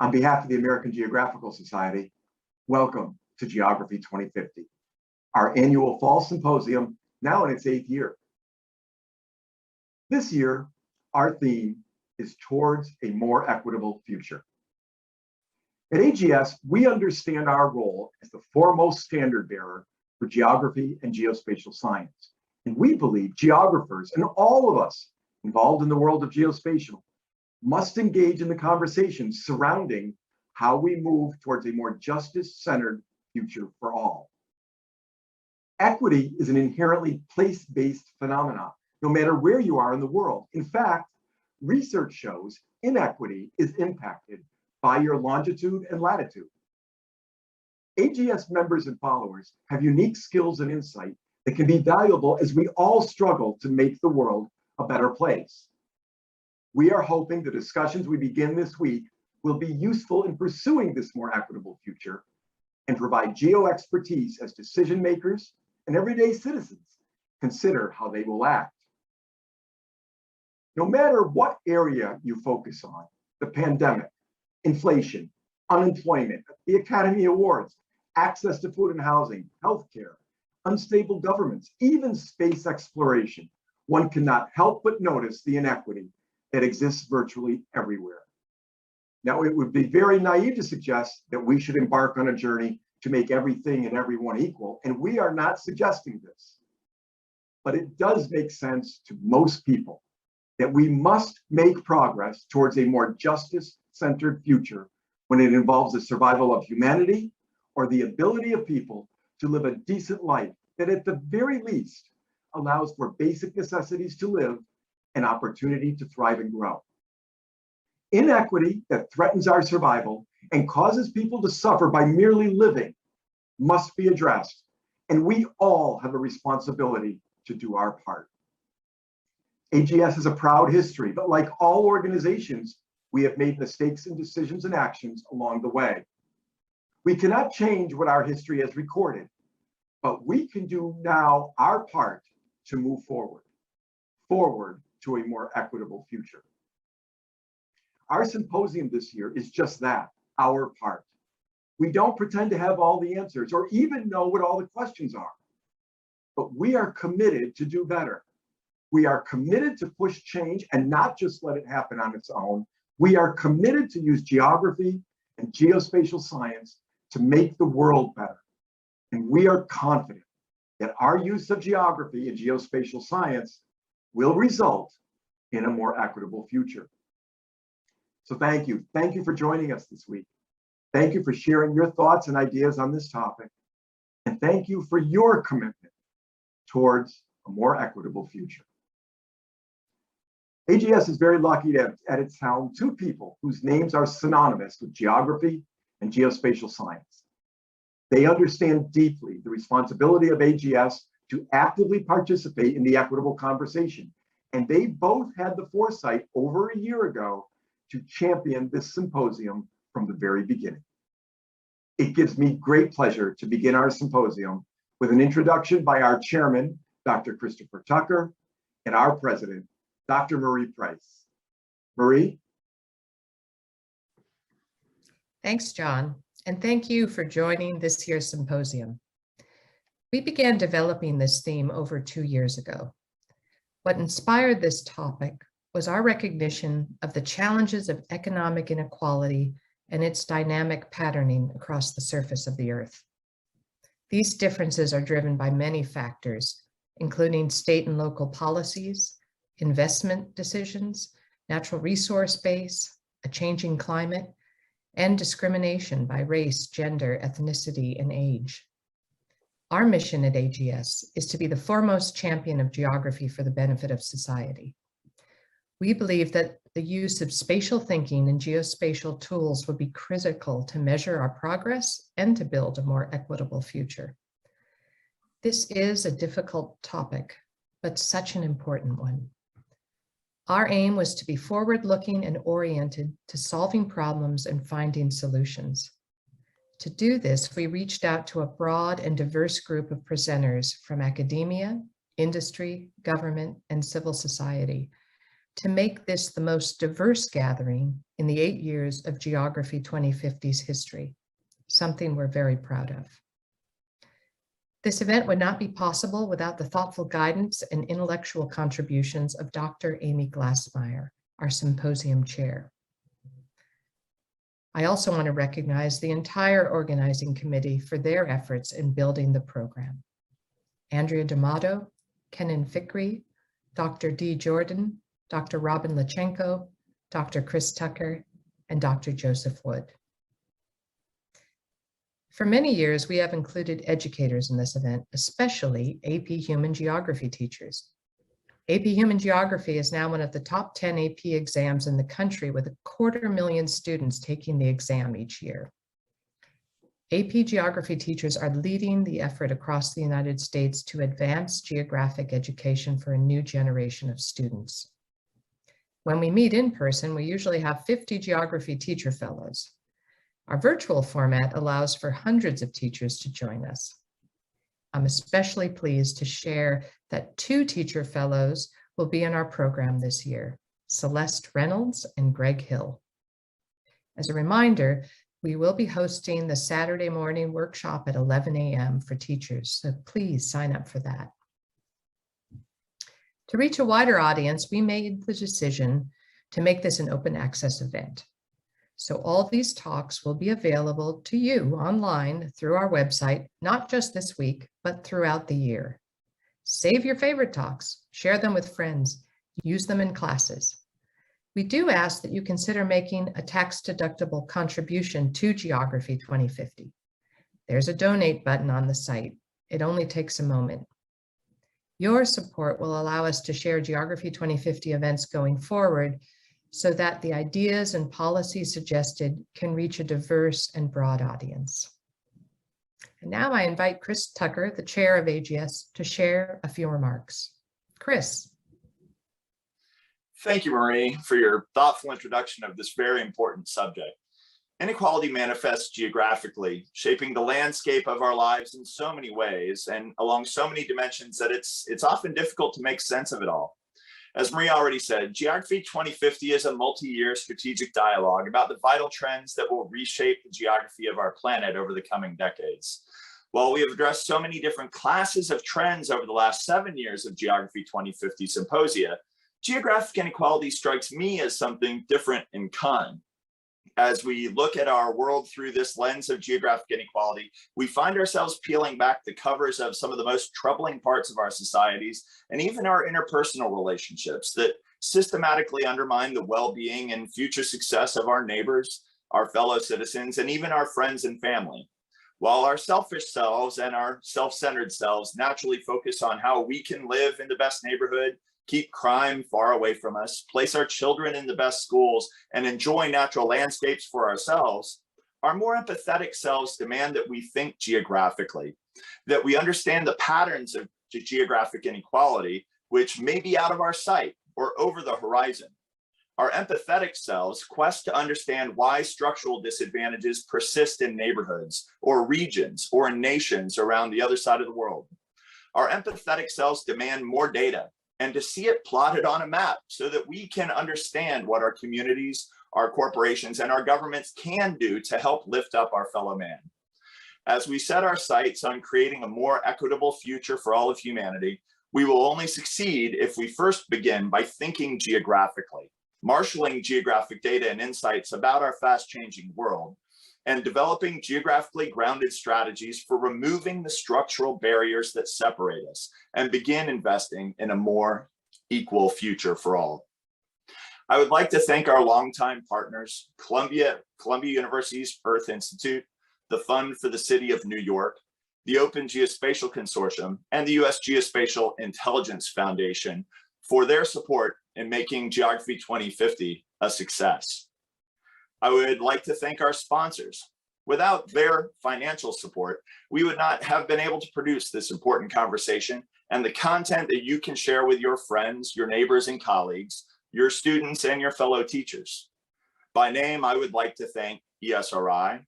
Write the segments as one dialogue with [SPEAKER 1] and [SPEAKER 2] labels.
[SPEAKER 1] On behalf of the American Geographical Society, welcome to Geography 2050, our annual fall symposium, now in its 8th year. This year, our theme is towards a more equitable future. At AGS, we understand our role as the foremost standard bearer for geography and geospatial science. And we believe geographers and all of us involved in the world of geospatial must engage in the conversation surrounding how we move towards a more justice-centered future for all. Equity is an inherently place-based phenomenon, no matter where you are in the world. In fact, research shows inequity is impacted by your longitude and latitude. AGS members and followers have unique skills and insight that can be valuable as we all struggle to make the world a better place. We are hoping the discussions we begin this week will be useful in pursuing this more equitable future and provide geo-expertise as decision makers and everyday citizens consider how they will act. No matter what area you focus on, the pandemic, inflation, unemployment, the Academy Awards, access to food and housing, healthcare, unstable governments, even space exploration, one cannot help but notice the inequity that exists virtually everywhere. Now, it would be very naive to suggest that we should embark on a journey to make everything and everyone equal, and we are not suggesting this. But it does make sense to most people that we must make progress towards a more justice-centered future when it involves the survival of humanity or the ability of people to live a decent life that at the very least allows for basic necessities to live and opportunity to thrive and grow. Inequity that threatens our survival and causes people to suffer by merely living must be addressed, and we all have a responsibility to do our part. AGS has a proud history, but like all organizations, we have made mistakes in decisions and actions along the way. We cannot change what our history has recorded, but we can do now our part to move forward to a more equitable future. Our symposium this year is just that, our part. We don't pretend to have all the answers or even know what all the questions are, but we are committed to do better. We are committed to push change and not just let it happen on its own. We are committed to use geography and geospatial science to make the world better. And we are confident that our use of geography and geospatial science will result in a more equitable future. So thank you. Thank you for joining us this week. Thank you for sharing your thoughts and ideas on this topic. And thank you for your commitment towards a more equitable future. AGS is very lucky to have at its helm two people whose names are synonymous with geography and geospatial science. They understand deeply the responsibility of AGS to actively participate in the equitable conversation. And they both had the foresight over a year ago to champion this symposium from the very beginning. It gives me great pleasure to begin our symposium with an introduction by our chairman, Dr. Christopher Tucker, and our president, Dr. Marie Price. Marie?
[SPEAKER 2] Thanks, John, and thank you for joining this year's symposium. We began developing this theme over 2 years ago. What inspired this topic was our recognition of the challenges of economic inequality and its dynamic patterning across the surface of the earth. These differences are driven by many factors, including state and local policies, investment decisions, natural resource base, a changing climate, and discrimination by race, gender, ethnicity, and age. Our mission at AGS is to be the foremost champion of geography for the benefit of society. We believe that the use of spatial thinking and geospatial tools will be critical to measure our progress and to build a more equitable future. This is a difficult topic, but such an important one. Our aim was to be forward-looking and oriented to solving problems and finding solutions. To do this, we reached out to a broad and diverse group of presenters from academia, industry, government, and civil society, to make this the most diverse gathering in the 8 years of Geography 2050's history, something we're very proud of. This event would not be possible without the thoughtful guidance and intellectual contributions of Dr. Amy Glassmeyer, our symposium chair. I also want to recognize the entire organizing committee for their efforts in building the program. Andrea D'Amato, Kenan Fikri, Dr. Dee Jordan, Dr. Robin Lachenko, Dr. Chris Tucker, and Dr. Joseph Wood. For many years, we have included educators in this event, especially AP Human Geography teachers. AP Human Geography is now one of the top 10 AP exams in the country, with 250,000 students taking the exam each year. AP Geography teachers are leading the effort across the United States to advance geographic education for a new generation of students. When we meet in person, we usually have 50 geography teacher fellows. Our virtual format allows for hundreds of teachers to join us. I'm especially pleased to share that 2 teacher fellows will be in our program this year, Celeste Reynolds and Greg Hill. As a reminder, we will be hosting the Saturday morning workshop at 11 a.m. for teachers, so please sign up for that. To reach a wider audience, we made the decision to make this an open access event. So all these talks will be available to you online through our website, not just this week, but throughout the year. Save your favorite talks, share them with friends, use them in classes. We do ask that you consider making a tax-deductible contribution to Geography 2050. There's a donate button on the site. It only takes a moment. Your support will allow us to share Geography 2050 events going forward, so that the ideas and policies suggested can reach a diverse and broad audience. And now I invite Chris Tucker, the chair of AGS, to share a few remarks. Chris.
[SPEAKER 3] Thank you, Marie, for your thoughtful introduction of this very important subject. Inequality manifests geographically, shaping the landscape of our lives in so many ways and along so many dimensions that it's often difficult to make sense of it all. As Marie already said, Geography 2050 is a multi-year strategic dialogue about the vital trends that will reshape the geography of our planet over the coming decades. While we have addressed so many different classes of trends over the last 7 years of Geography 2050 symposia, geographic inequality strikes me as something different in kind. As we look at our world through this lens of geographic inequality, we find ourselves peeling back the covers of some of the most troubling parts of our societies and even our interpersonal relationships that systematically undermine the well-being and future success of our neighbors, our fellow citizens, and even our friends and family. While our selfish selves and our self-centered selves naturally focus on how we can live in the best neighborhood, keep crime far away from us, place our children in the best schools, and enjoy natural landscapes for ourselves, our more empathetic selves demand that we think geographically, that we understand the patterns of geographic inequality, which may be out of our sight or over the horizon. Our empathetic selves quest to understand why structural disadvantages persist in neighborhoods or regions or in nations around the other side of the world. Our empathetic selves demand more data, and to see it plotted on a map so that we can understand what our communities, our corporations, and our governments can do to help lift up our fellow man. As we set our sights on creating a more equitable future for all of humanity, we will only succeed if we first begin by thinking geographically, marshaling geographic data and insights about our fast-changing world, and developing geographically grounded strategies for removing the structural barriers that separate us and begin investing in a more equal future for all. I would like to thank our longtime partners, Columbia University's Earth Institute, the Fund for the City of New York, the Open Geospatial Consortium, and the U.S. Geospatial Intelligence Foundation for their support in making Geography 2050 a success. I would like to thank our sponsors. Without their financial support, we would not have been able to produce this important conversation and the content that you can share with your friends, your neighbors and colleagues, your students and your fellow teachers. By name, I would like to thank ESRI,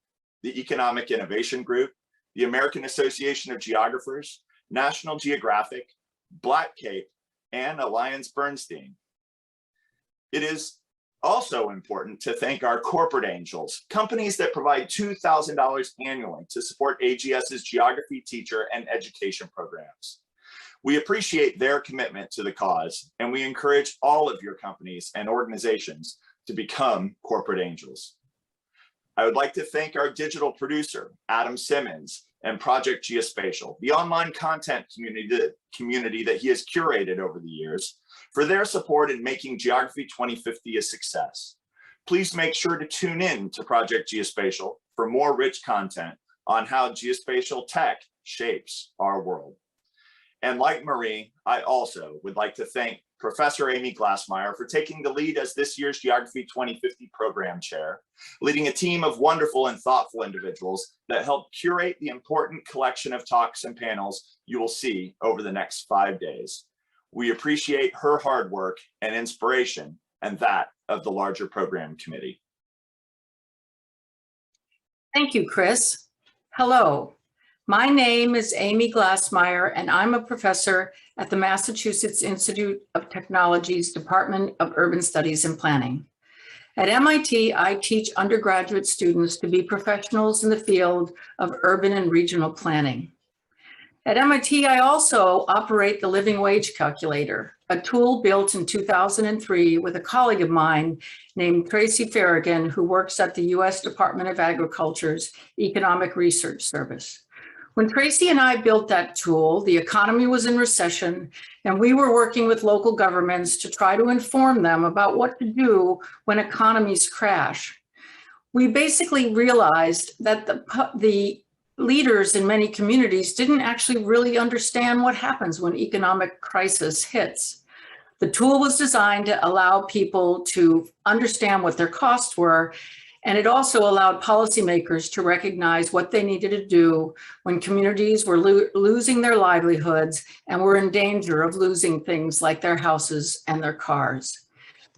[SPEAKER 3] the Economic Innovation Group, the American Association of Geographers, National Geographic, Black Cape, and Alliance Bernstein. It is also important to thank our corporate angels, companies that provide $2,000 annually to support AGS's geography teacher and education programs. We appreciate their commitment to the cause, and we encourage all of your companies and organizations to become corporate angels. I would like to thank our digital producer, Adam Simmons, and Project Geospatial, the online content community that he has curated over the years, for their support in making Geography 2050 a success. Please make sure to tune in to Project Geospatial for more rich content on how geospatial tech shapes our world. And like Marie, I also would like to thank Professor Amy Glassmeyer for taking the lead as this year's Geography 2050 program chair, leading a team of wonderful and thoughtful individuals that help curate the important collection of talks and panels you will see over the next 5 days. We appreciate her hard work and inspiration, and that of the larger program committee.
[SPEAKER 4] Thank you, Chris. Hello. My name is Amy Glassmeyer, and I'm a professor at the Massachusetts Institute of Technology's Department of Urban Studies and Planning. At MIT, I teach undergraduate students to be professionals in the field of urban and regional planning. At MIT, I also operate the Living Wage Calculator, a tool built in 2003 with a colleague of mine named Tracy Farragon, who works at the US Department of Agriculture's Economic Research Service. When Tracy and I built that tool, the economy was in recession, and we were working with local governments to try to inform them about what to do when economies crash. We basically realized that the leaders in many communities didn't actually really understand what happens when economic crisis hits. The tool was designed to allow people to understand what their costs were, and it also allowed policymakers to recognize what they needed to do when communities were losing their livelihoods and were in danger of losing things like their houses and their cars.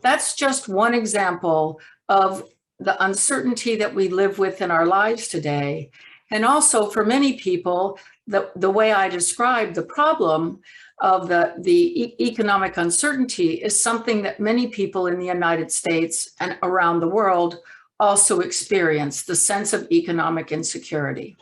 [SPEAKER 4] That's just one example of the uncertainty that we live with in our lives today. And also for many people, the way I described the problem of the economic uncertainty is something that many people in the United States and around the world also experience, the sense of economic insecurity.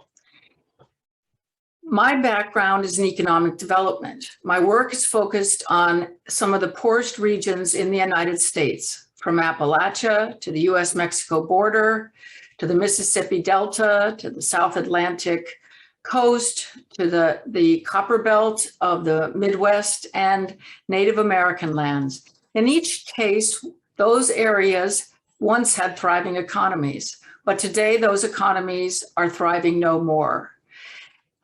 [SPEAKER 4] My background is in economic development. My work is focused on some of the poorest regions in the United States, from Appalachia to the US-Mexico border, to the Mississippi Delta, to the South Atlantic coast, to the Copper Belt of the Midwest and Native American lands. In each case, those areas once had thriving economies, but today those economies are thriving no more.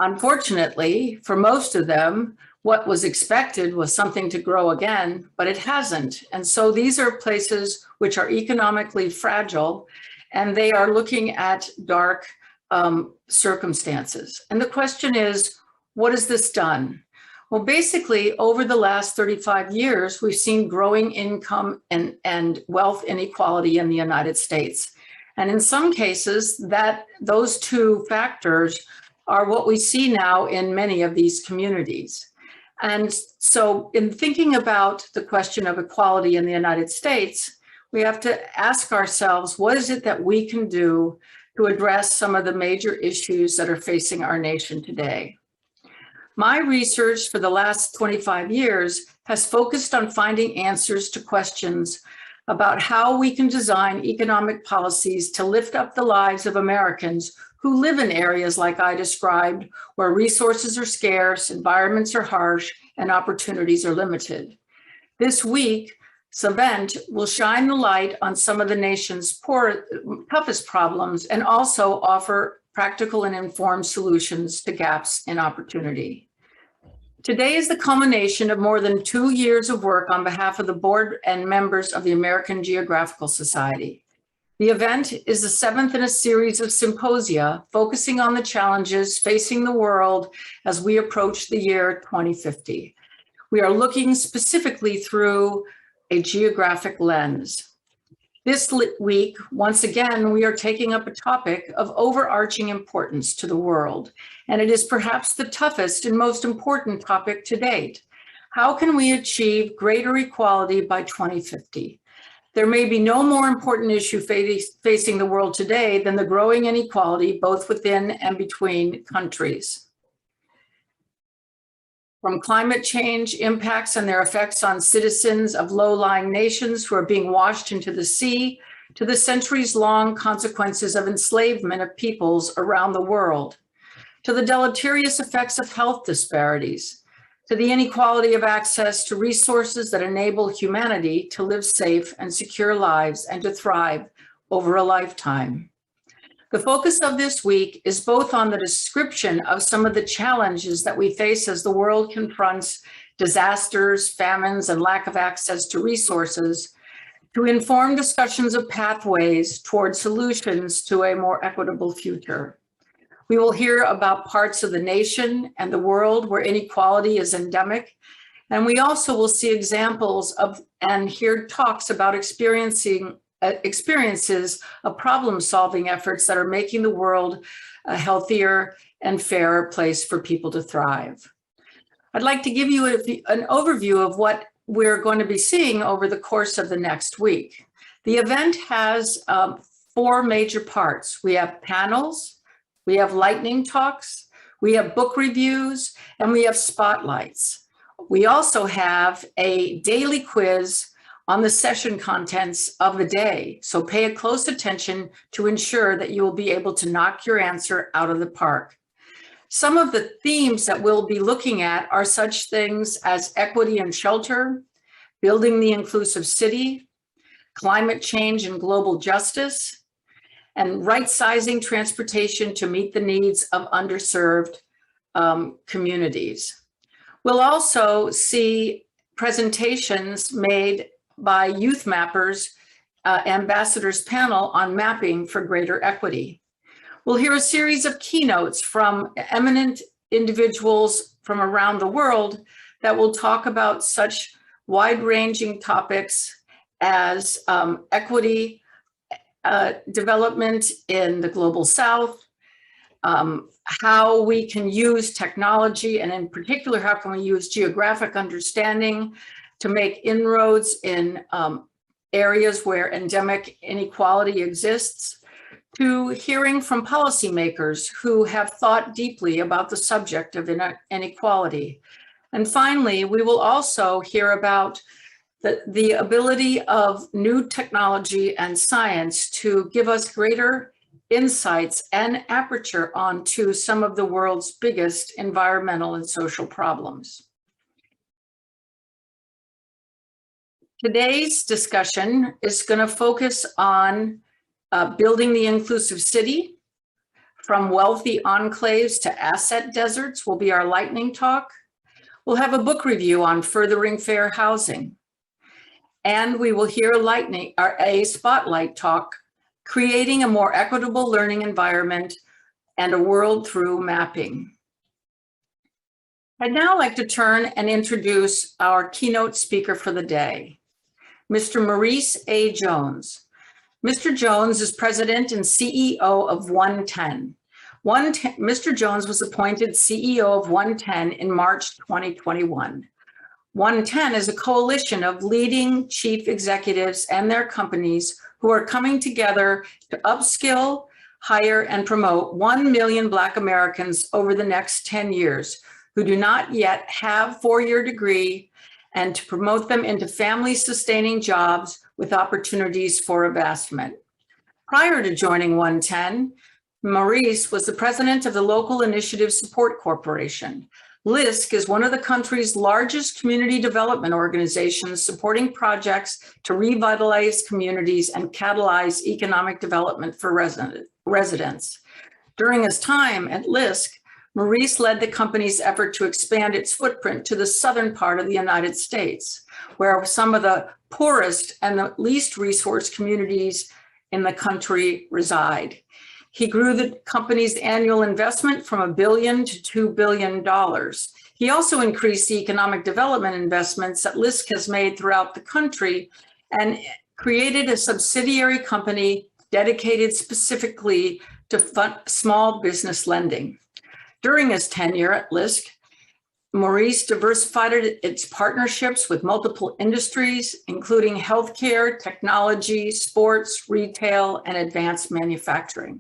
[SPEAKER 4] Unfortunately, for most of them, what was expected was something to grow again, but it hasn't. And so these are places which are economically fragile, and they are looking at dark circumstances. And the question is, what has this done? Well, basically, over the last 35 years, we've seen growing income and wealth inequality in the United States. And in some cases, those two factors are what we see now in many of these communities. And so in thinking about the question of equality in the United States, we have to ask ourselves, what is it that we can do to address some of the major issues that are facing our nation today? My research for the last 25 years has focused on finding answers to questions about how we can design economic policies to lift up the lives of Americans who live in areas like I described, where resources are scarce, environments are harsh, and opportunities are limited. This week, Savent will shine the light on some of the nation's toughest problems and also offer practical and informed solutions to gaps in opportunity. Today is the culmination of more than 2 years of work on behalf of the board and members of the American Geographical Society. The event is the 7th in a series of symposia focusing on the challenges facing the world as we approach the year 2050. We are looking specifically through a geographic lens. This week, once again, we are taking up a topic of overarching importance to the world, and it is perhaps the toughest and most important topic to date. How can we achieve greater equality by 2050? There may be no more important issue facing the world today than the growing inequality both within and between countries. From climate change impacts and their effects on citizens of low-lying nations who are being washed into the sea, to the centuries-long consequences of enslavement of peoples around the world, to the deleterious effects of health disparities, to the inequality of access to resources that enable humanity to live safe and secure lives and to thrive over a lifetime. The focus of this week is both on the description of some of the challenges that we face as the world confronts disasters, famines, and lack of access to resources, to inform discussions of pathways toward solutions to a more equitable future. We will hear about parts of the nation and the world where inequality is endemic, and we also will see examples of and hear talks about experiences of problem-solving efforts that are making the world a healthier and fairer place for people to thrive. I'd like to give you an overview of what we're going to be seeing over the course of the next week. The event has 4 major parts. We have panels, we have lightning talks, we have book reviews, and we have spotlights. We also have a daily quiz on the session contents of the day. So pay close attention to ensure that you will be able to knock your answer out of the park. Some of the themes that we'll be looking at are such things as equity and shelter, building the inclusive city, climate change and global justice, and right-sizing transportation to meet the needs of underserved communities. We'll also see presentations made by Youth Mappers Ambassadors Panel on mapping for greater equity. We'll hear a series of keynotes from eminent individuals from around the world that will talk about such wide-ranging topics as equity, development in the global South, how we can use technology, and in particular, how can we use geographic understanding to make inroads in areas where endemic inequality exists, to hearing from policymakers who have thought deeply about the subject of inequality. And finally, we will also hear about the ability of new technology and science to give us greater insights and aperture onto some of the world's biggest environmental and social problems. Today's discussion is going to focus on building the inclusive city, from wealthy enclaves to asset deserts will be our lightning talk. We'll have a book review on furthering fair housing. And we will hear a spotlight talk, creating a more equitable learning environment and a world through mapping. I'd now like to turn and introduce our keynote speaker for the day, Mr. Maurice A. Jones. Mr. Jones is president and CEO of 110. Mr. Jones was appointed CEO of 110 in March 2021. 110 is a coalition of leading chief executives and their companies who are coming together to upskill, hire, and promote 1 million Black Americans over the next 10 years who do not yet have a 4-year degree, and to promote them into family-sustaining jobs with opportunities for advancement. Prior to joining 110, Maurice was the president of the Local Initiative Support Corporation. LISC is one of the country's largest community development organizations supporting projects to revitalize communities and catalyze economic development for residents. During his time at LISC, Maurice led the company's effort to expand its footprint to the southern part of the United States, where some of the poorest and the least resourced communities in the country reside. He grew the company's annual investment from $1 billion to $2 billion. He also increased the economic development investments that LISC has made throughout the country and created a subsidiary company dedicated specifically to small business lending. During his tenure at LISC, Maurice diversified its partnerships with multiple industries, including healthcare, technology, sports, retail, and advanced manufacturing.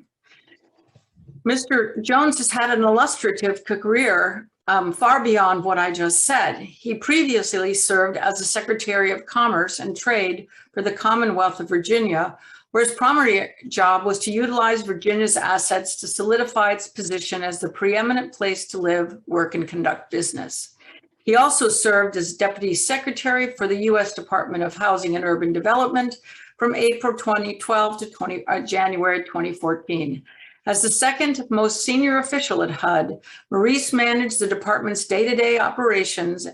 [SPEAKER 4] Mr. Jones has had an illustrative career far beyond what I just said. He previously served as the Secretary of Commerce and Trade for the Commonwealth of Virginia, where his primary job was to utilize Virginia's assets to solidify its position as the preeminent place to live, work, and conduct business. He also served as Deputy Secretary for the U.S. Department of Housing and Urban Development from April 2012 to January 2014. As the second most senior official at HUD, Maurice managed the department's day-to-day operations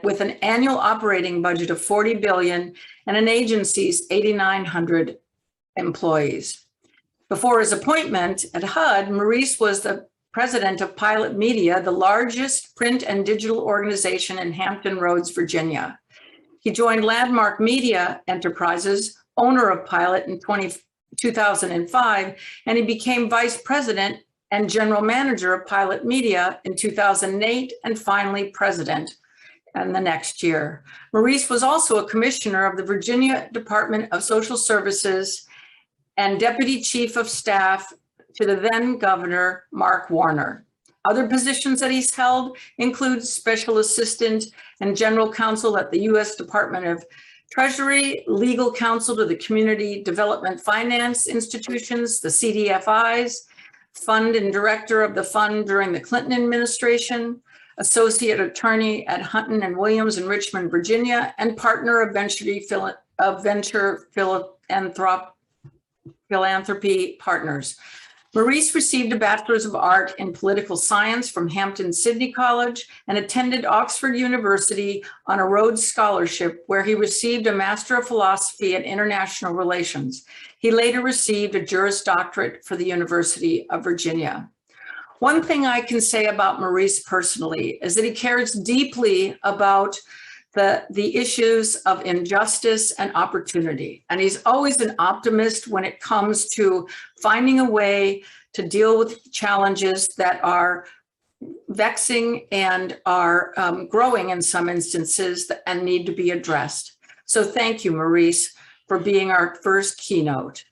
[SPEAKER 4] with an annual operating budget of $40 billion and an agency's 8,900 employees. Before his appointment at HUD, Maurice was the president of Pilot Media, the largest print and digital organization in Hampton Roads, Virginia. He joined Landmark Media Enterprises, owner of Pilot, in 2005, and he became vice president and general manager of Pilot Media in 2008, and finally president in the next year. Maurice was also a commissioner of the Virginia Department of Social Services and deputy chief of staff to the then governor, Mark Warner. Other positions that he's held include special assistant and general counsel at the U.S. Department of Treasury, legal counsel to the Community Development Finance Institutions, the CDFIs, fund and director of the fund during the Clinton administration, associate attorney at Hunton and Williams in Richmond, Virginia, and partner of venture philanthropy partners. Maurice received a Bachelor's of Art in Political Science from Hampton-Sydney College and attended Oxford University on a Rhodes Scholarship, where he received a Master of Philosophy and International Relations. He later received a Juris Doctorate for the University of Virginia. One thing I can say about Maurice personally is that he cares deeply about the issues of injustice and opportunity. And he's always an optimist when it comes to finding a way to deal with challenges that are vexing and are growing in some instances and need to be addressed. So thank you, Maurice, for being our first keynote.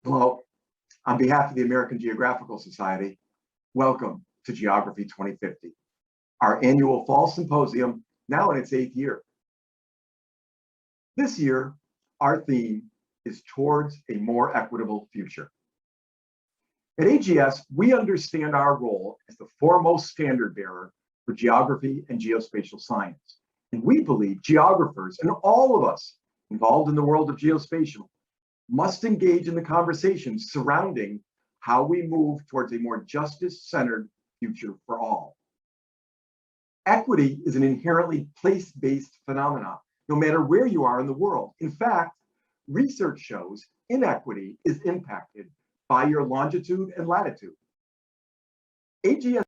[SPEAKER 1] Hello, on behalf of the American Geographical Society, welcome to Geography 2050, our annual fall symposium, now in its 8th year. This year, our theme is Towards a More Equitable Future. At AGS, we understand our role as the foremost standard bearer for geography and geospatial science. And we believe geographers and all of us involved in the world of geospatial must engage in the conversations surrounding how we move towards a more justice-centered future for all. Equity is an inherently place-based phenomenon, no matter where you are in the world. In fact, research shows inequity is impacted by your longitude and latitude. AGS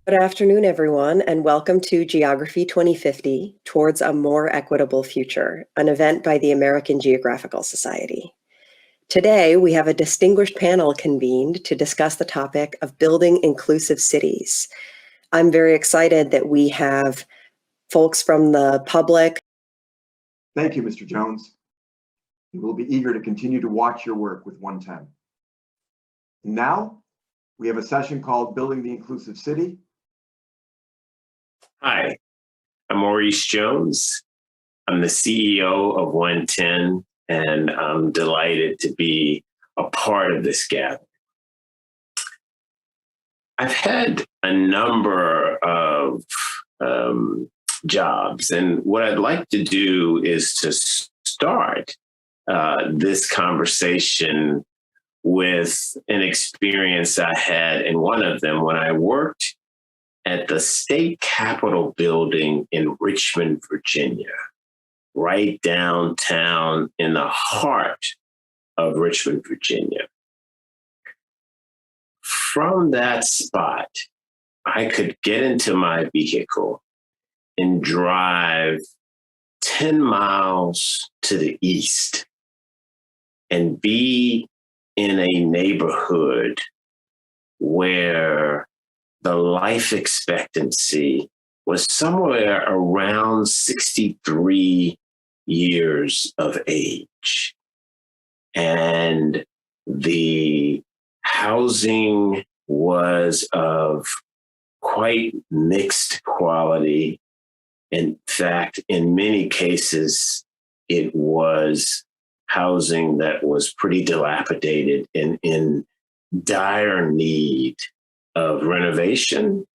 [SPEAKER 5] Good afternoon, everyone, and welcome to Geography 2050, Towards a More Equitable Future, an event by the American Geographical Society. Today, we have a distinguished panel convened to discuss the topic of building inclusive cities. I'm very excited that we have folks from the public.
[SPEAKER 1] Thank you, Mr. Jones. We will be eager to continue to watch your work with 110. Now, We have a session called Building the Inclusive City.
[SPEAKER 6] Hi, I'm Maurice Jones. I'm the CEO of 110, and I'm delighted to be a part of this gathering. I've had a number of jobs, and what I'd like to do is to start this conversation with an experience I had in one of them when I worked at the state capitol building in Richmond, Virginia, right downtown in the heart of Richmond, Virginia. From that spot, I could get into my vehicle and drive 10 miles to the east and be in a neighborhood where the life expectancy was somewhere around 63 years of age. And the housing was of quite mixed quality. In fact, in many cases, it was housing that was pretty dilapidated and in dire need of renovation,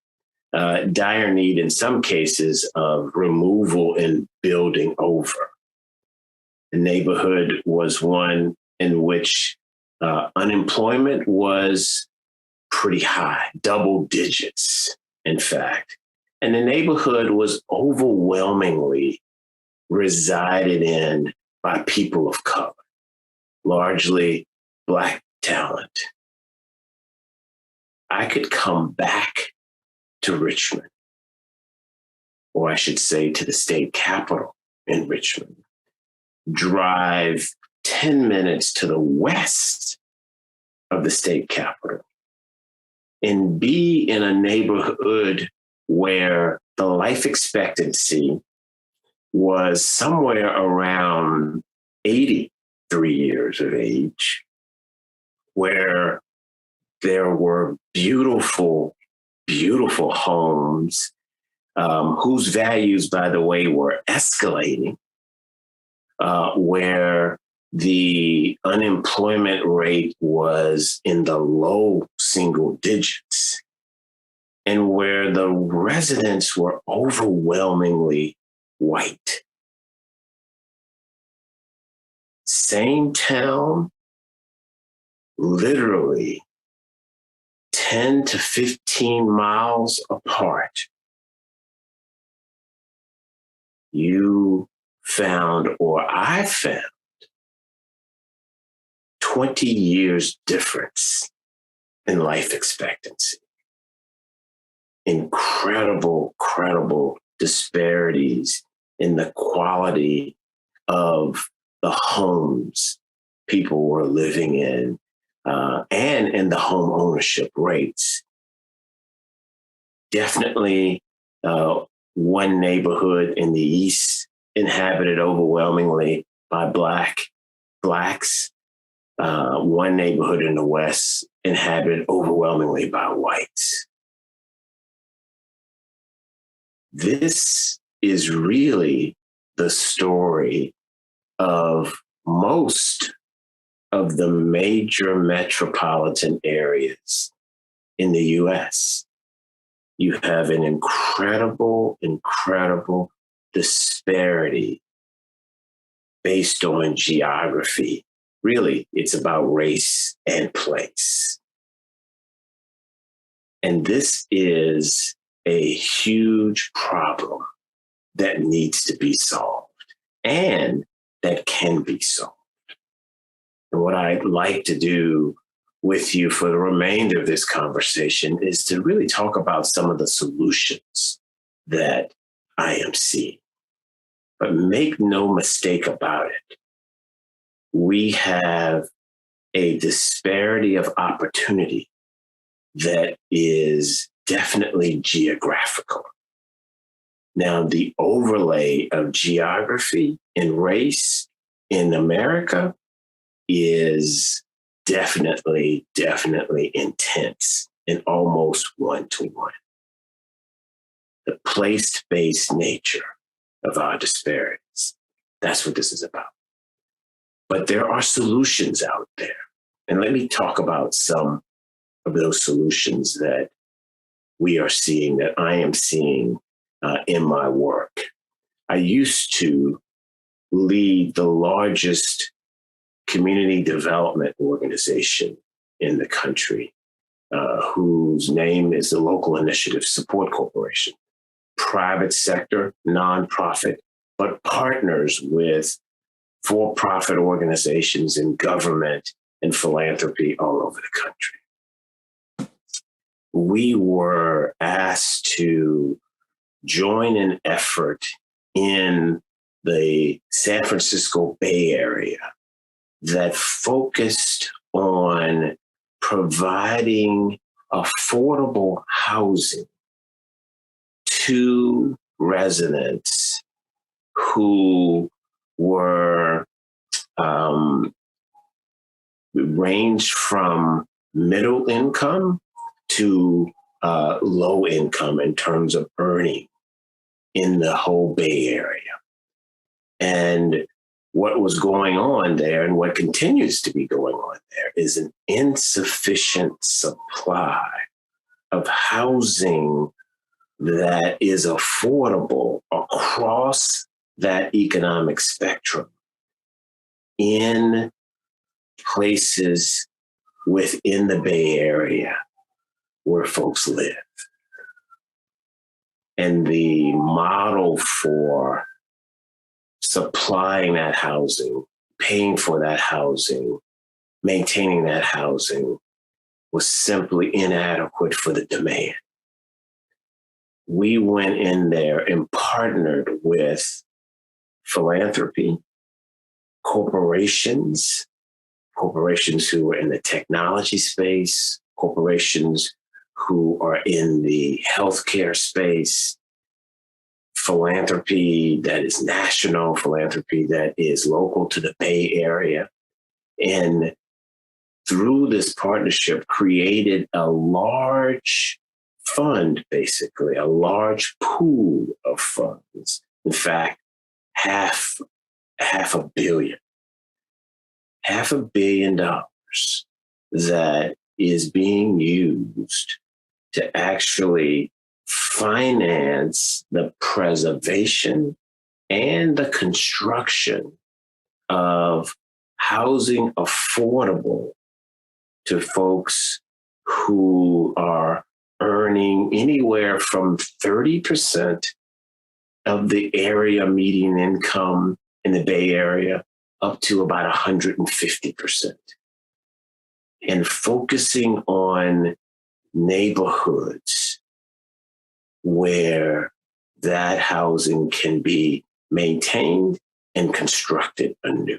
[SPEAKER 6] dire need in some cases of removal and building over. The neighborhood was one in which unemployment was pretty high, double digits, in fact. And the neighborhood was overwhelmingly resided in by people of color, largely Black talent. I could come back to Richmond, or I should say to the state capitol in Richmond, drive 10 minutes to the west of the state capitol, and be in a neighborhood where the life expectancy was somewhere around 83 years of age, where there were beautiful, beautiful homes whose values, by the way, were escalating, where the unemployment rate was in the low single digits, and where the residents were overwhelmingly white. Same town, literally 10 to 15 miles apart. You found, or I found, 20 years difference in life expectancy. Incredible disparities in the quality of the homes people were living in, and in the home ownership rates. Definitely one neighborhood in the east inhabited overwhelmingly by Blacks. One neighborhood in the west inhabited overwhelmingly by whites. This is really the story of most of the major metropolitan areas in the US. You have an incredible disparity based on geography. Really, it's about race and place. And this is a huge problem that needs to be solved and that can be solved. And what I'd like to do with you for the remainder of this conversation is to really talk about some of the solutions that I am seeing. But make no mistake about it, we have a disparity of opportunity that is definitely geographical. Now, the overlay of geography and race in America is definitely intense. and almost one-to-one. The place-based nature of our disparities. That's what this is about. But there are solutions out there. And let me talk about some of those solutions that we are seeing, that I am seeing in my work. I used to lead the largest community development organization in the country, whose name is the Local Initiative Support Corporation. Private sector, nonprofit, but partners with for-profit organizations in government and philanthropy all over the country. We were asked to join an effort in the San Francisco Bay Area that focused on providing affordable housing to residents who were ranged from middle income to low income in terms of earning in the whole Bay Area. And what was going on there, and what continues to be going on there, is an insufficient supply of housing that is affordable across that economic spectrum in places within the Bay Area where folks live. And the model for supplying that housing, paying for that housing, maintaining that housing was simply inadequate for the demand. We went in there and partnered with philanthropy, corporations who are in the technology space, corporations who are in the healthcare space, philanthropy that is national, philanthropy that is local to the Bay Area. And through this partnership, created a large fund, basically, a large pool of funds. In fact, half $500 million that is being used to actually finance the preservation and the construction of housing affordable to folks who are earning anywhere from 30% of the area median income in the Bay Area up to about 150%. And focusing on neighborhoods where that housing can be maintained and constructed anew.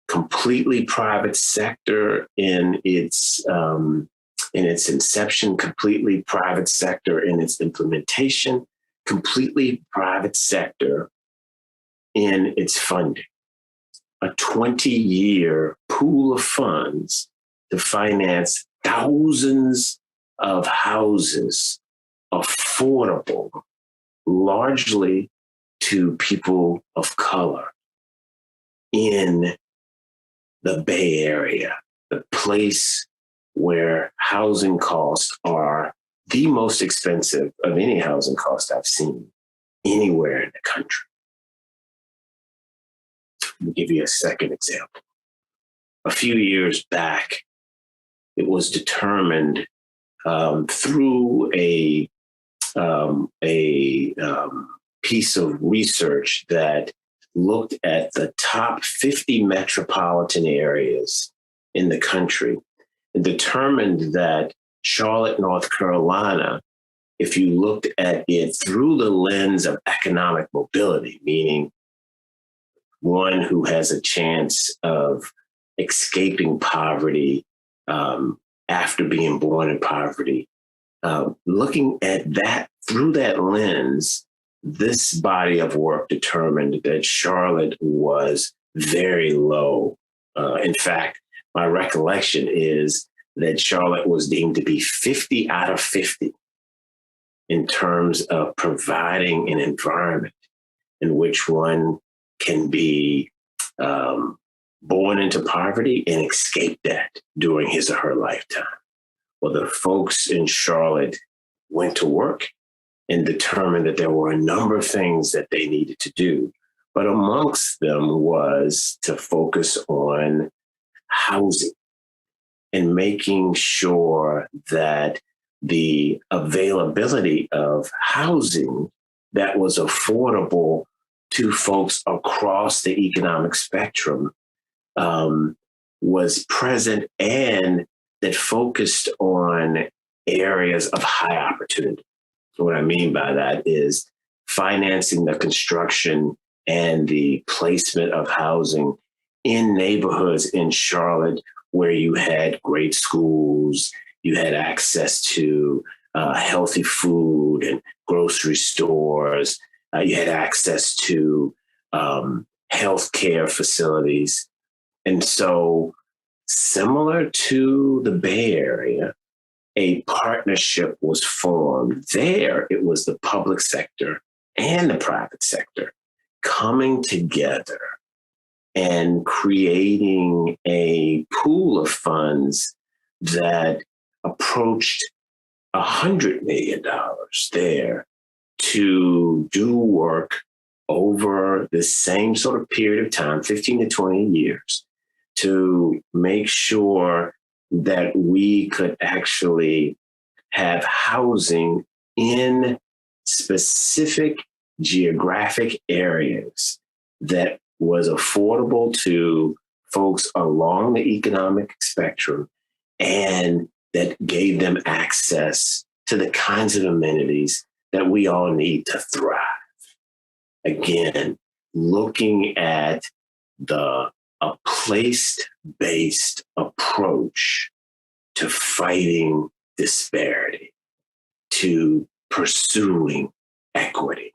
[SPEAKER 6] Completely private sector in its inception, completely private sector in its implementation, completely private sector in its funding. A 20-year pool of funds to finance thousands of houses affordable, largely to people of color in the Bay Area, the place where housing costs are the most expensive of any housing cost I've seen anywhere in the country. Let me give you a second example. A few years back, it was determined through a piece of research that looked at the top 50 metropolitan areas in the country and determined that Charlotte, North Carolina, if you looked at it through the lens of economic mobility, meaning one who has a chance of escaping poverty after being born in poverty, looking at that through that lens, this body of work determined that Charlotte was very low. In fact, my recollection is that Charlotte was deemed to be 50 out of 50 in terms of providing an environment in which one can be born into poverty and escape that during his or her lifetime. Well, the folks in Charlotte went to work and determined that there were a number of things that they needed to do. But amongst them was to focus on housing and making sure that the availability of housing that was affordable to folks across the economic spectrum was present, and that focused on areas of high opportunity. So what I mean by that is financing the construction and the placement of housing in neighborhoods in Charlotte where you had great schools, you had access to healthy food and grocery stores, you had access to healthcare facilities. And so, similar to the Bay Area, a partnership was formed. There, it was the public sector and the private sector coming together and creating a pool of funds that approached $100 million there to do work over the same sort of period of time, 15 to 20 years, to make sure that we could actually have housing in specific geographic areas that was affordable to folks along the economic spectrum and that gave them access to the kinds of amenities that we all need to thrive. Again, looking at a place-based approach to fighting disparity, to pursuing equity.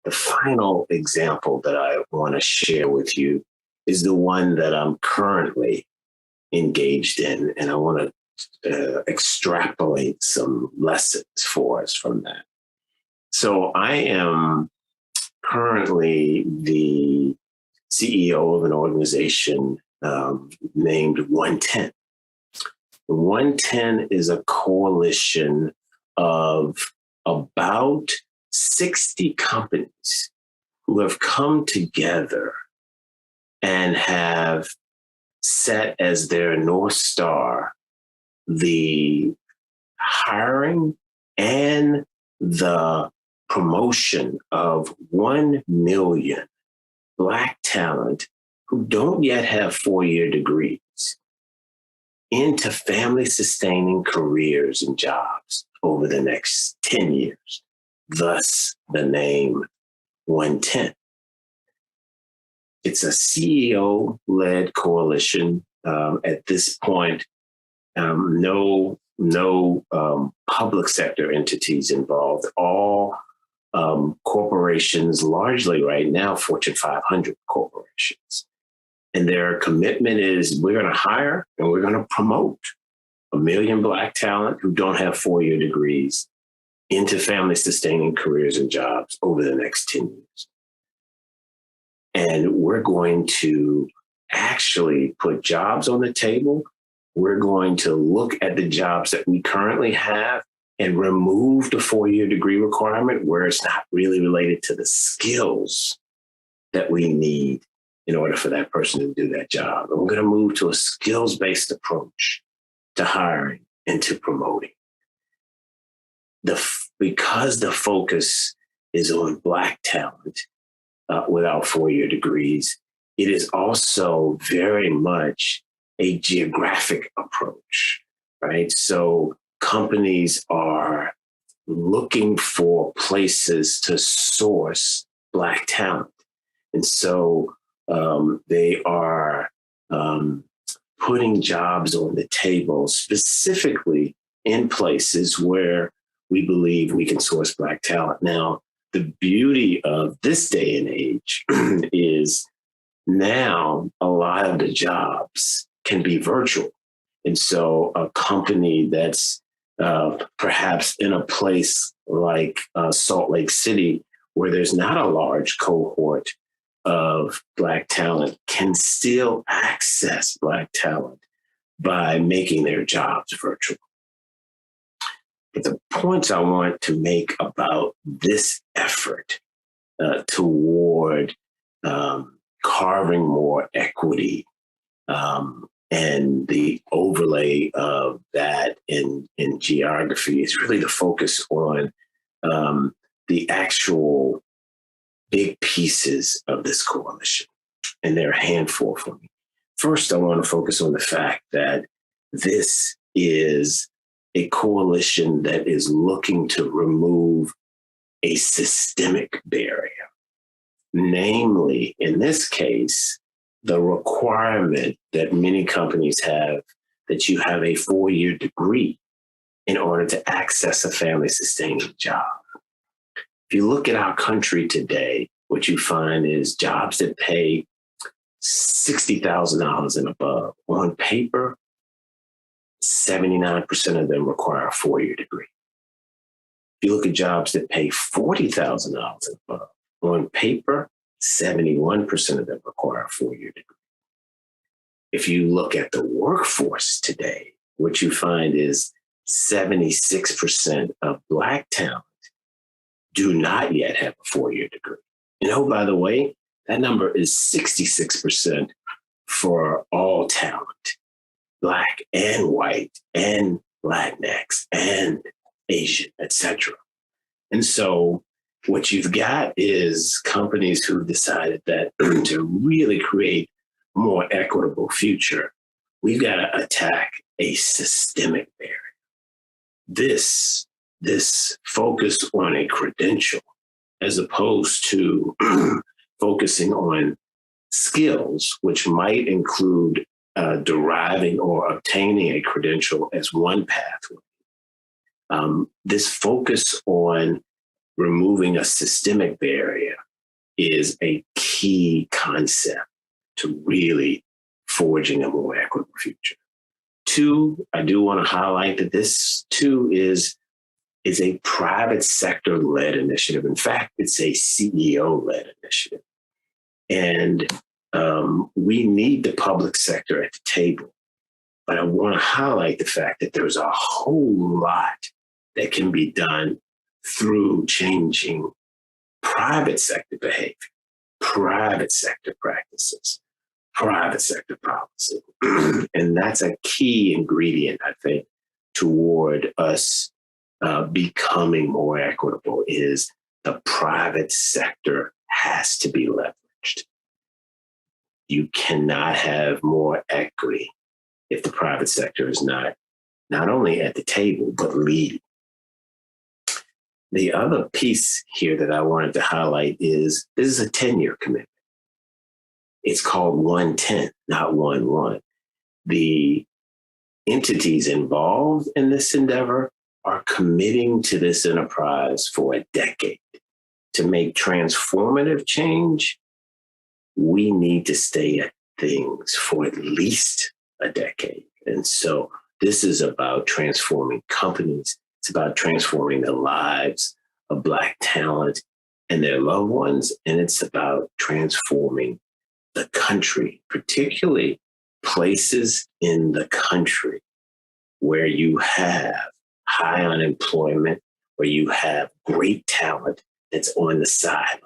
[SPEAKER 6] The final example that I want to share with you is the one that I'm currently engaged in, and I want to extrapolate some lessons for us from that. So I am currently the CEO of an organization named 110. 110 is a coalition of about 60 companies who have come together and have set as their North Star the hiring and the promotion of 1 million Black talent who don't yet have 4-year degrees into family-sustaining careers and jobs over the next 10 years. Thus, the name 110. It's a CEO-led coalition. At this point, no public sector entities involved. All corporations, largely right now, Fortune 500 corporations. And their commitment is we're going to hire and we're going to promote 1 million Black talent who don't have 4-year degrees into family-sustaining careers and jobs over the next 10 years. And we're going to actually put jobs on the table. We're going to look at the jobs that we currently have and remove the 4-year degree requirement where it's not really related to the skills that we need in order for that person to do that job. And we're going to move to a skills-based approach to hiring and to promoting. Because the focus is on Black talent without 4-year degrees, it is also very much a geographic approach, right? So companies are looking for places to source Black talent. And so they are putting jobs on the table specifically in places where we believe we can source Black talent. Now, the beauty of this day and age is now a lot of the jobs can be virtual. And so a company that's perhaps in a place like Salt Lake City, where there's not a large cohort of Black talent, can still access Black talent by making their jobs virtual. But the points I want to make about this effort toward carving more equity and the overlay of that in geography is really to focus on the actual big pieces of this coalition. And there are a handful for me. First, I want to focus on the fact that this is a coalition that is looking to remove a systemic barrier. Namely, in this case, the requirement that many companies have that you have a 4-year degree in order to access a family-sustaining job. If you look at our country today, what you find is jobs that pay $60,000 and above. On paper, 79% of them require a 4-year degree. If you look at jobs that pay $40,000 and above, on paper, 71% of them require a 4-year degree. If you look at the workforce today, what you find is 76% of Black talent do not yet have a 4-year degree. And oh, by the way, that number is 66% for all talent, Black and white and Latinx and Asian, etc. And so what you've got is companies who decided that to really create a more equitable future, we've got to attack a systemic barrier. This focus on a credential, as opposed to focusing on skills, which might include deriving or obtaining a credential as one pathway. This focus on removing a systemic barrier is a key concept to really forging a more equitable future. 2, I do want to highlight that this too is a private sector-led initiative. In fact, it's a CEO-led initiative. And we need the public sector at the table. But I want to highlight the fact that there's a whole lot that can be done through changing private sector behavior, private sector practices, private sector policy. And that's a key ingredient, I think, toward us becoming more equitable, is the private sector has to be leveraged. You cannot have more equity if the private sector is not only at the table, but leading. The other piece here that I wanted to highlight is this is a 10-year commitment. It's called 110, not 1-1. The entities involved in this endeavor are committing to this enterprise for a decade. To make transformative change, we need to stay at things for at least a decade. And so this is about transforming companies. It's about transforming the lives of Black talent and their loved ones. And it's about transforming the country, particularly places in the country where you have high unemployment, where you have great talent that's on the sideline.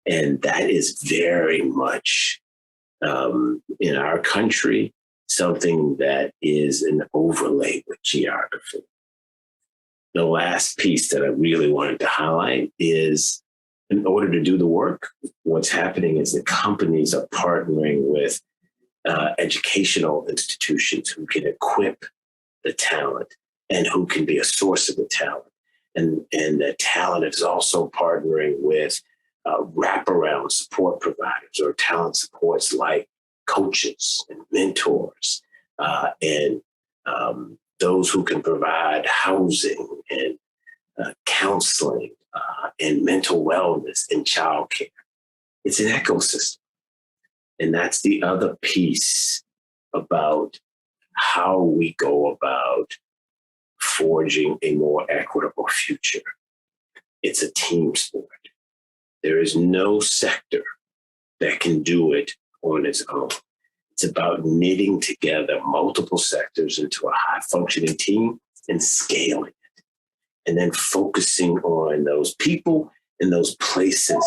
[SPEAKER 6] And that is very much in our country, something that is an overlay with geography. The last piece that I really wanted to highlight is, in order to do the work, what's happening is that companies are partnering with educational institutions who can equip the talent and who can be a source of the talent. And the talent is also partnering with wraparound support providers or talent supports like coaches and mentors and those who can provide housing and counseling and mental wellness and childcare. It's an ecosystem. And that's the other piece about how we go about forging a more equitable future. It's a team sport. There is no sector that can do it on its own. It's about knitting together multiple sectors into a high functioning team and scaling it. And then focusing on those people and those places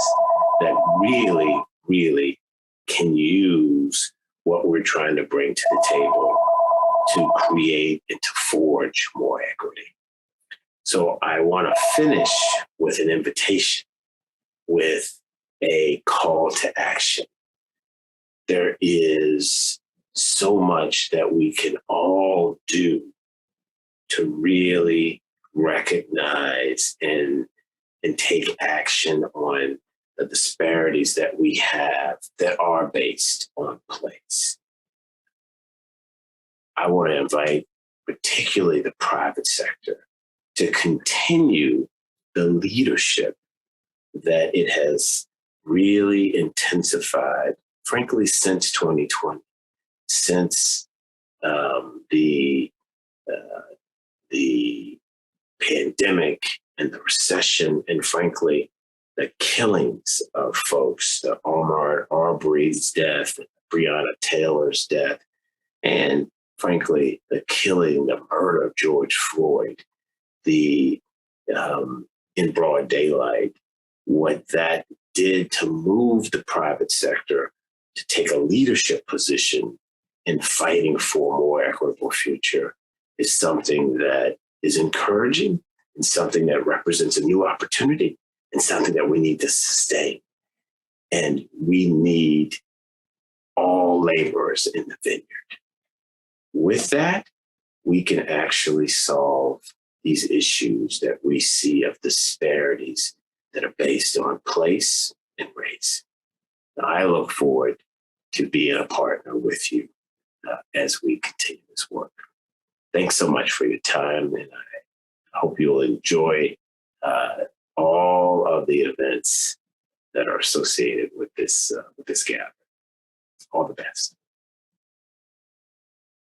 [SPEAKER 6] that really, really can use what we're trying to bring to the table to create and to forge more equity. So I want to finish with an invitation, with a call to action. There is so much that we can all do to really recognize and take action on the disparities that we have that are based on place. I want to invite particularly the private sector to continue the leadership that it has really intensified, frankly, since 2020, since the pandemic and the recession, and frankly, the killings of folks, the Ahmaud Arbery's death, Breonna Taylor's death, and frankly, the killing, the murder of George Floyd, in broad daylight, what that did to move the private sector to take a leadership position in fighting for a more equitable future is something that is encouraging and something that represents a new opportunity and something that we need to sustain. And we need all laborers in the vineyard. With that, we can actually solve these issues that we see of disparities that are based on place and race. Now, I look forward to being a partner with you as we continue this work. Thanks so much for your time, and I hope you'll enjoy all of the events that are associated with this gathering. All the best.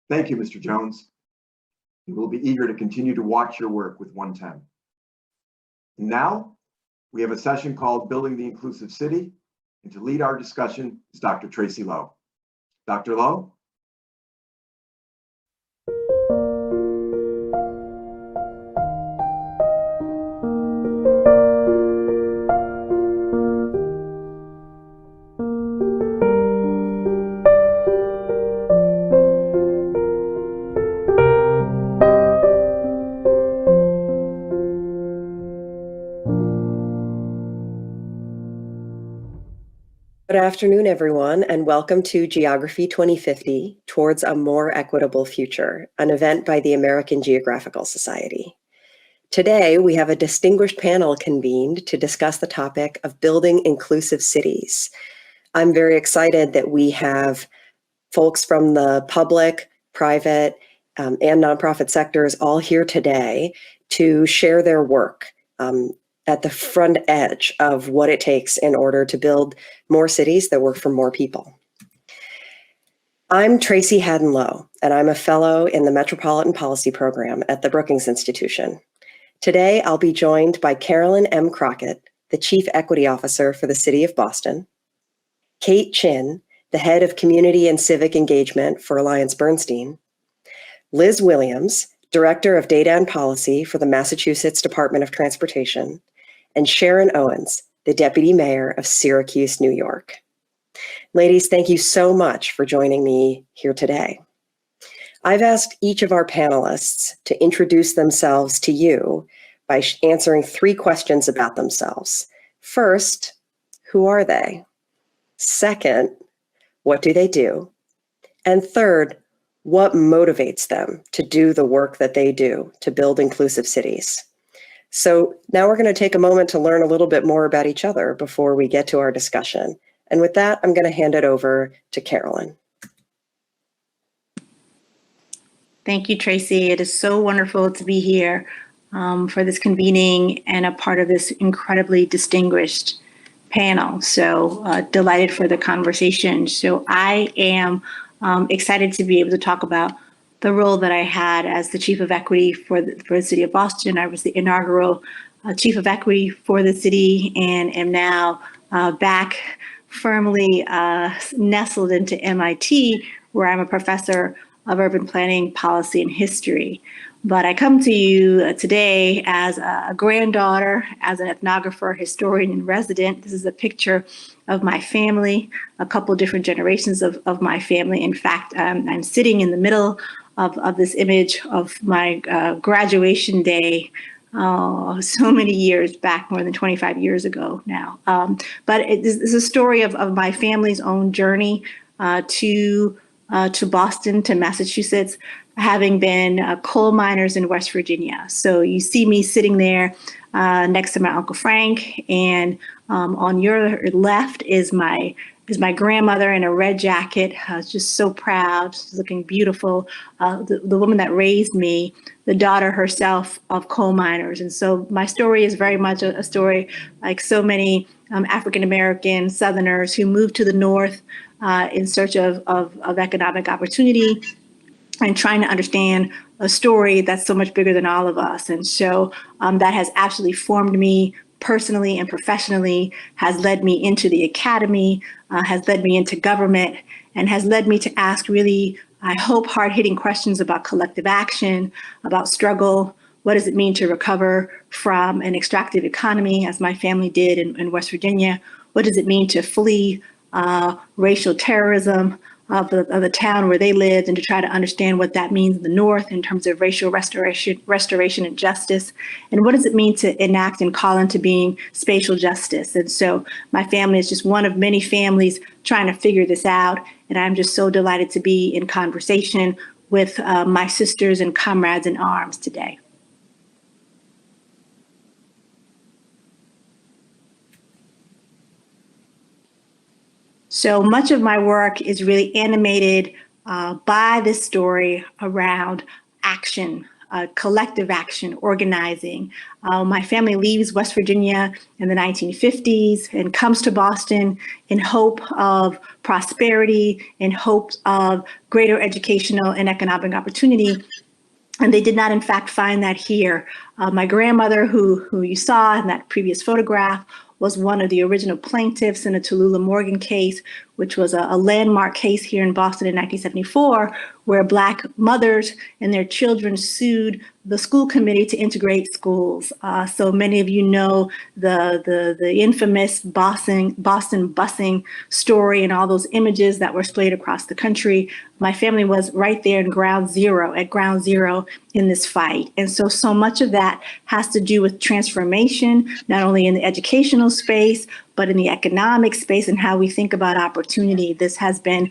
[SPEAKER 1] Thank you, Mr. Jones. We will be eager to continue to watch your work with 110. And now, we have a session called Building the Inclusive City, and to lead our discussion is Dr. Tracy Lowe. Dr. Lowe?
[SPEAKER 5] Good afternoon, everyone, and welcome to Geography 2050, Towards a More Equitable Future, an event by the American Geographical Society. Today, we have a distinguished panel convened to discuss the topic of building inclusive cities. I'm very excited that we have folks from the public, private, and nonprofit sectors all here today to share their work at the front edge of what it takes in order to build more cities that work for more people. I'm Tracy Haddon Lowe, and I'm a fellow in the Metropolitan Policy Program at the Brookings Institution. Today, I'll be joined by Carolyn M. Crockett, the Chief Equity Officer for the City of Boston, Kate Chin, the Head of Community and Civic Engagement for Alliance Bernstein, Liz Williams, Director of Data and Policy for the Massachusetts Department of Transportation, and Sharon Owens, the Deputy Mayor of Syracuse, New York. Ladies, thank you so much for joining me here today. I've asked each of our panelists to introduce themselves to you by answering 3 questions about themselves. First, who are they? Second, what do they do? And third, what motivates them to do the work that they do to build inclusive cities? So now we're going to take a moment to learn a little bit more about each other before we get to our discussion. And with that, I'm going to hand it over to Carolyn.
[SPEAKER 7] Thank you, Tracy. It is so wonderful to be here for this convening and a part of this incredibly distinguished panel. So delighted for the conversation. So I am excited to be able to talk about the role that I had as the chief of equity for the city of Boston. I was the inaugural chief of equity for the city, and am now back firmly nestled into MIT, where I'm a professor of urban planning, policy, and history. But I come to you today as a granddaughter, as an ethnographer, historian, and resident. This is a picture of my family, a couple different generations of my family. In fact, I'm sitting in the middle of this image of my graduation day, so many years back, more than 25 years ago now. But it is a story of my family's own journey to Boston, to Massachusetts, having been coal miners in West Virginia. So you see me sitting there next to my Uncle Frank, and on your left is my grandmother in a red jacket, just so proud, looking beautiful. The woman that raised me, the daughter herself of coal miners. And so my story is very much a story like so many African-American Southerners who moved to the North in search of economic opportunity and trying to understand a story that's so much bigger than all of us. And so that has absolutely formed me personally and professionally, has led me into the academy, has led me into government, and has led me to ask really, I hope, hard-hitting questions about collective action, about struggle. What does it mean to recover from an extractive economy, as my family did in West Virginia? What does it mean to flee racial terrorism of the town where they lived, and to try to understand what that means in the North in terms of racial restoration and justice? And what does it mean to enact and call into being spatial justice? And so my family is just one of many families trying to figure this out. And I'm just so delighted to be in conversation with my sisters and comrades in arms today. So much of my work is really animated by this story around action, collective action, organizing. My family leaves West Virginia in the 1950s and comes to Boston in hope of prosperity, in hope of greater educational and economic opportunity. And they did not, in fact, find that here. My grandmother, who you saw in that previous photograph, was one of the original plaintiffs in the Tallulah Morgan case, which was a landmark case here in Boston in 1974, where Black mothers and their children sued the school committee to integrate schools. So many of you know the infamous Boston busing story and all those images that were splayed across the country. My family was right there at ground zero in this fight. And so much of that has to do with transformation, not only in the educational space, but in the economic space and how we think about opportunity. This has been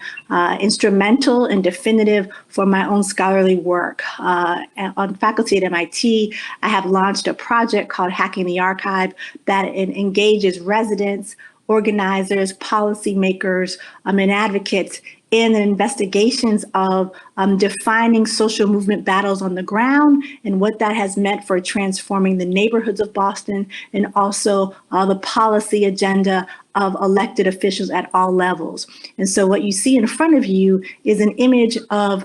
[SPEAKER 7] instrumental and definitive for my own scholarly work. On faculty at MIT, I have launched a project called Hacking the Archive that engages residents, organizers, policymakers, and advocates in the investigations of defining social movement battles on the ground and what that has meant for transforming the neighborhoods of Boston, and also the policy agenda of elected officials at all levels. And so what you see in front of you is an image of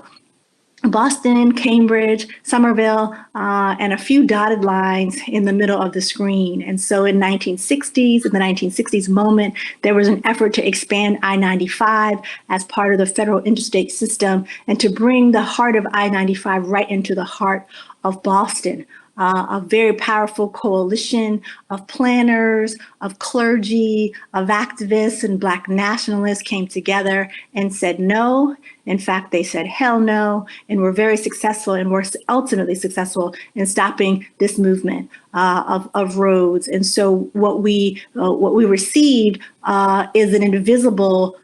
[SPEAKER 7] Boston, Cambridge, Somerville, and a few dotted lines in the middle of the screen. And so in the 1960s moment, there was an effort to expand I-95 as part of the federal interstate system and to bring the heart of I-95 right into the heart of Boston. A very powerful coalition of planners, of clergy, of activists, and Black nationalists came together and said no. In fact, they said hell no, and were very successful, and were ultimately successful in stopping this movement of roads. And so what we received is an invisible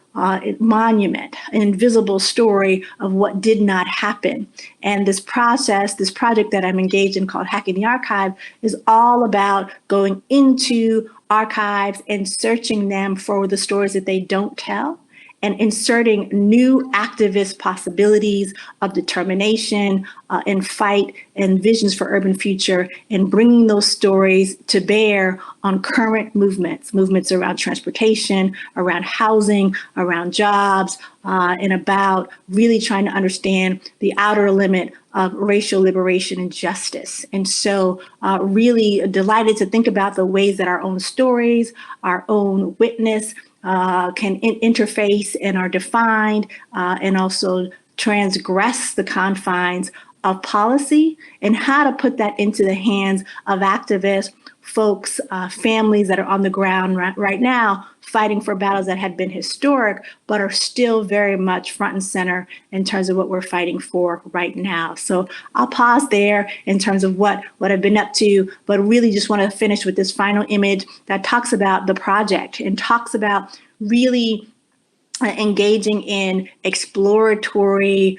[SPEAKER 7] monument, an invisible story of what did not happen. And this process, this project that I'm engaged in called Hacking the Archive, is all about going into archives and searching them for the stories that they don't tell, and inserting new activist possibilities of determination and fight and visions for urban future, and bringing those stories to bear on current movements around transportation, around housing, around jobs, and about really trying to understand the outer limit of racial liberation and justice. And so really delighted to think about the ways that our own stories, our own witness can interface and are defined and also transgress the confines of policy, and how to put that into the hands of activists, folks, families that are on the ground right now fighting for battles that had been historic, but are still very much front and center in terms of what we're fighting for right now. So I'll pause there in terms of what I've been up to, but really just want to finish with this final image that talks about the project and talks about really engaging in exploratory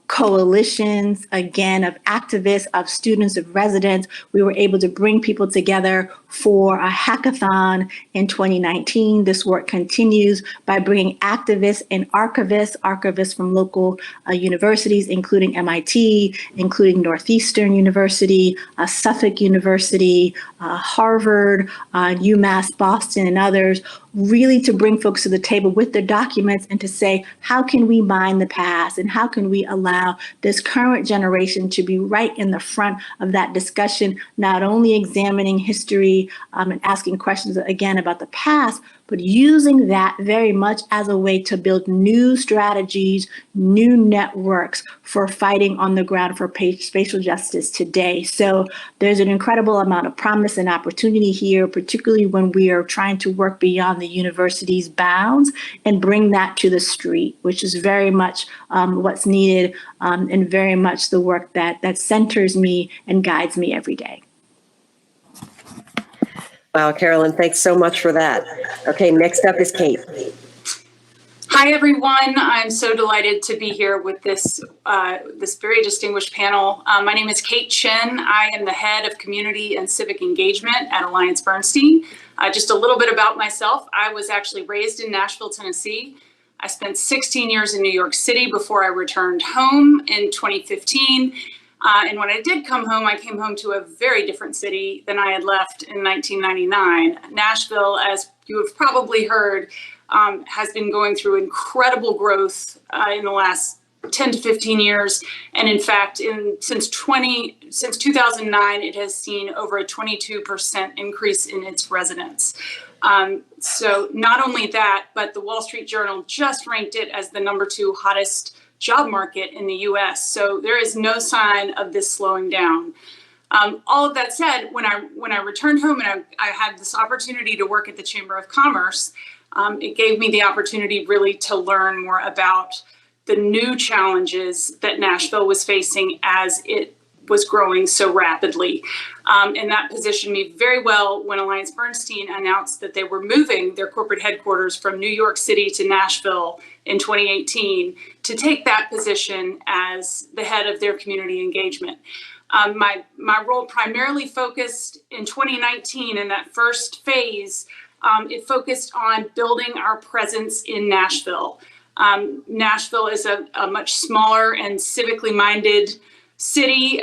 [SPEAKER 7] coalitions, again, of activists, of students, of residents. We were able to bring people together for a hackathon in 2019. This work continues by bringing activists and archivists from local universities, including MIT, including Northeastern University, Suffolk University, Harvard, UMass Boston, and others, really to bring folks to the table with their documents and to say, how can we mine the past and how can we allow this current generation to be right in the front of that discussion, not only examining history and asking questions again about the past, but using that very much as a way to build new strategies, new networks for fighting on the ground for spatial justice today. So there's an incredible amount of promise and opportunity here, particularly when we are trying to work beyond the university's bounds and bring that to the street, which is very much what's needed and very much the work that centers me and guides me every day.
[SPEAKER 5] Wow, Carolyn, thanks so much for that. Okay, next up is Kate.
[SPEAKER 8] Hi, everyone. I'm so delighted to be here with this very distinguished panel. My name is Kate Chen. I am the head of community and civic engagement at Alliance Bernstein. Just a little bit about myself. I was actually raised in Nashville, Tennessee. I spent 16 years in New York City before I returned home in 2015. And when I did come home, I came home to a very different city than I had left in 1999. Nashville, as you have probably heard, has been going through incredible growth in the last 10 to 15 years. And in fact, since 2009, it has seen over a 22% increase in its residents. So not only that, but the Wall Street Journal just ranked it as the #2 hottest job market in the US. So there is no sign of this slowing down. All of that said, when I returned home and I had this opportunity to work at the Chamber of Commerce, it gave me the opportunity really to learn more about the new challenges that Nashville was facing as it was growing so rapidly. And that positioned me very well when Alliance Bernstein announced that they were moving their corporate headquarters from New York City to Nashville in 2018 to take that position as the head of their community engagement. My role primarily focused in 2019 in that first phase. It focused on building our presence in Nashville. Nashville is a much smaller and civically minded city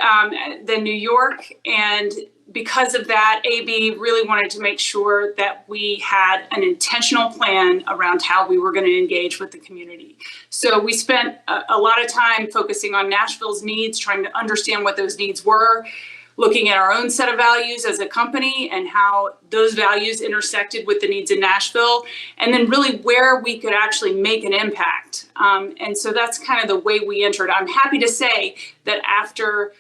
[SPEAKER 8] than New York. And because of that, AB really wanted to make sure that we had an intentional plan around how we were going to engage with the community. So we spent a lot of time focusing on Nashville's needs, trying to understand what those needs were, looking at our own set of values as a company and how those values intersected with the needs in Nashville, and then really where we could actually make an impact. And so that's kind of the way we entered. I'm happy to say that after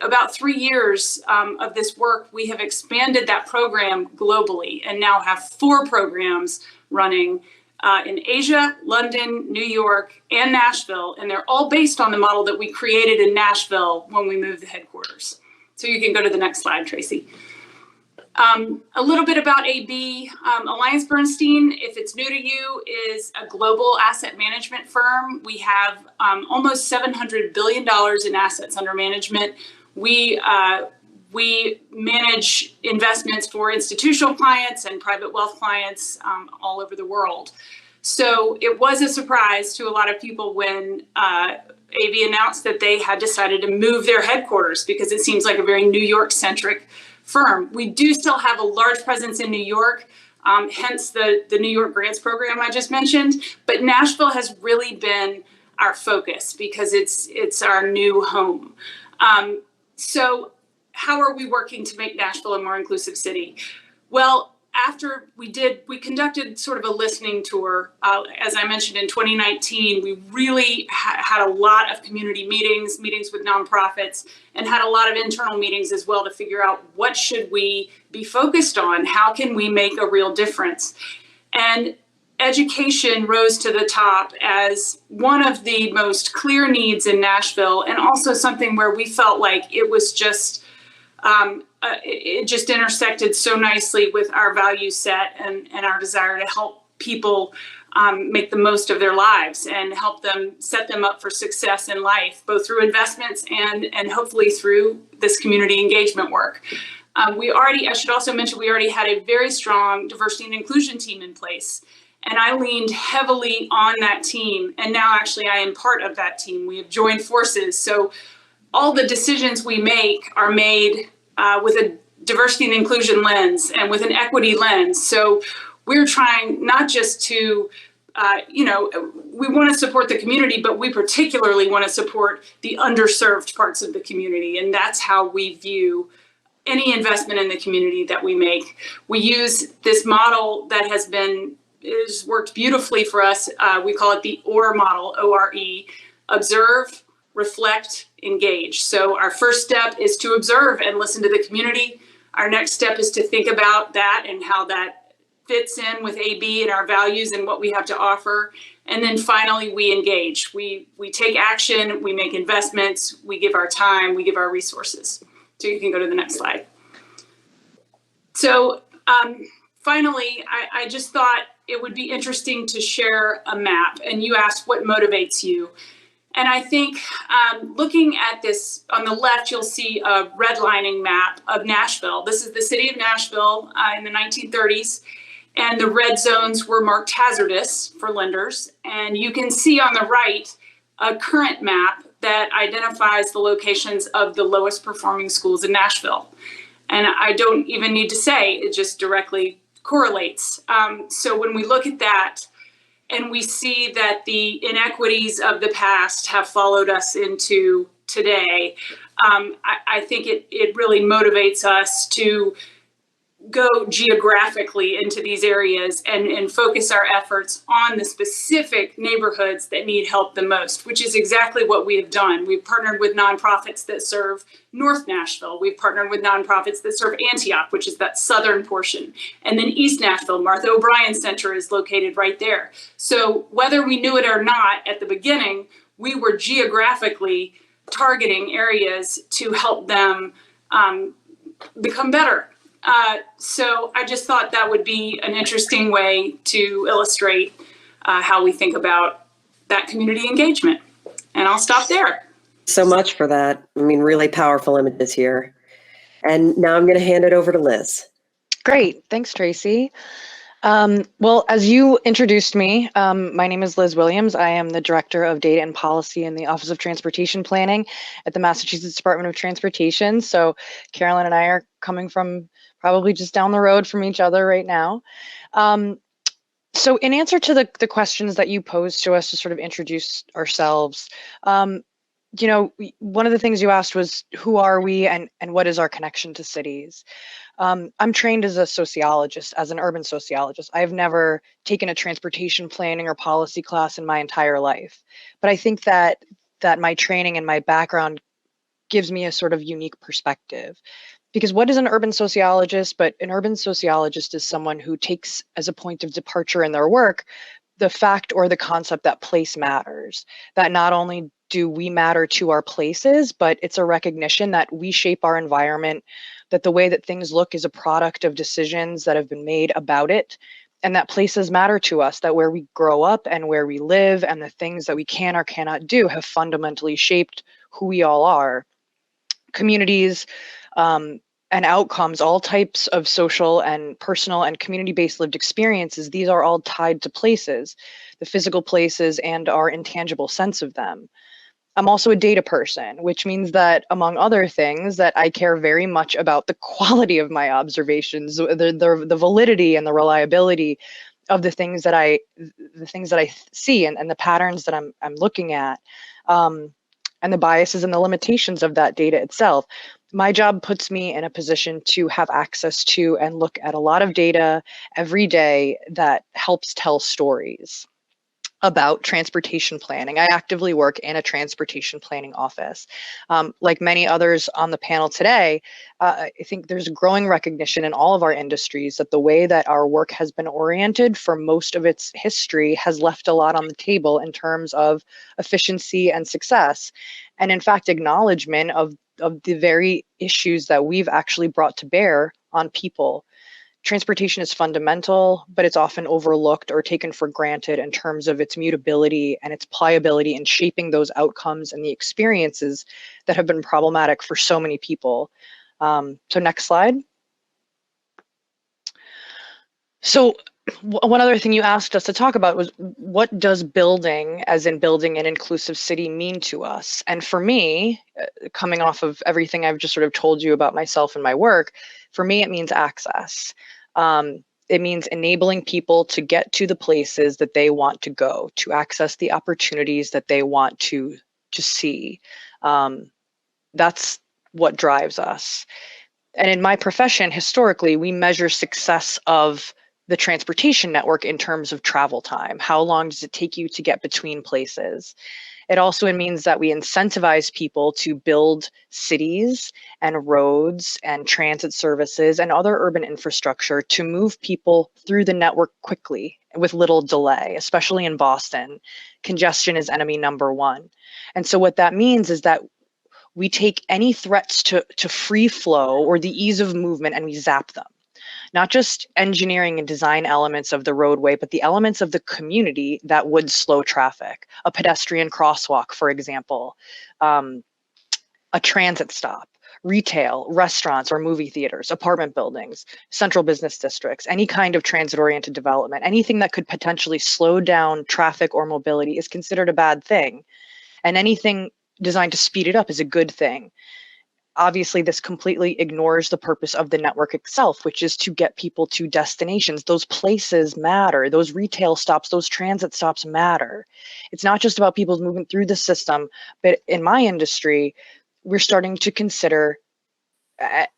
[SPEAKER 8] about 3 years of this work, we have expanded that program globally and now have 4 programs running in Asia, London, New York, and Nashville. And they're all based on the model that we created in Nashville when we moved the headquarters. So you can go to the next slide, Tracy. A little bit about AB. Alliance Bernstein, if it's new to you, is a global asset management firm. We have almost $700 billion in assets under management. We manage investments for institutional clients and private wealth clients all over the world. So it was a surprise to a lot of people when AV announced that they had decided to move their headquarters, because it seems like a very New York-centric firm. We do still have a large presence in New York, hence the New York Grants program I just mentioned. But Nashville has really been our focus because it's our new home. So how are we working to make Nashville a more inclusive city? Well, after we conducted sort of a listening tour. As I mentioned, in 2019, we really had a lot of community meetings with nonprofits, and had a lot of internal meetings as well to figure out what should we be focused on? How can we make a real difference? And education rose to the top as one of the most clear needs in Nashville, and also something where we felt like it was just it just intersected so nicely with our value set and our desire to help people make the most of their lives and help them set them up for success in life, both through investments and hopefully through this community engagement work. I should also mention, we already had a very strong diversity and inclusion team in place. And I leaned heavily on that team. And now actually I am part of that team. We have joined forces. So all the decisions we make are made with a diversity and inclusion lens and with an equity lens. So we're trying not just to, we want to support the community, but we particularly want to support the underserved parts of the community. And that's how we view any investment in the community that we make. We use this model that has worked beautifully for us. We call it the ORE model, O-R-E, observe, reflect, engage. So our first step is to observe and listen to the community. Our next step is to think about that and how that fits in with AB and our values and what we have to offer. And then finally, we engage. We take action, we make investments, we give our time, we give our resources. So you can go to the next slide. So finally, I just thought it would be interesting to share a map. And you asked what motivates you. And I think looking at this, on the left, you'll see a redlining map of Nashville. This is the city of Nashville in the 1930s. And the red zones were marked hazardous for lenders. And you can see on the right a current map that identifies the locations of the lowest performing schools in Nashville. And I don't even need to say, it just directly correlates. So when we look at that, and we see that the inequities of the past have followed us into today, I think it really motivates us to go geographically into these areas and focus our efforts on the specific neighborhoods that need help the most, which is exactly what we have done. We've partnered with nonprofits that serve North Nashville. We've partnered with nonprofits that serve Antioch, which is that southern portion. And then East Nashville, Martha O'Brien Center is located right there. So whether we knew it or not at the beginning, we were geographically targeting areas to help them become better. So I just thought that would be an interesting way to illustrate how we think about that community engagement. And I'll stop there.
[SPEAKER 5] So much for that. I mean, really powerful images here. And now I'm going to hand it over to Liz.
[SPEAKER 9] Great. Thanks, Tracy. Well, as you introduced me, my name is Liz Williams. I am the Director of Data and Policy in the Office of Transportation Planning at the Massachusetts Department of Transportation. So Carolyn and I are coming from probably just down the road from each other right now. So in answer to the questions that you posed to us to sort of introduce ourselves, you know, one of the things you asked was, who are we and what is our connection to cities? I'm trained as a sociologist, as an urban sociologist. I've never taken a transportation planning or policy class in my entire life. But I think that my training and my background gives me a sort of unique perspective. Because what is an urban sociologist? But an urban sociologist is someone who takes as a point of departure in their work the fact or the concept that place matters, that not only do we matter to our places, but it's a recognition that we shape our environment, that the way that things look is a product of decisions that have been made about it, and that places matter to us, that where we grow up and where we live and the things that we can or cannot do have fundamentally shaped who we all are. Communities and outcomes, all types of social and personal and community-based lived experiences, these are all tied to places, the physical places and our intangible sense of them. I'm also a data person, which means that, among other things, that I care very much about the quality of my observations, the validity and the reliability of the things that I see and the patterns that I'm looking at, and the biases and the limitations of that data itself. My job puts me in a position to have access to and look at a lot of data every day that helps tell stories about transportation planning. I actively work in a transportation planning office. Like many others on the panel today, I think there's growing recognition in all of our industries that the way that our work has been oriented for most of its history has left a lot on the table in terms of efficiency and success. And in fact, acknowledgement of the very issues that we've actually brought to bear on people. Transportation is fundamental, but it's often overlooked or taken for granted in terms of its mutability and its pliability in shaping those outcomes and the experiences that have been problematic for so many people. So next slide. So one other thing you asked us to talk about was, what does building, as in building an inclusive city, mean to us? And for me, coming off of everything I've just sort of told you about myself and my work, for me, it means access. It means enabling people to get to the places that they want to go, to access the opportunities that they want to see. That's what drives us. And in my profession, historically, we measure success of the transportation network in terms of travel time. How long does it take you to get between places? It also means that we incentivize people to build cities and roads and transit services and other urban infrastructure to move people through the network quickly with little delay, especially in Boston. Congestion is enemy number one. And so what that means is that we take any threats to free flow or the ease of movement and we zap them. Not just engineering and design elements of the roadway, but the elements of the community that would slow traffic. A pedestrian crosswalk, for example, a transit stop, retail, restaurants or movie theaters, apartment buildings, central business districts, any kind of transit-oriented development, anything that could potentially slow down traffic or mobility is considered a bad thing. And anything designed to speed it up is a good thing. Obviously, this completely ignores the purpose of the network itself, which is to get people to destinations. Those places matter. Those retail stops, those transit stops matter. It's not just about people moving through the system, but in my industry, we're starting to consider, at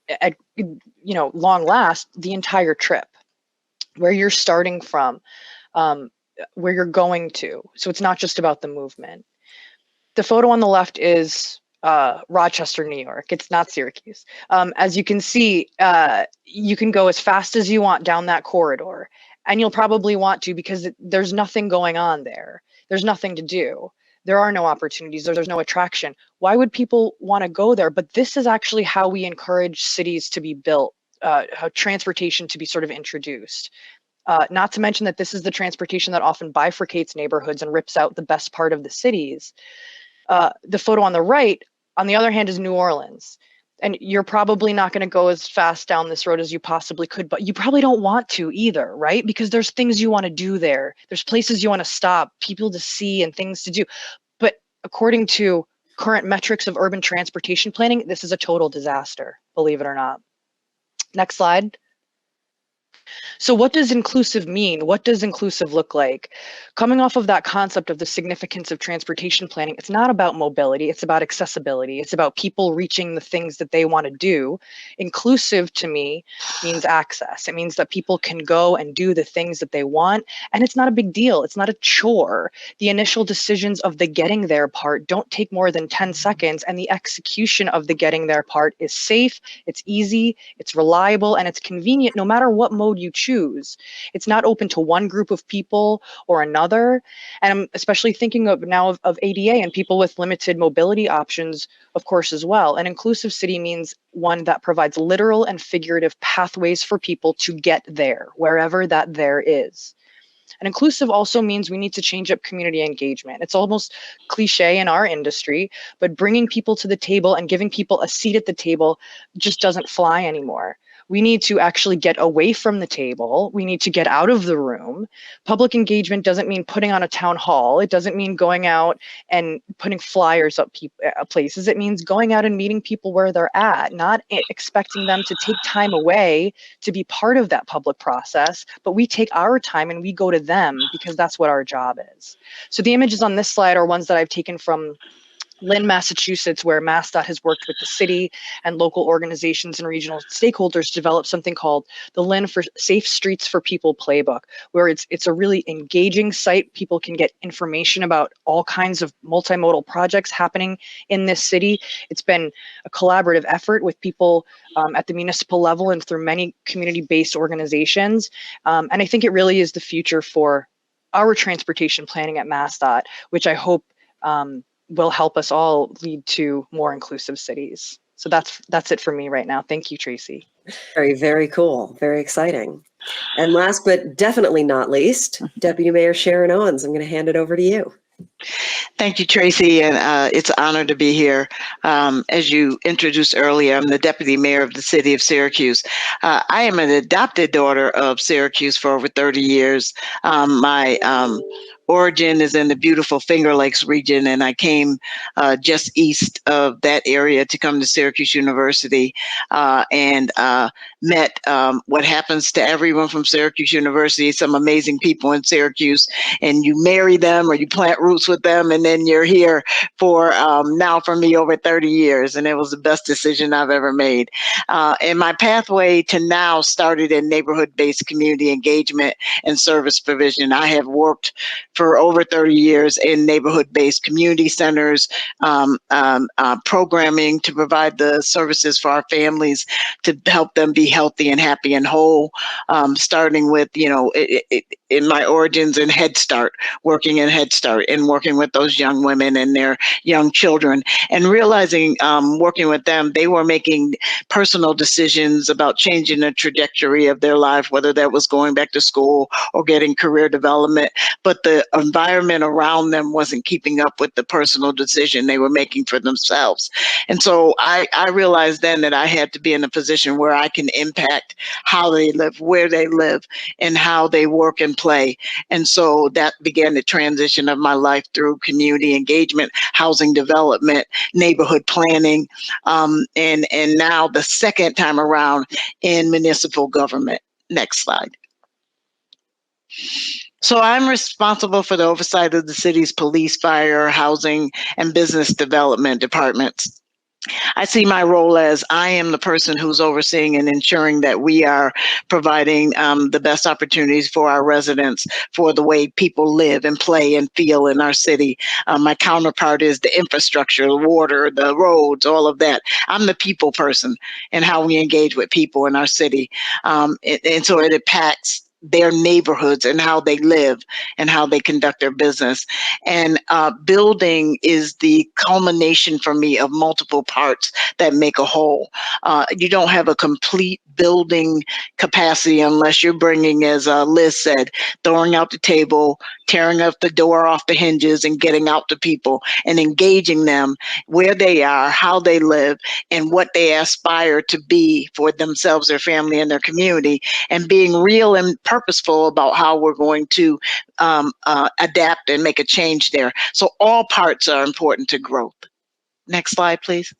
[SPEAKER 9] long last, the entire trip, where you're starting from, where you're going to. So it's not just about the movement. The photo on the left is Rochester, New York. It's not Syracuse. As you can see, you can go as fast as you want down that corridor, and you'll probably want to because there's nothing going on there. There's nothing to do. There are no opportunities. There's no attraction. Why would people want to go there? But this is actually how we encourage cities to be built, how transportation to be sort of introduced. Not to mention that this is the transportation that often bifurcates neighborhoods and rips out the best part of the cities. The photo on the right, on the other hand, is New Orleans. And you're probably not going to go as fast down this road as you possibly could, but you probably don't want to either, right? Because there's things you want to do there. There's places you want to stop, people to see and things to do. But according to current metrics of urban transportation planning, this is a total disaster, believe it or not. Next slide. So what does inclusive mean? What does inclusive look like? Coming off of that concept of the significance of transportation planning, it's not about mobility, it's about accessibility. It's about people reaching the things that they want to do. Inclusive to me means access. It means that people can go and do the things that they want, and it's not a big deal. It's not a chore. The initial decisions of the getting there part don't take more than 10 seconds, and the execution of the getting there part is safe, it's easy, it's reliable, and it's convenient no matter what mode you choose. It's not open to one group of people or another. And I'm especially thinking of now of ADA and people with limited mobility options, of course, as well. An inclusive city means one that provides literal and figurative pathways for people to get there, wherever that there is. And inclusive also means we need to change up community engagement. It's almost cliche in our industry, but bringing people to the table and giving people a seat at the table just doesn't fly anymore. We need to actually get away from the table. We need to get out of the room. Public engagement doesn't mean putting on a town hall. It doesn't mean going out and putting flyers up places. It means going out and meeting people where they're at, not expecting them to take time away to be part of that public process, but we take our time and we go to them because that's what our job is. So the images on this slide are ones that I've taken from Lynn, Massachusetts, where MassDOT has worked with the city and local organizations and regional stakeholders to develop something called the Lynn for Safe Streets for People playbook, where it's a really engaging site. People can get information about all kinds of multimodal projects happening in this city. It's been a collaborative effort with people at the municipal level and through many community-based organizations. And I think it really is the future for our transportation planning at MassDOT, which I hope will help us all lead to more inclusive cities. So that's it for me right now. Thank you, Tracy.
[SPEAKER 5] Very, very cool. Very exciting. And last but definitely not least, Deputy Mayor Sharon Owens, I'm going to hand it over to you.
[SPEAKER 10] Thank you, Tracy, and it's an honor to be here. As you introduced earlier, I'm the Deputy Mayor of the City of Syracuse. I am an adopted daughter of Syracuse for over 30 years. My origin is in the beautiful Finger Lakes region, and I came just east of that area to come to Syracuse University and met what happens to everyone from Syracuse University, some amazing people in Syracuse, and you marry them or you plant roots with them, and then you're here for now for me over 30 years, and it was the best decision I've ever made. And my pathway to now started in neighborhood-based community engagement and service provision. I have worked for over 30 years in neighborhood-based community centers, programming to provide the services for our families to help them be healthy and happy and whole, starting with, in my origins in Head Start, working in Head Start and working with those young women and their young children, and realizing working with them, they were making personal decisions about changing the trajectory of their life, whether that was going back to school or getting career development, but the environment around them wasn't keeping up with the personal decision they were making for themselves. And so I realized then that I had to be in a position where I can impact how they live, where they live, and how they work and play. And so that began the transition of my life through community engagement, housing development, neighborhood planning, and now the second time around in municipal government. Next slide. So I'm responsible for the oversight of the city's police, fire, housing, and business development departments. I see my role as I am the person who's overseeing and ensuring that we are providing the best opportunities for our residents for the way people live and play and feel in our city. My counterpart is the infrastructure, the water, the roads, all of that. I'm the people person and how we engage with people in our city. And so it impacts their neighborhoods and how they live and how they conduct their business. And building is the culmination for me of multiple parts that make a whole. You don't have a complete building capacity unless you're bringing, as Liz said, throwing out the table, tearing up the door off the hinges and getting out to people and engaging them where they are, how they live, and what they aspire to be for themselves, their family, and their community, and being real and purposeful about how we're going to adapt and make a change there. So all parts are important to growth. Next slide, please.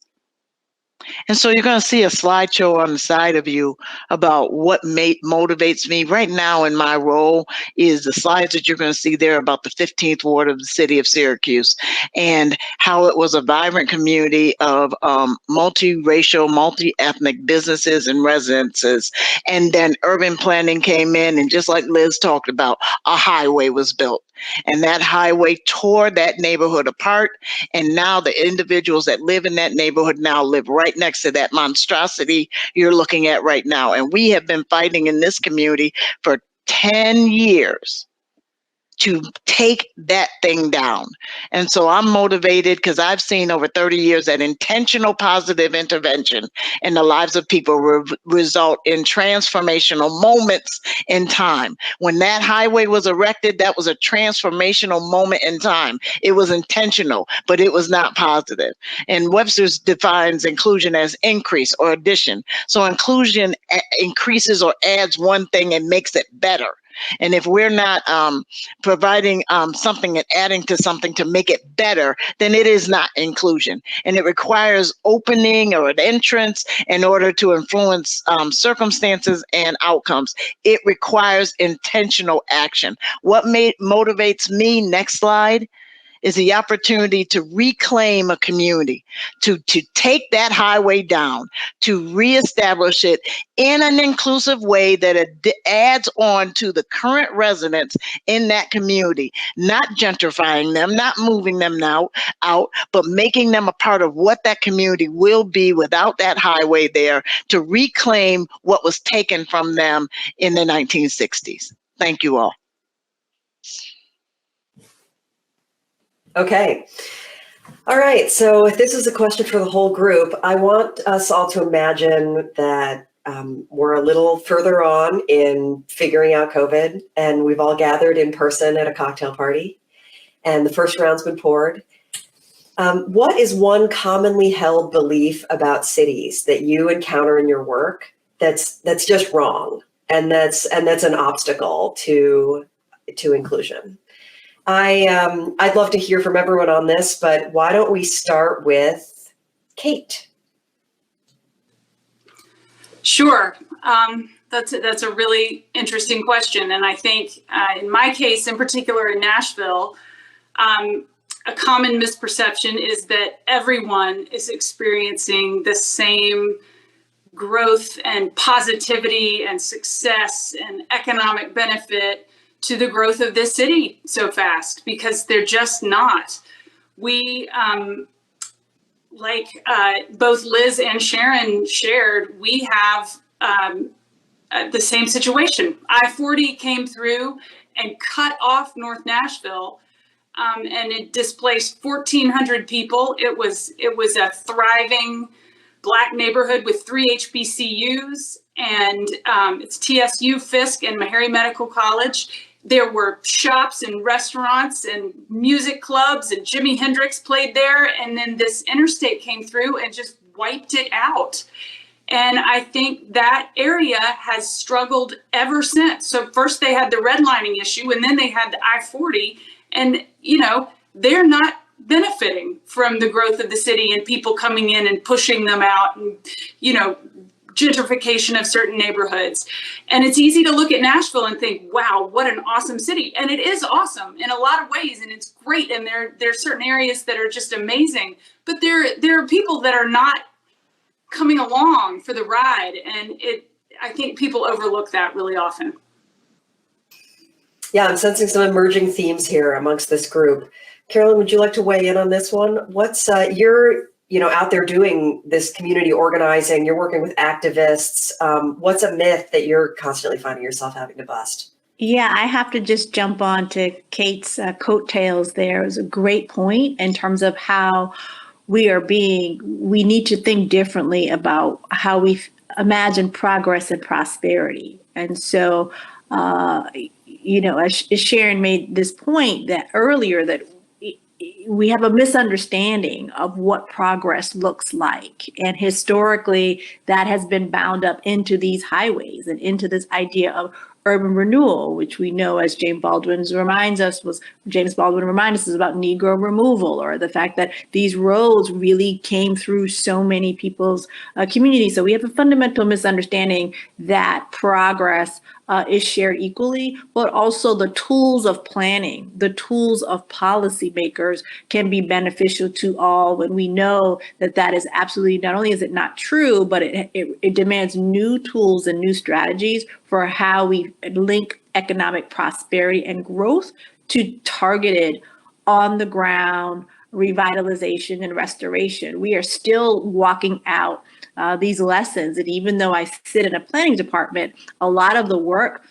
[SPEAKER 10] And so you're going to see a slideshow on the side of you about what motivates me right now in my role is the slides that you're going to see there about the 15th ward of the city of Syracuse and how it was a vibrant community of multiracial, multi-ethnic businesses and residences. And then urban planning came in, and just like Liz talked about, a highway was built. And that highway tore that neighborhood apart. And now the individuals that live in that neighborhood now live right next to that monstrosity you're looking at right now. And we have been fighting in this community for 10 years to take that thing down. And so I'm motivated because I've seen over 30 years that intentional positive intervention in the lives of people result in transformational moments in time. When that highway was erected, that was a transformational moment in time. It was intentional, but it was not positive. And Webster's defines inclusion as increase or addition. So inclusion increases or adds one thing and makes it better. And if we're not providing something and adding to something to make it better, then it is not inclusion. And it requires opening or an entrance in order to influence circumstances and outcomes. It requires intentional action. What motivates me, next slide, is the opportunity to reclaim a community, to take that highway down, to reestablish it in an inclusive way that it adds on to the current residents in that community, not gentrifying them, not moving them out, but making them a part of what that community will be without that highway there, to reclaim what was taken from them in the 1960s. Thank you all.
[SPEAKER 5] Okay. All right. So if this is a question for the whole group, I want us all to imagine that we're a little further on in figuring out COVID, and we've all gathered in person at a cocktail party, and the first round's been poured. What is one commonly held belief about cities that you encounter in your work that's just wrong, and that's an obstacle to inclusion? I'd love to hear from everyone on this, but why don't we start with Kate?
[SPEAKER 8] Sure. That's a really interesting question. And I think in my case, in particular in Nashville, a common misperception is that everyone is experiencing the same growth and positivity and success and economic benefit to the growth of this city so fast, because they're just not. We, like both Liz and Sharon shared, we have the same situation. I-40 came through and cut off North Nashville, and it displaced 1,400 people. It was a thriving Black neighborhood with 3 HBCUs, and it's TSU, Fisk, and Meharry Medical College. There were shops and restaurants and music clubs, and Jimi Hendrix played there. And then this interstate came through and just wiped it out. And I think that area has struggled ever since. So first they had the redlining issue, and then they had the I-40. And, you know, they're not benefiting from the growth of the city and people coming in and pushing them out, and, you know, gentrification of certain neighborhoods. And it's easy to look at Nashville and think, wow, what an awesome city. And it is awesome in a lot of ways, and it's great. And there are certain areas that are just amazing, but there are people that are not coming along for the ride. And I think people overlook that really often.
[SPEAKER 5] Yeah, I'm sensing some emerging themes here amongst this group. Carolyn, would you like to weigh in on this one? What's you're out there doing this community organizing, you're working with activists. What's a myth that you're constantly finding yourself having to bust?
[SPEAKER 7] Yeah, I have to just jump on to Kate's coattails there. It was a great point in terms of how we need to think differently about how we imagine progress and prosperity. And so, as Sharon made this point that earlier, that we have a misunderstanding of what progress looks like. And historically, that has been bound up into these highways and into this idea of urban renewal, which we know, as James Baldwin reminds us, is about Negro removal, or the fact that these roads really came through so many people's communities. So we have a fundamental misunderstanding that progress is shared equally, but also the tools of planning, the tools of policymakers can be beneficial to all, when we know that is absolutely, not only is it not true, but it demands new tools and new strategies for how we link economic prosperity and growth to targeted on the ground revitalization and restoration. We are still walking out these lessons. And even though I sit in a planning department, a lot of the work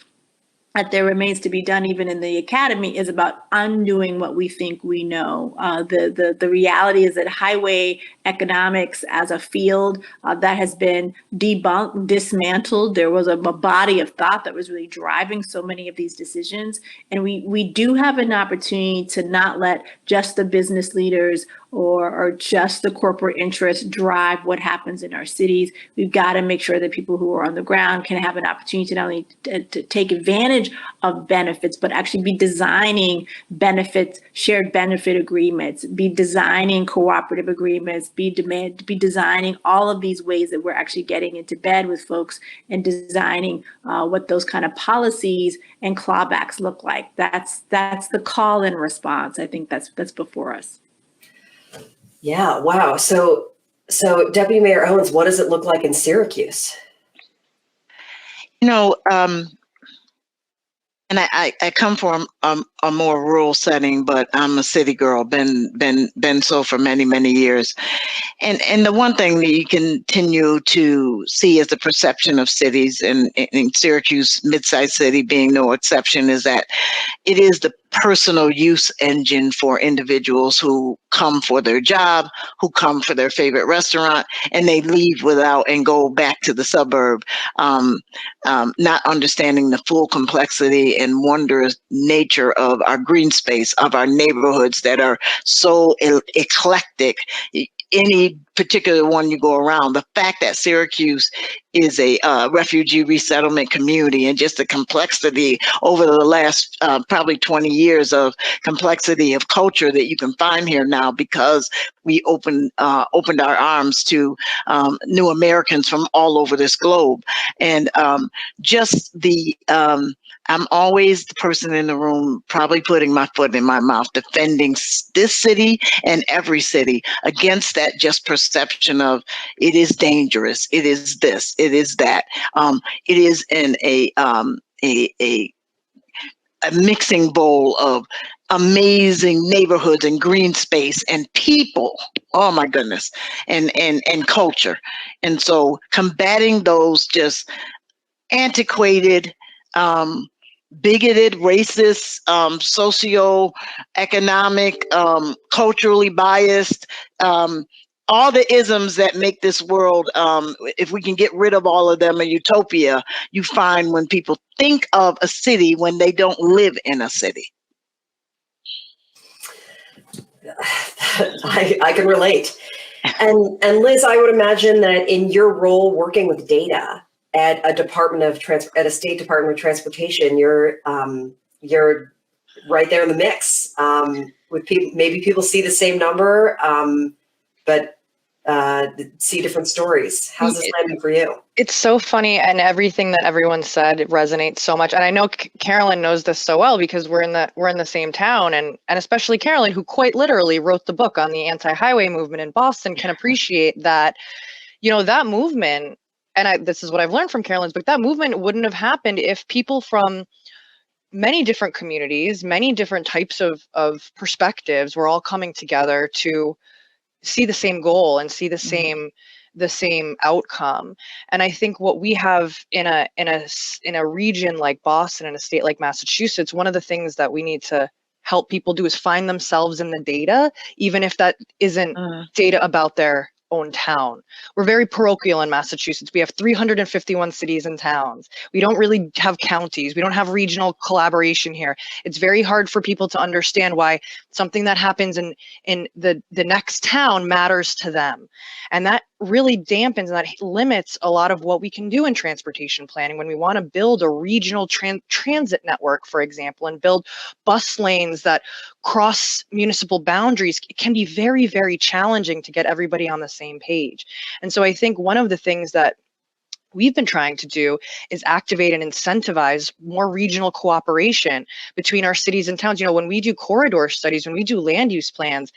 [SPEAKER 7] that there remains to be done even in the academy is about undoing what we think we know. The reality is that highway economics as a field that has been debunked, dismantled. There was a body of thought that was really driving so many of these decisions. And we do have an opportunity to not let just the business leaders or just the corporate interests drive what happens in our cities. We've got to make sure that people who are on the ground can have an opportunity to not only to take advantage of benefits, but actually be designing benefits, shared benefit agreements, be designing cooperative agreements, be designing all of these ways that we're actually getting into bed with folks and designing what those kind of policies and clawbacks look like. That's the call and response. I think that's before us.
[SPEAKER 5] Yeah, wow. So Deputy Mayor Owens, what does it look like in Syracuse?
[SPEAKER 10] You know, and I come from a more rural setting, but I'm a city girl, been so for many, many years. And the one thing that you continue to see as the perception of cities, and in Syracuse, mid-sized city being no exception, is that it is the personal use engine for individuals who come for their job, who come for their favorite restaurant, and they leave without and go back to the suburb, not understanding the full complexity and wondrous nature of our green space, of our neighborhoods that are so eclectic. Any particular one you go around, the fact that Syracuse is a refugee resettlement community, and just the complexity over the last probably 20 years of complexity of culture that you can find here now, because we opened our arms to new Americans from all over this globe. And just the I'm always the person in the room probably putting my foot in my mouth, defending this city and every city against that just perception of it is dangerous, it is this, it is that. It is in a mixing bowl of amazing neighborhoods and green space and people. Oh my goodness, and culture. And so combating those just antiquated, bigoted, racist, socio-economic, culturally biased, all the isms that make this world, if we can get rid of all of them, a utopia, you find when people think of a city when they don't live in a city.
[SPEAKER 5] I can relate. And Liz, I would imagine that in your role working with data at a at a state department of transportation, you're right there in the mix with people. Maybe people see the same number, but see different stories. How's this landing for you?
[SPEAKER 9] It's so funny, and everything that everyone said resonates so much. And I know Carolyn knows this so well because we're in the same town, and especially Carolyn, who quite literally wrote the book on the anti-highway movement in Boston, can appreciate that. That movement, and this is what I've learned from Carolyn's book, that movement wouldn't have happened if people from many different communities, many different types of perspectives were all coming together to see the same goal and see the same outcome. And I think what we have in a region like Boston, in a state like Massachusetts, one of the things that we need to help people do is find themselves in the data, even if that isn't data about their own town. We're very parochial in Massachusetts. We have 351 cities and towns. We don't really have counties. We don't have regional collaboration here. It's very hard for people to understand why something that happens in the next town matters to them. And that really dampens and that limits a lot of what we can do in transportation planning when we want to build a regional transit network, for example, and build bus lanes that cross municipal boundaries. It can be very, very challenging to get everybody on the same page. And so I think one of the things that we've been trying to do is activate and incentivize more regional cooperation between our cities and towns. When we do corridor studies, when we do land use plans,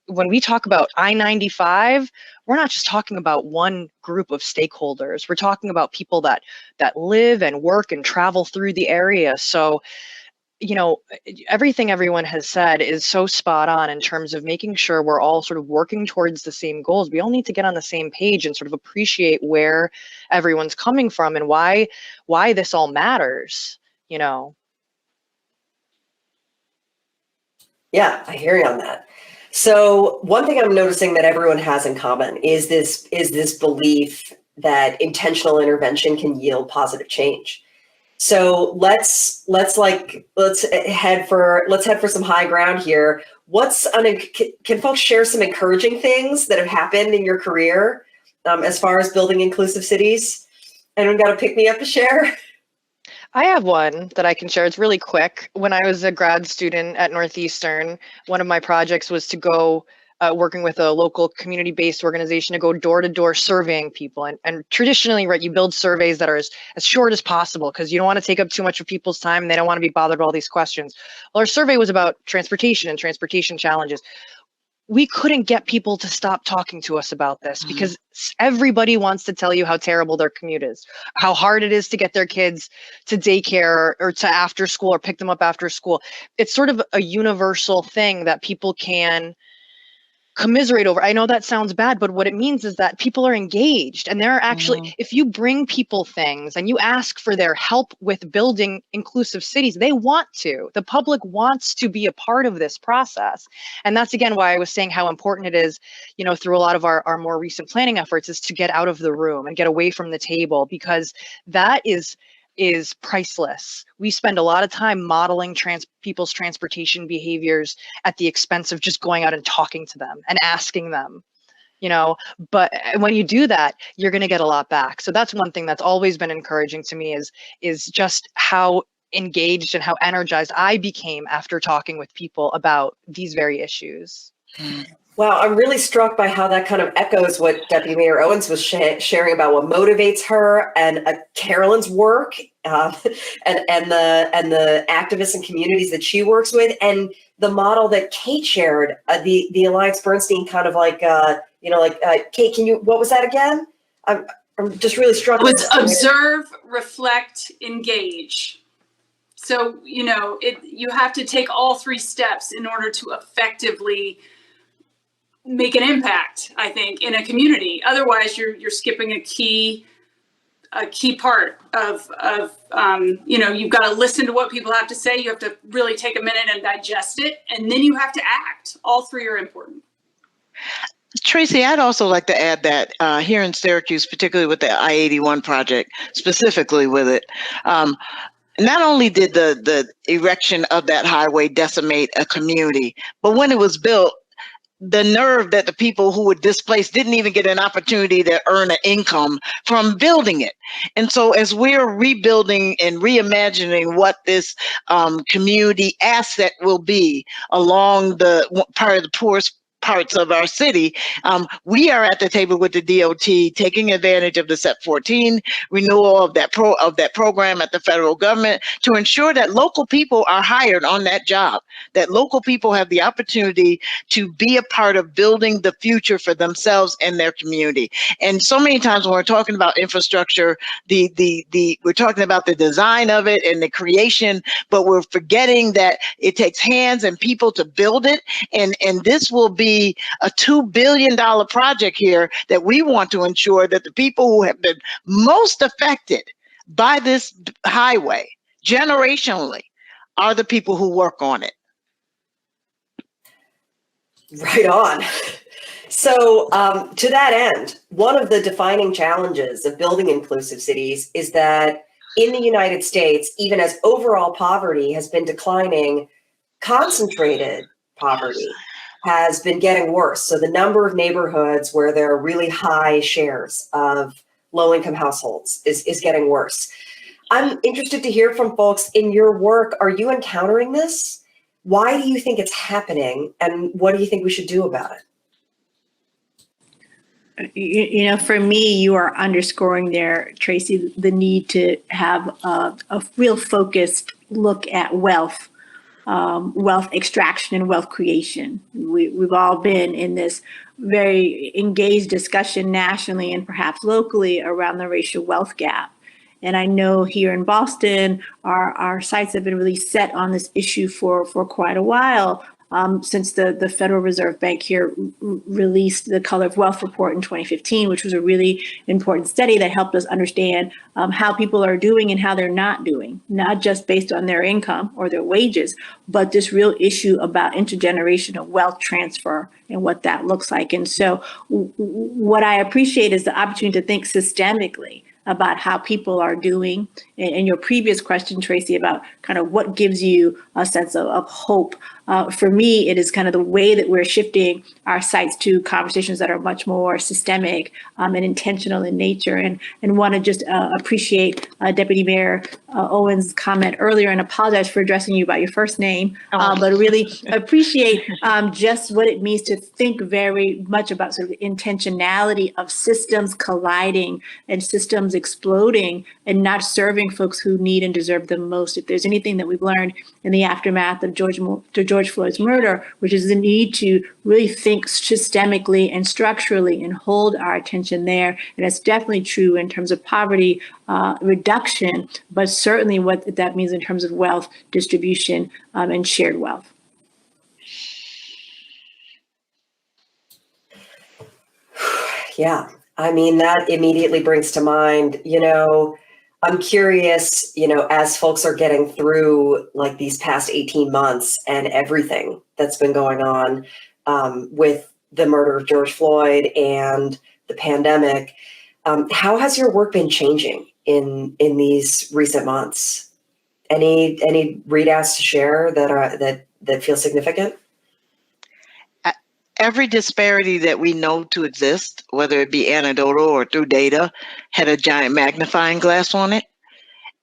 [SPEAKER 9] when we talk about I-95, we're not just talking about one group of stakeholders. We're talking about people that live and work and travel through the area. So, everything everyone has said is so spot on in terms of making sure we're all sort of working towards the same goals. We all need to get on the same page and sort of appreciate where everyone's coming from and why this all matters. you know.
[SPEAKER 5] Yeah, I hear you on that. So one thing I'm noticing that everyone has in common is this belief that intentional intervention can yield positive change. So let's head for some high ground here. Can folks share some encouraging things that have happened in your career as far as building inclusive cities? Anyone got a pick me up to share?
[SPEAKER 9] I have one that I can share. It's really quick. When I was a grad student at Northeastern, one of my projects was to go working with a local community-based organization to go door-to-door surveying people. And traditionally, right, you build surveys that are as short as possible because you don't want to take up too much of people's time and they don't want to be bothered with all these questions. Well, our survey was about transportation and transportation challenges. We couldn't get people to stop talking to us about this because everybody wants to tell you how terrible their commute is, how hard it is to get their kids to daycare or to after school or pick them up after school. It's sort of a universal thing that people can commiserate over. I know that sounds bad, but what it means is that people are engaged and they're actually, if you bring people things and you ask for their help with building inclusive cities, they want to. The public wants to be a part of this process. And that's again why I was saying how important it is, you know, through a lot of our more recent planning efforts is to get out of the room and get away from the table, because that is priceless. We spend a lot of time modeling people's transportation behaviors at the expense of just going out and talking to them and asking them, you know, but when you do that, you're going to get a lot back. So that's one thing that's always been encouraging to me is just how engaged and how energized I became after talking with people about these very issues.
[SPEAKER 5] Wow, I'm really struck by how that kind of echoes what Deputy Mayor Owens was sharing about what motivates her and Carolyn's work and the activists and communities that she works with, and the model that Kate shared, the Alliance Bernstein kind of like Kate, what was that again? I'm just really struck.
[SPEAKER 8] It was observe, reflect, engage. So you have to take all three steps in order to effectively make an impact, I think, in a community. Otherwise, you're skipping a key part of you've got to listen to what people have to say. You have to really take a minute and digest it, and then you have to act. All three are important.
[SPEAKER 10] Tracy, I'd also like to add that here in Syracuse, particularly with the I-81 project, specifically with it, not only did the erection of that highway decimate a community, but when it was built, the nerve that the people who were displaced didn't even get an opportunity to earn an income from building it. And so as we're rebuilding and reimagining what this community asset will be along the part of the poorest parts of our city, we are at the table with the DOT, taking advantage of the SEP 14 renewal of that program at the federal government to ensure that local people are hired on that job, that local people have the opportunity to be a part of building the future for themselves and their community. And so many times when we're talking about infrastructure, we're talking about the design of it and the creation, but we're forgetting that it takes hands and people to build it. And this will be a $2 billion project here that we want to ensure that the people who have been most affected by this highway generationally are the people who work on it.
[SPEAKER 5] Right on. So to that end, one of the defining challenges of building inclusive cities is that in the United States, even as overall poverty has been declining, concentrated poverty has been getting worse. So the number of neighborhoods where there are really high shares of low-income households is getting worse. I'm interested to hear from folks in your work. Are you encountering this? Why do you think it's happening? And what do you think we should do about it?
[SPEAKER 7] For me, you are underscoring there, Tracy, the need to have a real focused look at wealth extraction and wealth creation. We've all been in this very engaged discussion nationally and perhaps locally around the racial wealth gap. And I know here in Boston, our sites have been really set on this issue for quite a while. since the Federal Reserve Bank here released the Color of Wealth report in 2015, which was a really important study that helped us understand how people are doing and how they're not doing, not just based on their income or their wages, but this real issue about intergenerational wealth transfer and what that looks like. And so what I appreciate is the opportunity to think systemically about how people are doing. And your previous question, Tracy, about kind of what gives you a sense of hope. For me, it is kind of the way that we're shifting our sights to conversations that are much more systemic and intentional in nature. And want to just appreciate Deputy Mayor Owen's comment earlier, and apologize for addressing you by your first name, but really appreciate just what it means to think very much about sort of the intentionality of systems colliding and systems exploding and not serving folks who need and deserve them most. If there's anything that we've learned in the aftermath of George Floyd's murder, which is the need to really think systemically and structurally and hold our attention there. And it's definitely true in terms of poverty reduction, but certainly what that means in terms of wealth distribution and shared wealth.
[SPEAKER 5] Yeah, I mean, that immediately brings to mind, I'm curious, as folks are getting through like these past 18 months and everything that's been going on with the murder of George Floyd and the pandemic, how has your work been changing in these recent months? Any readouts to share that feel significant?
[SPEAKER 10] Every disparity that we know to exist, whether it be anecdotal or through data, had a giant magnifying glass on it.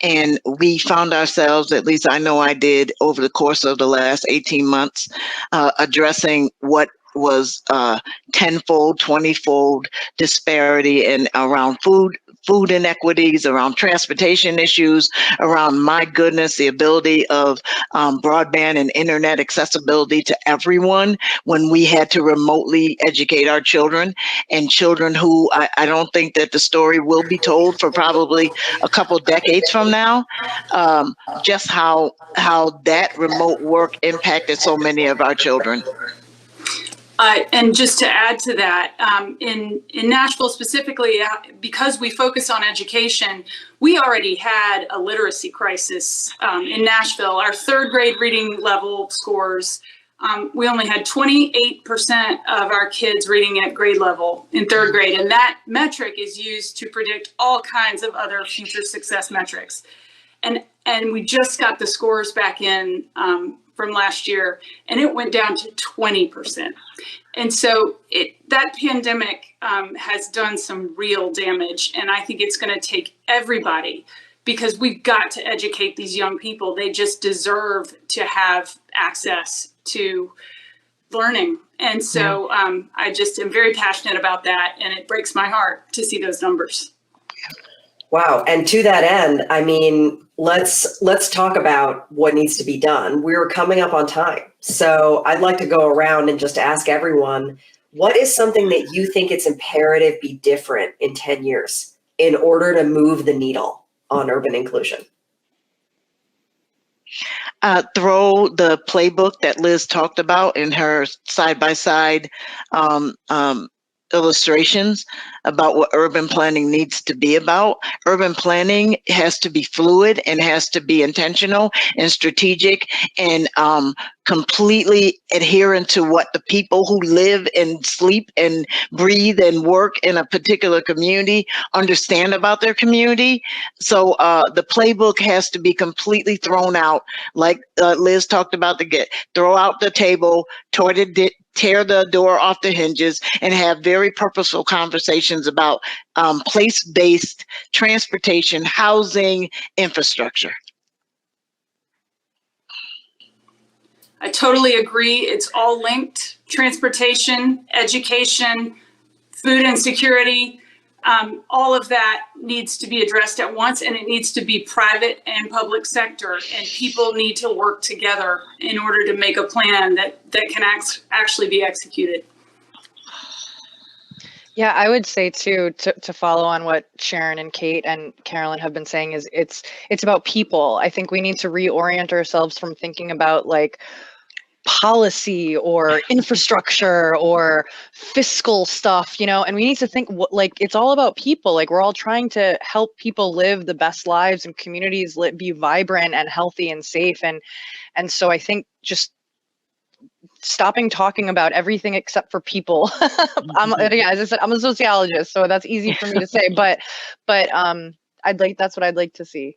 [SPEAKER 10] And we found ourselves, at least I know I did, over the course of the last 18 months, addressing what was tenfold, 20-fold disparity and around food inequities, around transportation issues, around, my goodness, the ability of broadband and internet accessibility to everyone when we had to remotely educate our children, and children who I don't think that the story will be told for probably a couple decades from now, just how that remote work impacted so many of our children.
[SPEAKER 8] And just to add to that, in Nashville specifically, because we focus on education, we already had a literacy crisis in Nashville. Our third grade reading level scores, we only had 28% of our kids reading at grade level in third grade. And that metric is used to predict all kinds of other future success metrics. And we just got the scores back in from last year, and it went down to 20%. And so that pandemic has done some real damage. And I think it's going to take everybody, because we've got to educate these young people. They just deserve to have access to learning. And so I just am very passionate about that. And it breaks my heart to see those numbers.
[SPEAKER 5] Wow. And to that end, I mean, let's talk about what needs to be done. We're coming up on time. So I'd like to go around and just ask everyone, what is something that you think it's imperative be different in 10 years in order to move the needle on urban inclusion?
[SPEAKER 10] Throw the playbook that Liz talked about in her side-by-side illustrations about what urban planning needs to be about. Urban planning has to be fluid and has to be intentional and strategic and completely adherent to what the people who live and sleep and breathe and work in a particular community understand about their community. So the playbook has to be completely thrown out, like Liz talked about, throw out the table, tear the door off the hinges, and have very purposeful conversations about place-based transportation, housing, infrastructure.
[SPEAKER 8] I totally agree. It's all linked. Transportation, education, food insecurity, all of that needs to be addressed at once, and it needs to be private and public sector, and people need to work together in order to make a plan that can actually be executed.
[SPEAKER 9] Yeah, I would say too, to follow on what Sharon and Kate and Carolyn have been saying, is it's about people. I think we need to reorient ourselves from thinking about like policy or infrastructure or fiscal stuff, and we need to think like it's all about people. Like, we're all trying to help people live the best lives and communities be vibrant and healthy and safe. And so I think just stopping talking about everything except for people. Again, as I said, I'm a sociologist, so that's easy for me to say, but that's what I'd like to see.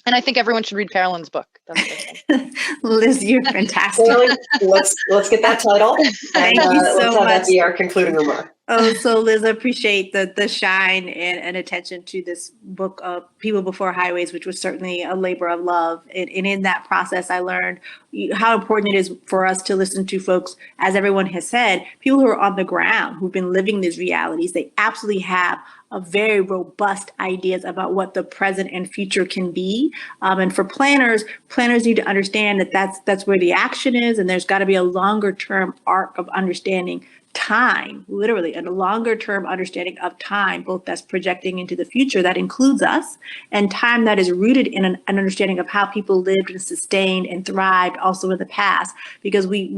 [SPEAKER 9] And I think everyone should read Carolyn's book. That's what I think.
[SPEAKER 7] Liz, you're fantastic.
[SPEAKER 5] Totally. Let's get that title.
[SPEAKER 7] Thank you so
[SPEAKER 5] let's have
[SPEAKER 7] much.
[SPEAKER 5] that be our concluding remark.
[SPEAKER 7] Oh, so Liz, I appreciate the shine and attention to this book, People Before Highways, which was certainly a labor of love. And in that process, I learned how important it is for us to listen to folks, as everyone has said, people who are on the ground, who've been living these realities. They absolutely have a very robust ideas about what the present and future can be. And for planners need to understand that that's where the action is, and there's got to be a longer term arc of understanding time, literally, and a longer term understanding of time, both that's projecting into the future that includes us, and time that is rooted in an understanding of how people lived and sustained and thrived also in the past, because we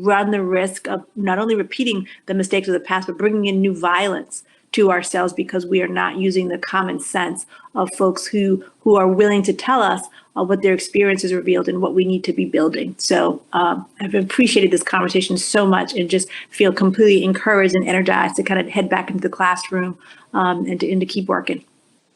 [SPEAKER 7] run the risk of not only repeating the mistakes of the past, but bringing in new violence to ourselves because we are not using the common sense of folks who are willing to tell us what their experiences revealed and what we need to be building. So I've appreciated this conversation so much and just feel completely encouraged and energized to kind of head back into the classroom and to keep working.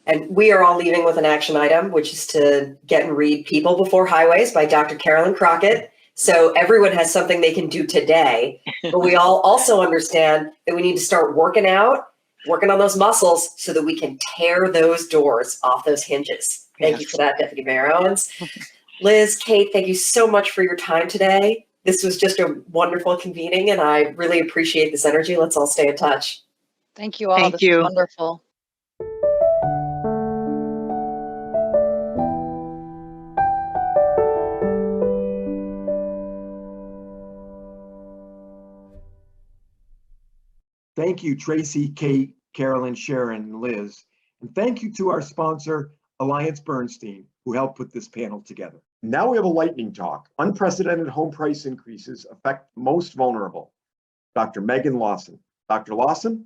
[SPEAKER 5] And we are all leaving with an action item, which is to get and read People Before Highways by Dr. Carolyn Crockett. So everyone has something they can do today, but we all also understand that we need to start working on those muscles so that we can tear those doors off those hinges. Thank you for that, Deputy Mayor Owens. Liz, Kate, thank you so much for your time today. This was just a wonderful convening, and I really appreciate this energy. Let's all stay in touch.
[SPEAKER 9] Thank you all.
[SPEAKER 10] Thank
[SPEAKER 9] This
[SPEAKER 10] you.
[SPEAKER 9] was wonderful.
[SPEAKER 1] Thank you, Tracy, Kate, Carolyn, Sharon, and Liz. And thank you to our sponsor, Alliance Bernstein, who helped put this panel together. Now we have a lightning talk. Unprecedented home price increases affect most vulnerable. Dr. Megan Lawson. Dr. Lawson?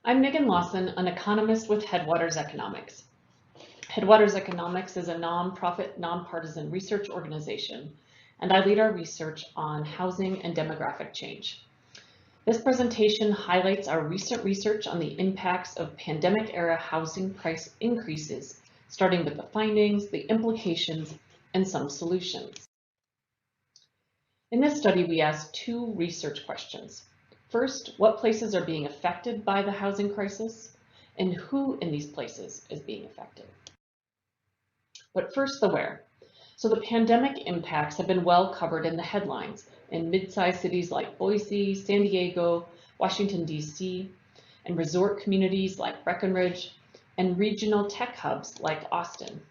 [SPEAKER 11] I'm Megan Lawson, an economist with Headwaters Economics. Headwaters Economics is a nonprofit, nonpartisan research organization, and I lead our research on housing and demographic change. This presentation highlights our recent research on the impacts of pandemic-era housing price increases, starting with the findings, the implications, and some solutions. In this study, we asked two research questions. First, what places are being affected by the housing crisis, and who in these places is being affected? But first, the where. So the pandemic impacts have been well covered in the headlines in mid-sized cities like Boise, San Diego, Washington, D.C., and resort communities like Breckenridge, and regional tech hubs like Austin.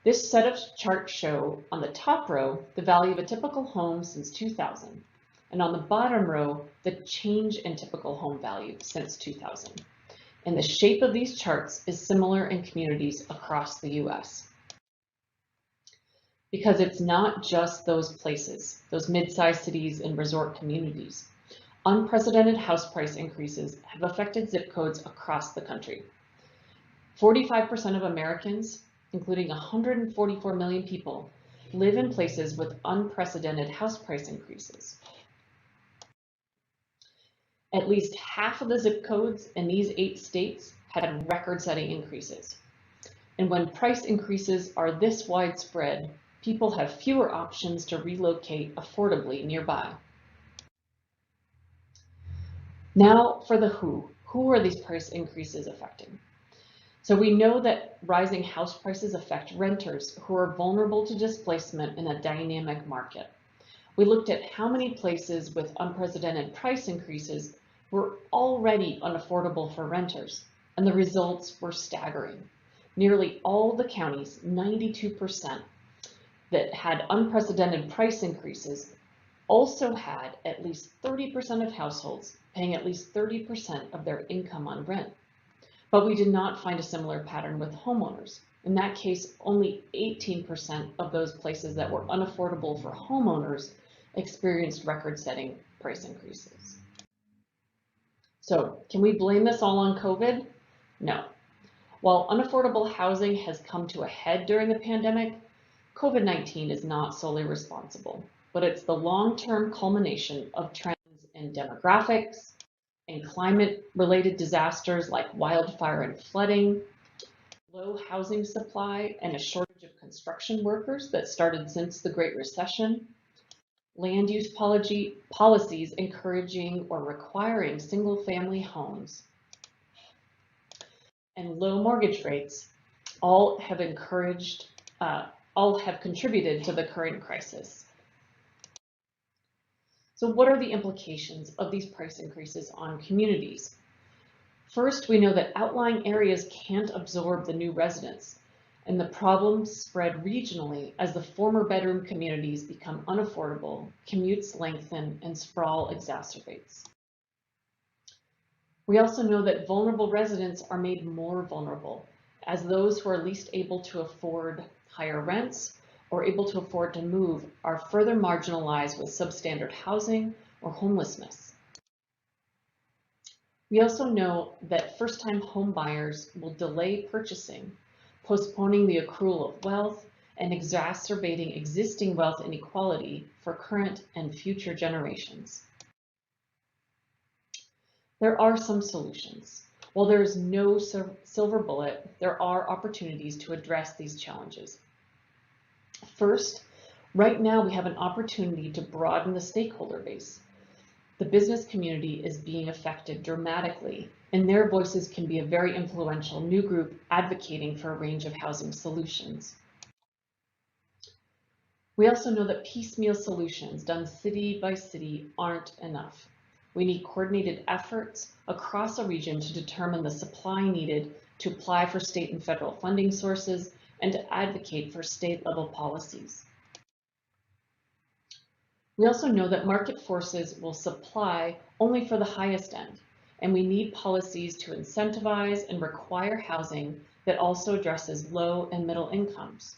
[SPEAKER 11] This set of charts show on the top row the value of a typical home since 2000. And on the bottom row, the change in typical home value since 2000. And the shape of these charts is similar in communities across the US. Because it's not just those places, those mid-sized cities and resort communities. Unprecedented house price increases have affected zip codes across the country. 45% of Americans, including 144 million people, live in places with unprecedented house price increases. At least half of the zip codes in these 8 states had record-setting increases. And when price increases are this widespread, people have fewer options to relocate affordably nearby. Now for the who. Who are these price increases affecting? So we know that rising house prices affect renters who are vulnerable to displacement in a dynamic market. we looked at how many places with unprecedented price increases were already unaffordable for renters, and the results were staggering. Nearly all the counties, 92%, that had unprecedented price increases also had at least 30% of households paying at least 30% of their income on rent. But we did not find a similar pattern with homeowners. In that case, only 18% of those places that were unaffordable for homeowners experienced record-setting price increases. So, can we blame this all on COVID? No. While unaffordable housing has come to a head during the pandemic, COVID-19 is not solely responsible, but it's the long-term culmination of trends in demographics, in climate-related disasters like wildfire and flooding, low housing supply and a shortage of construction workers that started since the Great Recession, land use policies encouraging or requiring single-family homes, and low mortgage rates all have contributed to the current crisis. So what are the implications of these price increases on communities? First, we know that outlying areas can't absorb the new residents, and the problems spread regionally as the former bedroom communities become unaffordable, commutes lengthen, and sprawl exacerbates. We also know that vulnerable residents are made more vulnerable, as those who are least able to afford higher rents or able to afford to move are further marginalized with substandard housing or homelessness. We also know that first-time home buyers will delay purchasing, postponing the accrual of wealth and exacerbating existing wealth inequality for current and future generations. There are some solutions. While there is no silver bullet, there are opportunities to address these challenges. First, right now we have an opportunity to broaden the stakeholder base. The business community is being affected dramatically, and their voices can be a very influential new group advocating for a range of housing solutions. We also know that piecemeal solutions done city by city aren't enough. We need coordinated efforts across a region to determine the supply needed to apply for state and federal funding sources and to advocate for state-level policies. We also know that market forces will supply only for the highest end, and we need policies to incentivize and require housing that also addresses low and middle incomes.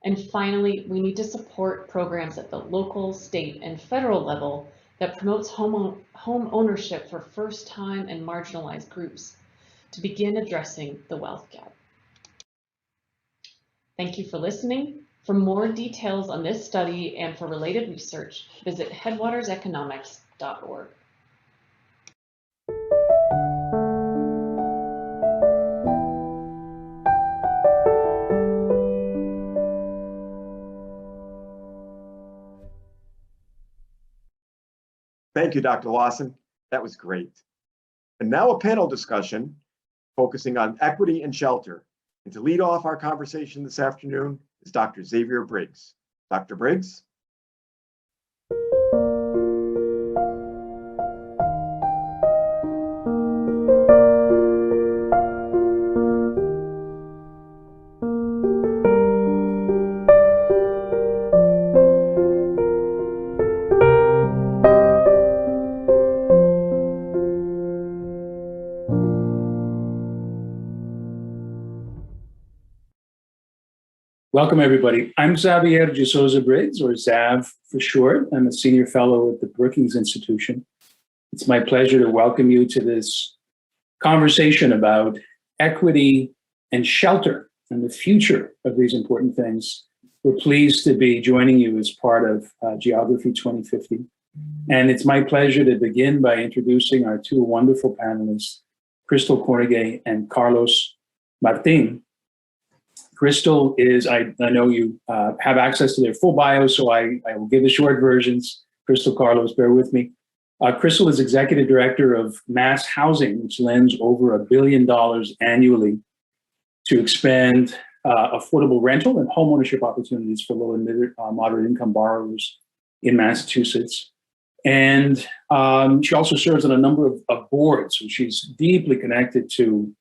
[SPEAKER 11] And finally, we need to support programs at the local, state, and federal level that promotes home ownership for first-time and marginalized groups to begin addressing the wealth gap. Thank you for listening. For more details on this study and for related research, visit headwaterseconomics.org.
[SPEAKER 1] Thank you, Dr. Lawson. That was great. And now a panel discussion focusing on equity and shelter. And to lead off our conversation this afternoon is Dr. Xavier Briggs. Dr. Briggs?
[SPEAKER 12] Welcome, everybody. I'm Xavier de Souza Briggs, or Zav for short. I'm a senior fellow at the Brookings Institution. It's my pleasure to welcome you to this conversation about equity and shelter and the future of these important things. We're pleased to be joining you as part of Geography 2050. And it's my pleasure to begin by introducing our two wonderful panelists, Crystal Cornegay and Carlos Martin. Crystal is, I know you have access to their full bio, so I will give the short versions. Crystal, Carlos, bear with me. Crystal is Executive Director of Mass Housing, which lends over $1 billion annually to expand affordable rental and homeownership opportunities for low and moderate income borrowers in Massachusetts. And she also serves on a number of boards. So she's deeply connected to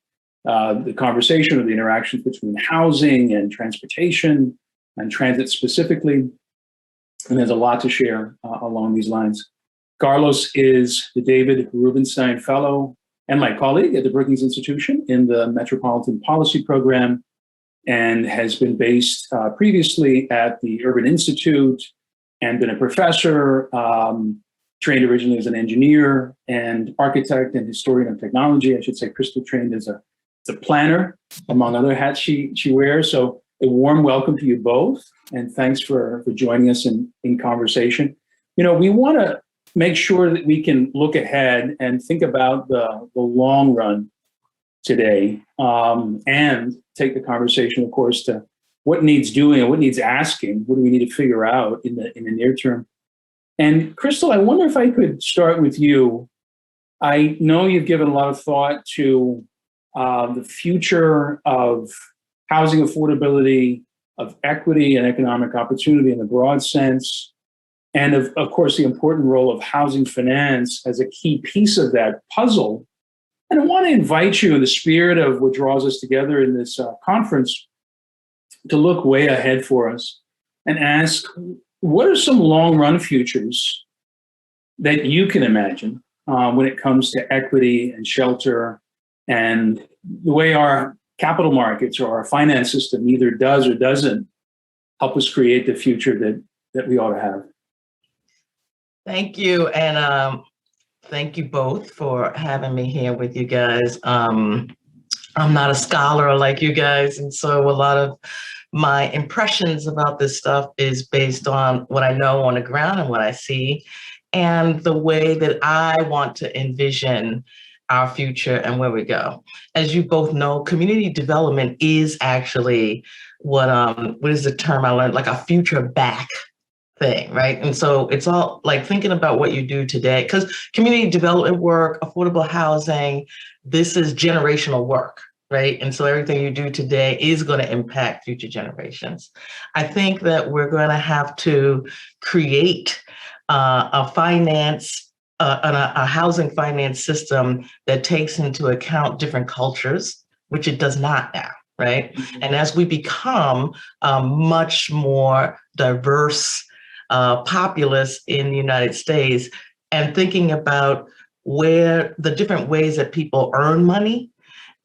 [SPEAKER 12] the conversation or the interactions between housing and transportation and transit specifically. And there's a lot to share along these lines. Carlos is the David Rubenstein Fellow and my colleague at the Brookings Institution in the Metropolitan Policy Program, and has been based previously at the Urban Institute and been a professor, trained originally as an engineer and architect and historian of technology. I should say Crystal trained as a planner, among other hats she wears. So a warm welcome to you both, and thanks for joining us in conversation. You know, we want to make sure that we can look ahead and think about the long run today, and take the conversation, of course, to what needs doing and what needs asking. What do we need to figure out in the near term? And Crystal, I wonder if I could start with you. I know you've given a lot of thought to the future of housing affordability, of equity and economic opportunity in the broad sense, and of course, the important role of housing finance as a key piece of that puzzle. And I want to invite you, in the spirit of what draws us together in this conference, to look way ahead for us and ask, what are some long-run futures that you can imagine when it comes to equity and shelter and the way our capital markets or our finance system either does or doesn't help us create the future that we ought to have?
[SPEAKER 13] Thank you. And thank you both for having me here with you guys. I'm not a scholar like you guys, and so a lot of my impressions about this stuff is based on what I know on the ground and what I see, and the way that I want to envision our future and where we go. As you both know, community development is actually what is the term I learned, like a future back thing, right? And so it's all like thinking about what you do today, because community development work, affordable housing, this is generational work, right? And so everything you do today is going to impact future generations. I think that we're going to have to create a housing finance system that takes into account different cultures, which it does not now, right? And as we become much more diverse populace in the United States, and thinking about where the different ways that people earn money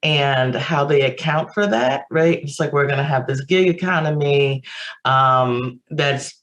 [SPEAKER 13] and how they account for that, right? It's like we're going to have this gig economy that's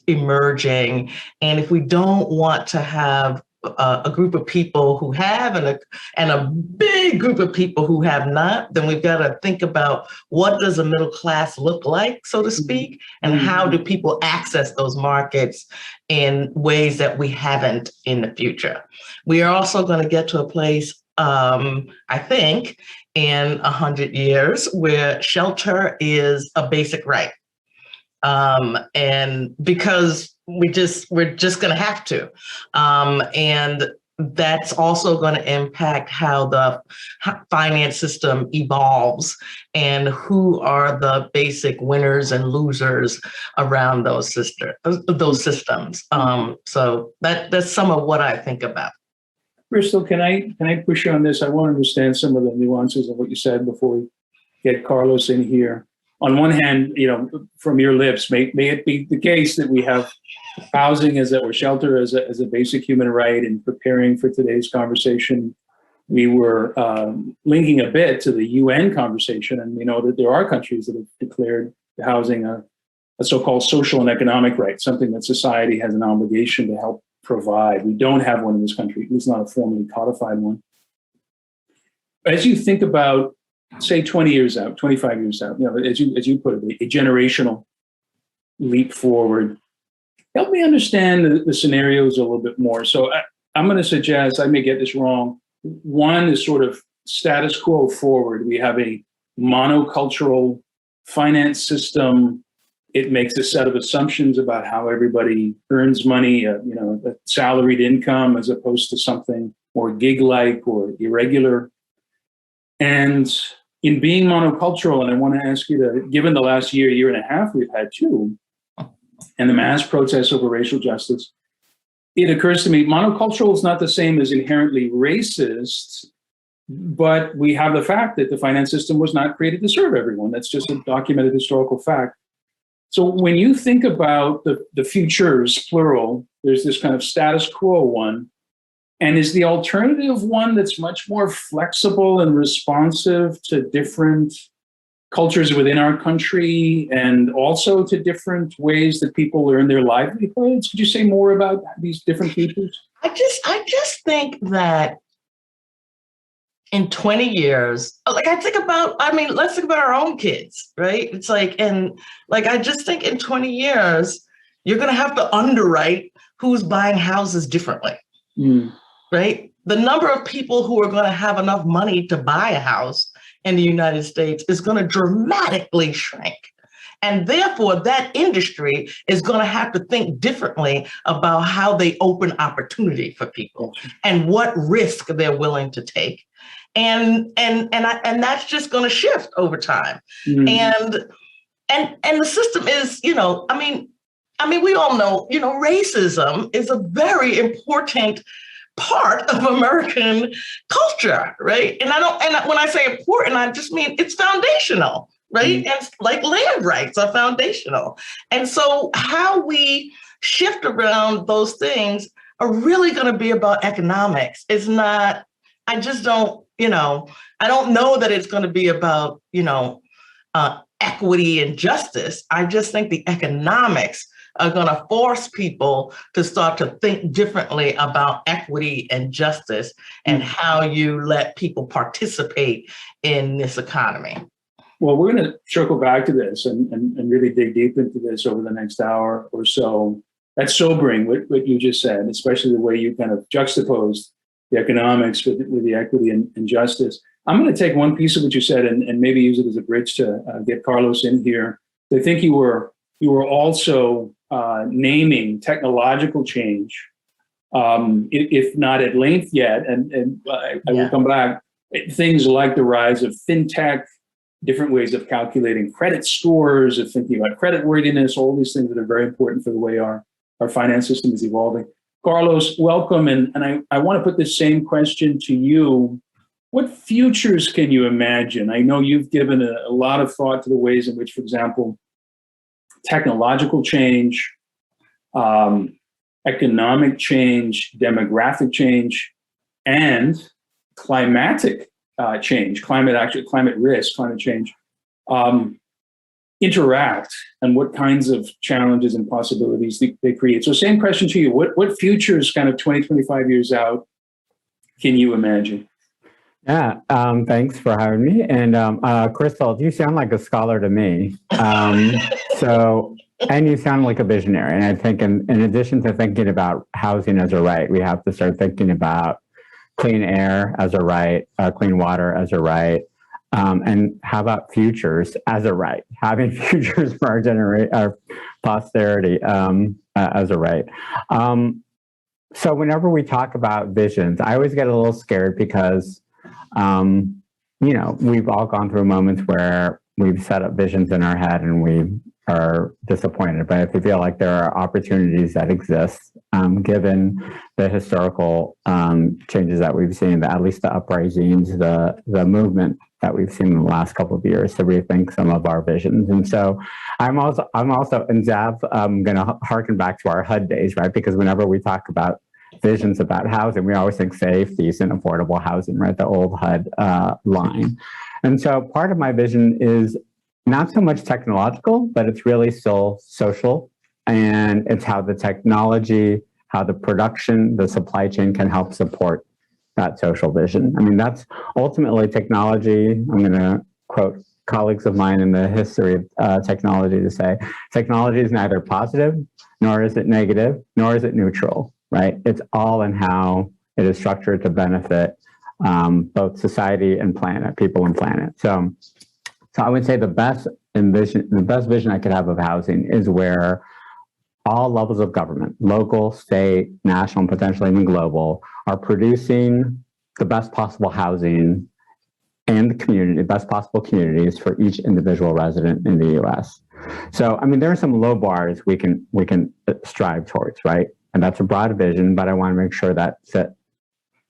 [SPEAKER 13] emerging, and if we don't want to have a group of people who have and a big group of people who have not, then we've got to think about what does a middle class look like, so to speak, and how do people access those markets in ways that we haven't in the future. We are also going to get to a place, I think, in 100 years where shelter is a basic right. And because we're just going to have to. And that's also going to impact how the finance system evolves and who are the basic winners and losers around those systems. So that's some of what I think about.
[SPEAKER 12] Crystal, can I push you on this? I want to understand some of the nuances of what you said before we get Carlos in here. On one hand, you know, from your lips, may it be the case that we have housing or shelter as a basic human right. And preparing for today's conversation, we were linking a bit to the UN conversation, and we know that there are countries that have declared housing a so-called social and economic right, something that society has an obligation to help provide. We don't have one in this country, at least not a formally codified one. As you think about, say, 20 years out, 25 years out, you know, as you put it, a generational leap forward, help me understand the scenarios a little bit more. So I'm going to suggest, I may get this wrong, one is sort of status quo forward. We have a monocultural finance system. It makes a set of assumptions about how everybody earns money, a salaried income as opposed to something more gig-like or irregular. And in being monocultural, and I want to ask you to, given the last year and a half we've had too, and the mass protests over racial justice, it occurs to me, monocultural is not the same as inherently racist, but we have the fact that the finance system was not created to serve everyone. That's just a documented historical fact. So when you think about the futures, plural, there's this kind of status quo one, and is the alternative one that's much more flexible and responsive to different cultures within our country and also to different ways that people earn their livelihoods? Could you say more about these different futures?
[SPEAKER 13] I just think that in 20 years, like let's think about our own kids, right? It's like, and like, I just think in 20 years, you're going to have to underwrite who's buying houses differently, right? The number of people who are going to have enough money to buy a house in the United States is going to dramatically shrink. And therefore, that industry is going to have to think differently about how they open opportunity for people and what risk they're willing to take. And that's just going to shift over time. And the system is, we all know, racism is a very important part of American culture, right? And when I say important, I just mean it's foundational, right? And like land rights are foundational. And so how we shift around those things are really going to be about economics. It's not, I just don't, I don't know that it's going to be about, equity and justice. I just think the economics are going to force people to start to think differently about equity and justice and how you let people participate in this economy.
[SPEAKER 12] Well, we're going to circle back to this and really dig deep into this over the next hour or so. That's sobering, what you just said, especially the way you kind of juxtaposed the economics with the equity and justice. I'm going to take one piece of what you said and maybe use it as a bridge to get Carlos in here. I think you were also naming technological change, if not at length yet, and I will come back. Things like the rise of fintech, different ways of calculating credit scores, of thinking about creditworthiness, all these things that are very important for the way our finance system is evolving. Carlos, welcome, and I want to put the same question to you. What futures can you imagine? I know you've given a lot of thought to the ways in which, for example, technological change, economic change, demographic change, and climatic change, climate risk, climate change, interact, and what kinds of challenges and possibilities they create. So same question to you. What futures kind of 20, 25 years out can you imagine?
[SPEAKER 14] Yeah, thanks for having me. And Crystal, you sound like a scholar to me. And you sound like a visionary. And I think in addition to thinking about housing as a right, we have to start thinking about clean air as a right, clean water as a right, and how about futures as a right, having futures for our posterity as a right. So whenever we talk about visions, I always get a little scared because we've all gone through moments where we've set up visions in our head and we are disappointed. But if we feel like there are opportunities that exist, given the historical changes that we've seen, at least the uprisings, the movement that we've seen in the last couple of years, to rethink some of our visions. And so I'm also, and Zav, I'm going to harken back to our HUD days, right? Because whenever we talk about visions about housing, we always think safe, decent, affordable housing, right? The old HUD line. And so part of my vision is not so much technological, but it's really still social. And it's how the technology, how the production, the supply chain can help support that social vision. I mean, that's ultimately technology. I'm going to quote colleagues of mine in the history of technology to say, technology is neither positive, nor is it negative, nor is it neutral, right? It's all in how it is structured to benefit both society and planet, people and planet. So I would say the best vision I could have of housing is where all levels of government, local, state, national, and potentially even global, are producing the best possible housing and the community, best possible communities for each individual resident in the US. So, I mean, there are some low bars we can strive towards, right? And that's a broad vision, but I want to make sure that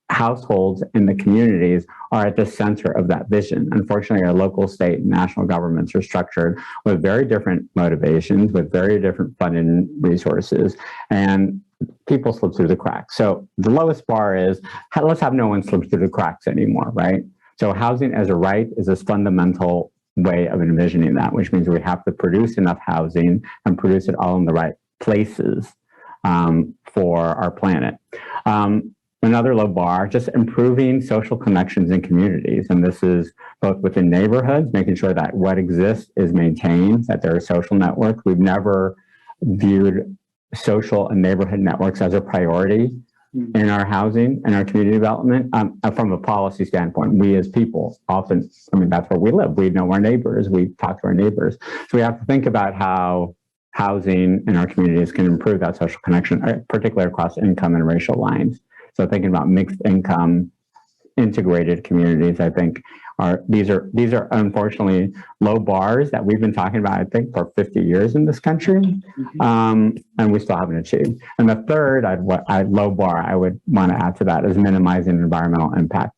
[SPEAKER 14] households in the communities are at the center of that vision. Unfortunately, our local, state, and national governments are structured with very different motivations, with very different funding resources, and people slip through the cracks. So the lowest bar is, let's have no one slip through the cracks anymore, right? So housing as a right is this fundamental way of envisioning that, which means we have to produce enough housing and produce it all in the right places for our planet. Another low bar, just improving social connections in communities. And this is both within neighborhoods, making sure that what exists is maintained, that there are social networks. We've never viewed social and neighborhood networks as a priority in our housing and our community development. From a policy standpoint, we as people often, I mean, that's where we live. We know our neighbors, we talk to our neighbors. So we have to think about how housing in our communities can improve that social connection, particularly across income and racial lines. So thinking about mixed income, integrated communities, I think these are unfortunately low bars that we've been talking about, I think, for 50 years in this country, and we still haven't achieved. And the third low bar I would want to add to that is minimizing environmental impact.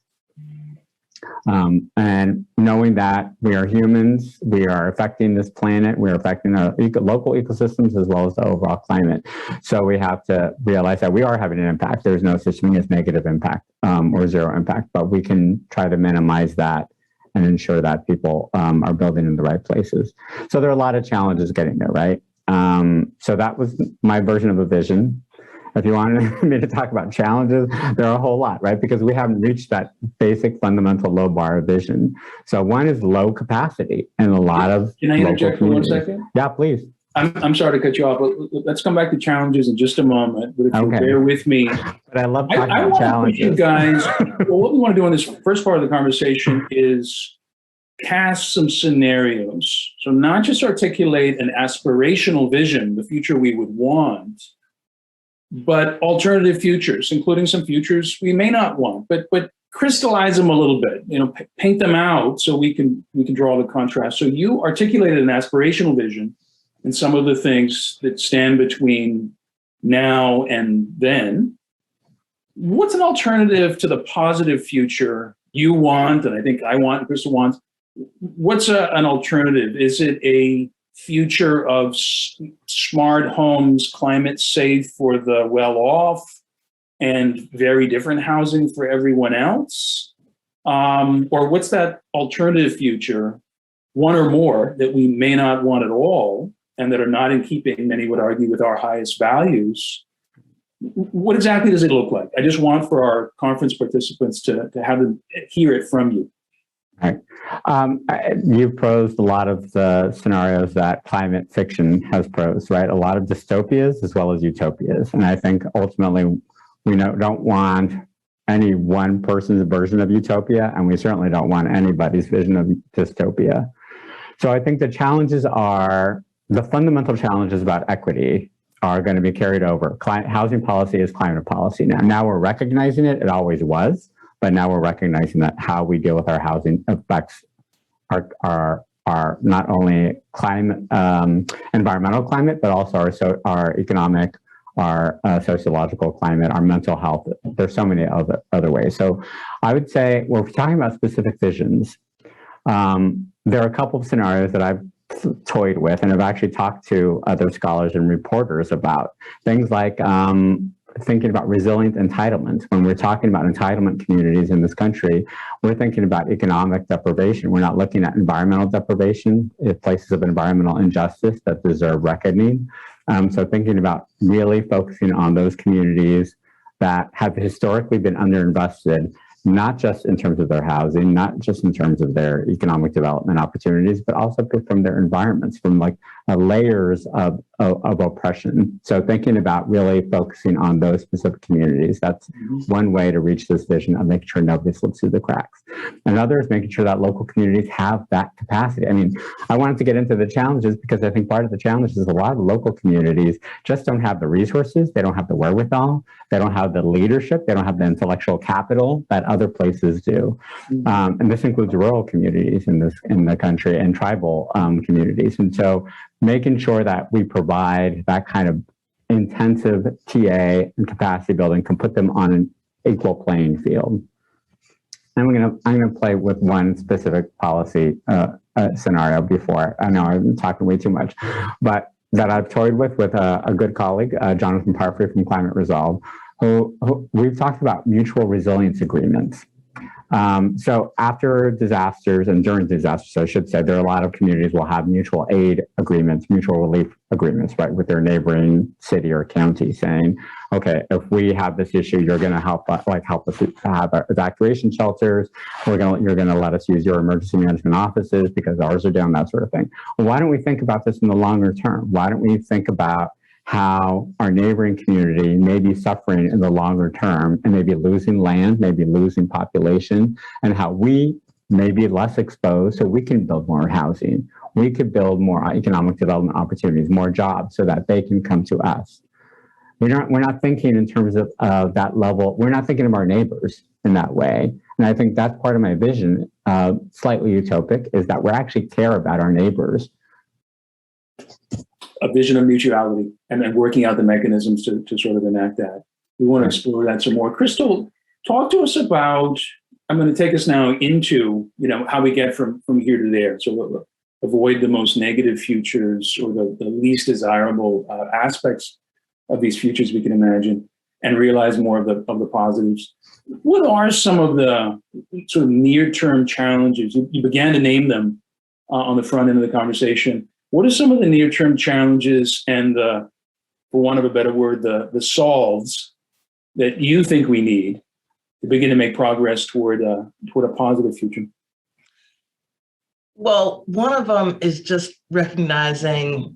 [SPEAKER 14] And knowing that we are humans, we are affecting this planet, we are affecting our local ecosystems as well as the overall climate. So we have to realize that we are having an impact. There's no such thing as negative impact or zero impact, but we can try to minimize that and ensure that people are building in the right places. So there are a lot of challenges getting there, right? So that was my version of a vision. If you wanted me to talk about challenges, there are a whole lot, right? Because we haven't reached that basic fundamental low bar vision. So one is low capacity and a lot of
[SPEAKER 12] Can I interject for 1 second?
[SPEAKER 14] Yeah, please.
[SPEAKER 12] I'm sorry to cut you off, but let's come back to challenges in just a moment. But if you bear with me.
[SPEAKER 14] But I love talking about challenges.
[SPEAKER 12] You guys, well, what we want to do in this first part of the conversation is cast some scenarios. So not just articulate an aspirational vision, the future we would want, but alternative futures, including some futures we may not want, but crystallize them a little bit, paint them out so we can draw the contrast. So you articulated an aspirational vision and some of the things that stand between now and then. What's an alternative to the positive future you want, and I think I want, and Crystal wants? What's an alternative? Is it a future of smart homes, climate safe for the well-off, and very different housing for everyone else? Or what's that alternative future, one or more, that we may not want at all, and that are not in keeping, many would argue, with our highest values? What exactly does it look like? I just want for our conference participants to have them hear it from you.
[SPEAKER 14] Right. You posed a lot of the scenarios that climate fiction has posed, right? A lot of dystopias as well as utopias. And I think ultimately we don't want any one person's version of utopia, and we certainly don't want anybody's vision of dystopia. So I think the fundamental challenges about equity are going to be carried over. Housing policy is climate policy now. Now we're recognizing it. It always was. But now we're recognizing that how we deal with our housing affects our not only climate, environmental climate, but also our economic, our sociological climate, our mental health. There's so many other ways. So I would say we're talking about specific visions. There are a couple of scenarios that I've toyed with, and I've actually talked to other scholars and reporters about things like thinking about resilient entitlement. When we're talking about entitlement communities in this country, we're thinking about economic deprivation. We're not looking at environmental deprivation, places of environmental injustice that deserve reckoning. So thinking about really focusing on those communities that have historically been underinvested, not just in terms of their housing, not just in terms of their economic development opportunities, but also from their environments, from like layers of oppression. So thinking about really focusing on those specific communities, that's one way to reach this vision of making sure nobody slips through the cracks. Another is making sure that local communities have that capacity. I mean, I wanted to get into the challenges because I think part of the challenge is a lot of local communities just don't have the resources, they don't have the wherewithal, they don't have the leadership, they don't have the intellectual capital that other places do. And this includes rural communities in the country and tribal communities. And so making sure that we provide that kind of intensive TA and capacity building can put them on an equal playing field. I'm gonna play with one specific policy scenario before. I know I'm talking way too much, but that I've toyed with a good colleague, Jonathan Parfrey from Climate Resolve, who we've talked about mutual resilience agreements. So after disasters and during disasters, I should say, there are a lot of communities will have mutual aid agreements, mutual relief agreements, right, with their neighboring city or county, saying, okay, if we have this issue, you're going to help us have evacuation shelters. You're going to let us use your emergency management offices because ours are down, that sort of thing. Well, why don't we think about this in the longer term? Why don't we think about how our neighboring community may be suffering in the longer term and maybe losing land, maybe losing population, and how we may be less exposed so we can build more housing. We could build more economic development opportunities, more jobs so that they can come to us. We're not thinking in terms of that level. We're not thinking of our neighbors in that way. And I think that's part of my vision, slightly utopic, is that we actually care about our neighbors.
[SPEAKER 12] A vision of mutuality and then working out the mechanisms to sort of enact that. We want to explore that some more. Crystal, talk to us about, I'm going to take us now into, how we get from here to there. So we'll avoid the most negative futures or the least desirable aspects of these futures we can imagine and realize more of the positives. What are some of the sort of near-term challenges? You began to name them on the front end of the conversation. What are some of the near-term challenges and for want of a better word, the solves that you think we need to begin to make progress toward a positive future?
[SPEAKER 13] Well, one of them is just recognizing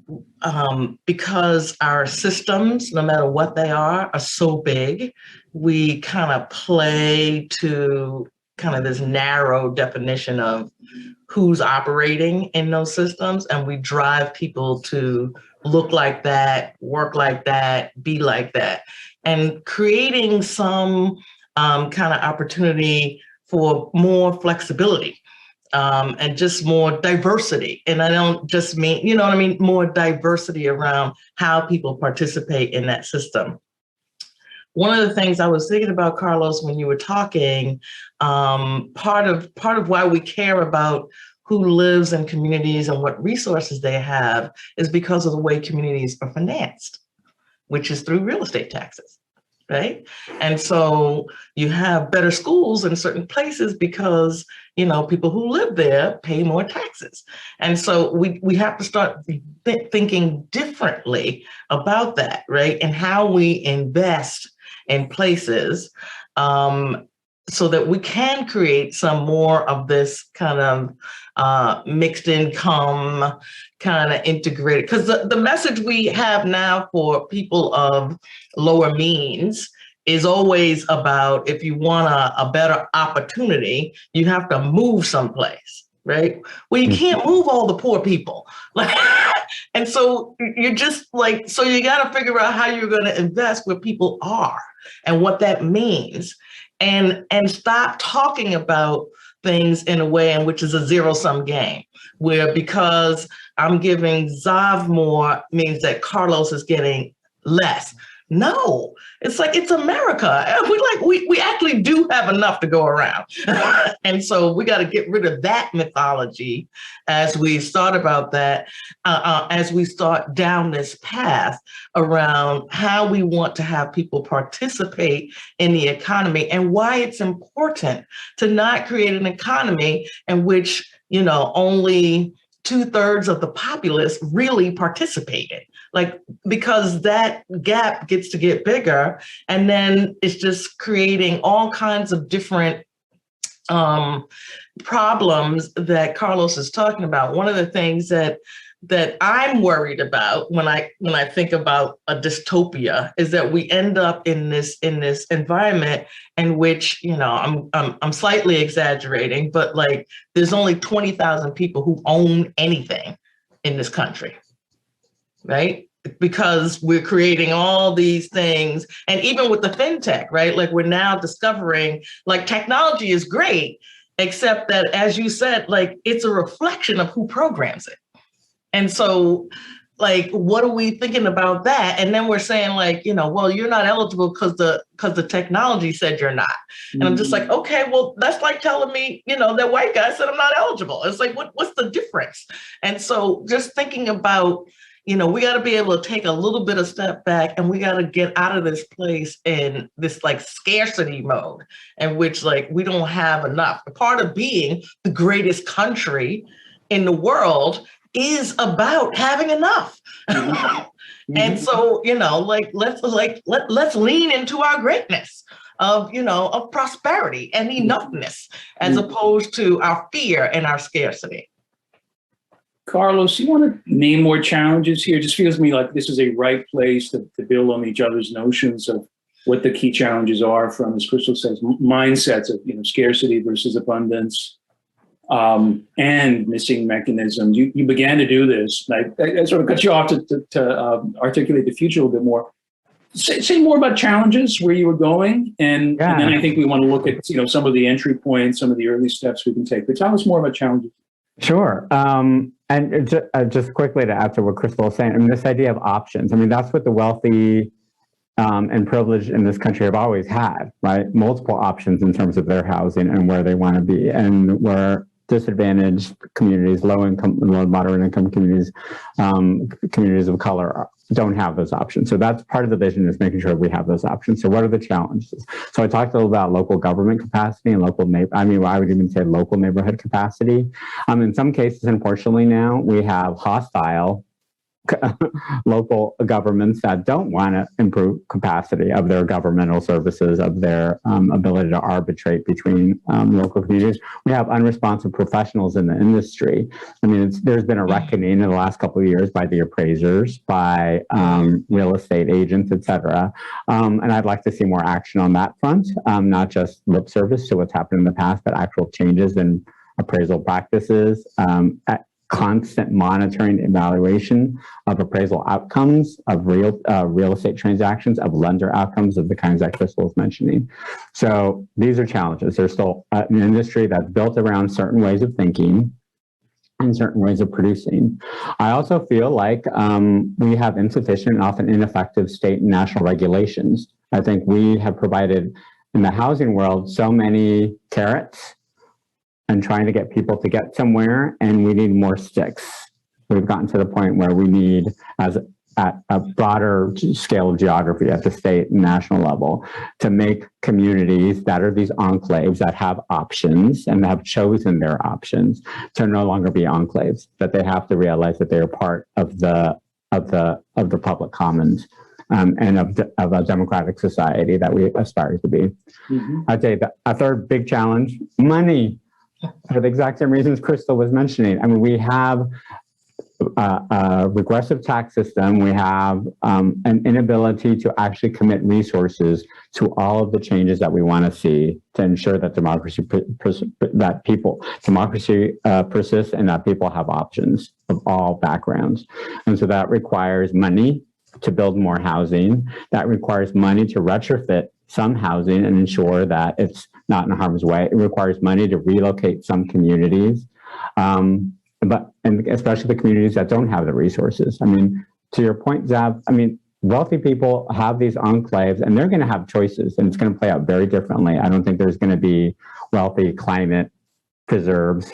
[SPEAKER 13] because our systems, no matter what they are so big, we kind of play to kind of this narrow definition of who's operating in those systems, and we drive people to look like that, work like that, be like that, and creating some kind of opportunity for more flexibility and just more diversity. And I don't just mean, more diversity around how people participate in that system. One of the things I was thinking about, Carlos, when you were talking, part of why we care about who lives in communities and what resources they have is because of the way communities are financed, which is through real estate taxes, right? And so you have better schools in certain places because, people who live there pay more taxes. And so we have to start thinking differently about that, right? And how we invest in places so that we can create some more of this kind of mixed income, kind of integrated. Because the message we have now for people of lower means is always about, if you want a better opportunity, you have to move someplace, right? Well, you can't move all the poor people. And so you're just so you got to figure out how you're going to invest where people are and what that means. And stop talking about things in a way in which is a zero-sum game, where because I'm giving Zav more means that Carlos is getting less. No, it's it's America. We actually do have enough to go around. And so we got to get rid of that mythology as we start about that, as we start down this path around how we want to have people participate in the economy and why it's important to not create an economy in which, only 2/3 of the populace really participated. Because that gap gets to get bigger, and then it's just creating all kinds of different problems that Carlos is talking about. One of the things that that I'm worried about when I think about a dystopia is that we end up in this environment in which, you know, I'm slightly exaggerating, but like there's only 20,000 people who own anything in this country, right? Because we're creating all these things, and even with the fintech, right? Like we're now discovering like technology is great, except that, as you said, like it's a reflection of who programs it. And so, like, what are we thinking about that? And then we're saying, like, you know, well, you're not eligible because the technology said you're not. And I'm just like, okay, well, that's like telling me, you know, that white guy said I'm not eligible. It's like, what's the difference? And so, just thinking about, you know, we got to be able to take a little bit of step back, and we got to get out of this place in this like scarcity mode, in which like we don't have enough. Part of being the greatest country in the world is about having enough. And so, you know, like let's lean into our greatness of, you know, of prosperity and enoughness, as opposed to our fear and our scarcity.
[SPEAKER 12] Carlos, you want to name more challenges here? It just feels to me like this is a right place to build on each other's notions of what the key challenges are from, as Crystal says, mindsets of, you know, scarcity versus abundance. And missing mechanisms. You began to do this. I sort of cut you off to articulate the future a little bit more. Say more about challenges, where you were going, and then I think we want to look at, you know, some of the entry points, some of the early steps we can take. But tell us more about challenges.
[SPEAKER 14] Sure. And just quickly to add to what Crystal was saying, I mean, this idea of options. I mean, that's what the wealthy and privileged in this country have always had, right? Multiple options in terms of their housing and where they want to be, and where disadvantaged communities, low income, low moderate income communities, communities of color don't have those options. So that's part of the vision, is making sure we have those options. So what are the challenges? So I talked a little about local government capacity and local I would even say local neighborhood capacity. In some cases, unfortunately, now we have hostile local governments that don't want to improve capacity of their governmental services, of their ability to arbitrate between local communities. We have unresponsive professionals in the industry. I mean, there's been a reckoning in the last couple of years by the appraisers, by real estate agents, et cetera. And I'd like to see more action on that front, not just lip service to what's happened in the past, but actual changes in appraisal practices, constant monitoring, evaluation of appraisal outcomes, of real estate transactions, of lender outcomes, of the kinds that Crystal was mentioning. So these are challenges. There's still an industry that's built around certain ways of thinking and certain ways of producing. I also feel like we have insufficient and often ineffective state and national regulations. I think we have provided, in the housing world, so many carrots and trying to get people to get somewhere, and we need more sticks. We've gotten to the point where we need, at a broader scale of geography at the state and national level, to make communities that are these enclaves that have options and have chosen their options to no longer be enclaves, that they have to realize that they are part of the public commons. And of a democratic society that we aspire to be. I'd say that a third big challenge, money. For the exact same reasons Crystal was mentioning. I mean, we have a regressive tax system. We have an inability to actually commit resources to all of the changes that we want to see to ensure that democracy persists, and that people have options of all backgrounds. And so that requires money to build more housing. That requires money to retrofit some housing and ensure that it's not in harm's way. It requires money to relocate some communities, and especially the communities that don't have the resources. I mean, to your point, Zab, I mean, wealthy people have these enclaves, and they're going to have choices, and it's going to play out very differently. I don't think there's going to be wealthy climate preserves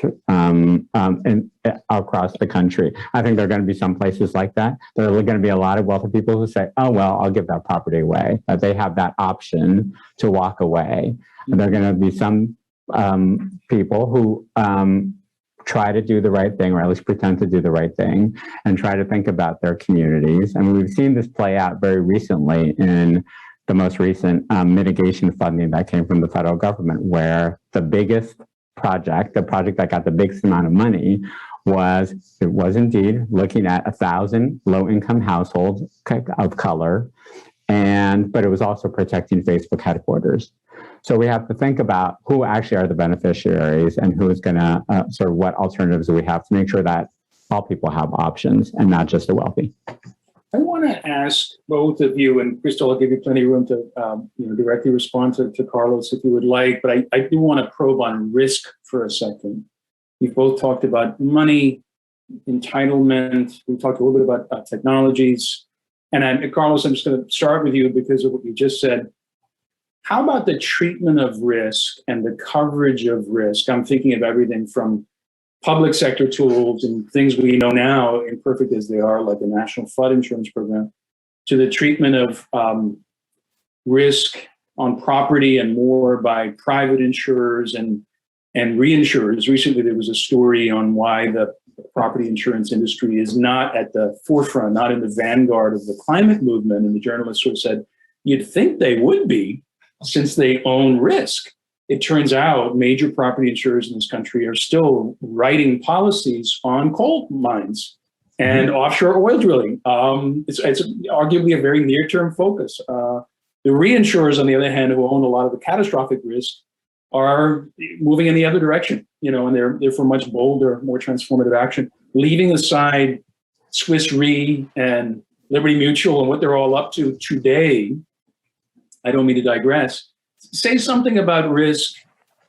[SPEAKER 14] across the country. I think there are going to be some places like that. There are going to be a lot of wealthy people who say, oh, well, I'll give that property away. That they have that option to walk away. And there are going to be some people who try to do the right thing, or at least pretend to do the right thing, and try to think about their communities. And we've seen this play out very recently in the most recent mitigation funding that came from the federal government, where the biggest project, the project that got the biggest amount of money, was indeed looking at 1,000 low-income households of color, but it was also protecting Facebook headquarters. So we have to think about who actually are the beneficiaries and who's going to sort of what alternatives do we have to make sure that all people have options and not just the wealthy.
[SPEAKER 12] I want to ask both of you, and Crystal, I'll give you plenty of room to directly respond to Carlos if you would like, but I do want to probe on risk for a second. You've both talked about money, entitlement. We talked a little bit about technologies. And Carlos, I'm just going to start with you because of what you just said. How about the treatment of risk and the coverage of risk? I'm thinking of everything from public sector tools and things we know now, imperfect as they are, like the National Flood Insurance Program, to the treatment of risk on property and more by private insurers and reinsurers. Recently, there was a story on why the property insurance industry is not at the forefront, not in the vanguard of the climate movement. And the journalist sort of said, you'd think they would be since they own risk. It turns out major property insurers in this country are still writing policies on coal mines and offshore oil drilling. It's arguably a very near-term focus. The reinsurers, on the other hand, who own a lot of the catastrophic risk, are moving in the other direction, and they're for much bolder, more transformative action, leaving aside Swiss Re and Liberty Mutual and what they're all up to today. I don't mean to digress. Say something about risk,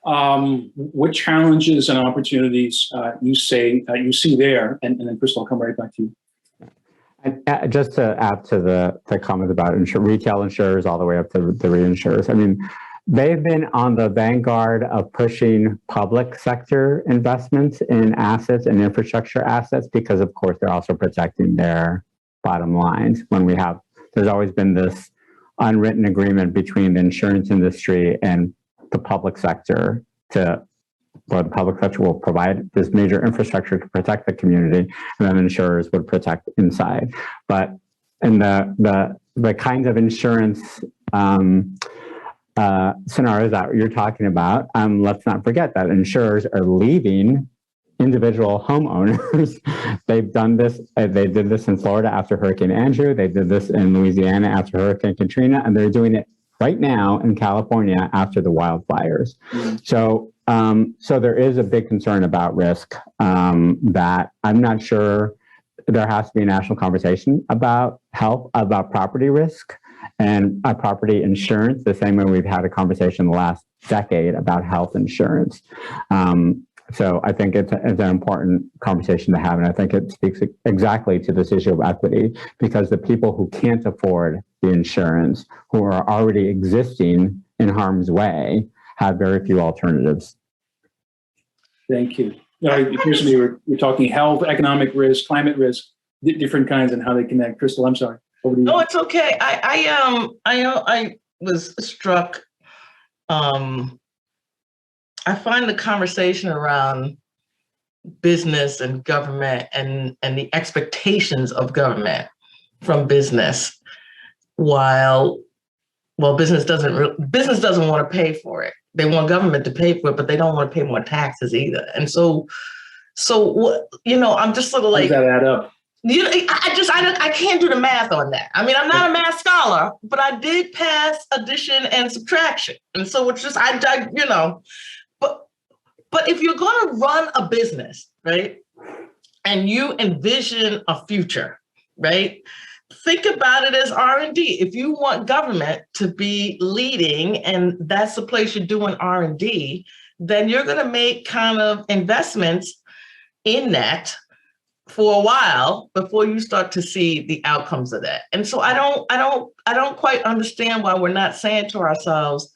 [SPEAKER 12] what challenges and opportunities you see there, and then Crystal, I'll come right back to you.
[SPEAKER 14] Just to add to the comment about retail insurers all the way up to the reinsurers. I mean, they've been on the vanguard of pushing public sector investments in assets and infrastructure assets because, of course, they're also protecting their bottom lines. There's always been this unwritten agreement between the insurance industry and the public sector the public sector will provide this major infrastructure to protect the community, and then insurers would protect inside. But in the kinds of insurance scenarios that you're talking about, let's not forget that insurers are leaving individual homeowners. They've done this. They did this in Florida after Hurricane Andrew. They did this in Louisiana after Hurricane Katrina, and they're doing it right now in California after the wildfires. So there is a big concern about risk that I'm not sure there has to be a national conversation about about property risk and property insurance, the same way we've had a conversation the last decade about health insurance. So I think it's an important conversation to have, and I think it speaks exactly to this issue of equity, because the people who can't afford the insurance, who are already existing in harm's way, have very few alternatives.
[SPEAKER 12] Thank you. Recently, we're talking health, economic risk, climate risk, different kinds, and how they connect. Crystal, I'm sorry. Over to you.
[SPEAKER 13] No, it's okay. I was struck. I find the conversation around business and government and the expectations of government from business, while business doesn't want to pay for it. They want government to pay for it, but they don't want to pay more taxes either. And so what, I'm just sort of like,
[SPEAKER 12] how does that add up?
[SPEAKER 13] I can't do the math on that. I mean, I'm not a math scholar, but I did pass addition and subtraction. And so it's just, but if you're going to run a business, right, and you envision a future, right, think about it as R&D. If you want government to be leading and that's the place you're doing R&D, then you're going to make kind of investments in that for a while before you start to see the outcomes of that. And so I don't quite understand why we're not saying to ourselves,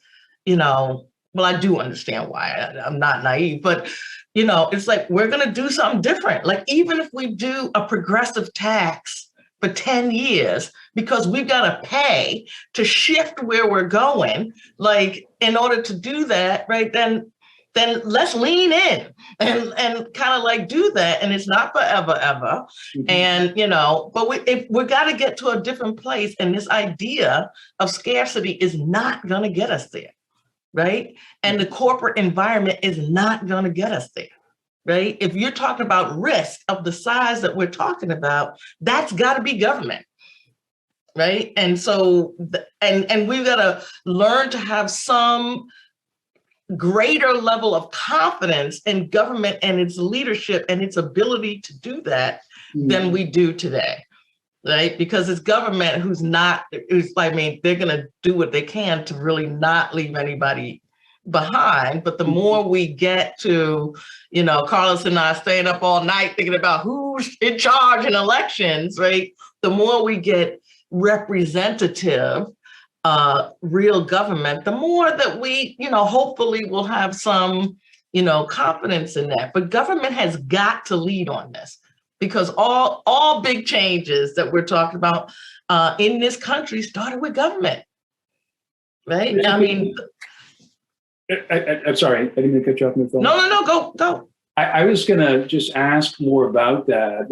[SPEAKER 13] well, I do understand why. I'm not naive, but it's like, we're going to do something different. Like, even if we do a progressive tax for 10 years, because we've got to pay to shift where we're going, like, in order to do that, right, then let's lean in and kind of like do that. And it's not forever, ever. Mm-hmm. And, but we got to get to a different place. And this idea of scarcity is not going to get us there. right? And the corporate environment is not going to get us there, right? If you're talking about risk of the size that we're talking about, that's got to be government, right? And so, and we've got to learn to have some greater level of confidence in government and its leadership and its ability to do that than we do today, right? Because it's government who's not, I mean, they're going to do what they can to really not leave anybody behind. But the more we get to, you know, Carlos and I staying up all night thinking about who's in charge in elections, right? The more we get representative real government, the more that we, you know, hopefully will have some, you know, confidence in that. But government has got to lead on this, because all big changes that we're talking about in this country started with government, right? I mean,
[SPEAKER 12] I'm sorry, I didn't mean to cut you off.
[SPEAKER 13] No, go.
[SPEAKER 12] I was gonna just ask more about that.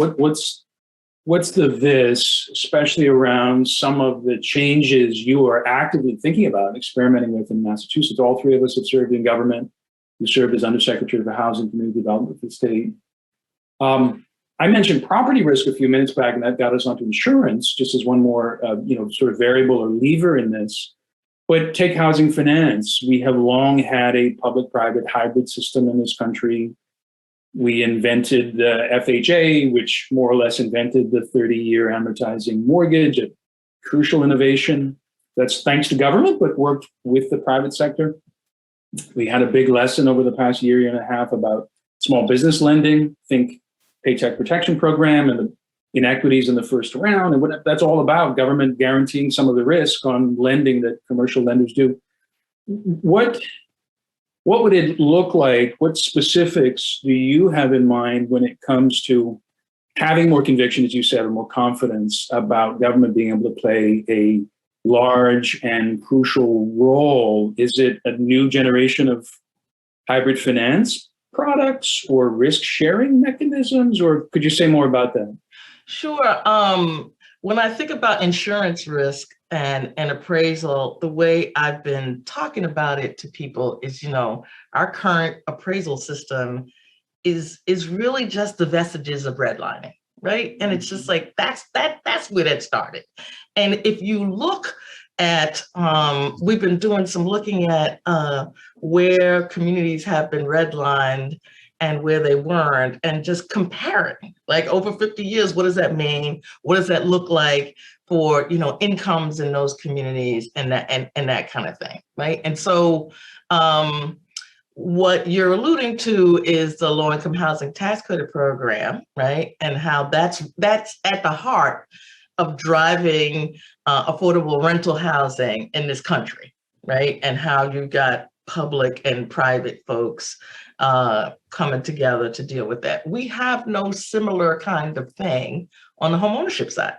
[SPEAKER 12] What's the this, especially around some of the changes you are actively thinking about and experimenting with in Massachusetts? All three of us have served in government. You served as Undersecretary for Housing and Community Development for the state. I mentioned property risk a few minutes back, and that got us onto insurance, just as one more, sort of variable or lever in this. But take housing finance. We have long had a public-private hybrid system in this country. We invented the FHA, which more or less invented the 30-year amortizing mortgage, a crucial innovation. That's thanks to government, but worked with the private sector. We had a big lesson over the past year and a half about small business lending. Think Paycheck Protection Program and the inequities in the first round, and what that's all about, government guaranteeing some of the risk on lending that commercial lenders do. What would it look like? What specifics do you have in mind when it comes to having more conviction, as you said, or more confidence about government being able to play a large and crucial role? Is it a new generation of hybrid finance products or risk sharing mechanisms, or could you say more about that?
[SPEAKER 13] Sure. When I think about insurance risk and appraisal, the way I've been talking about it to people is, you know, our current appraisal system is really just the vestiges of redlining, right? And it's just like, that's where that started. And if you look at, we've been doing some looking at where communities have been redlined and where they weren't, and just comparing, like over 50 years, what does that mean? What does that look like for, you know, incomes in those communities and that kind of thing, right? And so what you're alluding to is the low-income housing tax credit program, right? And how that's at the heart of driving affordable rental housing in this country, right? And how you've got public and private folks coming together to deal with that. We have no similar kind of thing on the homeownership side.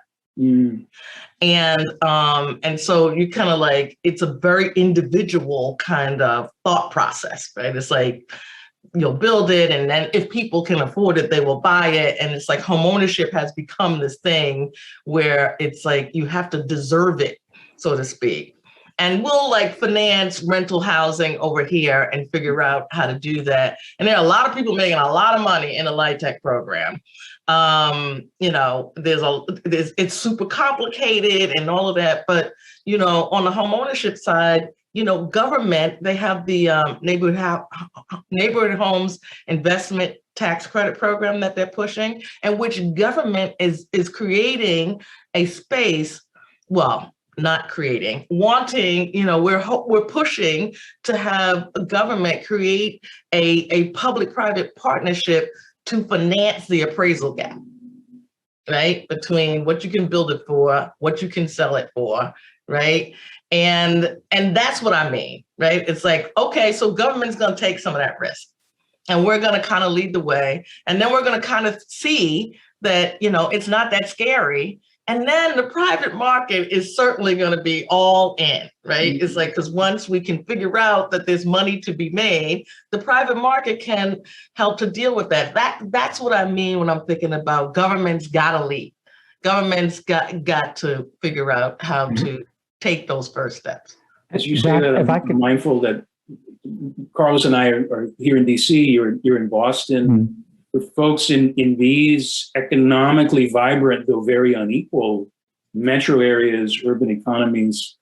[SPEAKER 13] And so you kind of like, it's a very individual kind of thought process, right? It's like, you'll build it, and then if people can afford it, they will buy it. And it's like homeownership has become this thing where it's like you have to deserve it, so to speak. And we'll like finance rental housing over here and figure out how to do that. And there are a lot of people making a lot of money in the LIHTC program. You know, it's super complicated and all of that. But, you know, on the homeownership side, you know, government, they have the neighborhood homes investment tax credit program that they're pushing, and which government is creating a space, well, not creating, wanting, you know, we're pushing to have a government create a public-private partnership to finance the appraisal gap, right? Between what you can build it for, what you can sell it for, right? And that's what I mean, right? It's like, okay, so government's gonna take some of that risk, and we're gonna kind of lead the way. And then we're gonna kind of see that, you know, it's not that scary. And then the private market is certainly going to be all in, right? It's like, because once we can figure out that there's money to be made, the private market can help to deal with that. That's what I mean when I'm thinking about government's got to lead. Government's got to figure out how to take those first steps.
[SPEAKER 12] As you say that, I'm mindful that Carlos and I are here in DC, you're in Boston.
[SPEAKER 14] Mm-hmm.
[SPEAKER 12] For folks in these economically vibrant, though very unequal metro areas, urban economies,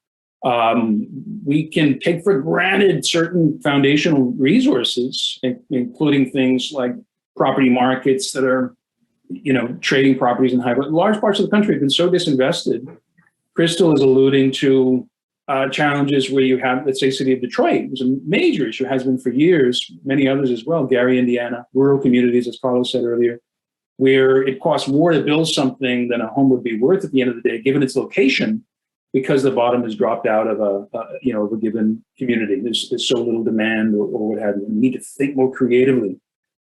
[SPEAKER 12] we can take for granted certain foundational resources, including things like property markets that are, trading properties in high, but large parts of the country have been so disinvested. Crystal is alluding to challenges where you have, let's say, city of Detroit. It was a major issue, has been for years, many others as well. Gary, Indiana, rural communities, as Carlos said earlier, where it costs more to build something than a home would be worth at the end of the day, given its location, because the bottom has dropped out of a given community. There's so little demand or what have you. We need to think more creatively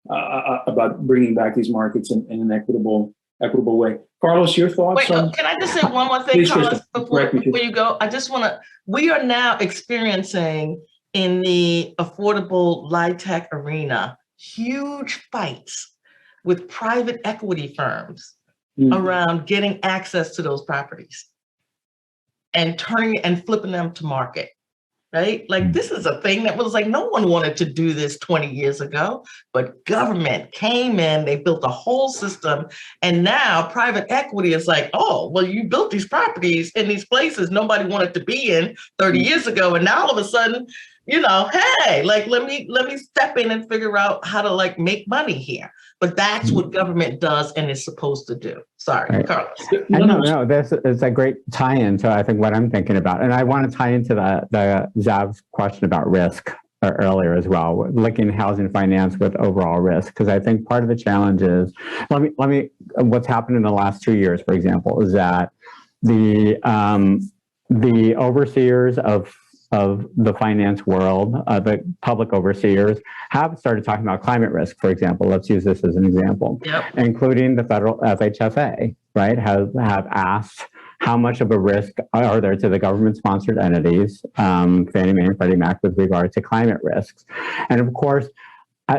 [SPEAKER 12] about bringing back these markets in an equitable way. Carlos, your thoughts?
[SPEAKER 13] Wait, can I just say one more thing,
[SPEAKER 12] Please,
[SPEAKER 13] Carlos,
[SPEAKER 12] before
[SPEAKER 13] you go? I just want to, we are now experiencing in the affordable LIHTC arena, huge fights with private equity firms around getting access to those properties and turning and flipping them to market. Right? Like this is a thing that was like, no one wanted to do this 20 years ago, but government came in, they built a whole system. And now private equity is like, oh, well, you built these properties in these places nobody wanted to be in 30 years ago. And now all of a sudden, hey, like, let me step in and figure out how to like make money here. But that's what government does and is supposed to do. Sorry, right. Carlos.
[SPEAKER 14] No, this is a great tie-in to I think what I'm thinking about. And I want to tie into the Zav's question about risk earlier as well, linking housing finance with overall risk, because I think part of the challenge is, what's happened in the last 2 years, for example, is that the overseers of the finance world, the public overseers, have started talking about climate risk, for example. Let's use this as an example, including the federal FHFA, right, have asked how much of a risk are there to the government-sponsored entities, Fannie Mae and Freddie Mac, with regard to climate risks. And of course,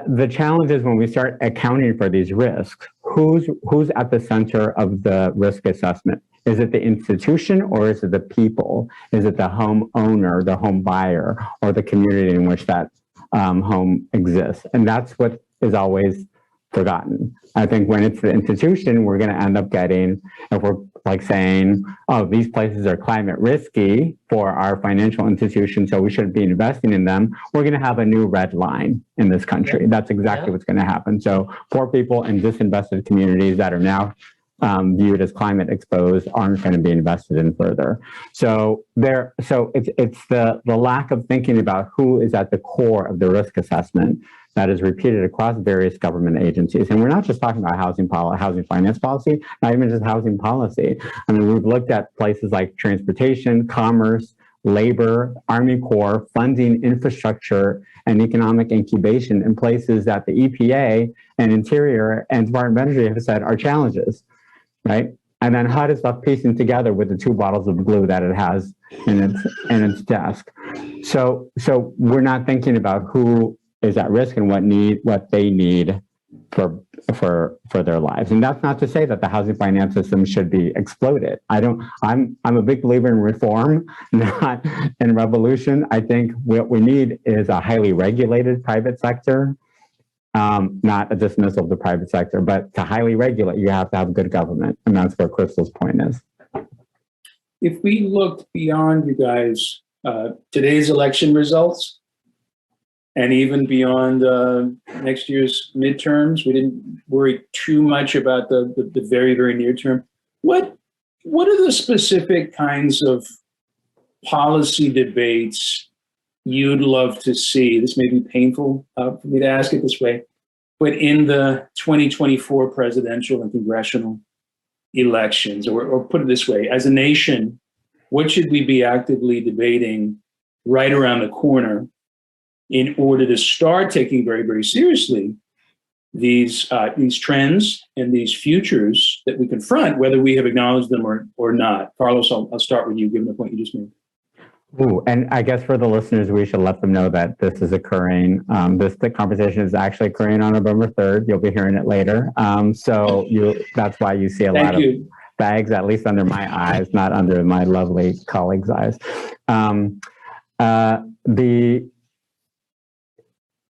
[SPEAKER 14] the challenge is when we start accounting for these risks, who's at the center of the risk assessment? Is it the institution or is it the people? Is it the homeowner, the home buyer, or the community in which that home exists? And that's what is always forgotten. I think when it's the institution, we're going to end up getting, if we're like saying, oh, these places are climate risky for our financial institutions, so we shouldn't be investing in them, we're going to have a new red line in this country. That's exactly what's going to happen. So poor people in disinvested communities that are now viewed as climate exposed aren't going to be invested in further. So it's the lack of thinking about who is at the core of the risk assessment that is repeated across various government agencies. And we're not just talking about housing finance policy, not even just housing policy. I mean, we've looked at places like transportation, commerce, labor, Army Corps, funding, infrastructure, and economic incubation in places that the EPA and Interior and Department of Energy have said are challenges, right? And then HUD is left piecing together with the 2 bottles of glue that it has in its desk. So we're not thinking about who is at risk and what they need for their lives. And that's not to say that the housing finance system should be exploded. I'm a big believer in reform, not in revolution. I think what we need is a highly regulated private sector, not a dismissal of the private sector, but to highly regulate, you have to have good government. And that's where Crystal's point is.
[SPEAKER 12] If we looked beyond, you guys, today's election results, and even beyond next year's midterms, we didn't worry too much about the very, very near term. What are the specific kinds of policy debates you'd love to see? This may be painful for me to ask it this way, but in the 2024 presidential and congressional elections, or put it this way, as a nation, what should we be actively debating right around the corner in order to start taking very, very seriously these trends and these futures that we confront, whether we have acknowledged them or not? Carlos, I'll start with you, given the point you just made.
[SPEAKER 14] Ooh, and I guess for the listeners, we should let them know that this is occurring. The conversation is actually occurring on November 3rd. You'll be hearing it later. That's why you see a lot of bags, at least under my eyes, not under my lovely colleagues' eyes.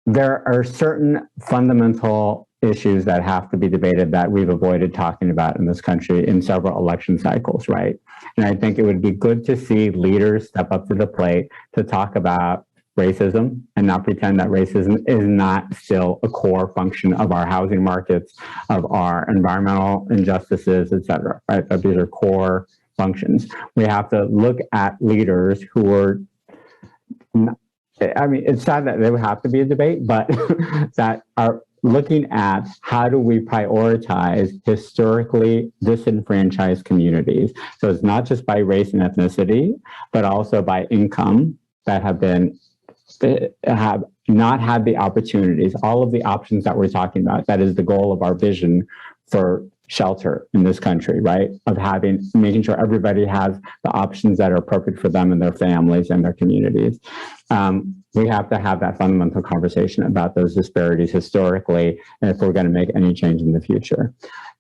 [SPEAKER 14] there are certain fundamental issues that have to be debated that we've avoided talking about in this country in several election cycles, right? And I think it would be good to see leaders step up to the plate to talk about racism and not pretend that racism is not still a core function of our housing markets, of our environmental injustices, et cetera, right? That these are core functions. We have to look at leaders who are, I mean, it's sad that there would have to be a debate, but that are looking at how do we prioritize historically disenfranchised communities. So it's not just by race and ethnicity, but also by income that have not had the opportunities, all of the options that we're talking about. That is the goal of our vision for shelter in this country, right? Of making sure everybody has the options that are appropriate for them and their families and their communities. We have to have that fundamental conversation about those disparities historically, and if we're going to make any change in the future.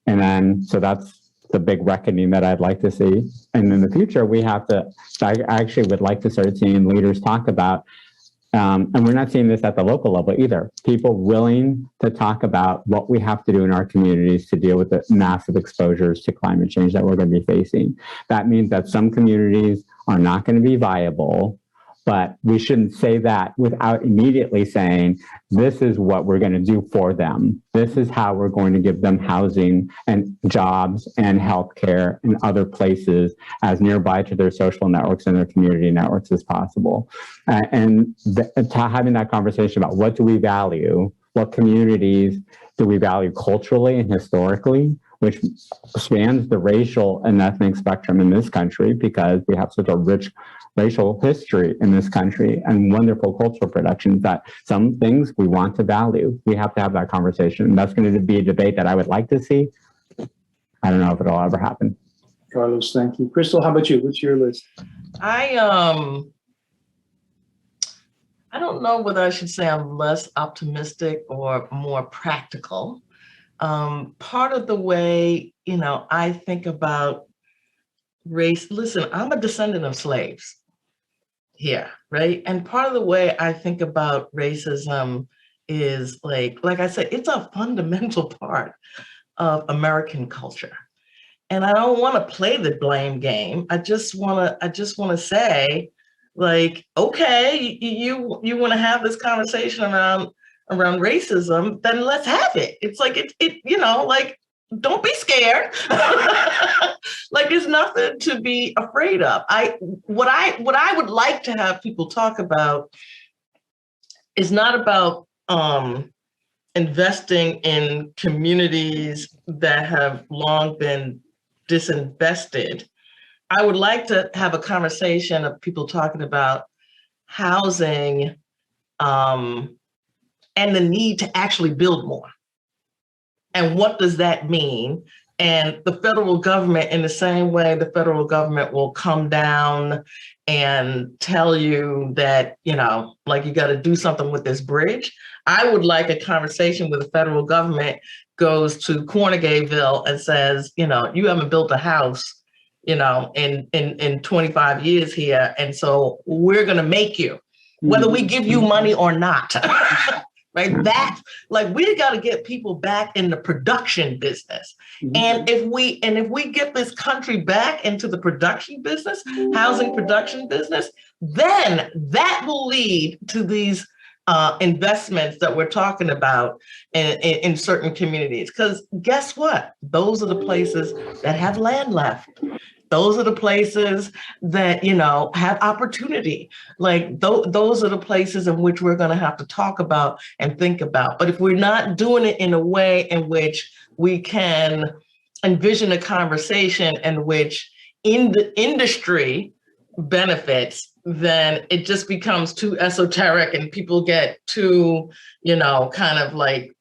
[SPEAKER 14] And then, so that's the big reckoning that I'd like to see. And in the future, we have to, I actually would like to start seeing leaders talk about, and we're not seeing this at the local level either, people willing to talk about what we have to do in our communities to deal with the massive exposures to climate change that we're going to be facing. That means that some communities are not going to be viable, but we shouldn't say that without immediately saying, this is what we're going to do for them. This is how we're going to give them housing and jobs and healthcare and other places as nearby to their social networks and their community networks as possible. Having that conversation about what do we value, what communities do we value culturally and historically, which spans the racial and ethnic spectrum in this country, because we have such a rich racial history in this country and wonderful cultural productions that some things we want to value. We have to have that conversation. And that's going to be a debate that I would like to see. I don't know if it'll ever happen.
[SPEAKER 12] Carlos, thank you. Crystal, how about you? What's your list?
[SPEAKER 13] I don't know whether I should say I'm less optimistic or more practical. Part of the way, I think about race, listen, I'm a descendant of slaves here, right? And part of the way I think about racism is like I said, it's a fundamental part of American culture. And I don't want to play the blame game. I just want to say, like, okay, you want to have this conversation around racism, then let's have it. It's like like, don't be scared. Like, there's nothing to be afraid of. What I would like to have people talk about is not about investing in communities that have long been disinvested. I would like to have a conversation of people talking about housing and the need to actually build more. And what does that mean? And the federal government, in the same way the federal government will come down and tell you that, like, you got to do something with this bridge. I would like a conversation where the federal government goes to Cornegayville and says, you haven't built a house, in 25 years here. And so we're going to make you, whether we give you money or not. Right? We got to get people back in the production business. Mm-hmm. And if we get this country back into the production business, housing production business, then that will lead to these investments that we're talking about in certain communities. Because guess what? Those are the places that have land left. Those are the places that, have opportunity. Like those are the places in which we're going to have to talk about and think about. But if we're not doing it in a way in which we can envision a conversation in which the industry benefits, then it just becomes too esoteric and people get too, kind of like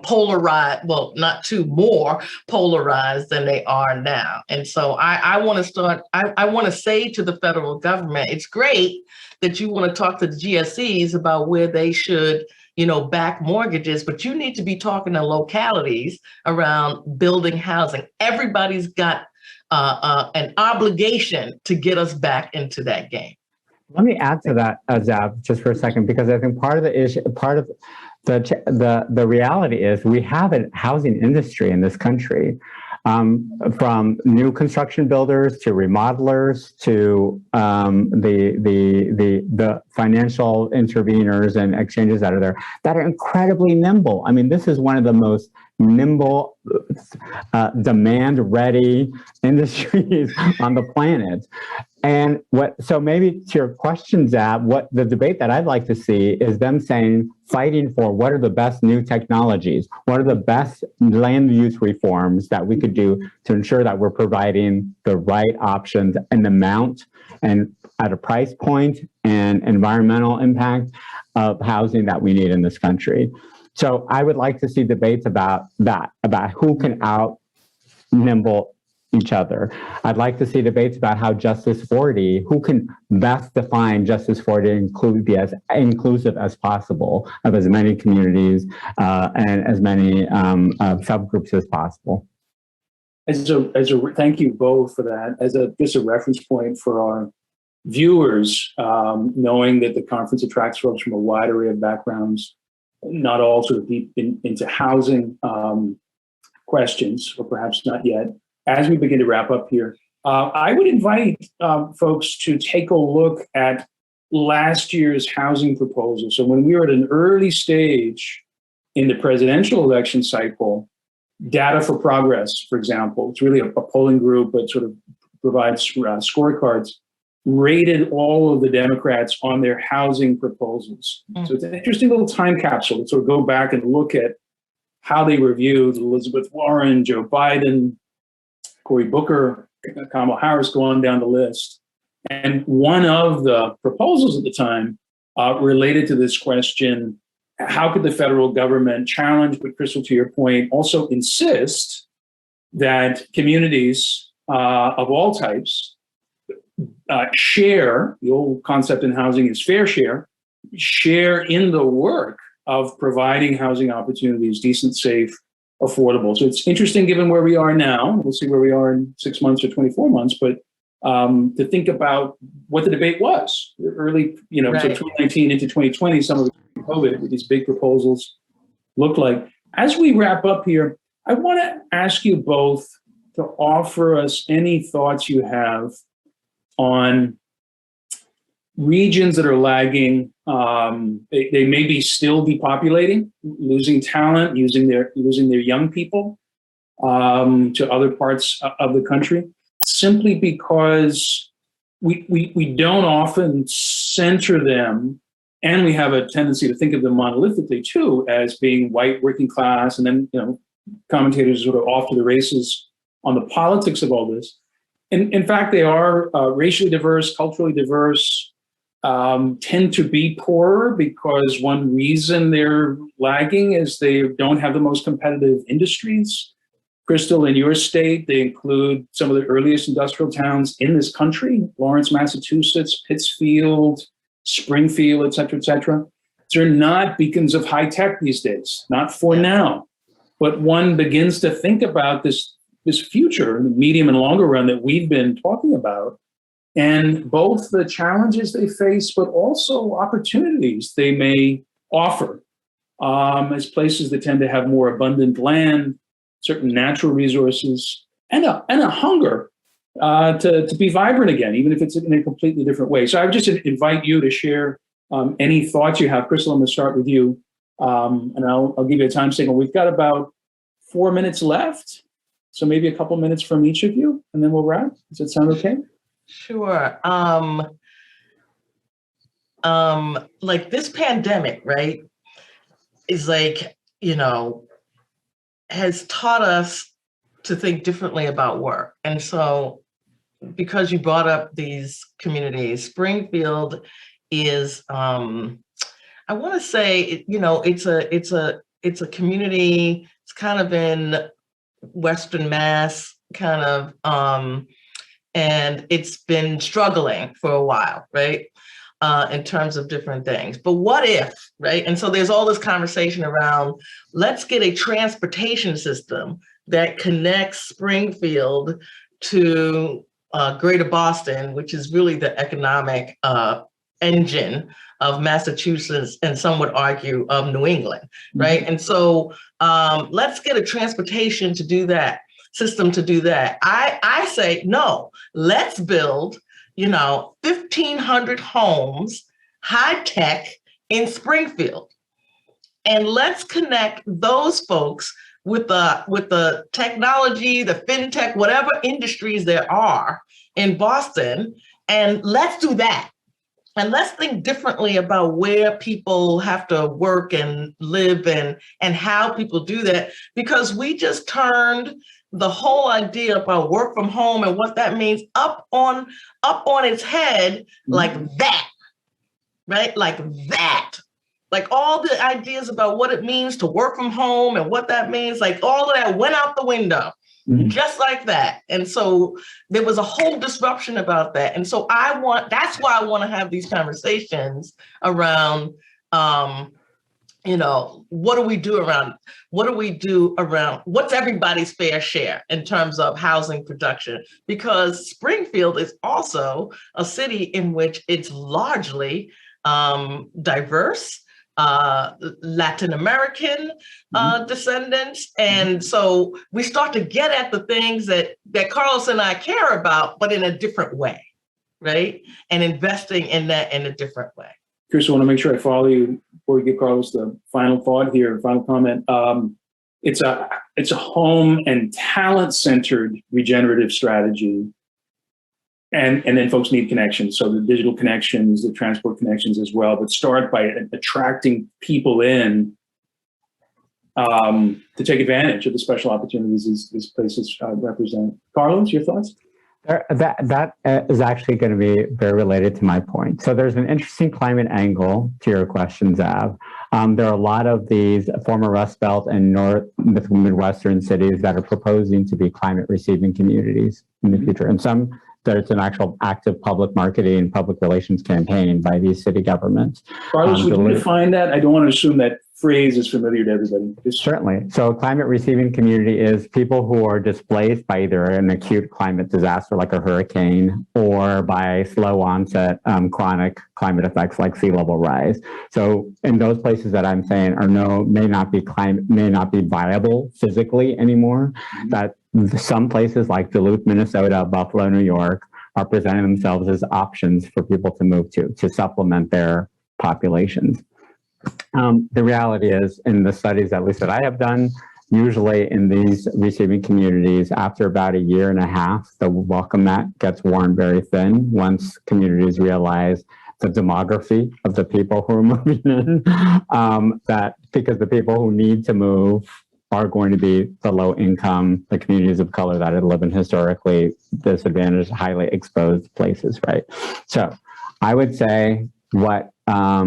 [SPEAKER 13] polarized, well, not too more polarized than they are now. And so I want to say to the federal government, it's great that you want to talk to the GSEs about where they should, back mortgages, but you need to be talking to localities around building housing. Everybody's got an obligation to get us back into that game.
[SPEAKER 14] Let me add to that, Zab, just for a second, because I think part of the issue, part of the reality is we have a housing industry in this country, from new construction builders to remodelers to the financial interveners and exchanges that are there that are incredibly nimble. I mean, this is one of the most nimble, demand-ready industries on the planet. And so maybe to your question, Zab, what the debate that I'd like to see is them fighting for what are the best new technologies, what are the best land use reforms that we could do to ensure that we're providing the right options and amount and at a price point and environmental impact of housing that we need in this country. So I would like to see debates about that, about who can out-nimble each other. I'd like to see debates about how Justice 40, who can best define Justice 40 to be as inclusive as possible of as many communities and as many subgroups as possible.
[SPEAKER 12] Thank you both for that. Just a reference point for our viewers, knowing that the conference attracts folks from a wide array of backgrounds, not all sort of deep into housing questions, or perhaps not yet. As we begin to wrap up here, I would invite folks to take a look at last year's housing proposal. So when we were at an early stage in the presidential election cycle, Data for Progress, for example, it's really a polling group that sort of provides scorecards, rated all of the Democrats on their housing proposals. So it's an interesting little time capsule to sort of go back and look at how they reviewed Elizabeth Warren, Joe Biden, Cory Booker, Kamala Harris, go on down the list. And one of the proposals at the time related to this question, how could the federal government challenge, but Crystal, to your point, also insist that communities of all types share, the old concept in housing is fair share in the work of providing housing opportunities, decent, safe, affordable. So it's interesting given where we are now. We'll see where we are in 6 months or 24 months, but to think about what the debate was early, right. So 2019 into 2020, some of the COVID with these big proposals look like. As we wrap up here, I want to ask you both to offer us any thoughts you have on regions that are lagging. They may be still depopulating, losing talent, losing their young people to other parts of the country, simply because we don't often center them, and we have a tendency to think of them monolithically too as being white, working class, and then commentators sort of off to the races on the politics of all this. And in fact, they are racially diverse, culturally diverse. Tend to be poorer because one reason they're lagging is they don't have the most competitive industries. Crystal, in your state, they include some of the earliest industrial towns in this country: Lawrence, Massachusetts, Pittsfield, Springfield, et cetera, et cetera. They're not beacons of high tech these days, not for now. But one begins to think about this future, the medium and longer run that we've been talking about, and both the challenges they face, but also opportunities they may offer as places that tend to have more abundant land, certain natural resources, and a hunger to be vibrant again, even if it's in a completely different way. So I would just invite you to share any thoughts you have. Crystal, I'm going to start with you, and I'll give you a time signal. We've got about 4 minutes left, so maybe a couple minutes from each of you, and then we'll wrap. Does that sound okay?
[SPEAKER 13] Sure. Like this pandemic, right, is like, has taught us to think differently about work. And so because you brought up these communities, Springfield is, I want to say, it's a community, it's kind of in Western Mass, kind of, and it's been struggling for a while, right? In terms of different things. But what if, right? And so there's all this conversation around, let's get a transportation system that connects Springfield to Greater Boston, which is really the economic engine of Massachusetts, and some would argue of New England, right? And so let's get a transportation to do that, system to do that. I say, no, let's build, 1,500 homes, high tech in Springfield. And let's connect those folks with the technology, the fintech, whatever industries there are in Boston, and let's do that. And let's think differently about where people have to work and live and how people do that, because we just turned the whole idea about work from home and what that means up on its head like that, right? Like that. Like all the ideas about what it means to work from home and what that means, like all of that went out the window, just like that. And so there was a whole disruption about that. And so that's why I want to have these conversations around, what do we do around what's everybody's fair share in terms of housing production? Because Springfield is also a city in which it's largely diverse, Latin American descendants. And so we start to get at the things that Carlos and I care about, but in a different way, right? And investing in that in a different way.
[SPEAKER 12] Chris, I want to make sure I follow you before we give Carlos the final thought here, final comment. It's a home and talent-centered regenerative strategy. And then folks need connections. So the digital connections, the transport connections as well, but start by attracting people in to take advantage of the special opportunities these places represent. Carlos, your thoughts?
[SPEAKER 14] That is actually going to be very related to my point. So there's an interesting climate angle to your question, Zav. There are a lot of these former Rust Belt and Midwestern cities that are proposing to be climate receiving communities in the future. And some, there's an actual active public marketing, public relations campaign by these city governments.
[SPEAKER 12] Carlos, would you define that? I don't want to assume that phrase is familiar to everybody.
[SPEAKER 14] Certainly. So climate receiving community is people who are displaced by either an acute climate disaster like a hurricane or by slow onset chronic climate effects like sea level rise. So in those places that I'm saying may not be viable physically anymore, that some places like Duluth, Minnesota, Buffalo, New York are presenting themselves as options for people to move to supplement their populations. The reality is, in the studies at least that I have done, usually in these receiving communities, after about a year and a half, the welcome mat gets worn very thin once communities realize the demography of the people who are moving in, that because the people who need to move are going to be the low income, the communities of color that live in historically disadvantaged, highly exposed places, right? So I would say what I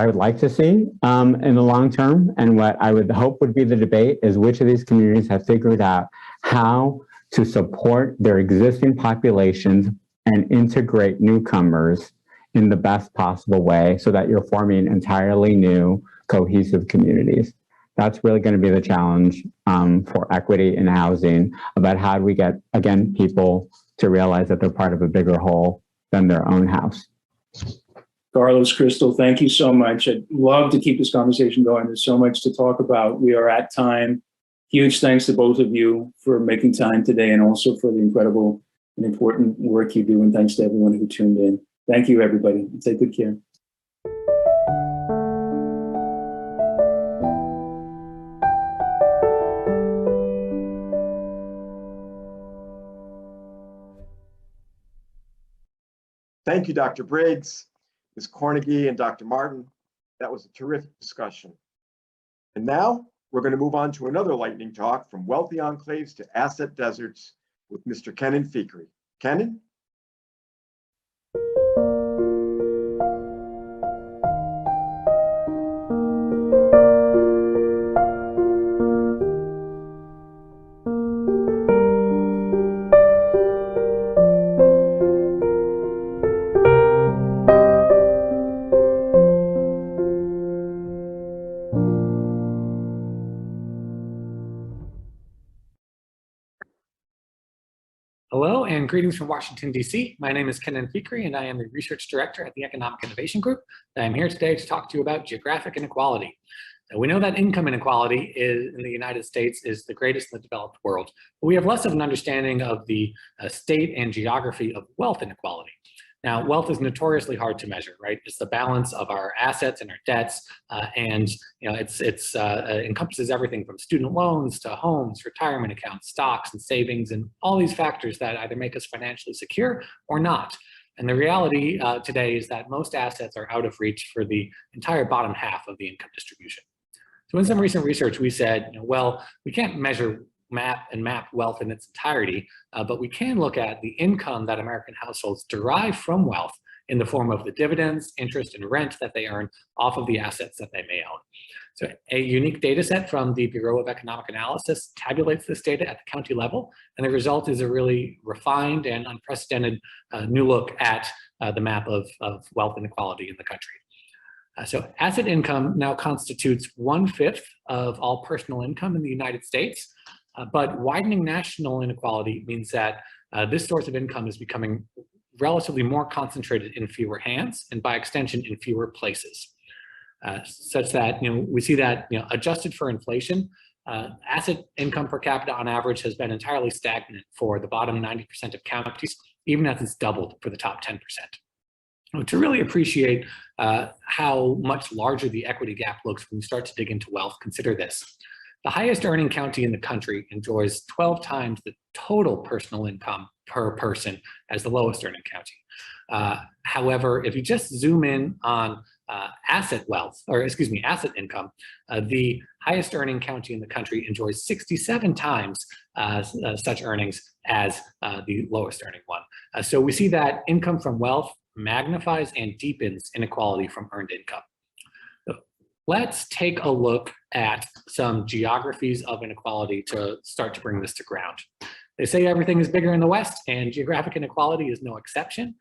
[SPEAKER 14] would like to see in the long term, and what I would hope would be the debate, is which of these communities have figured out how to support their existing populations and integrate newcomers in the best possible way so that you're forming entirely new cohesive communities. That's really going to be the challenge for equity in housing, about how do we get, again, people to realize that they're part of a bigger whole than their own house.
[SPEAKER 12] Carlos, Crystal, thank you so much. I'd love to keep this conversation going. There's so much to talk about. We are at time. Huge thanks to both of you for making time today, and also for the incredible and important work you do. And thanks to everyone who tuned in. Thank you, everybody. Take good care.
[SPEAKER 1] Thank you, Dr. Briggs, Ms. Cornegie, and Dr. Martin. That was a terrific discussion. And now we're going to move on to another lightning talk, from wealthy enclaves to asset deserts, with Mr. Kenan Fikri. Kenan?
[SPEAKER 15] Hello and greetings from Washington, D.C. My name is Kenan Fikri and I am the Research Director at the Economic Innovation Group. I'm here today to talk to you about geographic inequality. Now, we know that income inequality in the United States is the greatest in the developed world, but we have less of an understanding of the state and geography of wealth inequality. Now, wealth is notoriously hard to measure, right? It's the balance of our assets and our debts, and it encompasses everything from student loans to homes, retirement accounts, stocks, and savings, and all these factors that either make us financially secure or not. And the reality today is that most assets are out of reach for the entire bottom half of the income distribution. So in some recent research, we said, well, we can't map wealth in its entirety, but we can look at the income that American households derive from wealth in the form of the dividends, interest, and rent that they earn off of the assets that they may own. So a unique data set from the Bureau of Economic Analysis tabulates this data at the county level, and the result is a really refined and unprecedented new look at the map of wealth inequality in the country. So asset income now constitutes 1/5 of all personal income in the United States. But widening national inequality means that this source of income is becoming relatively more concentrated in fewer hands and by extension in fewer places, such that we see that adjusted for inflation, asset income per capita on average has been entirely stagnant for the bottom 90% of counties, even as it's doubled for the top 10%. To really appreciate how much larger the equity gap looks when you start to dig into wealth, consider this. The highest earning county in the country enjoys 12 times the total personal income per person as the lowest earning county. However, if you just zoom in on asset income, the highest earning county in the country enjoys 67 times such earnings as the lowest earning one. So we see that income from wealth magnifies and deepens inequality from earned income. Let's take a look at some geographies of inequality to start to bring this to ground. They say everything is bigger in the West, and geographic inequality is no exception.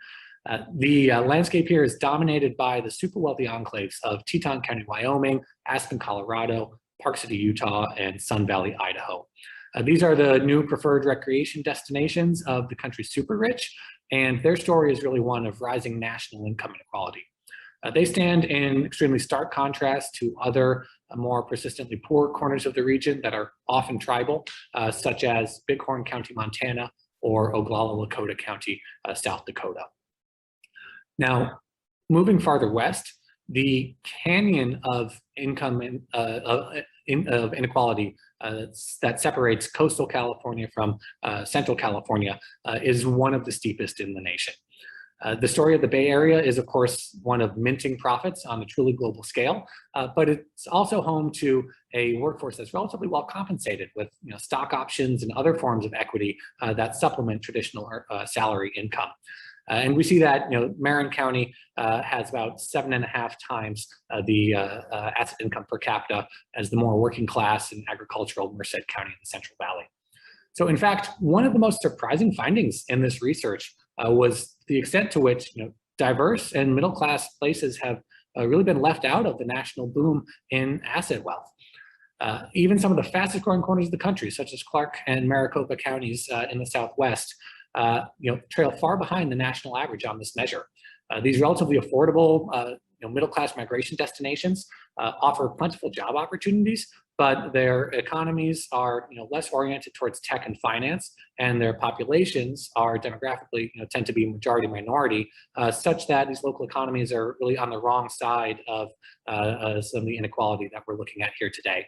[SPEAKER 15] The landscape here is dominated by the super wealthy enclaves of Teton County, Wyoming, Aspen, Colorado, Park City, Utah, and Sun Valley, Idaho. These are the new preferred recreation destinations of the country's super rich, and their story is really one of rising national income inequality. They stand in extremely stark contrast to other more persistently poor corners of the region that are often tribal, such as Bighorn County, Montana, or Oglala Lakota County, South Dakota. Now, moving farther west, the canyon of income of inequality that separates coastal California from central California is one of the steepest in the nation. The story of the Bay Area is, of course, one of minting profits on a truly global scale, but it's also home to a workforce that's relatively well compensated with stock options and other forms of equity that supplement traditional salary income. And we see that Marin County has about 7.5 times the asset income per capita as the more working class and agricultural Merced County in the Central Valley. So in fact, one of the most surprising findings in this research was the extent to which diverse and middle-class places have really been left out of the national boom in asset wealth. Even some of the fastest growing corners of the country, such as Clark and Maricopa counties in the Southwest, trail far behind the national average on this measure. These relatively affordable middle-class migration destinations offer plentiful job opportunities, but their economies are less oriented towards tech and finance, and their populations are demographically tend to be majority minority, such that these local economies are really on the wrong side of some of the inequality that we're looking at here today.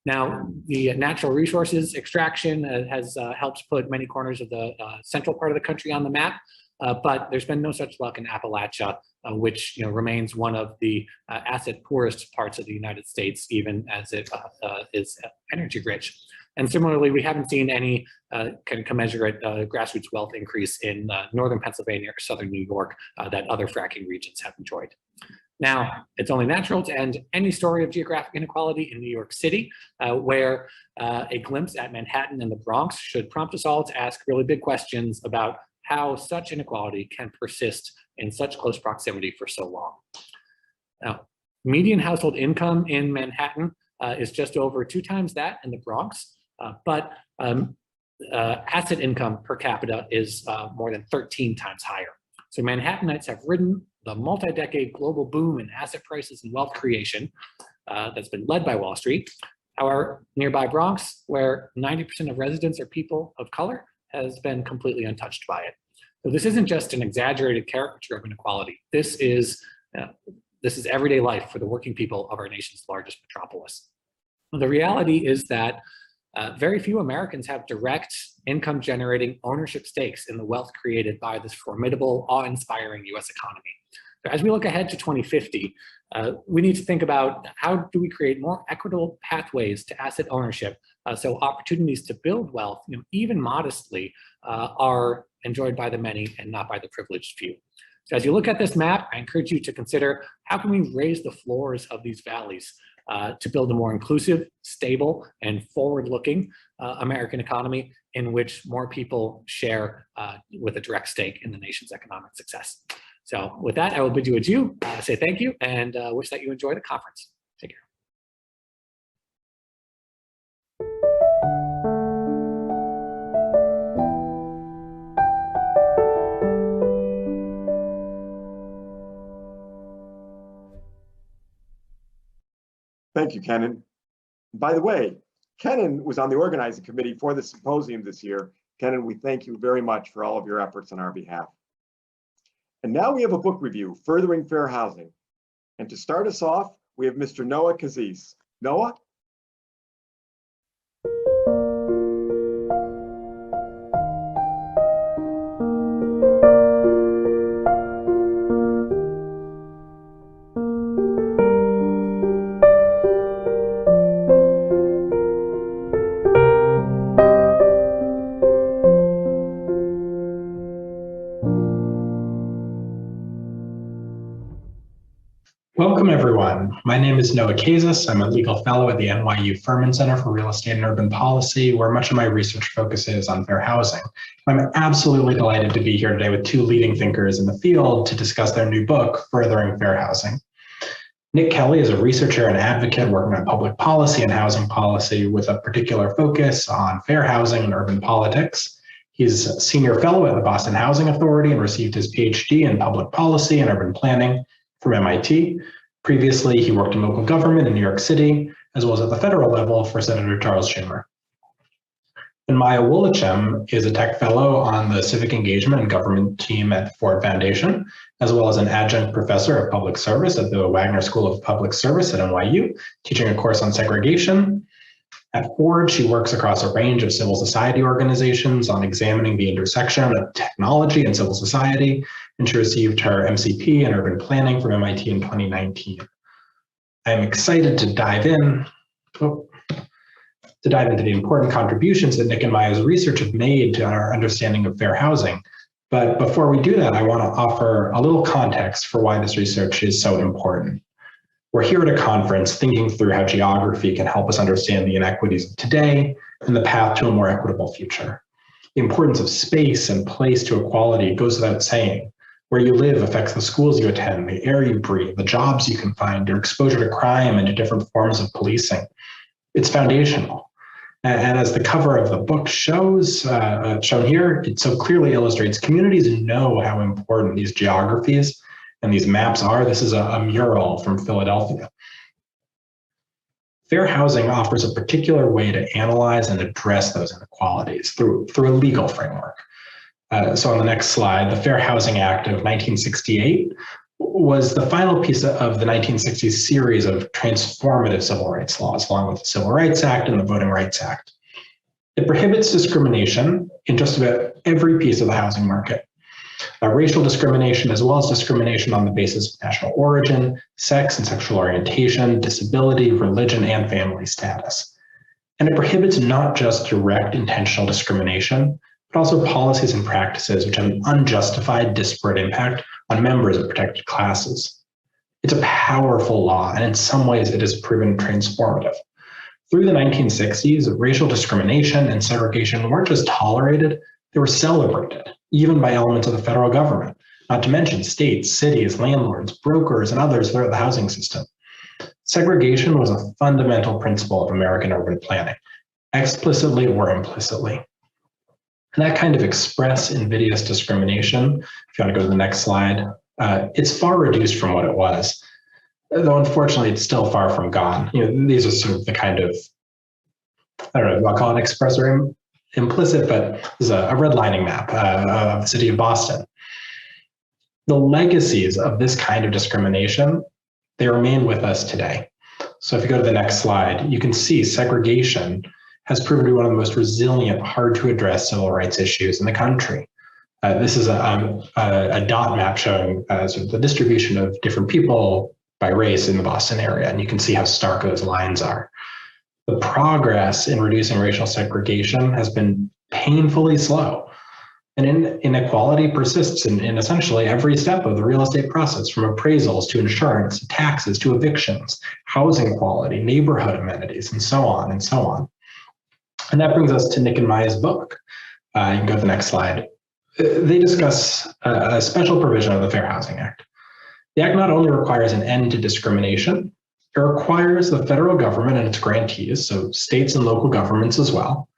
[SPEAKER 15] Now, the natural resources extraction has helped put many corners of the central part of the country on the map, but there's been no such luck in Appalachia, which remains one of the asset poorest parts of the United States, even as it is energy rich. And similarly, we haven't seen any kind of commensurate grassroots wealth increase in northern Pennsylvania or southern New York that other fracking regions have enjoyed. Now, it's only natural to end any story of geographic inequality in New York City, where a glimpse at Manhattan and the Bronx should prompt us all to ask really big questions about how such inequality can persist in such close proximity for so long. Now, median household income in Manhattan is just over 2 times that in the Bronx, but asset income per capita is more than 13 times higher. So Manhattanites have ridden the multi-decade global boom in asset prices and wealth creation that's been led by Wall Street. Our nearby Bronx, where 90% of residents are people of color, has been completely untouched by it. So this isn't just an exaggerated caricature of inequality. This is everyday life for the working people of our nation's largest metropolis. The reality is that very few Americans have direct income generating ownership stakes in the wealth created by this formidable, awe-inspiring US economy. So as we look ahead to 2050, we need to think about how do we create more equitable pathways to asset ownership so opportunities to build wealth, even modestly, are enjoyed by the many and not by the privileged few. So as you look at this map, I encourage you to consider how can we raise the floors of these valleys to build a more inclusive, stable, and forward-looking American economy in which more people share with a direct stake in the nation's economic success. So with that, I will bid you adieu, say thank you, and wish that you enjoy the conference. Take care.
[SPEAKER 1] Thank you, Kenan. By the way, Kenan was on the organizing committee for the symposium this year. Kenan, we thank you very much for all of your efforts on our behalf. And now we have a book review, Furthering Fair Housing. And to start us off, we have Mr. Noah Kazis. Noah?
[SPEAKER 16] Welcome, everyone. My name is Noah Kazis. I'm a legal fellow at the NYU Furman Center for Real Estate and Urban Policy, where much of my research focuses on fair housing. I'm absolutely delighted to be here today with two leading thinkers in the field to discuss their new book, Furthering Fair Housing. Nick Kelly is a researcher and advocate working on public policy and housing policy with a particular focus on fair housing and urban politics. He's a senior fellow at the Boston Housing Authority and received his PhD in public policy and urban planning from MIT. Previously, he worked in local government in New York City, as well as at the federal level for Senator Charles Schumer. And Maya Woolachem is a tech fellow on the civic engagement and government team at Ford Foundation, as well as an adjunct professor of public service at the Wagner School of Public Service at NYU, teaching a course on segregation. At Ford, she works across a range of civil society organizations on examining the intersection of technology and civil society, and she received her MCP in urban planning from MIT in 2019. I'm excited to dive into the important contributions that Nick and Maya's research have made to our understanding of fair housing. But before we do that, I want to offer a little context for why this research is so important. We're here at a conference thinking through how geography can help us understand the inequities of today and the path to a more equitable future. The importance of space and place to equality goes without saying. Where you live affects the schools you attend, the air you breathe, the jobs you can find, your exposure to crime and to different forms of policing. It's foundational. And as the cover of the book shows, shown here, it so clearly illustrates communities know how important these geographies and these maps are. This is a mural from Philadelphia. Fair housing offers a particular way to analyze and address those inequalities through a legal framework. So on the next slide, the Fair Housing Act of 1968 was the final piece of the 1960s series of transformative civil rights laws, along with the Civil Rights Act and the Voting Rights Act. It prohibits discrimination in just about every piece of the housing market. Racial discrimination, as well as discrimination on the basis of national origin, sex and sexual orientation, disability, religion, and family status. And it prohibits not just direct intentional discrimination, but also policies and practices which have an unjustified disparate impact on members of protected classes. It's a powerful law, and in some ways it has proven transformative. Through the 1960s, racial discrimination and segregation weren't just tolerated, they were celebrated, even by elements of the federal government, not to mention states, cities, landlords, brokers, and others throughout the housing system. Segregation was a fundamental principle of American urban planning, explicitly or implicitly. And that kind of express invidious discrimination, if you want to go to the next slide, it's far reduced from what it was. Though unfortunately, it's still far from gone. These are sort of the kind of, I don't know if I'll call it express or implicit, but this is a redlining map of the city of Boston. The legacies of this kind of discrimination, they remain with us today. So if you go to the next slide, you can see segregation has proven to be one of the most resilient, hard to address civil rights issues in the country. This is a dot map showing sort of the distribution of different people by race in the Boston area, and you can see how stark those lines are. The progress in reducing racial segregation has been painfully slow, and inequality persists in essentially every step of the real estate process, from appraisals to insurance, to taxes to evictions, housing quality, neighborhood amenities, and so on and so on. And that brings us to Nick and Maya's book. You can go to the next slide. They discuss a special provision of the Fair Housing Act. The act not only requires an end to discrimination, it requires the federal government and its grantees, so states and local governments as well,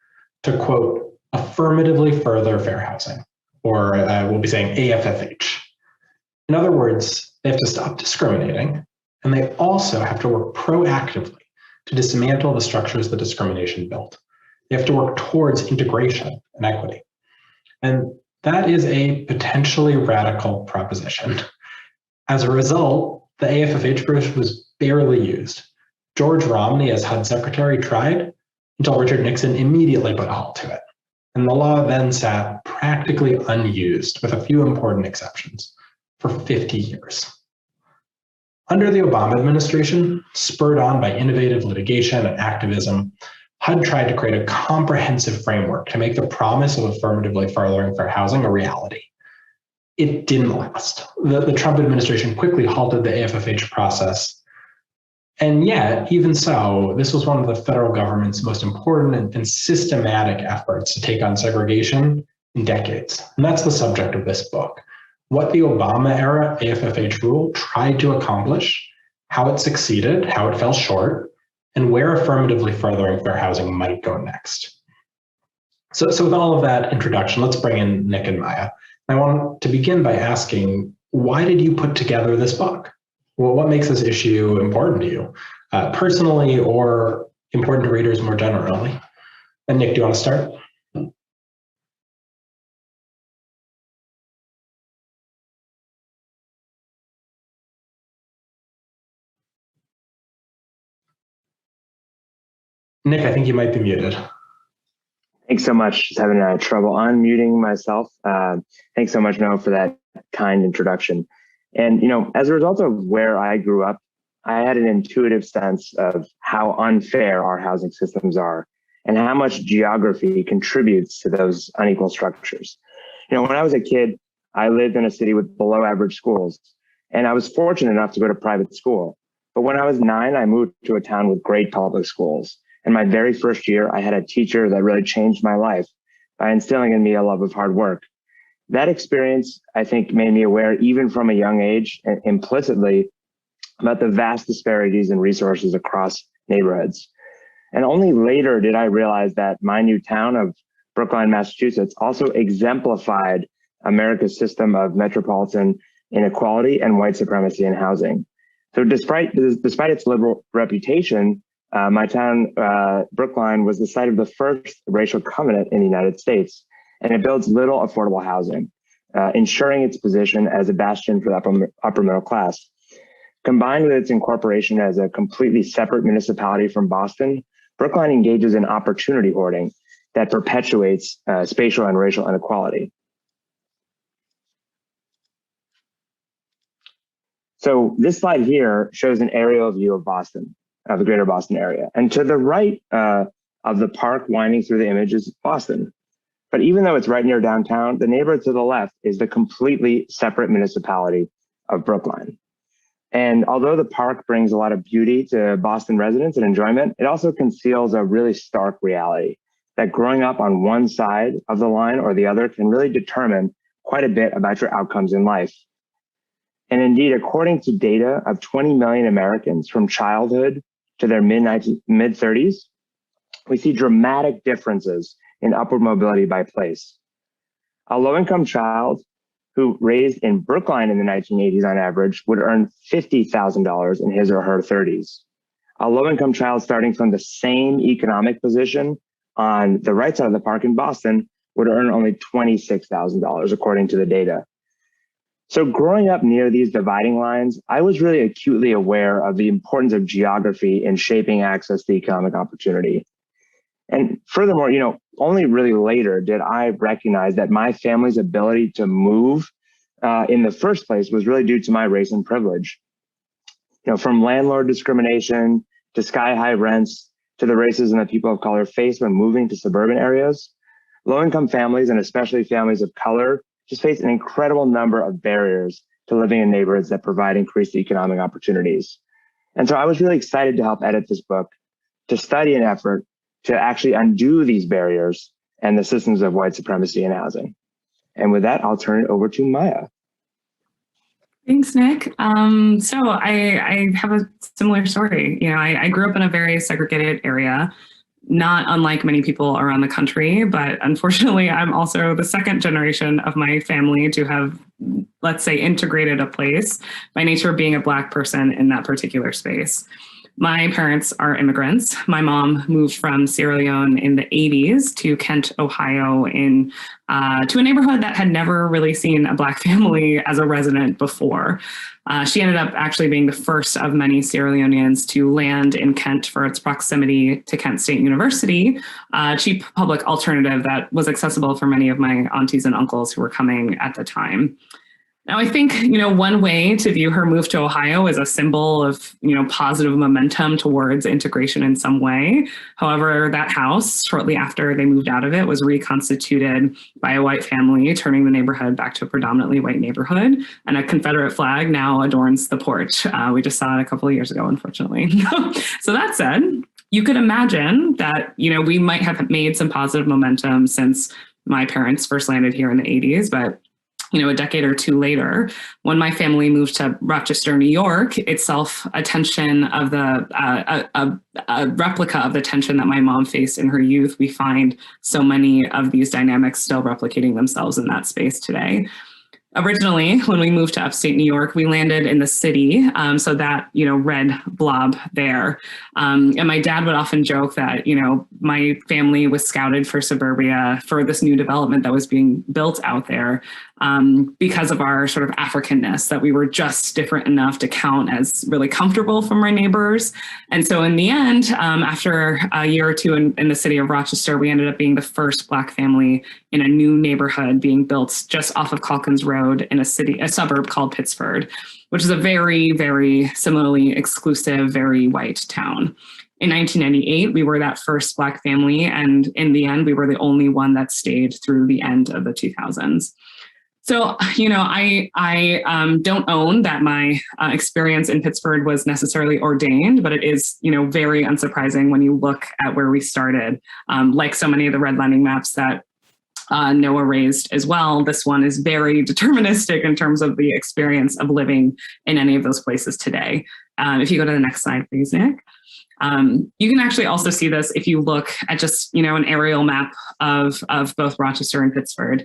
[SPEAKER 16] to, quote, affirmatively further fair housing, or we'll be saying AFFH. In other words, they have to stop discriminating, and they also have to work proactively to dismantle the structures that discrimination built. They have to work towards integration and equity. And that is a potentially radical proposition. As a result, the AFFH provision was barely used. George Romney, as HUD secretary, tried until Richard Nixon immediately put a halt to it. And the law then sat practically unused, with a few important exceptions, for 50 years. Under the Obama administration, spurred on by innovative litigation and activism, HUD tried to create a comprehensive framework to make the promise of affirmatively furthering fair housing a reality. It didn't last. The Trump administration quickly halted the AFFH process. And yet, even so, this was one of the federal government's most important and systematic efforts to take on segregation in decades. And that's the subject of this book. What the Obama era AFFH rule tried to accomplish, how it succeeded, how it fell short, and where affirmatively furthering fair housing might go next. So with all of that introduction, let's bring in Nick and Maya. I want to begin by asking, why did you put together this book? Well, what makes this issue important to you, personally or important to readers more generally? And Nick, do you want to start? Nick, I think you might be muted.
[SPEAKER 17] Thanks so much. Just having trouble unmuting myself. Thanks so much, Noah, for that kind introduction. And, as a result of where I grew up, I had an intuitive sense of how unfair our housing systems are and how much geography contributes to those unequal structures. When I was a kid, I lived in a city with below average schools, and I was fortunate enough to go to private school. But when I was 9, I moved to a town with great public schools. And my very first year, I had a teacher that really changed my life by instilling in me a love of hard work. That experience, I think, made me aware, even from a young age, and implicitly, about the vast disparities in resources across neighborhoods. And only later did I realize that my new town of Brookline, Massachusetts, also exemplified America's system of metropolitan inequality and white supremacy in housing. So despite its liberal reputation, my town, Brookline, was the site of the first racial covenant in the United States, and it builds little affordable housing, ensuring its position as a bastion for the upper middle class. Combined with its incorporation as a completely separate municipality from Boston, Brookline engages in opportunity hoarding that perpetuates spatial and racial inequality. So this slide here shows an aerial view of Boston, of the greater Boston area. And to the right of the park winding through the image is Boston. But even though it's right near downtown, the neighborhood to the left is the completely separate municipality of Brookline. And although the park brings a lot of beauty to Boston residents and enjoyment, it also conceals a really stark reality that growing up on one side of the line or the other can really determine quite a bit about your outcomes in life. And indeed, according to data of 20 million Americans from childhood to their mid-30s, we see dramatic differences in upward mobility by place. A low-income child who raised in Brookline in the 1980s on average would earn $50,000 in his or her 30s. A low-income child starting from the same economic position on the right side of the park in Boston would earn only $26,000 according to the data. So growing up near these dividing lines, I was really acutely aware of the importance of geography in shaping access to economic opportunity. And furthermore, only really later did I recognize that my family's ability to move in the first place was really due to my race and privilege. From landlord discrimination to sky-high rents to the racism that people of color face when moving to suburban areas, low-income families, and especially families of color, just face an incredible number of barriers to living in neighborhoods that provide increased economic opportunities. And so I was really excited to help edit this book to study an effort to actually undo these barriers and the systems of white supremacy in housing. And with that, I'll turn it over to Maya.
[SPEAKER 18] Thanks, Nick. So I have a similar story. I grew up in a very segregated area, not unlike many people around the country, but unfortunately, I'm also the second generation of my family to have, let's say, integrated a place by nature of being a Black person in that particular space. My parents are immigrants. My mom moved from Sierra Leone in the 80s to Kent, Ohio, to a neighborhood that had never really seen a Black family as a resident before. She ended up actually being the first of many Sierra Leoneans to land in Kent for its proximity to Kent State University, a cheap public alternative that was accessible for many of my aunties and uncles who were coming at the time. Now, I think, one way to view her move to Ohio is a symbol of, positive momentum towards integration in some way. However, that house, shortly after they moved out of it, was reconstituted by a white family, turning the neighborhood back to a predominantly white neighborhood. And a Confederate flag now adorns the porch. We just saw it a couple of years ago, unfortunately. So that said, you could imagine that, we might have made some positive momentum since my parents first landed here in the 80s, but a decade or two later, when my family moved to Rochester, New York, itself a tension of a replica of the tension that my mom faced in her youth, we find so many of these dynamics still replicating themselves in that space today. Originally, when we moved to upstate New York, we landed in the city, so that, red blob there. And my dad would often joke that, my family was scouted for suburbia for this new development that was being built out there because of our sort of Africanness, that we were just different enough to count as really comfortable from our neighbors. And so in the end, after a year or two in the city of Rochester, we ended up being the first Black family in a new neighborhood being built just off of Calkins Road in a suburb called Pittsford, which is a very, very similarly exclusive, very white town. In 1998, we were that first Black family, and in the end, we were the only one that stayed through the end of the 2000s. So, I don't own that my experience in Pittsburgh was necessarily ordained, but it is, very unsurprising when you look at where we started. Like so many of the redlining maps that Noah raised as well, this one is very deterministic in terms of the experience of living in any of those places today. If you go to the next slide, please, Nick. You can actually also see this if you look at just, an aerial map of both Rochester and Pittsburgh.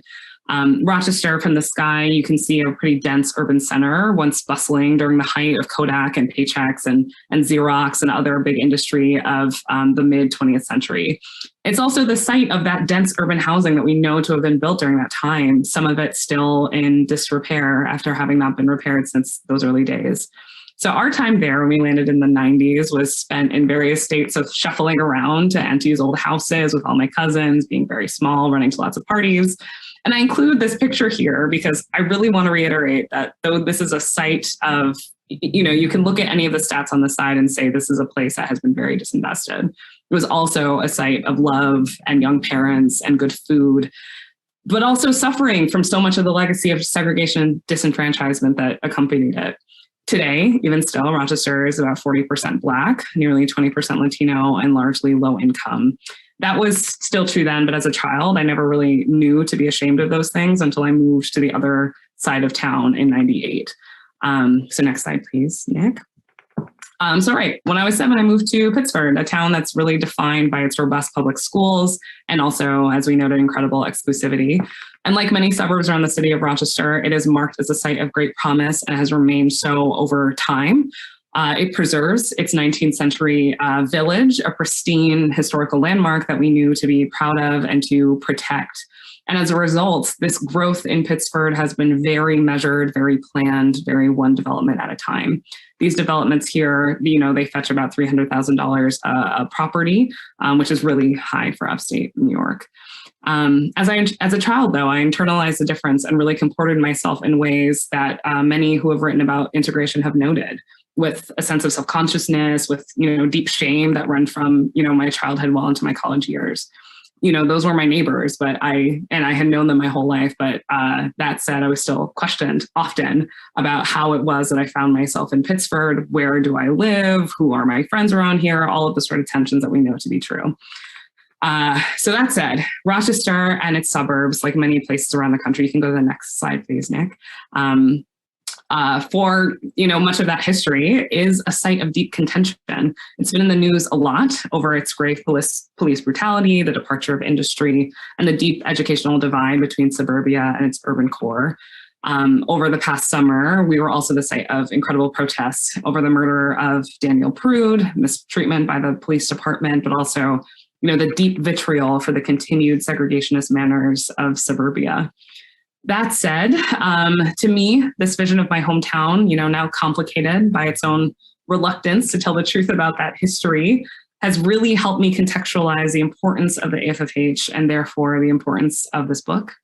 [SPEAKER 18] Rochester from the sky, you can see a pretty dense urban center, once bustling during the height of Kodak and Paychex and Xerox and other big industry of the mid 20th century. It's also the site of that dense urban housing that we know to have been built during that time, some of it still in disrepair after having not been repaired since those early days. So our time there when we landed in the 90s was spent in various states of shuffling around to Auntie's old houses with all my cousins, being very small, running to lots of parties. And I include this picture here because I really want to reiterate that though this is a site of, you can look at any of the stats on the side and say this is a place that has been very disinvested. It was also a site of love and young parents and good food, but also suffering from so much of the legacy of segregation and disenfranchisement that accompanied it. Today, even still, Rochester is about 40% Black, nearly 20% Latino, and largely low income. That was still true then, but as a child, I never really knew to be ashamed of those things until I moved to the other side of town in '98. So next slide, please, Nick. When I was 7, I moved to Pittsford, a town that's really defined by its robust public schools and also, as we noted, incredible exclusivity. And like many suburbs around the city of Rochester, it is marked as a site of great promise and has remained so over time. It preserves its 19th century village, a pristine historical landmark that we knew to be proud of and to protect. And as a result, this growth in Pittsford has been very measured, very planned, very one development at a time. These developments here, they fetch about $300,000 a property, which is really high for upstate New York. As a child, though, I internalized the difference and really comported myself in ways that many who have written about integration have noted, with a sense of self-consciousness, with deep shame that run from my childhood well into my college years. Those were my neighbors, but I had known them my whole life. But that said, I was still questioned often about how it was that I found myself in Pittsford. Where do I live? Who are my friends around here? All of the sort of tensions that we know to be true. So that said, Rochester and its suburbs, like many places around the country, you can go to the next slide, please, Nick. For much of that history is a site of deep contention. It's been in the news a lot over its grave police brutality, the departure of industry, and the deep educational divide between suburbia and its urban core. Over the past summer, we were also the site of incredible protests over the murder of Daniel Prude, mistreatment by the police department, but also the deep vitriol for the continued segregationist manners of suburbia. That said, to me, this vision of my hometown, now complicated by its own reluctance to tell the truth about that history, has really helped me contextualize the importance of the AFFH and therefore the importance of this book,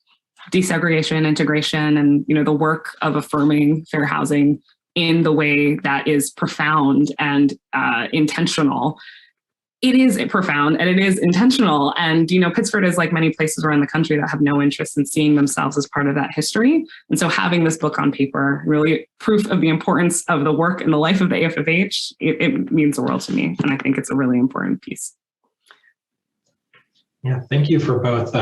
[SPEAKER 18] desegregation, integration, and the work of affirming fair housing in the way that is profound and intentional. It is profound and it is intentional. And, Pittsford is like many places around the country that have no interest in seeing themselves as part of that history. And so having this book on paper, really proof of the importance of the work and the life of the AFFH, it means the world to me. And I think it's a really important piece.
[SPEAKER 16] Yeah, thank you for both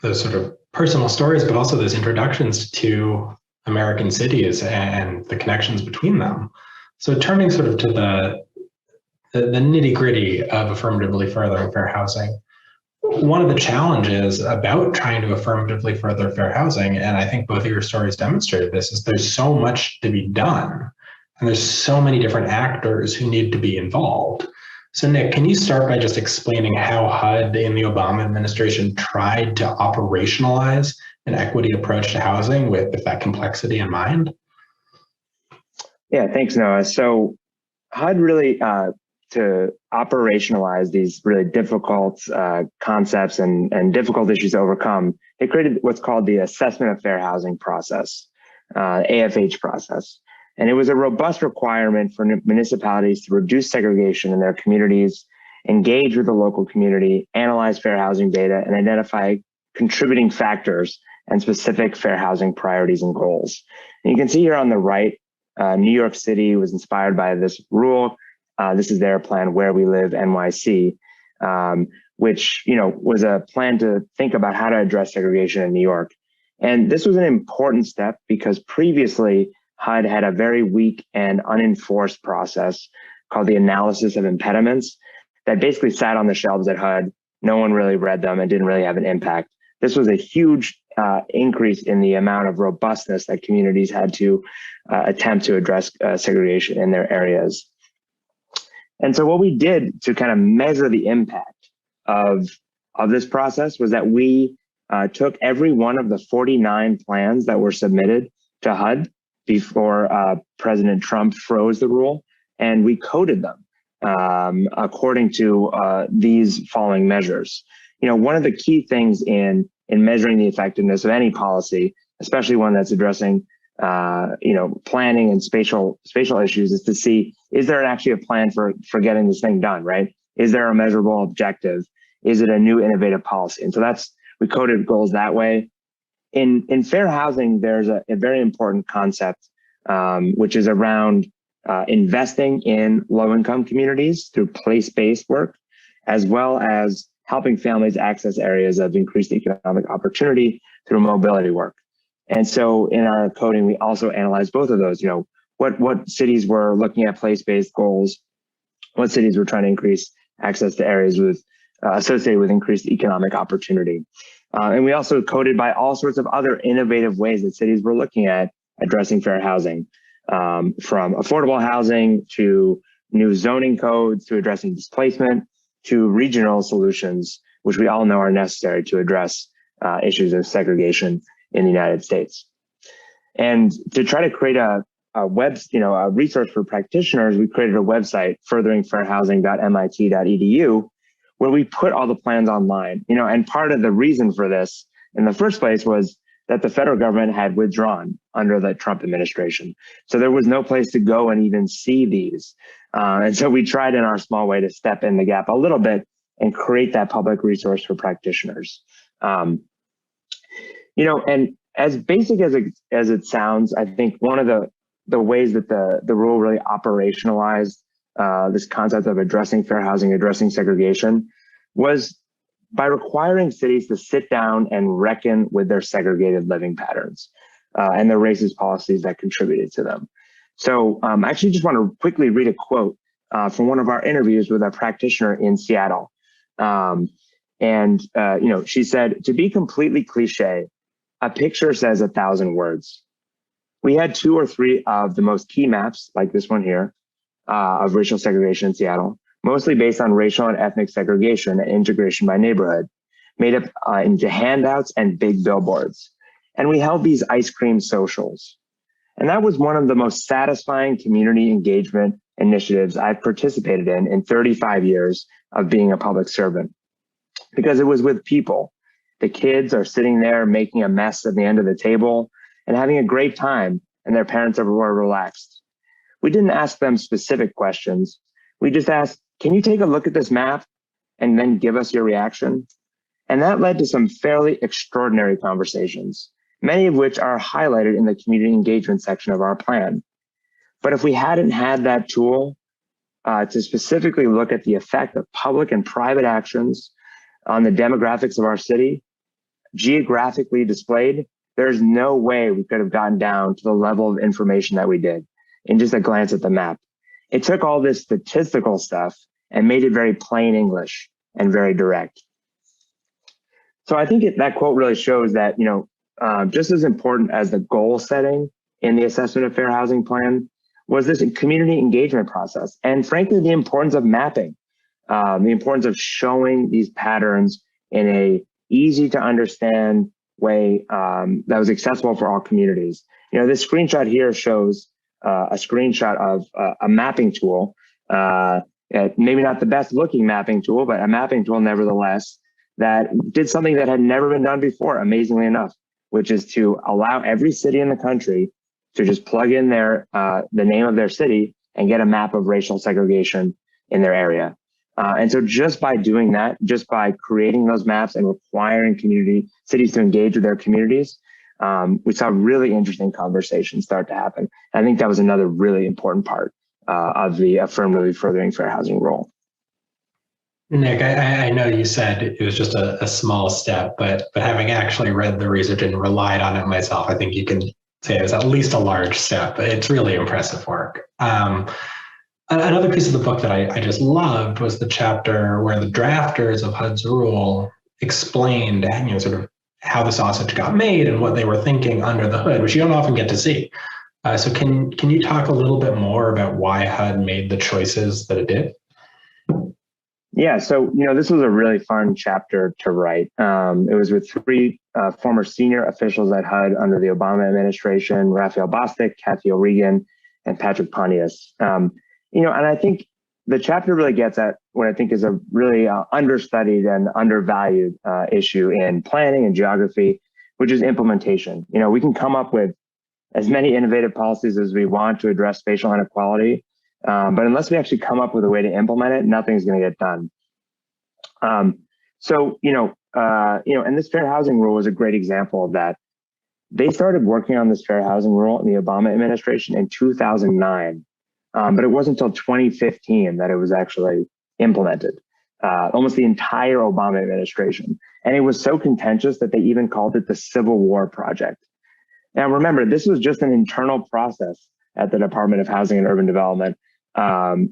[SPEAKER 16] those sort of personal stories, but also those introductions to American cities and the connections between them. So turning sort of to the nitty-gritty of affirmatively furthering fair housing. One of the challenges about trying to affirmatively further fair housing, and I think both of your stories demonstrated this, is there's so much to be done, and there's so many different actors who need to be involved. So Nick, can you start by just explaining how HUD in the Obama administration tried to operationalize an equity approach to housing with that complexity in mind?
[SPEAKER 17] Yeah, thanks, Noah. So HUD really, to operationalize these really difficult concepts and difficult issues to overcome, they created what's called the Assessment of Fair Housing process, AFH process. And it was a robust requirement for municipalities to reduce segregation in their communities, engage with the local community, analyze fair housing data, and identify contributing factors and specific fair housing priorities and goals. And you can see here on the right, New York City was inspired by this rule. This is their plan, Where We Live NYC, which was a plan to think about how to address segregation in New York. And this was an important step because previously HUD had a very weak and unenforced process called the analysis of impediments that basically sat on the shelves at HUD. No one really read them and didn't really have an impact. This was a huge increase in the amount of robustness that communities had to attempt to address segregation in their areas. And so what we did to kind of measure the impact of this process was that we took every one of the 49 plans that were submitted to HUD before President Trump froze the rule, and we coded them according to these following measures. One of the key things in measuring the effectiveness of any policy, especially one that's addressing planning and spatial issues, is to see, is there actually a plan for getting this thing done, right? Is there a measurable objective? Is it a new innovative policy? And so we coded goals that way. In fair housing, there's a very important concept, which is around investing in low-income communities through place-based work, as well as helping families access areas of increased economic opportunity through mobility work. And so in our coding, we also analyze both of those. what cities were looking at place-based goals, what cities were trying to increase access to areas with associated with increased economic opportunity. And we also coded by all sorts of other innovative ways that cities were looking at addressing fair housing, from affordable housing to new zoning codes to addressing displacement to regional solutions, which we all know are necessary to address issues of segregation in the United States. And to try to create a resource for practitioners, we created a website, furtheringfairhousing.mit.edu, where we put all the plans online. And part of the reason for this in the first place was that the federal government had withdrawn under the Trump administration. So there was no place to go and even see these. And so we tried in our small way to step in the gap a little bit and create that public resource for practitioners. And as basic as it sounds, I think one of the ways that the rule really operationalized this concept of addressing fair housing, addressing segregation, was by requiring cities to sit down and reckon with their segregated living patterns and the racist policies that contributed to them. So I actually just want to quickly read a quote from one of our interviews with a practitioner in Seattle. She said, "To be completely cliche, a picture says 1,000 words. We had 2 or 3 of the most key maps, like this one here, of racial segregation in Seattle, mostly based on racial and ethnic segregation and integration by neighborhood, made up into handouts and big billboards. And we held these ice cream socials. And that was one of the most satisfying community engagement initiatives I've participated in 35 years of being a public servant, because it was with people. The kids are sitting there making a mess at the end of the table and having a great time, and their parents were relaxed. We didn't ask them specific questions. We just asked, can you take a look at this map and then give us your reaction? And that led to some fairly extraordinary conversations, many of which are highlighted in the community engagement section of our plan. But if we hadn't had that tool to specifically look at the effect of public and private actions on the demographics of our city, geographically displayed, there's no way we could have gotten down to the level of information that we did in just a glance at the map. It took all this statistical stuff and made it very plain English and very direct. So I think that quote really shows that, just as important as the goal setting in the assessment of fair housing plan was this community engagement process. And frankly, the importance of mapping, the importance of showing these patterns in a easy to understand way that was accessible for all communities. This screenshot here shows a screenshot of a mapping tool, maybe not the best looking mapping tool, but a mapping tool nevertheless, that did something that had never been done before, amazingly enough, which is to allow every city in the country to just plug in the name of their city and get a map of racial segregation in their area. And so just by doing that, just by creating those maps and requiring cities to engage with their communities, we saw really interesting conversations start to happen. I think that was another really important part of the affirmatively furthering fair housing role.
[SPEAKER 16] Nick, I know you said it was just a small step, but having actually read the research and relied on it myself, I think you can say it was at least a large step. It's really impressive work. Another piece of the book that I just loved was the chapter where the drafters of HUD's rule explained, sort of how the sausage got made and what they were thinking under the hood, which you don't often get to see. So can you talk a little bit more about why HUD made the choices that it did?
[SPEAKER 17] Yeah, so this was a really fun chapter to write. It was with 3 former senior officials at HUD under the Obama administration: Raphael Bostic, Kathy O'Regan, and Patrick Pontius. And I think the chapter really gets at what I think is a really understudied and undervalued issue in planning and geography, which is implementation. We can come up with as many innovative policies as we want to address spatial inequality, but unless we actually come up with a way to implement it, nothing's going to get done. And this fair housing rule was a great example of that. They started working on this fair housing rule in the Obama administration in 2009. But it wasn't until 2015 that it was actually implemented, almost the entire Obama administration. And it was so contentious that they even called it the Civil War Project. Now, remember, this was just an internal process at the Department of Housing and Urban Development.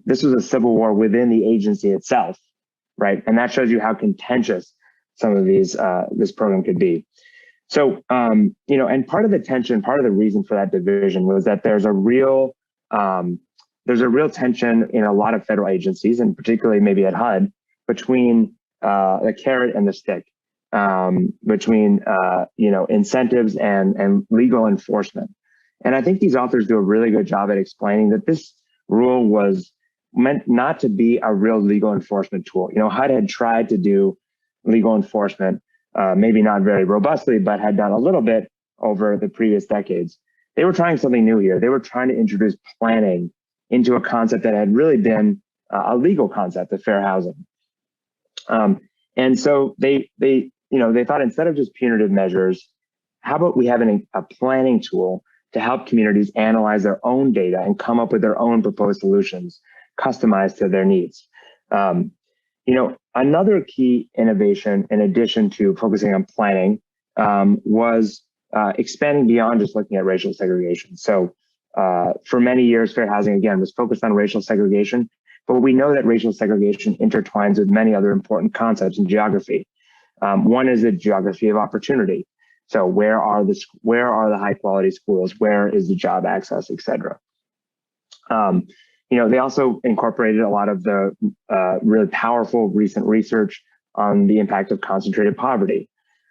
[SPEAKER 17] This was a civil war within the agency itself, right? And that shows you how contentious some of these this program could be. So, you know, and part of the tension, part of the reason for that division was that there's a real tension in a lot of federal agencies, and particularly maybe at HUD, between the carrot and the stick, between you know, incentives and legal enforcement. And I think these authors do a really good job at explaining that this rule was meant not to be a real legal enforcement tool. You know, HUD had tried to do legal enforcement, maybe not very robustly, but had done a little bit over the previous decades. They were trying something new here. They were trying to introduce planning into a concept that had really been a legal concept of fair housing. And so they thought, instead of just punitive measures, how about we have a planning tool to help communities analyze their own data and come up with their own proposed solutions customized to their needs. You know, another key innovation, in addition to focusing on planning, was expanding beyond just looking at racial segregation. So for many years, fair housing, again, was focused on racial segregation, but we know that racial segregation intertwines with many other important concepts in geography. One is the geography of opportunity. So where are the high quality schools? Where is the job access, et cetera? You know, they also incorporated a lot of the really powerful recent research on the impact of concentrated poverty.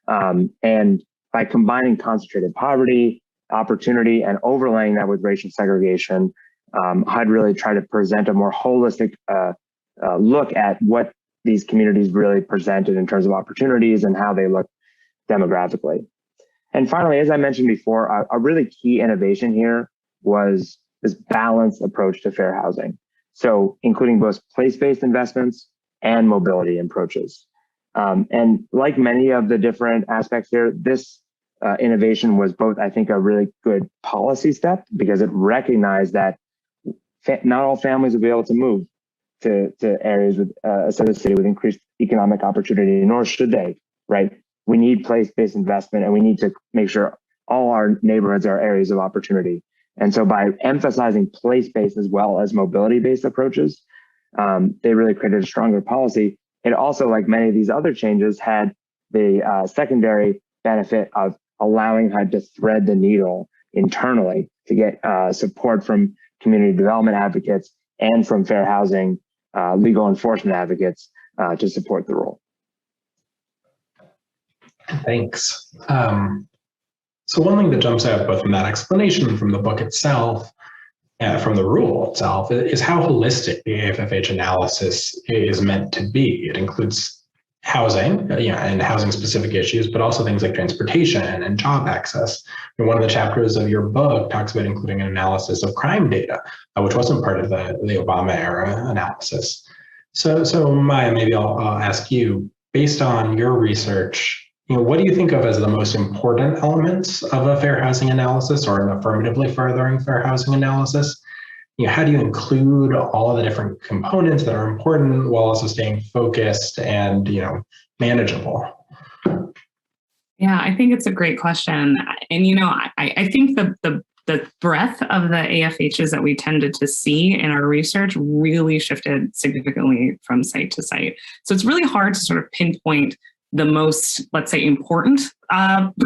[SPEAKER 17] And by combining concentrated poverty, opportunity, and overlaying that with racial segregation, HUD really tried to present a more holistic look at what these communities really presented in terms of opportunities and how they look demographically. And finally, as I mentioned before, a really key innovation here was this balanced approach to fair housing. So including both place-based investments and mobility approaches. And like many of the different aspects here, this innovation was both, I think, a really good policy step, because it recognized that not all families will be able to move to areas with the city with increased economic opportunity, nor should they, right? We need place-based investment, and we need to make sure all our neighborhoods are areas of opportunity. And so by emphasizing place-based as well as mobility-based approaches, they really created a stronger policy. It also, like many of these other changes, had the secondary benefit of allowing HUD to thread the needle internally to get support from community development advocates and from fair housing legal enforcement advocates to support the rule.
[SPEAKER 16] Thanks. So one thing that jumps out both from that explanation, from the book itself, from the rule itself, is how holistic the AFFH analysis is meant to be. It includes housing, and housing-specific issues, but also things like transportation and job access. And one of the chapters of your book talks about including an analysis of crime data, which wasn't part of the Obama era analysis. So Maya, maybe I'll ask you, based on your research, what do you think of as the most important elements of a fair housing analysis or an affirmatively furthering fair housing analysis? How do you include all of the different components that are important while also staying focused and, manageable?
[SPEAKER 18] Yeah, I think it's a great question. And, I think the breadth of the AFHs that we tended to see in our research really shifted significantly from site to site. So it's really hard to sort of pinpoint the most, let's say, important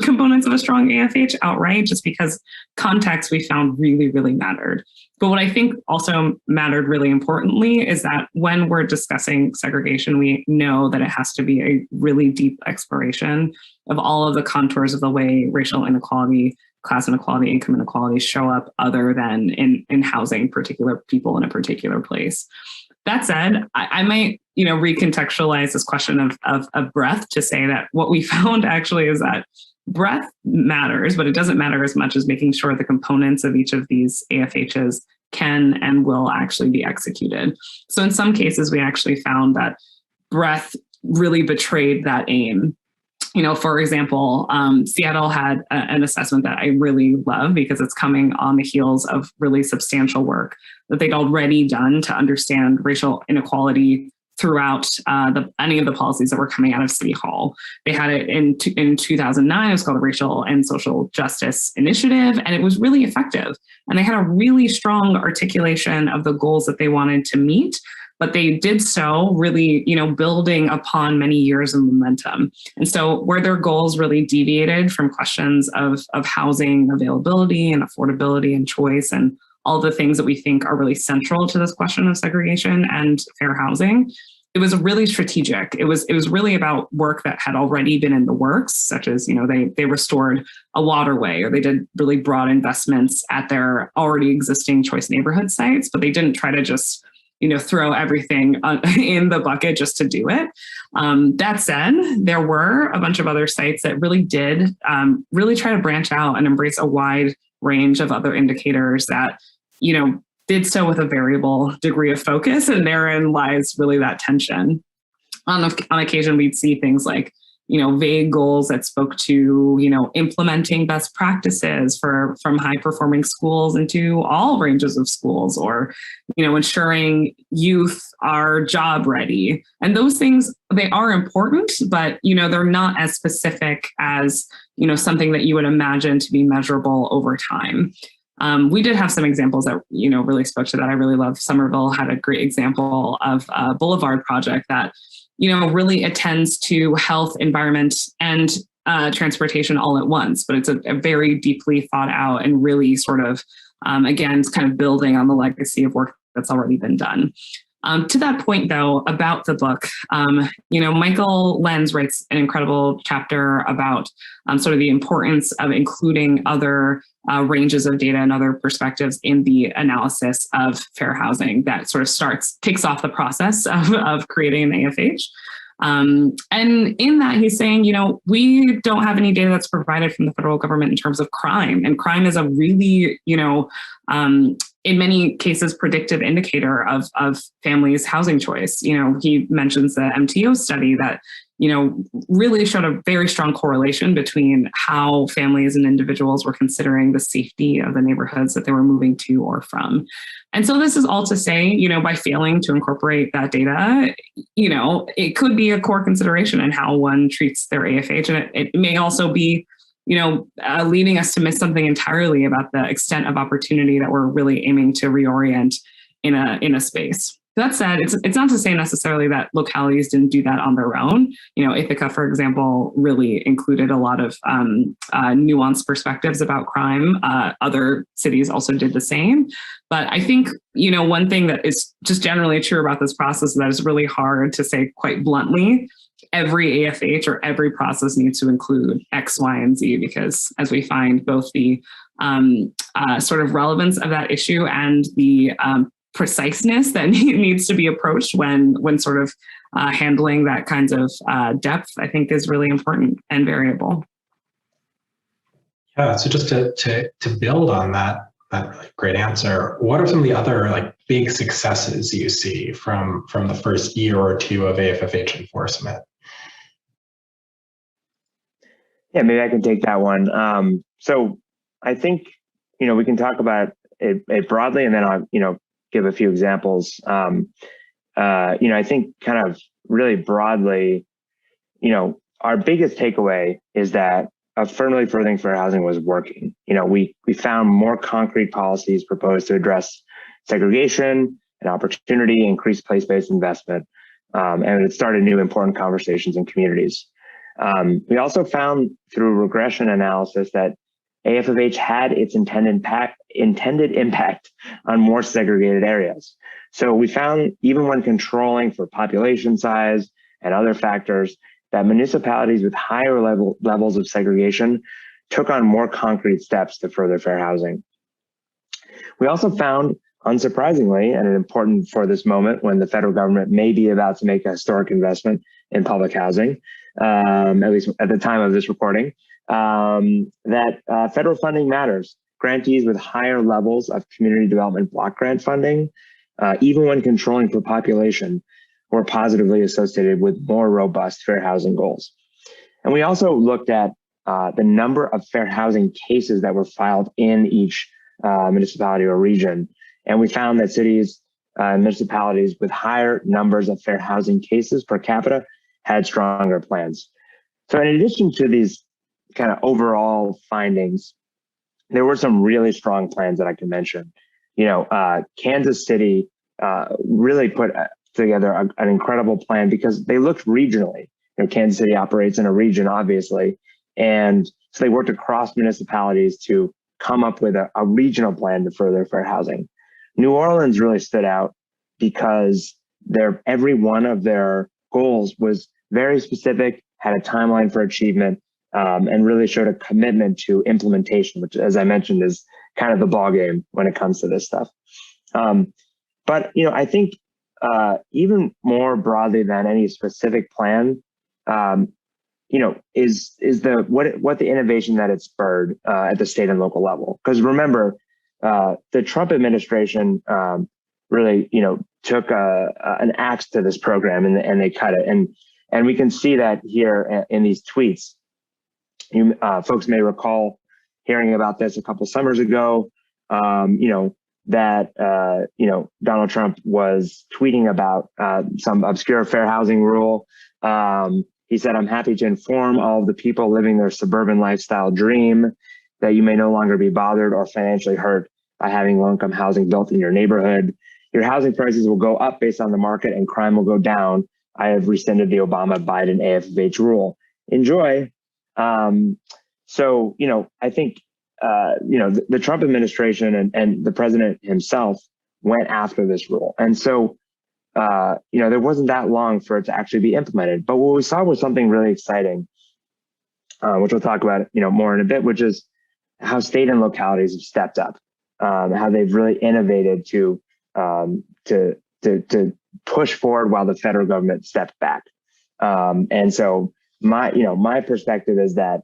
[SPEAKER 18] components of a strong AFH outright, just because context we found really, really mattered. But what I think also mattered really importantly is that when we're discussing segregation, we know that it has to be a really deep exploration of all of the contours of the way racial inequality, class inequality, income inequality show up other than in housing particular people in a particular place. That said, I might, recontextualize this question of breadth to say that what we found actually is that breadth matters, but it doesn't matter as much as making sure the components of each of these AFHs can and will actually be executed. So in some cases, we actually found that breadth really betrayed that aim. For example, Seattle had an assessment that I really love because it's coming on the heels of really substantial work that they'd already done to understand racial inequality throughout any of the policies that were coming out of City Hall. They had it in 2009. It was called the Racial and Social Justice Initiative, and it was really effective. And they had a really strong articulation of the goals that they wanted to meet, but they did so really, building upon many years of momentum. And so where their goals really deviated from questions of housing availability and affordability and choice and all the things that we think are really central to this question of segregation and fair housing, it was really strategic. It was really about work that had already been in the works, such as, they restored a waterway, or they did really broad investments at their already existing choice neighborhood sites, but they didn't try to just throw everything in the bucket just to do it. That said, there were a bunch of other sites that really did really try to branch out and embrace a wide range of other indicators that, did so with a variable degree of focus, and therein lies really that tension. On occasion, we'd see things like, vague goals that spoke to, implementing best practices from high performing schools into all ranges of schools, or, ensuring youth are job ready. And those things, they are important, but, they're not as specific as, something that you would imagine to be measurable over time. We did have some examples that, really spoke to that. I really love Somerville had a great example of a boulevard project that, really attends to health, environment, and transportation all at once. But it's a very deeply thought out and really sort of, again, it's kind of building on the legacy of work that's already been done. To that point, though, about the book, Michael Lenz writes an incredible chapter about sort of the importance of including other ranges of data and other perspectives in the analysis of fair housing that sort of kicks off the process of creating an AFH. And in that, he's saying, we don't have any data that's provided from the federal government in terms of crime. And crime is a really, in many cases, predictive indicator of families' housing choice. He mentions the MTO study that, really showed a very strong correlation between how families and individuals were considering the safety of the neighborhoods that they were moving to or from. And so this is all to say, by failing to incorporate that data, it could be a core consideration in how one treats their AFH. And it may also be, leading us to miss something entirely about the extent of opportunity that we're really aiming to reorient in a space. That said, it's not to say necessarily that localities didn't do that on their own. Ithaca, for example, really included a lot of nuanced perspectives about crime. Other cities also did the same. But I think, one thing that is just generally true about this process that is really hard to say quite bluntly. Every AFH or every process needs to include X, Y, and Z, because as we find both the sort of relevance of that issue and the preciseness that needs to be approached when sort of handling that kinds of depth, I think is really important and variable.
[SPEAKER 16] Yeah, so just to build on that really great answer, what are some of the other big successes you see from the first year or two of AFFH enforcement?
[SPEAKER 17] Yeah, maybe I can take that one. So I think, we can talk about it broadly, and then I'll, give a few examples. I think kind of really broadly, our biggest takeaway is that affirmatively furthering fair housing was working. We found more concrete policies proposed to address segregation and opportunity, increase place-based investment, and it started new important conversations in communities. We also found through regression analysis that AFFH had its intended impact on more segregated areas. So we found, even when controlling for population size and other factors, that municipalities with higher levels of segregation took on more concrete steps to further fair housing. We also found, unsurprisingly, and important for this moment when the federal government may be about to make a historic investment in public housing, at least at the time of this recording, that federal funding matters. Grantees with higher levels of community development block grant funding, even when controlling for population, were positively associated with more robust fair housing goals. And we also looked at the number of fair housing cases that were filed in each municipality or region. And we found that cities municipalities with higher numbers of fair housing cases per capita had stronger plans. So in addition to these kind of overall findings, there were some really strong plans that I can mention. Kansas City really put together an incredible plan because they looked regionally. Kansas City operates in a region, obviously, and so they worked across municipalities to come up with a regional plan to further fair housing. New Orleans really stood out because every one of their goals was very specific, had a timeline for achievement, and really showed a commitment to implementation, which, as I mentioned, is kind of the ballgame when it comes to this stuff. But I think even more broadly than any specific plan, is what the innovation that it spurred at the state and local level. Because remember, the Trump administration really, took an axe to this program and they cut it, and we can see that here in these tweets. Folks may recall hearing about this a couple summers ago. That Donald Trump was tweeting about some obscure fair housing rule. He said, "I'm happy to inform all of the people living their suburban lifestyle dream that you may no longer be bothered or financially hurt by having low-income housing built in your neighborhood. Your housing prices will go up based on the market and crime will go down. I have rescinded the Obama-Biden AFFH rule. Enjoy." So, I think, the Trump administration and the president himself went after this rule. And so, there wasn't that long for it to actually be implemented. But what we saw was something really exciting, which we'll talk about, more in a bit, which is how state and localities have stepped up, how they've really innovated to push forward while the federal government stepped back. And so my perspective is that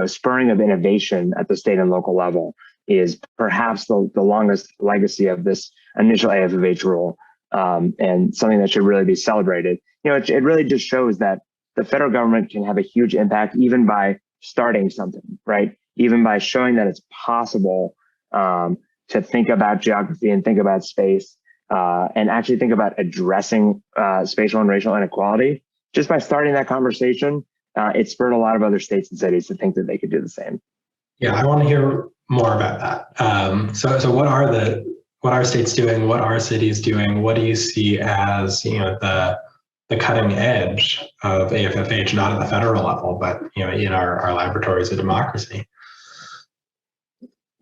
[SPEAKER 17] spurring of innovation at the state and local level is perhaps the longest legacy of this initial AFFH rule, and something that should really be celebrated. It really just shows that the federal government can have a huge impact even by starting something, right? Even by showing that it's possible to think about geography and think about space, and actually think about addressing spatial and racial inequality. Just by starting that conversation, it spurred a lot of other states and cities to think that they could do the same.
[SPEAKER 16] Yeah, I want to hear more about that. So what are states doing? What are cities doing? What do you see as the cutting edge of AFFH, not at the federal level, but in our laboratories of democracy?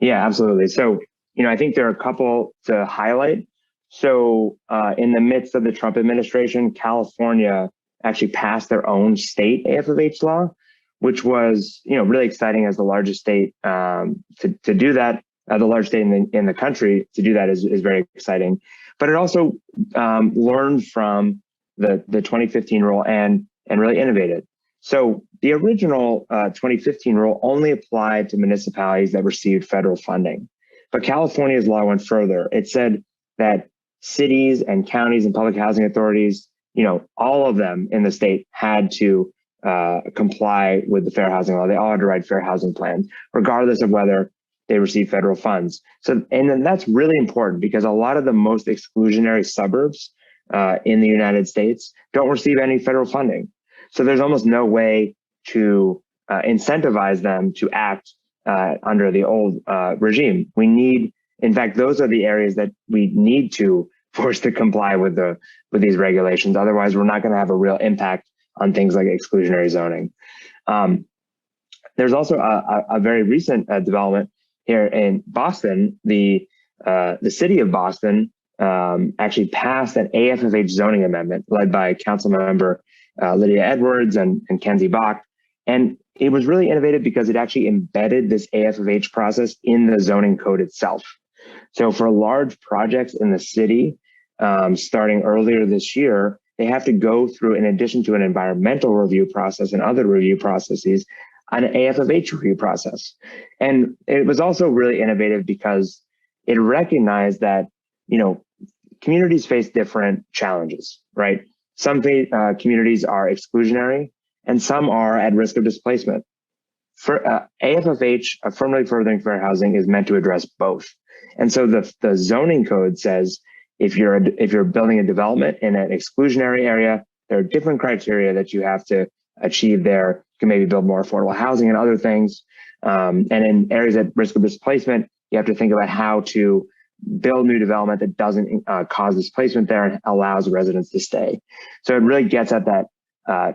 [SPEAKER 17] Yeah, absolutely. So I think there are a couple to highlight. So in the midst of the Trump administration, California actually passed their own state AFFH law, which was really exciting as the largest state to do that. The largest state in the country to do that is very exciting. But it also learned from the 2015 rule and really innovated. So the original 2015 rule only applied to municipalities that received federal funding. But California's law went further. It said that cities and counties and public housing authorities, all of them in the state had to comply with the fair housing law. They all had to write fair housing plans, regardless of whether they receive federal funds. So, and then that's really important because a lot of the most exclusionary suburbs in the United States don't receive any federal funding. So there's almost no way to incentivize them to act under the old regime. In fact, those are the areas that we need to force to comply with these regulations. Otherwise, we're not going to have a real impact on things like exclusionary zoning. There's also a very recent development here in Boston. The city of Boston actually passed an AFFH zoning amendment led by Council Member Lydia Edwards and Kenzie Bach. And it was really innovative because it actually embedded this AFFH process in the zoning code itself. So for large projects in the city, starting earlier this year, they have to go through, in addition to an environmental review process and other review processes, an AFFH review process. And it was also really innovative because it recognized that, communities face different challenges, right? Some communities are exclusionary and some are at risk of displacement. AFFH, affirmatively furthering fair housing, is meant to address both. And so the zoning code says if you're building a development in an exclusionary area, there are different criteria that you have to achieve there. You can maybe build more affordable housing and other things. And in areas at risk of displacement, you have to think about how to build new development that doesn't cause displacement there and allows residents to stay. So it really gets at that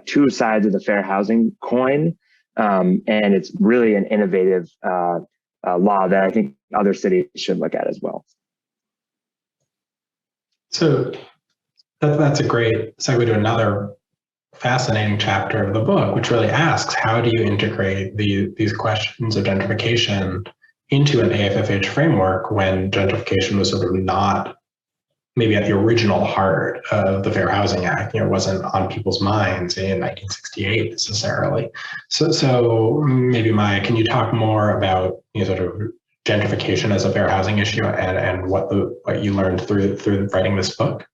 [SPEAKER 17] two sides of the fair housing coin. And it's really an innovative law that I think other cities should look at as well.
[SPEAKER 16] So that's a great segue to another fascinating chapter of the book, which really asks, how do you integrate these questions of gentrification into an AFFH framework when gentrification was sort of not maybe at the original heart of the Fair Housing Act? It wasn't on people's minds in 1968 necessarily. So maybe Maya, can you talk more about sort of gentrification as a fair housing issue and what you learned through writing this book?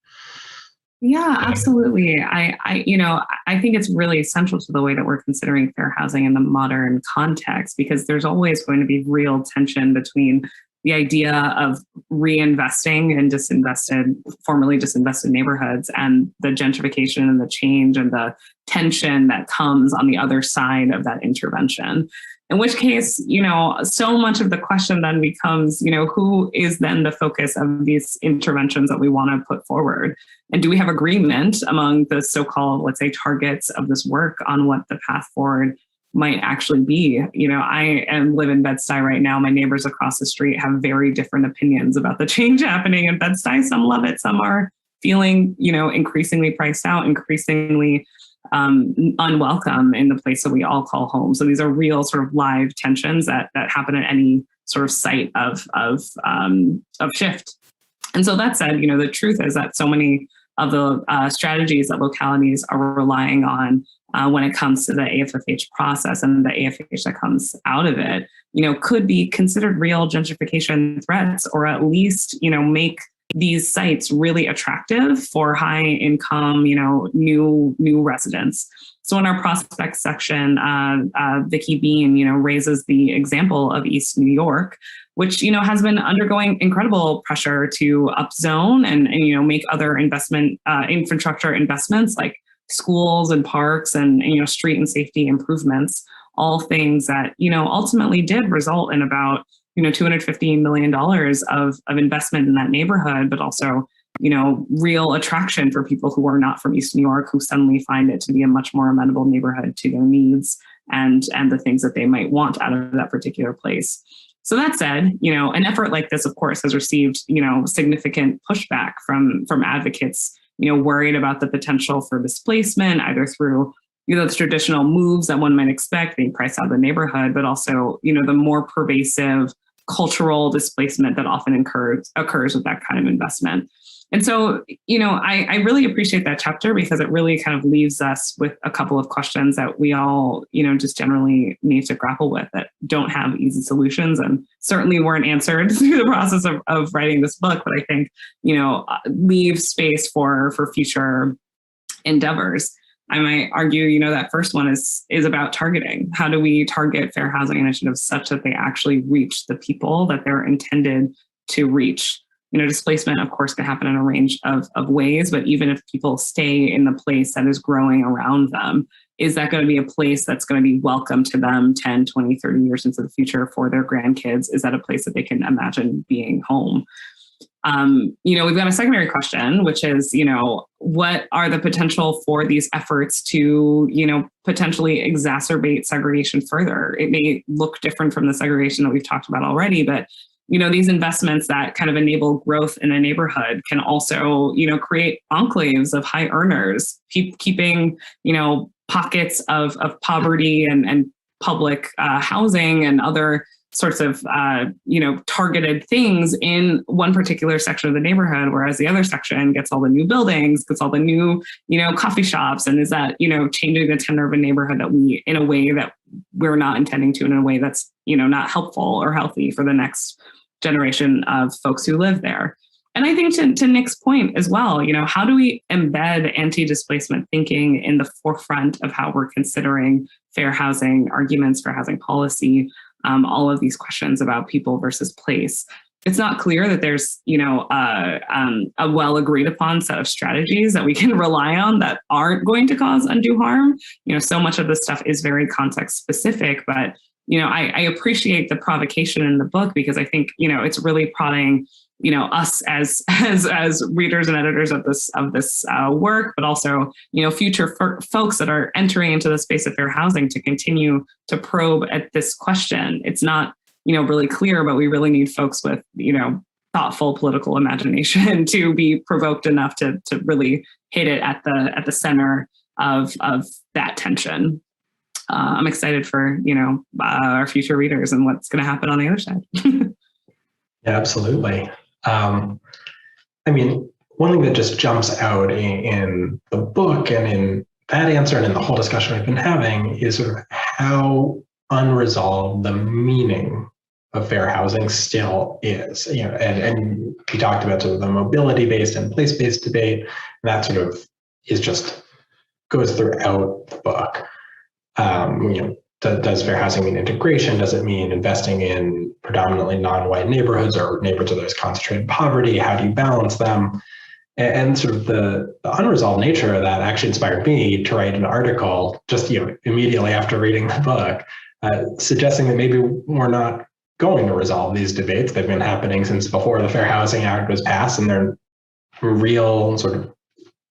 [SPEAKER 18] Yeah, absolutely. I think it's really essential to the way that we're considering fair housing in the modern context, because there's always going to be real tension between the idea of reinvesting in formerly disinvested neighborhoods and the gentrification and the change and the tension that comes on the other side of that intervention. In which case, so much of the question then becomes, who is then the focus of these interventions that we want to put forward? And do we have agreement among the so-called, let's say, targets of this work on what the path forward might actually be? I live in Bed-Stuy right now. My neighbors across the street have very different opinions about the change happening in Bed-Stuy. Some love it, some are feeling, increasingly priced out, increasingly unwelcome in the place that we all call home. So these are real sort of live tensions that happen at any sort of site of shift. And so that said, the truth is that so many of the strategies that localities are relying on when it comes to the AFFH process and the AFFH that comes out of it, could be considered real gentrification threats, or at least, make these sites really attractive for high income, new residents. So in our prospects section, Vicki Bean, raises the example of East New York, which, has been undergoing incredible pressure to upzone and make other infrastructure investments like schools and parks and, street and safety improvements, all things that, ultimately did result in about $250 million of investment in that neighborhood, but also, real attraction for people who are not from East New York, who suddenly find it to be a much more amenable neighborhood to their needs and the things that they might want out of that particular place. So that said, an effort like this, of course, has received, significant pushback from advocates, worried about the potential for displacement, either through the traditional moves that one might expect, being priced out of the neighborhood, but also, the more pervasive cultural displacement that often occurs with that kind of investment. And so, I really appreciate that chapter because it really kind of leaves us with a couple of questions that we all, just generally need to grapple with that don't have easy solutions and certainly weren't answered through the process of writing this book, but I think, leave space for future endeavors. I might argue, that first one is about targeting. How do we target fair housing initiatives such that they actually reach the people that they're intended to reach? Displacement, of course, can happen in a range of ways, but even if people stay in the place that is growing around them, is that going to be a place that's going to be welcome to them 10, 20, 30 years into the future for their grandkids? Is that a place that they can imagine being home? We've got a secondary question, which is, what are the potential for these efforts to, potentially exacerbate segregation further? It may look different from the segregation that we've talked about already, but, these investments that kind of enable growth in a neighborhood can also, create enclaves of high earners, keeping, pockets of poverty and public housing and other sorts of, targeted things in one particular section of the neighborhood, whereas the other section gets all the new buildings, gets all the new, coffee shops. And is that, changing the tenor of a neighborhood that in a way that we're not intending to, in a way that's, not helpful or healthy for the next generation of folks who live there. And I think to Nick's point as well, how do we embed anti-displacement thinking in the forefront of how we're considering fair housing arguments for housing policy, all of these questions about people versus place? It's not clear that there's, a well agreed upon set of strategies that we can rely on that aren't going to cause undue harm. So much of this stuff is very context specific, but I appreciate the provocation in the book because I think, it's really prodding, us as readers and editors of this work, but also, future folks that are entering into the space of fair housing to continue to probe at this question. It's not, really clear, but we really need folks with, thoughtful political imagination to be provoked enough to really hit it at the center of that tension. I'm excited for, our future readers and what's going to happen on the other side.
[SPEAKER 16] Yeah, absolutely. One thing that just jumps out in the book and in that answer and in the whole discussion we've been having is sort of how unresolved the meaning of fair housing still is. And we talked about sort of the mobility-based and place-based debate, and that sort of goes throughout the book. Does fair housing mean integration? Does it mean investing in predominantly non-white neighborhoods or neighborhoods where there's concentrated poverty? How do you balance them? And sort of the unresolved nature of that actually inspired me to write an article just immediately after reading the book, suggesting that maybe we're not going to resolve these debates. They've been happening since before the Fair Housing Act was passed, and they're real sort of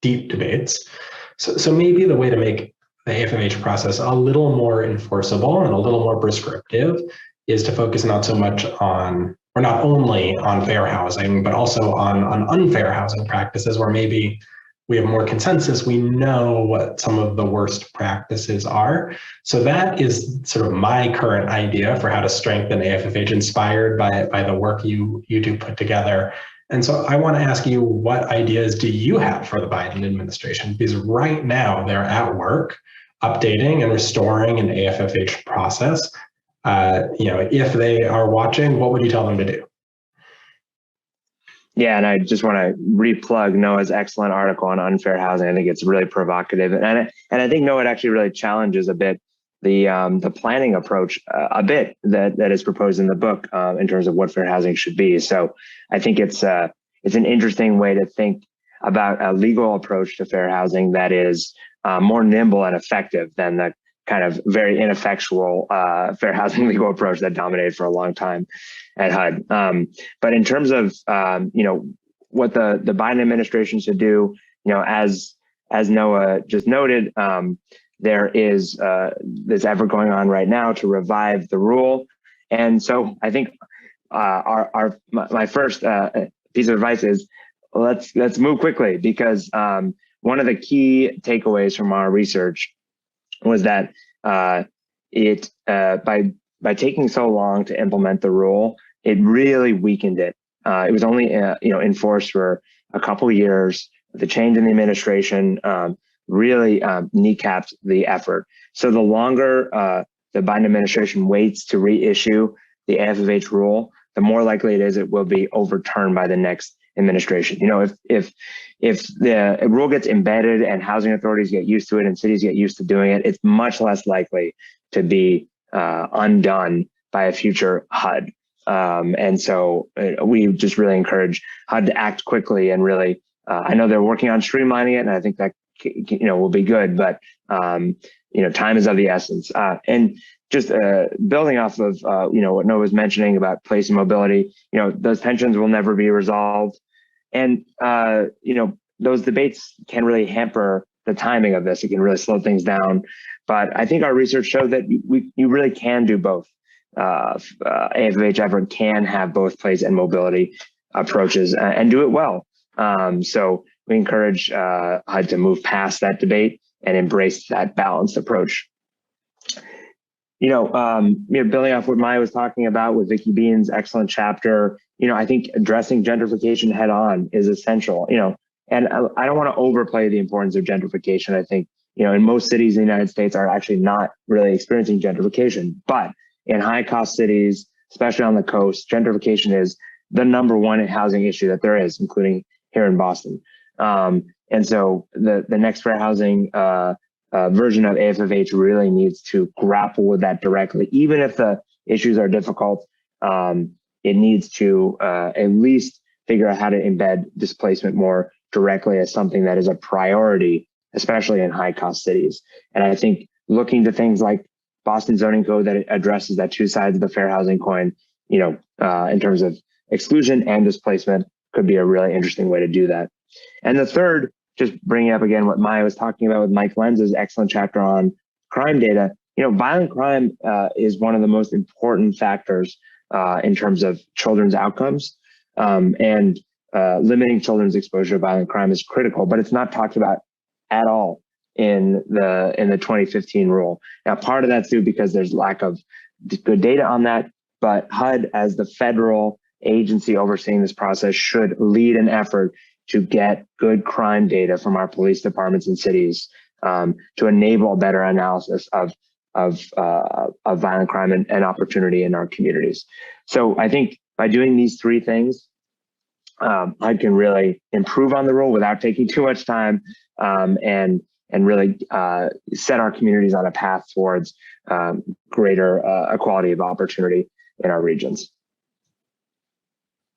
[SPEAKER 16] deep debates. So maybe the way to make the AFMH process a little more enforceable and a little more prescriptive is to focus not so much on, or not only on fair housing, but also on unfair housing practices where maybe we have more consensus, we know what some of the worst practices are. So that is sort of my current idea for how to strengthen AFFH, inspired by the work you do put together. And so I want to ask you, what ideas do you have for the Biden administration? Because right now they're at work updating and restoring an AFFH process. If they are watching, what would you tell them to do?
[SPEAKER 17] Yeah, and I just want to replug Noah's excellent article on unfair housing. I think it's really provocative, and I think Noah actually really challenges a bit the planning approach a bit that is proposed in the book in terms of what fair housing should be. So I think it's an interesting way to think about a legal approach to fair housing that is more nimble and effective than the kind of very ineffectual fair housing legal approach that dominated for a long time at HUD. But in terms of what the Biden administration should do, as Noah just noted, there is this effort going on right now to revive the rule, and so I think my first piece of advice is let's move quickly, because one of the key takeaways from our research was that by taking so long to implement the rule, it really weakened it. It was only enforced for a couple of years. The change in the administration really kneecapped the effort. So the longer the Biden administration waits to reissue the AFFH rule, the more likely it is it will be overturned by the next administration. If the rule gets embedded and housing authorities get used to it and cities get used to doing it, it's much less likely to be undone by a future HUD. And so we just really encourage HUD to act quickly and really, I know they're working on streamlining it, and I think that will be good, but time is of the essence. And just building off of what Noah was mentioning about place and mobility, those tensions will never be resolved. And, those debates can really hamper the timing of this. It can really slow things down. But I think our research showed that you really can do both. AFFH effort can have both place and mobility approaches and do it well. So we encourage HUD to move past that debate and embrace that balanced approach. Building off what Maya was talking about with Vicky Bean's excellent chapter, I think addressing gentrification head on is essential, and I don't want to overplay the importance of gentrification. I think, in most cities in the United States are actually not really experiencing gentrification, but in high cost cities, especially on the coast, gentrification is the number one housing issue that there is, including here in Boston. And so the next fair housing version of AFFH really needs to grapple with that directly. Even if the issues are difficult, it needs to at least figure out how to embed displacement more directly as something that is a priority, especially in high cost cities. And I think looking to things like Boston zoning code that addresses that two sides of the fair housing coin, in terms of exclusion and displacement, could be a really interesting way to do that. And the third, just bringing up again what Maya was talking about with Mike Lenz's excellent chapter on crime data. Violent crime is one of the most important factors in terms of children's outcomes, and limiting children's exposure to violent crime is critical, but it's not talked about at all in the 2015 rule. Now, part of that's due because there's lack of good data on that, but HUD, as the federal agency overseeing this process, should lead an effort to get good crime data from our police departments and cities to enable better analysis of violent crime and opportunity in our communities. So I think by doing these three things, HUD can really improve on the rule without taking too much time, and really set our communities on a path towards greater equality of opportunity in our regions.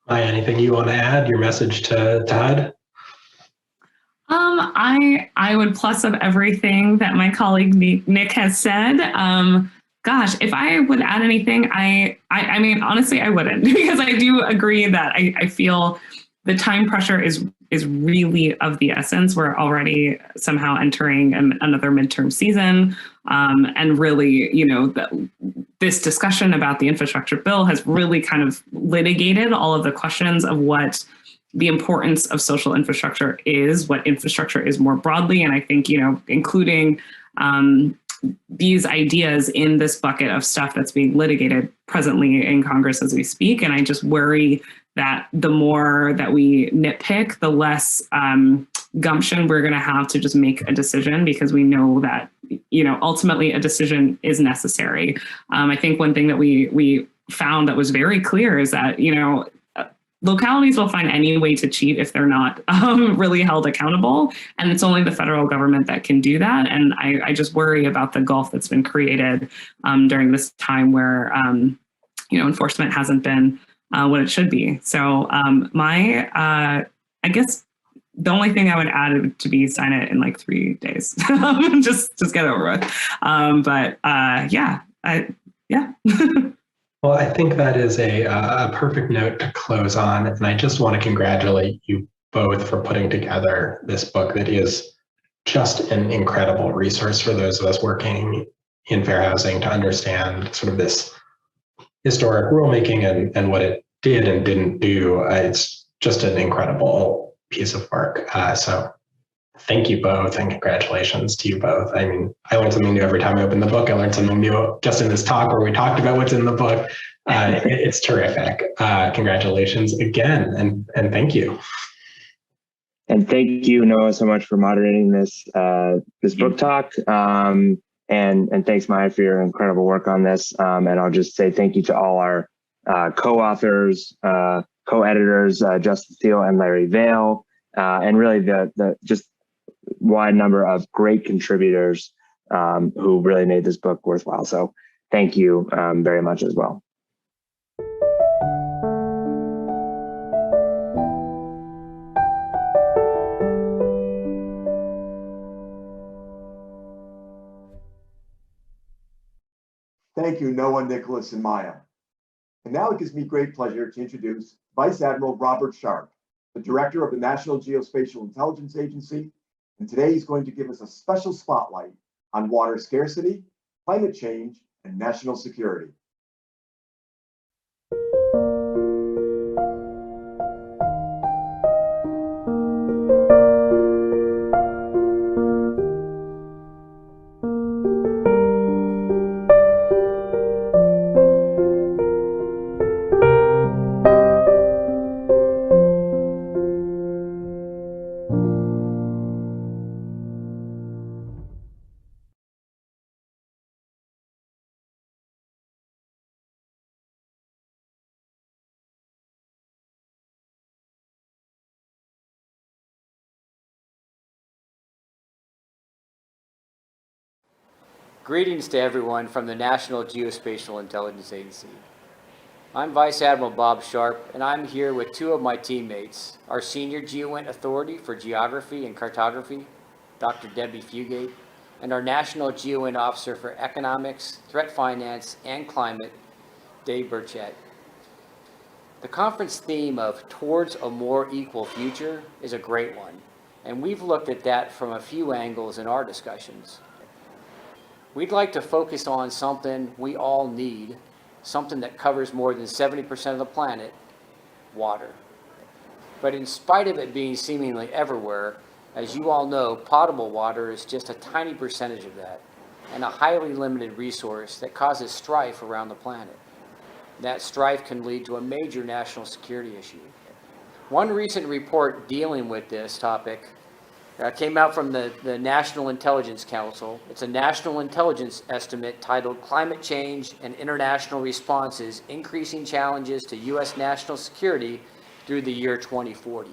[SPEAKER 16] Maya, anything you want to add? Your message to HUD?
[SPEAKER 18] I would plus up everything that my colleague Nick has said. Gosh, if I would add anything, I mean, honestly, I wouldn't, because I do agree that I feel the time pressure is really of the essence. We're already somehow entering another midterm season. And really, this discussion about the infrastructure bill has really kind of litigated all of the questions of what the importance of social infrastructure is, what infrastructure is more broadly. And I think, including these ideas in this bucket of stuff that's being litigated presently in Congress as we speak. And I just worry that the more that we nitpick, the less gumption we're going to have to just make a decision, because we know that, ultimately a decision is necessary. I think one thing that we found that was very clear is that, localities will find any way to cheat if they're not really held accountable. And it's only the federal government that can do that. And I just worry about the gulf that's been created during this time where, enforcement hasn't been what it should be. So I guess the only thing I would add would to be sign it in like 3 days. just get it over with. Yeah.
[SPEAKER 16] Well, I think that is a perfect note to close on. And I just want to congratulate you both for putting together this book that is just an incredible resource for those of us working in fair housing to understand sort of this historic rulemaking and what it did and didn't do. It's just an incredible piece of work. So thank you both, and congratulations to you both. I mean, I learn something new every time I open the book. I learned something new just in this talk where we talked about what's in the book. It's terrific. Congratulations again, and thank you.
[SPEAKER 17] And thank you, Noah, so much for moderating this book talk. And thanks, Maya, for your incredible work on this. And I'll just say thank you to all our co-authors, co-editors, Justin Steele and Larry Vail, and really the just wide number of great contributors who really made this book worthwhile. So thank you very much as well.
[SPEAKER 1] Thank you, Noah, Nicholas, and Maya. And now it gives me great pleasure to introduce Vice Admiral Robert Sharp, the Director of the National Geospatial Intelligence Agency. And today he's going to give us a special spotlight on water scarcity, climate change, and national security.
[SPEAKER 19] Greetings to everyone from the National Geospatial Intelligence Agency. I'm Vice Admiral Bob Sharp, and I'm here with two of my teammates, our Senior GeoInt Authority for Geography and Cartography, Dr. Debbie Fugate, and our National GeoInt Officer for Economics, Threat Finance, and Climate, Dave Burchett. The conference theme of Towards a More Equal Future is a great one, and we've looked at that from a few angles in our discussions. We'd like to focus on something we all need, something that covers more than 70% of the planet, water. But in spite of it being seemingly everywhere, as you all know, potable water is just a tiny percentage of that, and a highly limited resource that causes strife around the planet. That strife can lead to a major national security issue. One recent report dealing with this topic came out from the National Intelligence Council. It's a national intelligence estimate titled Climate Change and International Responses, Increasing Challenges to U.S. National Security through the year 2040.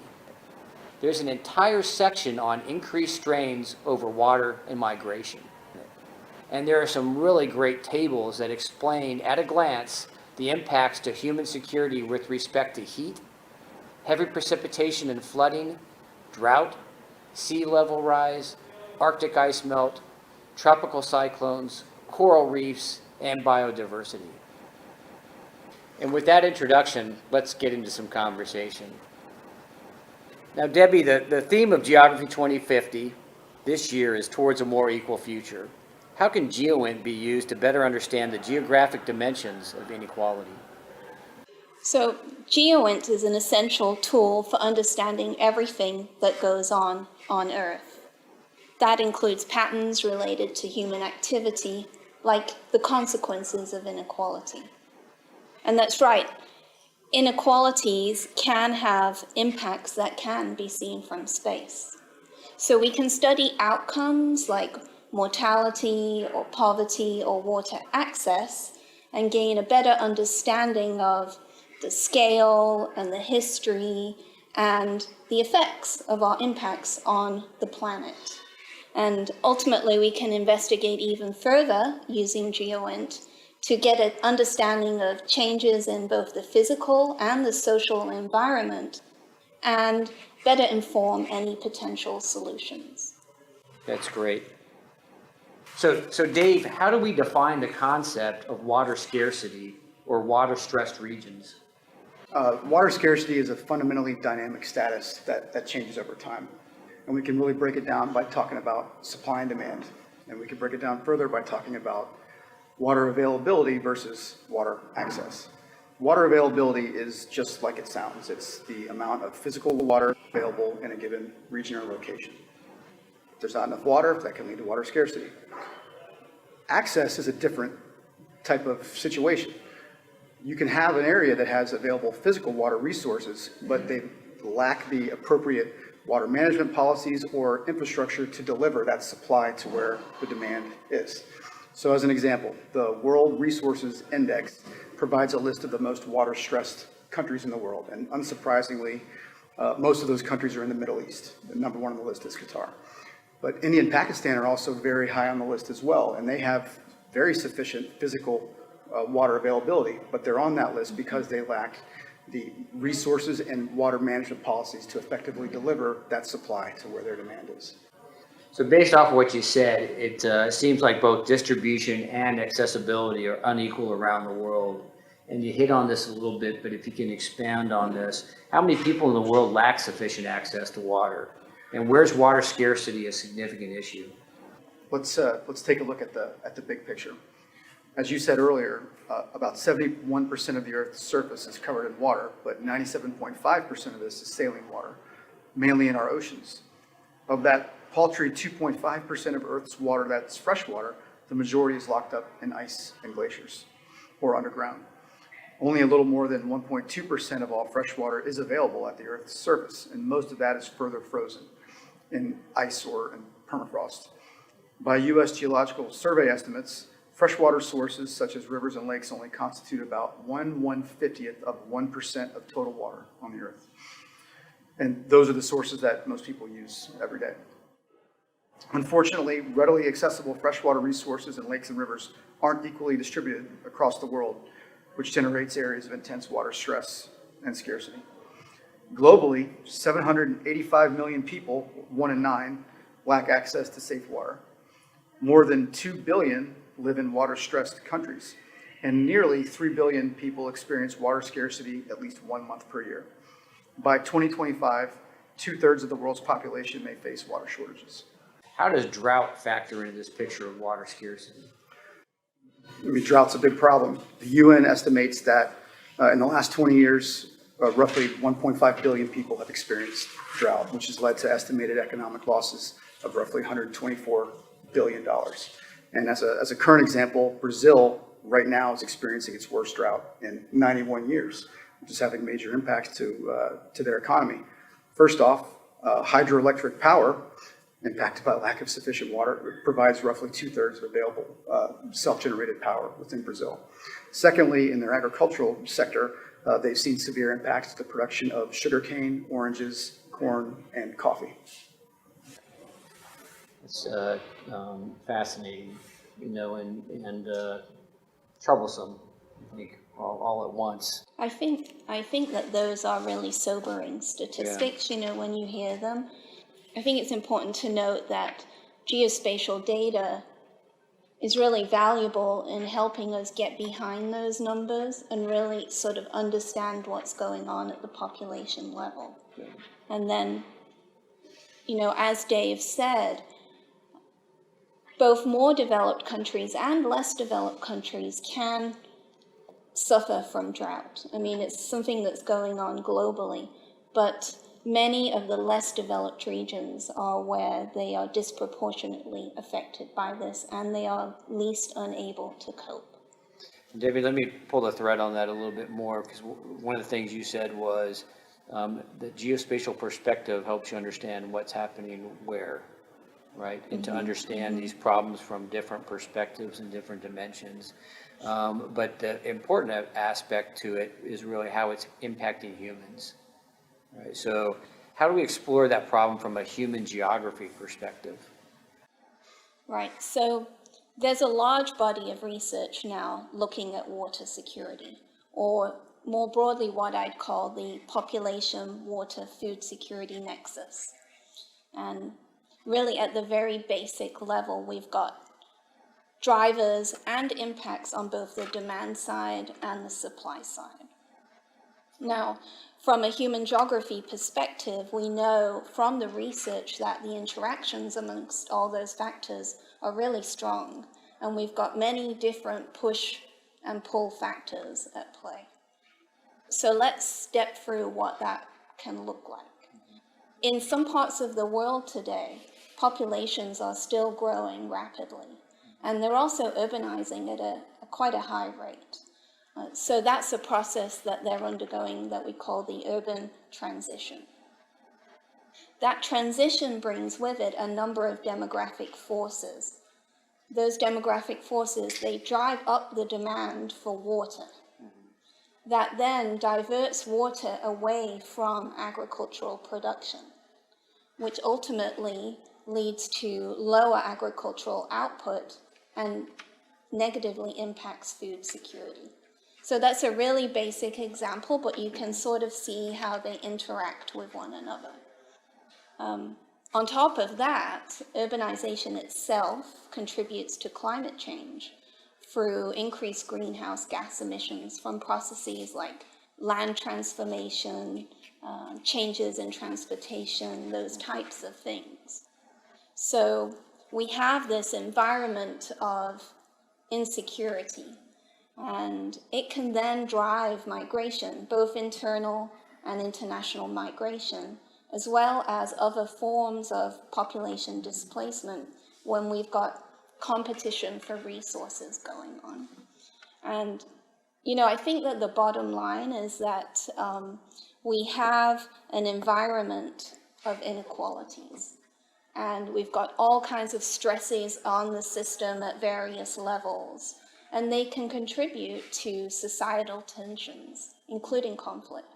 [SPEAKER 19] There's an entire section on increased strains over water and migration. And there are some really great tables that explain at a glance the impacts to human security with respect to heat, heavy precipitation and flooding, drought, sea level rise, Arctic ice melt, tropical cyclones, coral reefs, and biodiversity. And with that introduction, let's get into some conversation. Now, Debbie, the theme of Geography 2050 this year is Towards a More Equal Future. How can GeoInt be used to better understand the geographic dimensions of inequality?
[SPEAKER 20] So GeoInt is an essential tool for understanding everything that goes on Earth. That includes patterns related to human activity, like the consequences of inequality. And that's right, inequalities can have impacts that can be seen from space. So we can study outcomes like mortality or poverty or water access and gain a better understanding of the scale and the history and the effects of our impacts on the planet. And ultimately, we can investigate even further using GeoInt to get an understanding of changes in both the physical and the social environment and better inform any potential solutions.
[SPEAKER 19] That's great. So Dave, how do we define the concept of water scarcity or water-stressed regions?
[SPEAKER 21] Water scarcity is a fundamentally dynamic status that changes over time. And we can really break it down by talking about supply and demand. And we can break it down further by talking about water availability versus water access. Water availability is just like it sounds. It's the amount of physical water available in a given region or location. If there's not enough water, that can lead to water scarcity. Access is a different type of situation. You can have an area that has available physical water resources, but they lack the appropriate water management policies or infrastructure to deliver that supply to where the demand is. So as an example, the World Resources Index provides a list of the most water-stressed countries in the world. And unsurprisingly, most of those countries are in the Middle East. The number one on the list is Qatar. But India and Pakistan are also very high on the list as well. And they have very sufficient physical water availability, but they're on that list because they lack the resources and water management policies to effectively deliver that supply to where their demand is.
[SPEAKER 19] So based off of what you said, it seems like both distribution and accessibility are unequal around the world. And you hit on this a little bit, but if you can expand on this, how many people in the world lack sufficient access to water? And where's water scarcity a significant issue?
[SPEAKER 21] Let's take a look at the big picture. As you said earlier, about 71% of the Earth's surface is covered in water, but 97.5% of this is saline water, mainly in our oceans. Of that paltry 2.5% of Earth's water that's fresh water, the majority is locked up in ice and glaciers or underground. Only a little more than 1.2% of all fresh water is available at the Earth's surface, and most of that is further frozen in ice or in permafrost. By U.S. Geological Survey estimates, freshwater sources such as rivers and lakes only constitute about 1/150th of 1% of total water on the Earth. And those are the sources that most people use every day. Unfortunately, readily accessible freshwater resources in lakes and rivers aren't equally distributed across the world, which generates areas of intense water stress and scarcity. Globally, 785 million people, 1 in 9, lack access to safe water. More than 2 billion live in water-stressed countries, and nearly 3 billion people experience water scarcity at least 1 month per year. By 2025, 2/3 of the world's population may face water shortages.
[SPEAKER 19] How does drought factor into this picture of water scarcity?
[SPEAKER 21] I mean, drought's a big problem. The UN estimates that in the last 20 years, roughly 1.5 billion people have experienced drought, which has led to estimated economic losses of roughly $124 billion. And as a current example, Brazil right now is experiencing its worst drought in 91 years, which is having major impacts to their economy. First off, hydroelectric power, impacted by lack of sufficient water, provides roughly 2/3 of available self-generated power within Brazil. Secondly, in their agricultural sector, they've seen severe impacts to the production of sugarcane, oranges, corn, and coffee.
[SPEAKER 19] It's fascinating, you know, and troublesome, I think, all at once.
[SPEAKER 20] I think that those are really sobering statistics, you know, when you hear them. I think it's important to note that geospatial data is really valuable in helping us get behind those numbers and really sort of understand what's going on at the population level. And then, you know, as Dave said, both more developed countries and less developed countries can suffer from drought. I mean, it's something that's going on globally, but many of the less developed regions are where they are disproportionately affected by this, and they are least unable to cope.
[SPEAKER 19] David, let me pull the thread on that a little bit more, because one of the things you said was the geospatial perspective helps you understand what's happening where, right? And to understand these problems from different perspectives and different dimensions. But the important aspect to it is really how it's impacting humans. Right, so how do we explore that problem from a human geography perspective?
[SPEAKER 20] Right, so there's a large body of research now looking at water security, or more broadly what I'd call the population water food security nexus. And really at the very basic level, we've got drivers and impacts on both the demand side and the supply side. Now, from a human geography perspective, we know from the research that the interactions amongst all those factors are really strong, and we've got many different push and pull factors at play. So let's step through what that can look like. In some parts of the world today, populations are still growing rapidly, and they're also urbanizing at quite a high rate. So that's a process that they're undergoing that we call the urban transition. That transition brings with it a number of demographic forces. Those demographic forces, they drive up the demand for water. That then diverts water away from agricultural production, which ultimately leads to lower agricultural output and negatively impacts food security. So that's a really basic example, but you can sort of see how they interact with one another. On top of that, urbanization itself contributes to climate change through increased greenhouse gas emissions from processes like land transformation, changes in transportation, those types of things. So we have this environment of insecurity, and it can then drive migration, both internal and international migration, as well as other forms of population displacement when we've got competition for resources going on. And, you know, I think that the bottom line is that we have an environment of inequalities, and we've got all kinds of stresses on the system at various levels, and they can contribute to societal tensions, including conflict.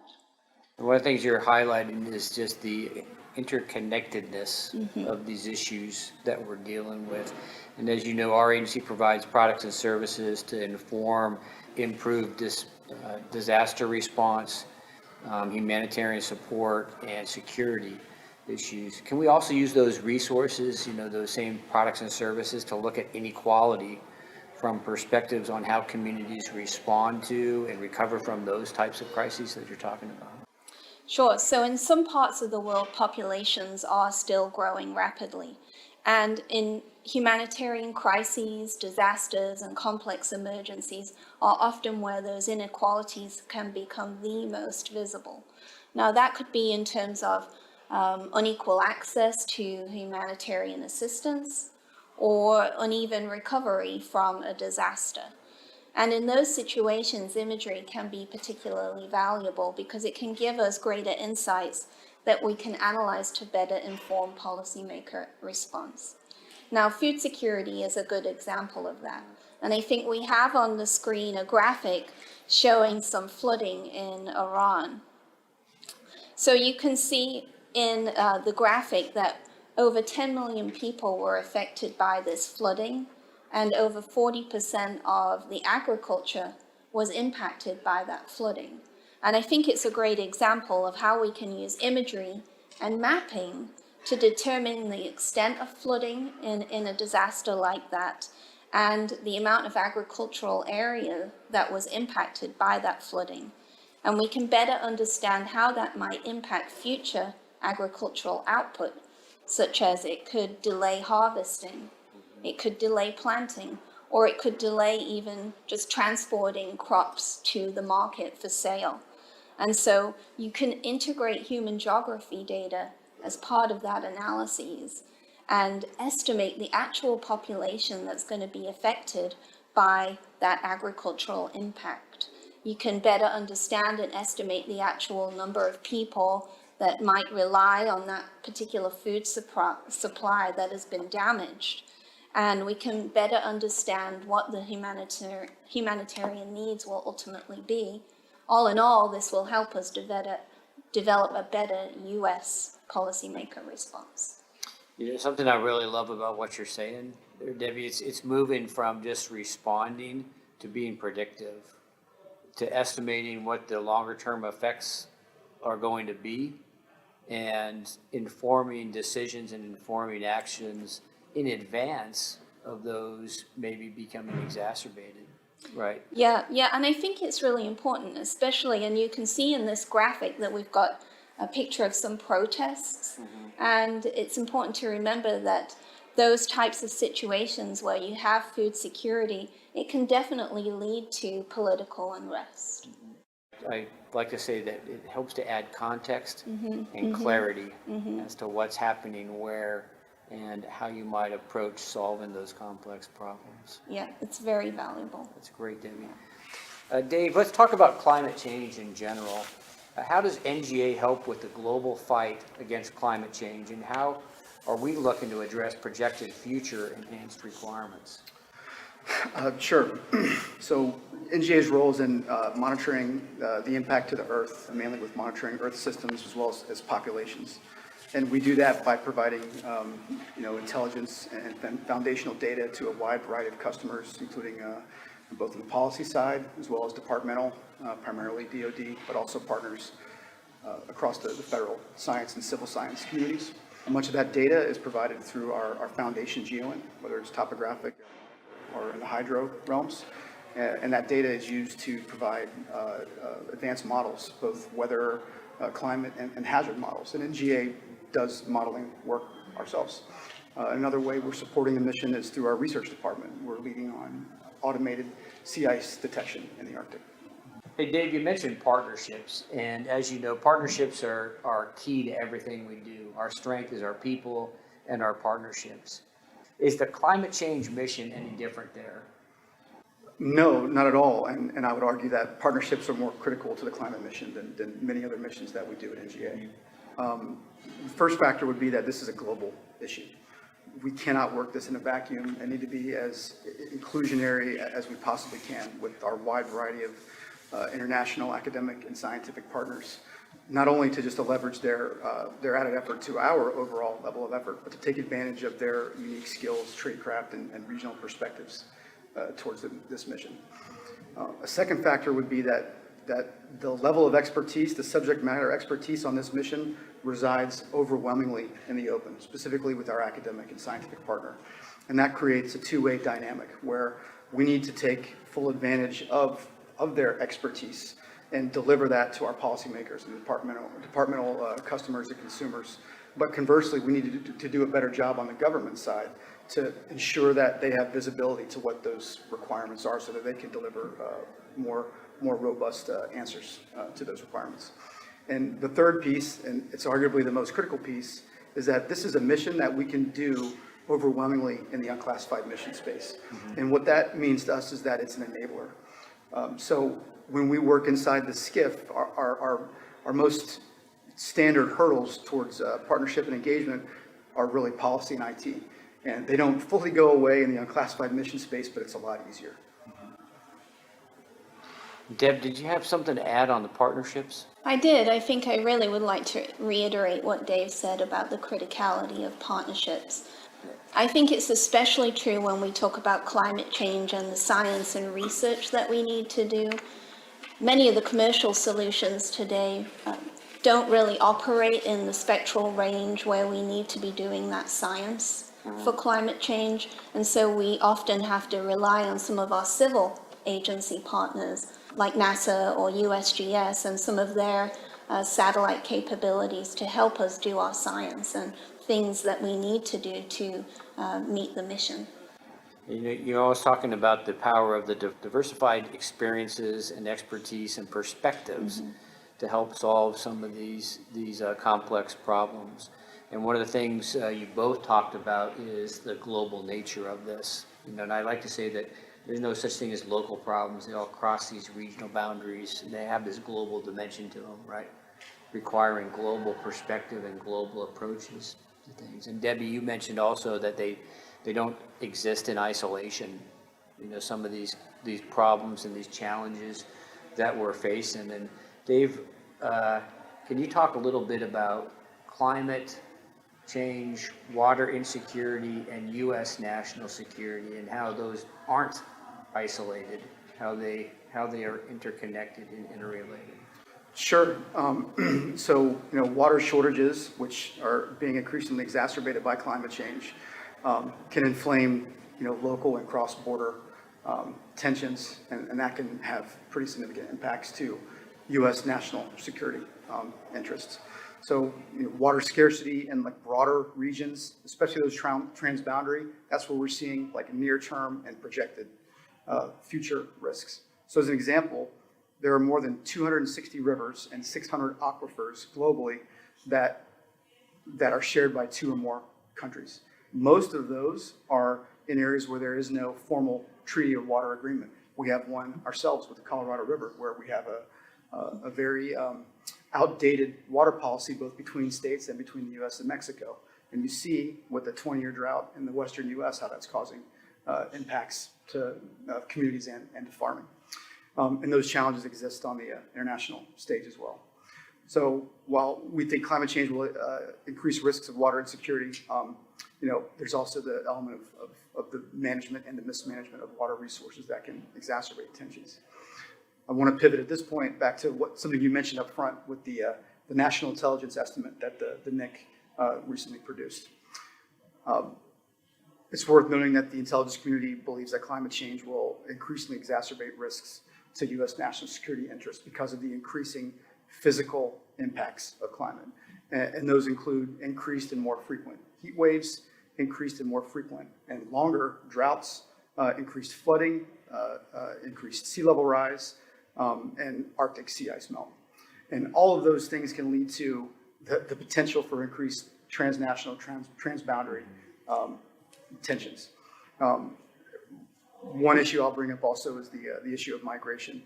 [SPEAKER 19] One of the things you're highlighting is just the interconnectedness of these issues that we're dealing with. And as you know, our agency provides products and services to inform improved disaster response, humanitarian support, and security issues. Can we also use those resources, those same products and services, to look at inequality from perspectives on how communities respond to and recover from those types of crises that you're talking about?
[SPEAKER 20] Sure. So in some parts of the world, populations are still growing rapidly. And in humanitarian crises, disasters, and complex emergencies are often where those inequalities can become the most visible. Now, that could be in terms of unequal access to humanitarian assistance or uneven recovery from a disaster. And in those situations, imagery can be particularly valuable because it can give us greater insights that we can analyze to better inform policymaker response. Now, food security is a good example of that. And I think we have on the screen a graphic showing some flooding in Iran. So you can see in the graphic that over 10 million people were affected by this flooding, and over 40% of the agriculture was impacted by that flooding. And I think it's a great example of how we can use imagery and mapping to determine the extent of flooding in a disaster like that, and the amount of agricultural area that was impacted by that flooding. And we can better understand how that might impact future agricultural output, such as it could delay harvesting, it could delay planting, or it could delay even just transporting crops to the market for sale. And so you can integrate human geography data as part of that analysis and estimate the actual population that's going to be affected by that agricultural impact. You can better understand and estimate the actual number of people that might rely on that particular food supply that has been damaged. And we can better understand what the humanitarian needs will ultimately be. All in all, this will help us develop a better U.S. policymaker response.
[SPEAKER 19] Something I really love about what you're saying there, Debbie, it's moving from just responding to being predictive, to estimating what the longer term effects are going to be, and informing decisions and informing actions in advance of those maybe becoming exacerbated, right?
[SPEAKER 20] Yeah, and I think it's really important, especially, and you can see in this graphic that we've got a picture of some protests, and it's important to remember that those types of situations where you have food security, it can definitely lead to political unrest.
[SPEAKER 19] I like to say that it helps to add context and clarity as to what's happening where and how you might approach solving those complex problems.
[SPEAKER 20] Yeah, it's very valuable.
[SPEAKER 19] That's great, Debbie. Dave, let's talk about climate change in general. How does NGA help with the global fight against climate change, and how are we looking to address projected future enhanced requirements?
[SPEAKER 21] Sure. So NGA's role is in monitoring the impact to the Earth, mainly with monitoring Earth systems as well as populations. And we do that by providing intelligence and foundational data to a wide variety of customers, including both on the policy side as well as departmental, primarily DoD, but also partners across the federal science and civil science communities. And much of that data is provided through our foundation GeoInt, whether it's topographic or in the hydro realms. And that data is used to provide advanced models, both weather, climate, and hazard models. And NGA does modeling work ourselves. Another way we're supporting the mission is through our research department. We're leading on automated sea ice detection in the Arctic.
[SPEAKER 19] Hey, Dave, you mentioned partnerships, and as you know, partnerships are key to everything we do. Our strength is our people and our partnerships. Is the climate change mission any different there?
[SPEAKER 21] No, not at all. And I would argue that partnerships are more critical to the climate mission than many other missions that we do at NGA. The first factor would be that this is a global issue. We cannot work this in a vacuum and need to be as inclusionary as we possibly can with our wide variety of international academic and scientific partners. not only to just to leverage their added effort to our overall level of effort, but to take advantage of their unique skills, tradecraft, and regional perspectives towards this mission. A second factor would be that the level of expertise, the subject matter expertise on this mission resides overwhelmingly in the open, specifically with our academic and scientific partner. And that creates a two-way dynamic where we need to take full advantage of their expertise and deliver that to our policymakers and departmental customers and consumers. But conversely, we need to do a better job on the government side to ensure that they have visibility to what those requirements are so that they can deliver more robust answers to those requirements. And the third piece, and it's arguably the most critical piece, is that this is a mission that we can do overwhelmingly in the unclassified mission space. And what that means to us is that it's an enabler. So when we work inside the SCIF, our most standard hurdles towards partnership and engagement are really policy and IT. And they don't fully go away in the unclassified mission space, but it's a lot easier.
[SPEAKER 19] Deb, did you have something to add on the partnerships?
[SPEAKER 20] I did. I think I really would like to reiterate what Dave said about the criticality of partnerships. I think it's especially true when we talk about climate change and the science and research that we need to do. Many of the commercial solutions today don't really operate in the spectral range where we need to be doing that science for climate change. And so we often have to rely on some of our civil agency partners like NASA or USGS and some of their satellite capabilities to help us do our science and things that we need to do to meet the mission.
[SPEAKER 19] You're always talking about the power of the diversified experiences and expertise and perspectives to help solve some of these complex problems. And one of the things you both talked about is the global nature of this. And I like to say that there's no such thing as local problems. They all cross these regional boundaries, and they have this global dimension to them, right? Requiring global perspective and global approaches to things. And Debbie, you mentioned also that they don't exist in isolation. Some of these problems and these challenges that we're facing. And Dave, can you talk a little bit about climate change, water insecurity, and U.S. national security, and how those aren't isolated, how they are interconnected and interrelated?
[SPEAKER 21] Sure. So, water shortages, which are being increasingly exacerbated by climate change, can inflame, local and cross-border tensions, and that can have pretty significant impacts to U.S. national security interests. So, water scarcity in broader regions, especially those transboundary, that's where we're seeing near-term and projected future risks. So, as an example, there are more than 260 rivers and 600 aquifers globally that are shared by 2 or more countries. Most of those are in areas where there is no formal treaty or water agreement. We have one ourselves with the Colorado River, where we have a very outdated water policy both between states and between the U.S. and Mexico. And you see with the 20-year drought in the western U.S. how that's causing impacts to communities and to farming. And those challenges exist on the international stage as well. So while we think climate change will increase risks of water insecurity, there's also the element of the management and the mismanagement of water resources that can exacerbate tensions. I want to pivot at this point back to something you mentioned up front with the national intelligence estimate that the NIC recently produced. It's worth noting that the intelligence community believes that climate change will increasingly exacerbate risks to U.S. national security interests because of the increasing physical impacts of climate. And those include increased and more frequent heat waves, increased and more frequent and longer droughts, increased flooding, increased sea level rise, and Arctic sea ice melt. And all of those things can lead to the potential for increased transnational, transboundary tensions. One issue I'll bring up also is the issue of migration.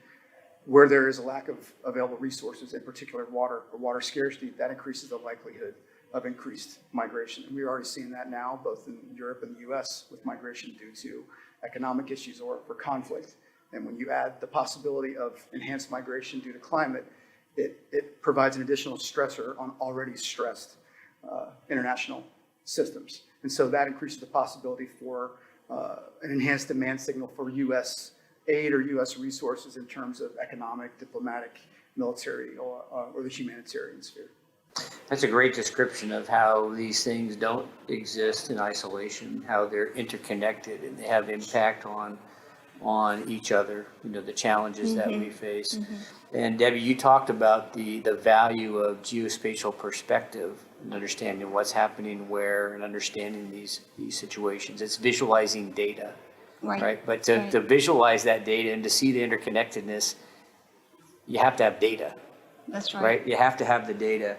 [SPEAKER 21] Where there is a lack of available resources, in particular water or water scarcity, that increases the likelihood of increased migration. And we're already seeing that now, both in Europe and the US, with migration due to economic issues or for conflict. And when you add the possibility of enhanced migration due to climate, it provides an additional stressor on already stressed international systems. And so that increases the possibility for an enhanced demand signal for U.S. aid or U.S. resources in terms of economic, diplomatic, military, or the humanitarian sphere.
[SPEAKER 19] That's a great description of how these things don't exist in isolation, how they're interconnected and they have impact on each other, you know, the challenges that we face. And Debbie, you talked about the value of geospatial perspective and understanding what's happening where and understanding these situations. It's visualizing data, right? But to visualize that data and to see the interconnectedness, you have to have data.
[SPEAKER 20] That's right.
[SPEAKER 19] Right? You have to have the data.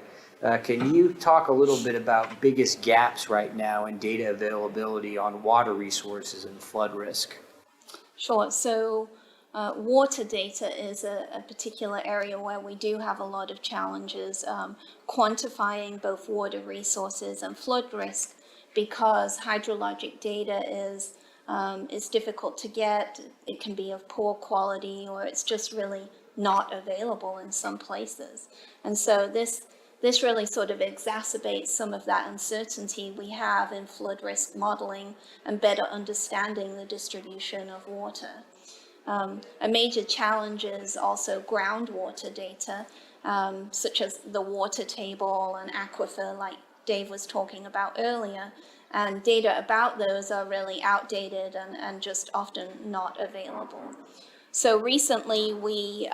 [SPEAKER 19] Can you talk a little bit about biggest gaps right now in data availability on water resources and flood risk?
[SPEAKER 20] Sure. So water data is a particular area where we do have a lot of challenges quantifying both water resources and flood risk, because hydrologic data is difficult to get. It can be of poor quality, or it's just really not available in some places. And so this really sort of exacerbates some of that uncertainty we have in flood risk modeling and better understanding the distribution of water. A major challenge is also groundwater data, such as the water table and aquifer, like Dave was talking about earlier. And data about those are really outdated and just often not available. So recently we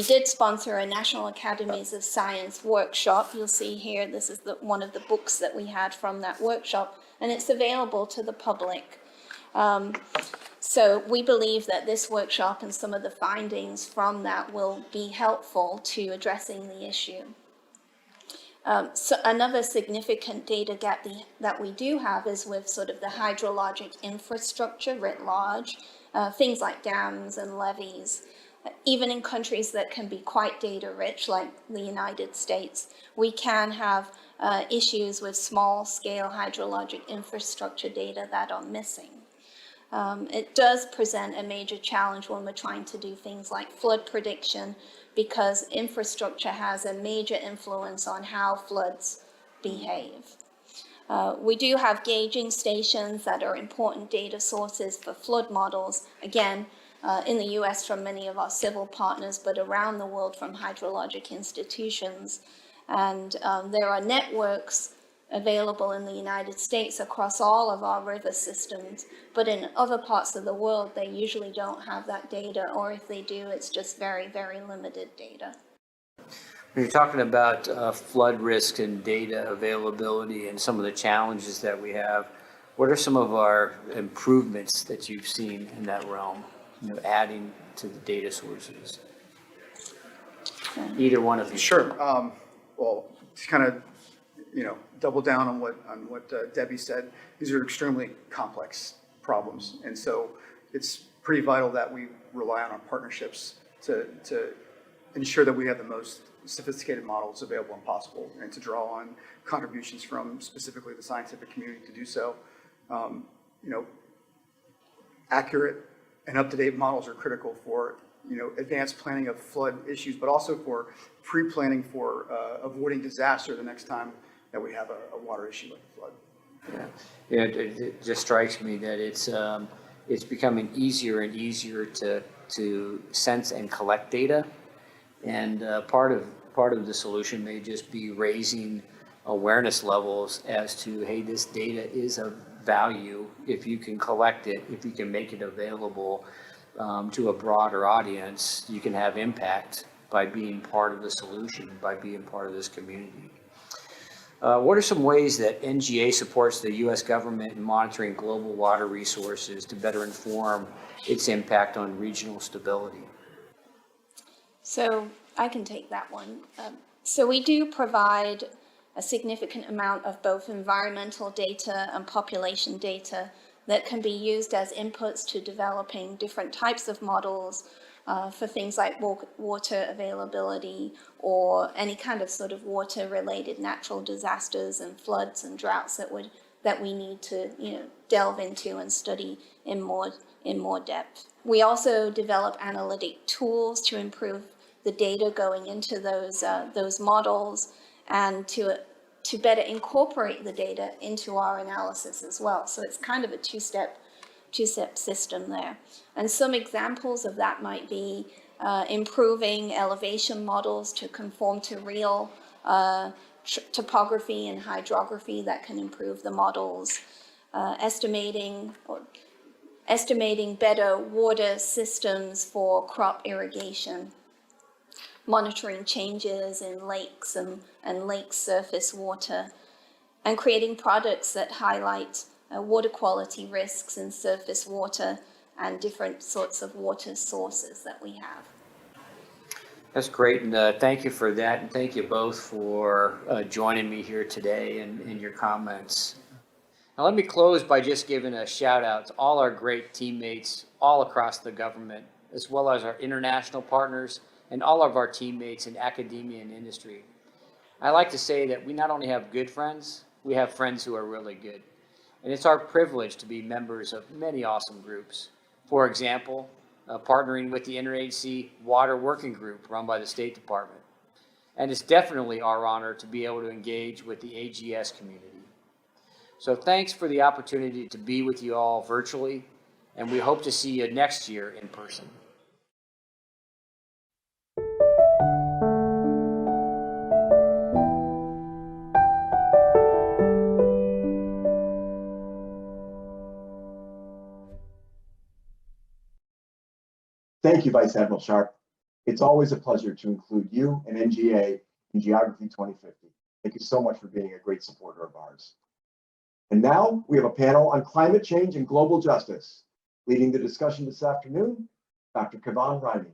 [SPEAKER 20] did sponsor a National Academies of Science workshop. You'll see here, this is one of the books that we had from that workshop, and it's available to the public. So we believe that this workshop and some of the findings from that will be helpful to addressing the issue. So another significant data gap that we do have is with sort of the hydrologic infrastructure writ large, things like dams and levees. Even in countries that can be quite data rich, like the United States, we can have issues with small scale hydrologic infrastructure data that are missing. It does present a major challenge when we're trying to do things like flood prediction, because infrastructure has a major influence on how floods behave. We do have gauging stations that are important data sources for flood models, again, in the US from many of our civil partners, but around the world from hydrologic institutions. And there are networks available in the United States across all of our river systems, but in other parts of the world, they usually don't have that data, or if they do, it's just very, very limited data.
[SPEAKER 19] When you're talking about flood risk and data availability and some of the challenges that we have, what are some of our improvements that you've seen in that realm, you know, adding to the data sources? Either one of you.
[SPEAKER 21] Sure. Well, to kind of, double down on what Debbie said, these are extremely complex problems. And so it's pretty vital that we rely on our partnerships to ensure that we have the most sophisticated models available and possible, and to draw on contributions from specifically the scientific community to do so. Accurate and up-to-date models are critical for advanced planning of flood issues, but also for pre-planning for avoiding disaster the next time that we have a water issue like a flood.
[SPEAKER 19] Yeah, it just strikes me that it's becoming easier and easier to sense and collect data, and part of the solution may just be raising awareness levels as to, hey, this data is of value if you can collect it, if you can make it available to a broader audience. You can have impact by being part of the solution, by being part of this community. What are some ways that NGA supports the U.S. government in monitoring global water resources to better inform its impact on regional stability?
[SPEAKER 20] So I can take that one. So we do provide a significant amount of both environmental data and population data that can be used as inputs to developing different types of models for things like water availability or any kind of sort of water-related natural disasters and floods and droughts that we need to delve into and study in more depth. We also develop analytic tools to improve the data going into those models, and to better incorporate the data into our analysis as well. So it's kind of a two-step system there. And some examples of that might be improving elevation models to conform to real topography and hydrography that can improve the models, estimating better water systems for crop irrigation, monitoring changes in lakes and lake surface water, and creating products that highlight water quality risks in surface water and different sorts of water sources that we have.
[SPEAKER 19] That's great, and thank you for that, and thank you both for joining me here today and your comments. Now let me close by just giving a shout out to all our great teammates all across the government, as well as our international partners and all of our teammates in academia and industry. I like to say that we not only have good friends, we have friends who are really good. And it's our privilege to be members of many awesome groups. For example, partnering with the Interagency Water Working Group run by the State Department. And it's definitely our honor to be able to engage with the AGS community. So thanks for the opportunity to be with you all virtually, and we hope to see you next year in person.
[SPEAKER 1] Thank you, Vice Admiral Sharp. It's always a pleasure to include you and NGA in Geography 2050. Thank you so much for being a great supporter of ours. And now we have a panel on climate change and global justice. Leading the discussion this afternoon, Dr. Kevon Riney.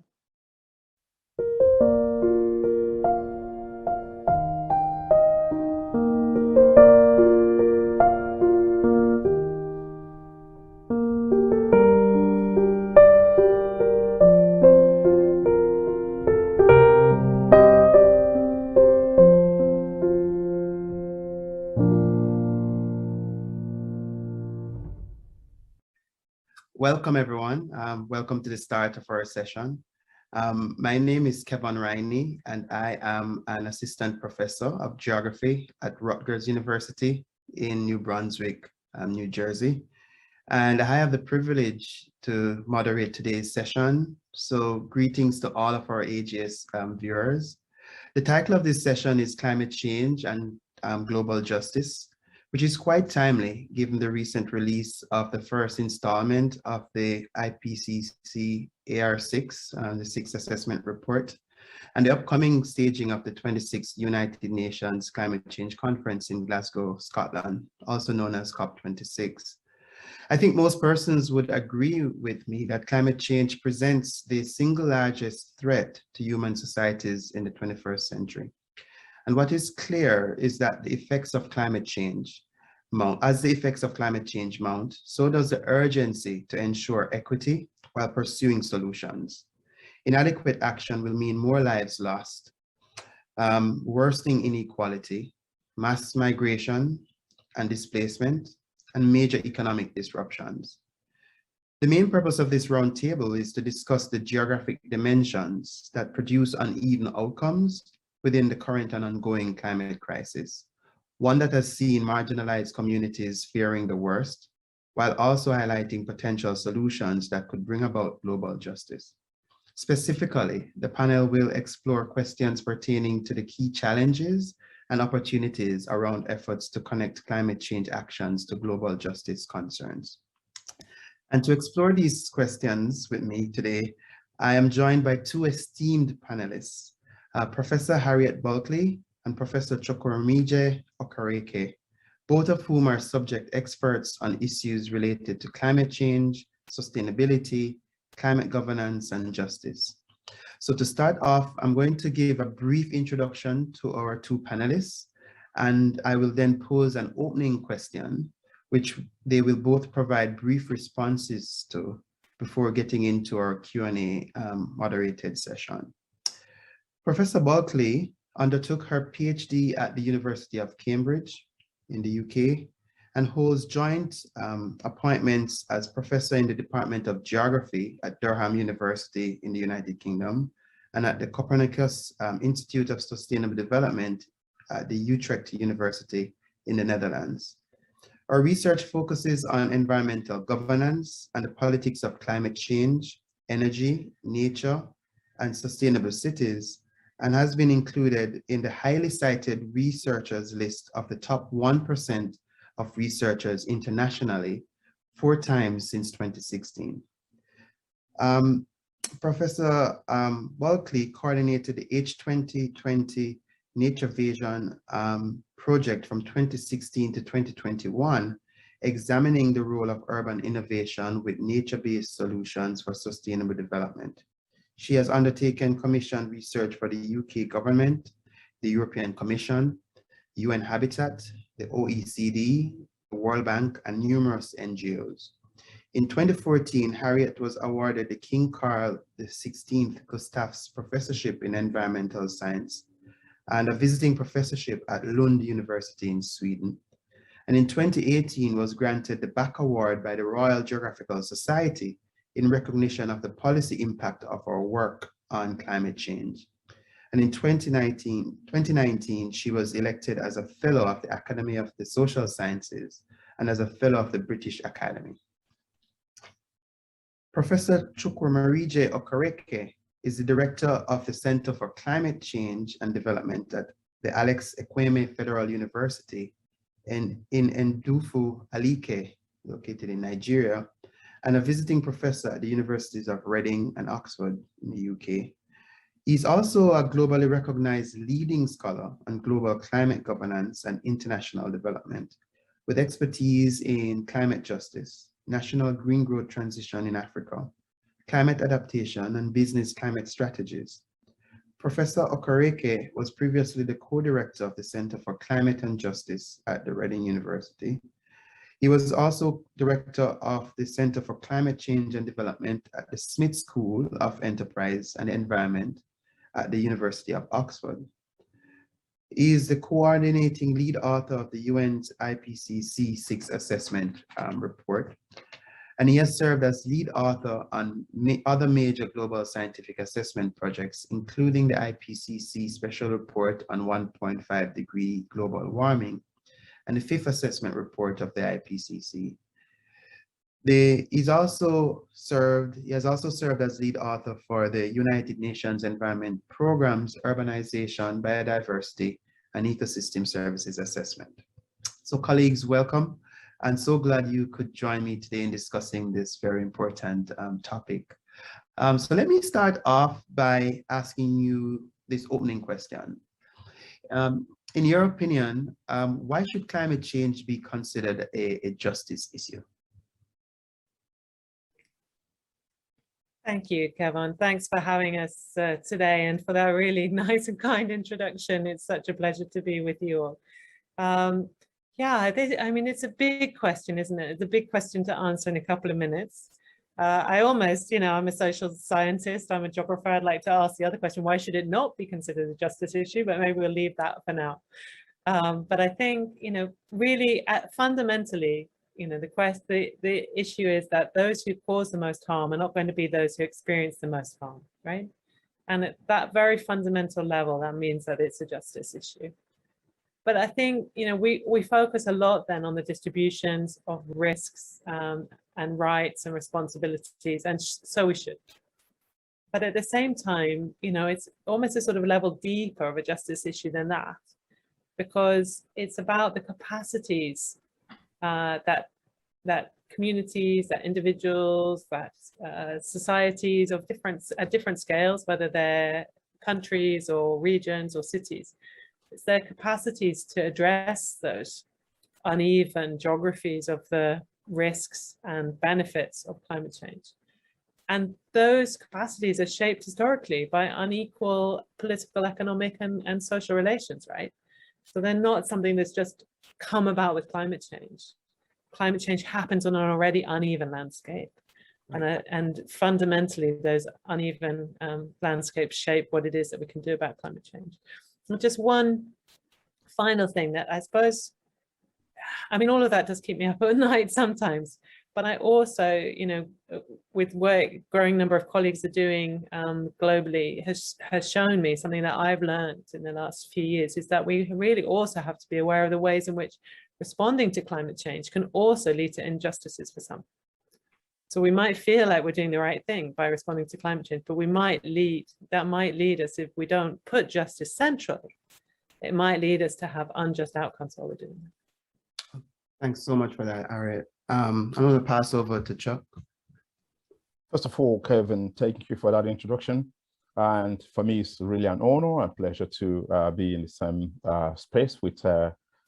[SPEAKER 2] Welcome, everyone. Welcome to the start of our session. My name is Kevon Riney, and I am an assistant professor of geography at Rutgers University in New Brunswick, New Jersey. And I have the privilege to moderate today's session. So greetings to all of our AGS viewers. The title of this session is Climate Change and Global Justice, which is quite timely given the recent release of the first installment of the IPCC AR6, the Sixth Assessment Report, and the upcoming staging of the 26th United Nations Climate Change Conference in Glasgow, Scotland, also known as COP26. I think most persons would agree with me that climate change presents the single largest threat to human societies in the 21st century. And what is clear is that the effects of climate change mount. As the effects of climate change mount, so does the urgency to ensure equity while pursuing solutions. Inadequate action will mean more lives lost, worsening inequality, mass migration and displacement, and major economic disruptions. The main purpose of this roundtable is to discuss the geographic dimensions that produce uneven outcomes within the current and ongoing climate crisis, one that has seen marginalized communities fearing the worst, while also highlighting potential solutions that could bring about global justice. Specifically, the panel will explore questions pertaining to the key challenges and opportunities around efforts to connect climate change actions to global justice concerns. And to explore these questions with me today, I am joined by two esteemed panelists, Professor Harriet Bulkley and Professor Chukwuremije Okereke, both of whom are subject experts on issues related to climate change, sustainability, climate governance, and justice. So to start off, I'm going to give a brief introduction to our two panelists, and I will then pose an opening question, which they will both provide brief responses to before getting into our Q&A moderated session. Professor Bulkley undertook her PhD at the University of Cambridge in the UK and holds joint appointments as professor in the Department of Geography at Durham University in the United Kingdom and at the Copernicus Institute of Sustainable Development at the Utrecht University in the Netherlands. Our research focuses on environmental governance and the politics of climate change, energy, nature, and sustainable cities, and has been included in the highly cited researchers list of the top 1% of researchers internationally 4 times since 2016. Professor Bulkley coordinated the H2020 Nature Vision project from 2016 to 2021, examining the role of urban innovation with nature-based solutions for sustainable development. She has undertaken commissioned research for the UK government, the European Commission, UN Habitat, the OECD, the World Bank, and numerous NGOs. In 2014, Harriet was awarded the King Carl XVI Gustafs Professorship in Environmental Science and a visiting professorship at Lund University in Sweden. And in 2018 was granted the Back Award by the Royal Geographical Society in recognition of the policy impact of our work on climate change. And in 2019, she was elected as a Fellow of the Academy of the Social Sciences and as a Fellow of the British Academy. Professor Chukwuemeka Okereke is the Director of the Center for Climate Change and Development at the Alex Ekwueme Federal University in Ndufu Alike, located in Nigeria, and a visiting professor at the Universities of Reading and Oxford in the UK. He's also a globally recognized leading scholar on global climate governance and international development, with expertise in climate justice, national green growth transition in Africa, climate adaptation, and business climate strategies. Professor Okereke was previously the co-director of the Center for Climate and Justice at the Reading University. He was also director of the Center for Climate Change and Development at the Smith School of Enterprise and Environment at the University of Oxford. He is the coordinating lead author of the UN's IPCC 6 assessment report, and he has served as lead author on other major global scientific assessment projects, including the IPCC Special Report on 1.5 degree global warming and the 5th assessment report of the IPCC. He has also served as lead author for the United Nations Environment Programme's Urbanization, Biodiversity, and Ecosystem Services Assessment. So colleagues, welcome. I'm so glad you could join me today in discussing this very important topic. So let me start off by asking you this opening question. In your opinion, why should climate change be considered a justice issue?
[SPEAKER 3] Thank you, Kevin. Thanks for having us today and for that really nice and kind introduction. It's such a pleasure to be with you all. Yeah, I mean, it's a big question, isn't it? It's a big question to answer in a couple of minutes. I almost, I'm a social scientist, I'm a geographer. I'd like to ask the other question, why should it not be considered a justice issue? But maybe we'll leave that for now. But I think, really fundamentally, the issue is that those who cause the most harm are not going to be those who experience the most harm, right? And at that very fundamental level, that means that it's a justice issue. But I think, we focus a lot then on the distributions of risks and rights and responsibilities, and so we should. But at the same time, it's almost a sort of level deeper of a justice issue than that, because it's about the capacities that communities, that individuals, that societies of different scales, whether they're countries or regions or cities. It's their capacities to address those uneven geographies of the risks and benefits of climate change. And those capacities are shaped historically by unequal political, economic, and social relations, right? So they're not something that's just come about with climate change. Climate change happens on an already uneven landscape. And fundamentally, those uneven landscapes shape what it is that we can do about climate change. And just one final thing that I suppose, I mean, all of that does keep me up at night sometimes, But I also, you know, with work, growing number of colleagues are doing globally has shown me something that I've learned in the last few years, is that we really also have to be aware of the ways in which responding to climate change can also lead to injustices for some. So we might feel like we're doing the right thing by responding to climate change, but that might lead us, if we don't put justice central, it might lead us to have unjust outcomes while we're doing that.
[SPEAKER 2] Thanks so much for that, Harriet. I'm going to pass over to Chuck.
[SPEAKER 4] First of all, Kevin, thank you for that introduction. And for me, it's really an honor and pleasure to be in the same space with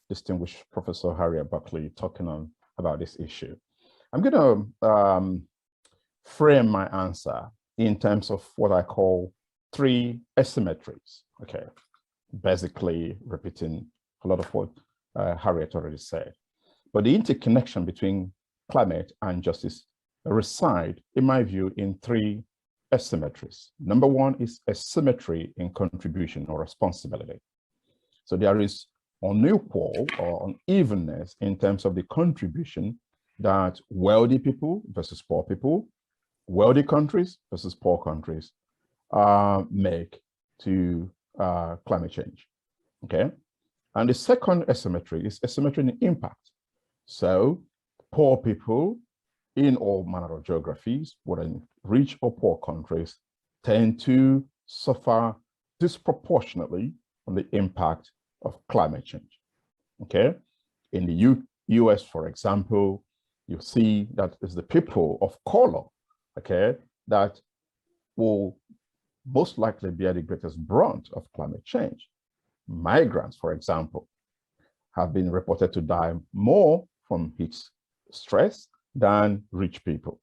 [SPEAKER 4] distinguished Professor Harriet Buckley talking about this issue. I'm going to frame my answer in terms of what I call 3 asymmetries. Okay, basically repeating a lot of what Harriet already said. But the interconnection between climate and justice reside, in my view, in 3 asymmetries. Number 1 is asymmetry in contribution or responsibility. So there is unequal or unevenness in terms of the contribution that wealthy people versus poor people, wealthy countries versus poor countries make to climate change. Okay, and the second asymmetry is asymmetry in impact. So poor people in all manner of geographies, whether in rich or poor countries, tend to suffer disproportionately from the impact of climate change. Okay, in the US, for example, you see that it's the people of color, okay, that will most likely bear the greatest brunt of climate change. Migrants, for example, have been reported to die more from heat stress than rich people.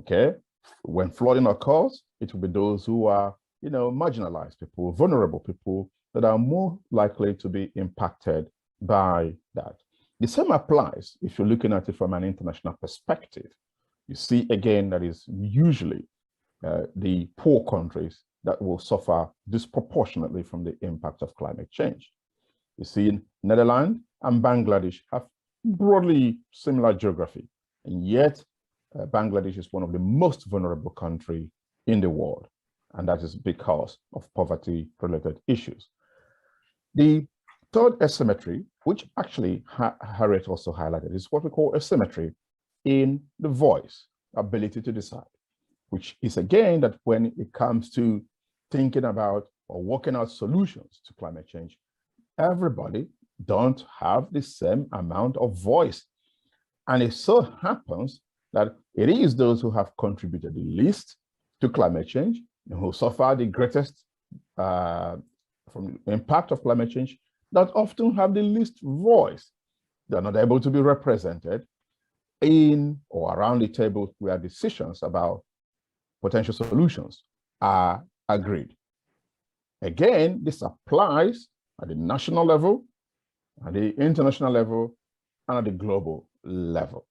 [SPEAKER 4] Okay, when flooding occurs, it will be those who are, you know, marginalized people, vulnerable people that are more likely to be impacted by that. The same applies if you're looking at it from an international perspective. You see again that is usually the poor countries that will suffer disproportionately from the impact of climate change. You see, Netherlands and Bangladesh have broadly similar geography, and yet Bangladesh is one of the most vulnerable countries in the world, and that is because of poverty-related issues. The third asymmetry, which actually Harriet also highlighted, is what we call asymmetry in the voice, ability to decide, which is again that when it comes to thinking about or working out solutions to climate change, everybody don't have the same amount of voice. And it so happens that it is those who have contributed the least to climate change and who suffer the greatest from the impact of climate change that often have the least voice. They're not able to be represented in or around the table where decisions about potential solutions are agreed. Again, this applies at the national level, at the international level, and at the global level.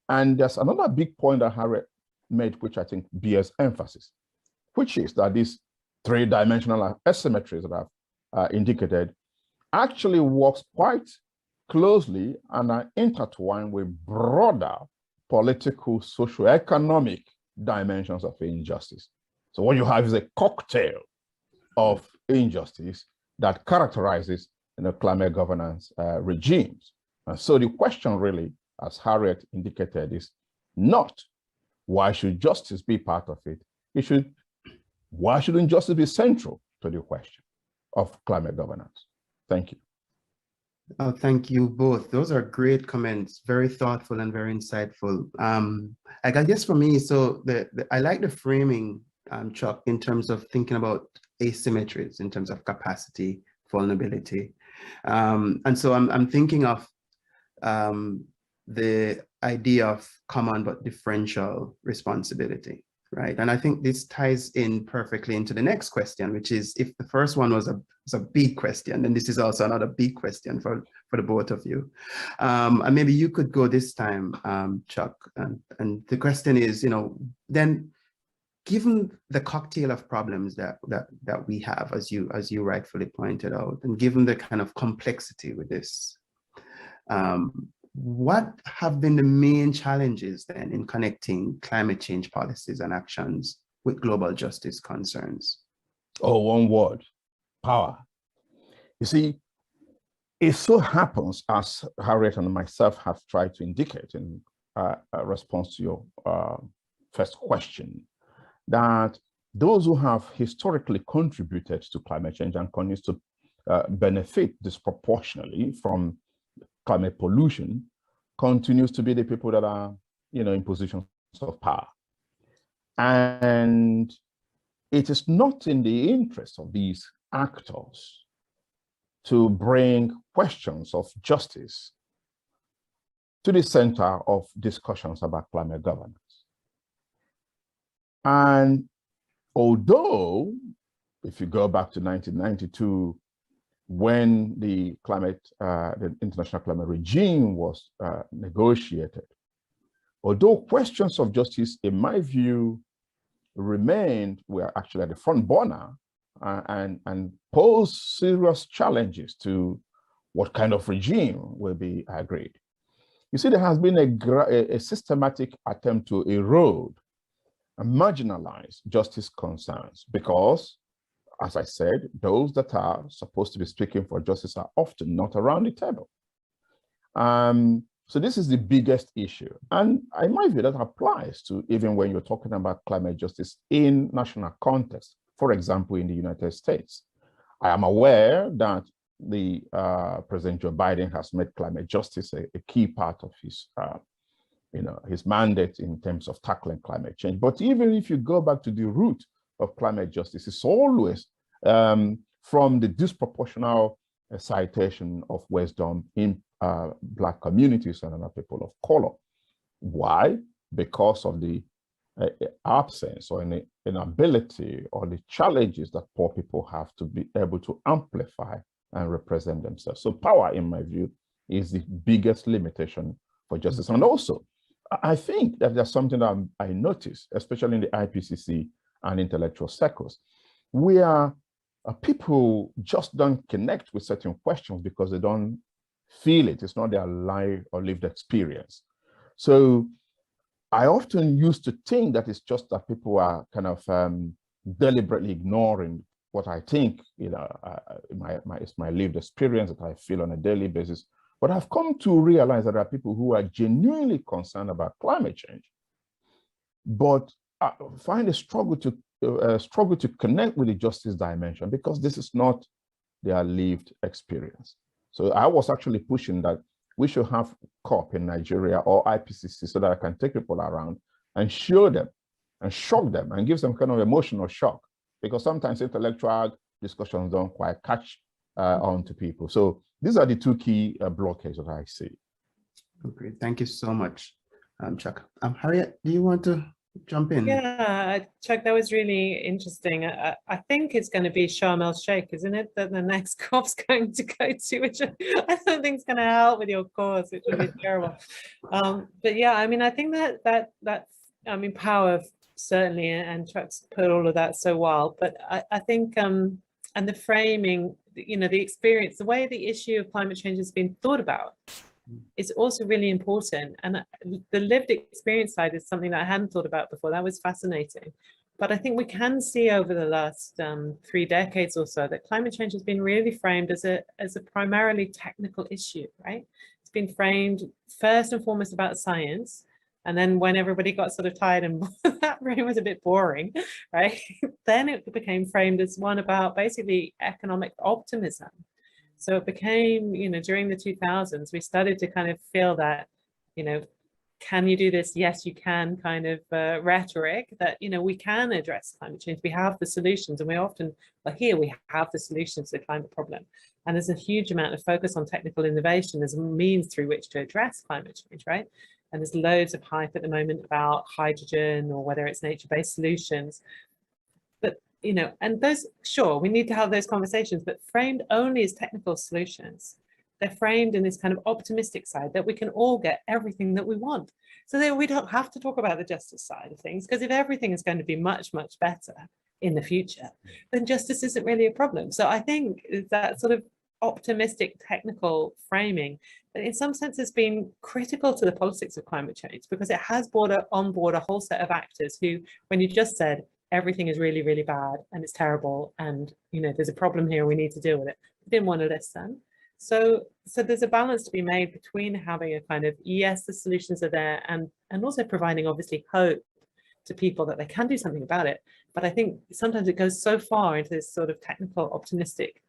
[SPEAKER 4] And there's another big point that Harriet made, which I think bears emphasis, which is that these 3-dimensional asymmetries that I've indicated actually works quite closely and are intertwined with broader political, socioeconomic dimensions of injustice. So what you have is a cocktail of injustice that characterizes climate governance regimes. And so the question really, as Harriet indicated, is not why should justice be part of it? Why shouldn't justice be central to the question of climate governance? Thank you.
[SPEAKER 2] Oh, thank you both. Those are great comments, very thoughtful and very insightful. I guess for me, so I like the framing, Chuck, in terms of thinking about asymmetries, in terms of capacity, vulnerability. And so I'm thinking of the idea of common but differential responsibility, right? And I think this ties in perfectly into the next question, which is, if the first one was a big question, then this is also another big question for the both of you. And maybe you could go this time, Chuck. And the question is, then given the cocktail of problems that we have, as you rightfully pointed out, and given the kind of complexity with this, what have been the main challenges then in connecting climate change policies and actions with global justice concerns?
[SPEAKER 4] Oh, one word, power. You see, it so happens, as Harriet and myself have tried to indicate in a response to your first question, that those who have historically contributed to climate change and continue to benefit disproportionately from climate pollution continues to be the people that are, in positions of power. And it is not in the interest of these actors to bring questions of justice to the center of discussions about climate governance. And although, if you go back to 1992, when the international climate regime was negotiated, although questions of justice, in my view, were actually at the front burner and pose serious challenges to what kind of regime will be agreed. You see, there has been a systematic attempt to erode and marginalize justice concerns because, as I said, those that are supposed to be speaking for justice are often not around the table. So this is the biggest issue. And in my view, that applies to even when you're talking about climate justice in national context. For example, in the United States, I am aware that the President Joe Biden has made climate justice a key part of his, his mandate in terms of tackling climate change. But even if you go back to the root of climate justice, it's always from the disproportional citation of wisdom in Black communities and other people of color. Why? Because of the absence or inability or the challenges that poor people have to be able to amplify and represent themselves. So power, in my view, is the biggest limitation for justice. And also, I think that there's something that I noticed, especially in the IPCC and intellectual circles, where people just don't connect with certain questions because they don't feel it. It's not their life or lived experience. So I often used to think that it's just that people are kind of deliberately ignoring what I think, it's my lived experience that I feel on a daily basis. But I've come to realize that there are people who are genuinely concerned about climate change, but find a struggle to connect with the justice dimension because this is not their lived experience. So I was actually pushing that we should have COP in Nigeria or IPCC so that I can take people around and show them and shock them and give some kind of emotional shock, because sometimes intellectual discussions don't quite catch on to people. So these are the two key blockades that I see.
[SPEAKER 2] Okay, thank you so much, Chuck. Harriet, do you want to jump in?
[SPEAKER 3] Yeah, Chuck, that was really interesting. I think it's going to be Sharm el-Sheikh, isn't it, that the next COP's going to go to, which I don't think is going to help with your cause, which would be terrible. But yeah, I mean, I think that power certainly, and Chuck's put all of that so well. But I think, and the framing, the experience, the way the issue of climate change has been thought about, it's also really important. And the lived experience side is something that I hadn't thought about before. That was fascinating. But I think we can see over the last 3 decades or so that climate change has been really framed as a primarily technical issue, right? It's been framed first and foremost about science. And then when everybody got sort of tired and that really was a bit boring, right? Then it became framed as one about basically economic optimism. So it became, during the 2000s, we started to kind of feel that, can you do this? Yes, you can kind of rhetoric that, we can address climate change. We have the solutions, and we often, here we have the solutions to the climate problem. And there's a huge amount of focus on technical innovation as a means through which to address climate change, right? And there's loads of hype at the moment about hydrogen or whether it's nature-based solutions. But and those, sure, we need to have those conversations, but framed only as technical solutions. They're framed in this kind of optimistic side that we can all get everything that we want. So that we don't have to talk about the justice side of things, because if everything is going to be much, much better in the future, then justice isn't really a problem. So I think that sort of optimistic technical framing that in some sense has been critical to the politics of climate change, because it has brought on board a whole set of actors who, when you just said everything is really, really bad and it's terrible and there's a problem here, we need to deal with it, they didn't want to listen. So there's a balance to be made between having a kind of, yes, the solutions are there, and also providing obviously hope to people that they can do something about it. But I think sometimes it goes so far into this sort of technical, optimistic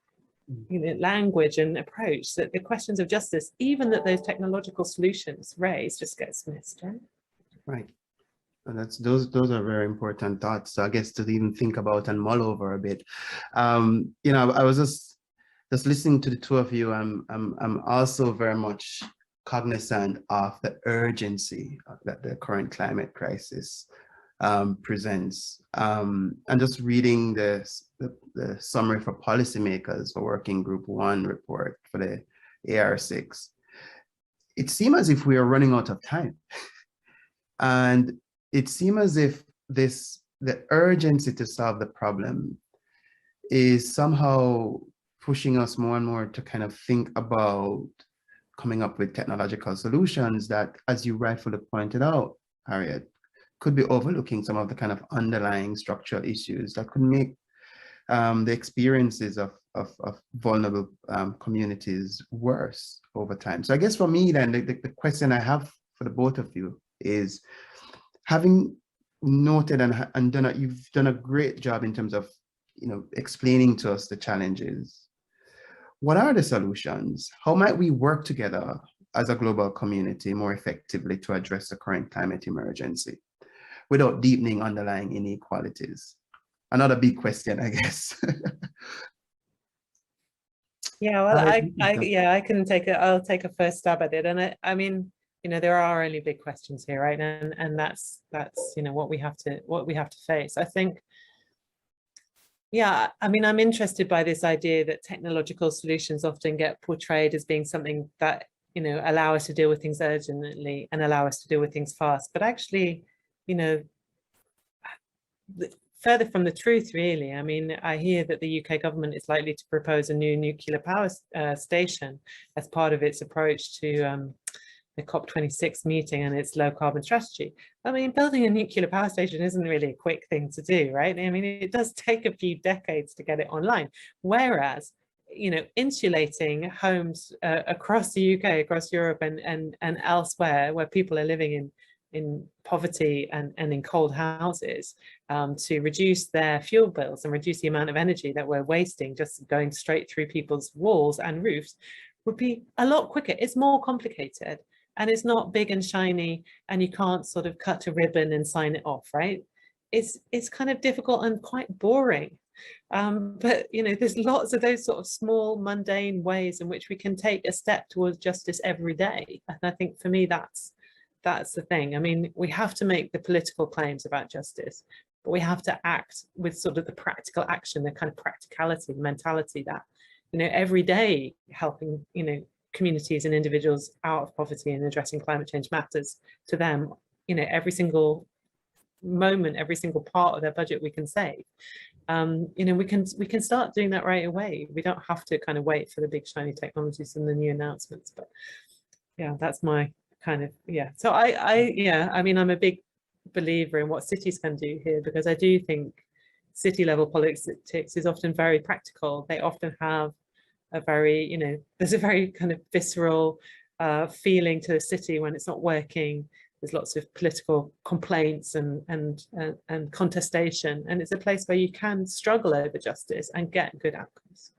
[SPEAKER 3] language and approach that the questions of justice, even that those technological solutions raise, just gets missed, right?
[SPEAKER 2] Right. And those are very important thoughts. So I guess to even think about and mull over a bit. I was just listening to the two of you. I'm also very much cognizant of the urgency that the current climate crisis presents. And just reading the summary for policymakers for Working Group 1 report for the AR6, it seems as if we are running out of time. And it seems as if the urgency to solve the problem is somehow pushing us more and more to kind of think about coming up with technological solutions that, as you rightfully pointed out, Harriet, could be overlooking some of the kind of underlying structural issues that could make the experiences of vulnerable communities worse over time. So I guess for me then, the question I have for the both of you is, having noted and you've done a great job in terms of explaining to us the challenges. What are the solutions? How might we work together as a global community more effectively to address the current climate emergency without deepening underlying inequalities? Another big question, I guess.
[SPEAKER 3] Yeah, well, I can I'll take a first stab at it. And I mean, there are only big questions here, right? And that's what we have to face. I think, yeah, I mean, I'm interested by this idea that technological solutions often get portrayed as being something that allow us to deal with things urgently and allow us to deal with things fast. But actually, further from the truth, really. I mean, I hear that the UK government is likely to propose a new nuclear power station as part of its approach to the COP26 meeting and its low carbon strategy. I mean, building a nuclear power station isn't really a quick thing to do, right? I mean, it does take a few decades to get it online. Whereas, insulating homes across the UK, across Europe and elsewhere where people are living in poverty and in cold houses, to reduce their fuel bills and reduce the amount of energy that we're wasting just going straight through people's walls and roofs, would be a lot quicker. It's more complicated. And it's not big and shiny, and you can't sort of cut a ribbon and sign it off, right? It's kind of difficult and quite boring. But there's lots of those sort of small, mundane ways in which we can take a step towards justice every day. And I think for me, that's the thing. I mean, we have to make the political claims about justice, but we have to act with sort of the practical action, the kind of practicality, the mentality that, every day helping, communities and individuals out of poverty and addressing climate change matters to them. Every single moment, every single part of their budget we can save. We can start doing that right away. We don't have to kind of wait for the big shiny technologies and the new announcements. But yeah, that's my kind of, yeah. So I mean, I'm a big believer in what cities can do here, because I do think city level politics is often very practical. They often have a very, there's a very kind of visceral feeling to the city when it's not working. There's lots of political complaints and contestation, and it's a place where you can struggle over justice and get good outcomes.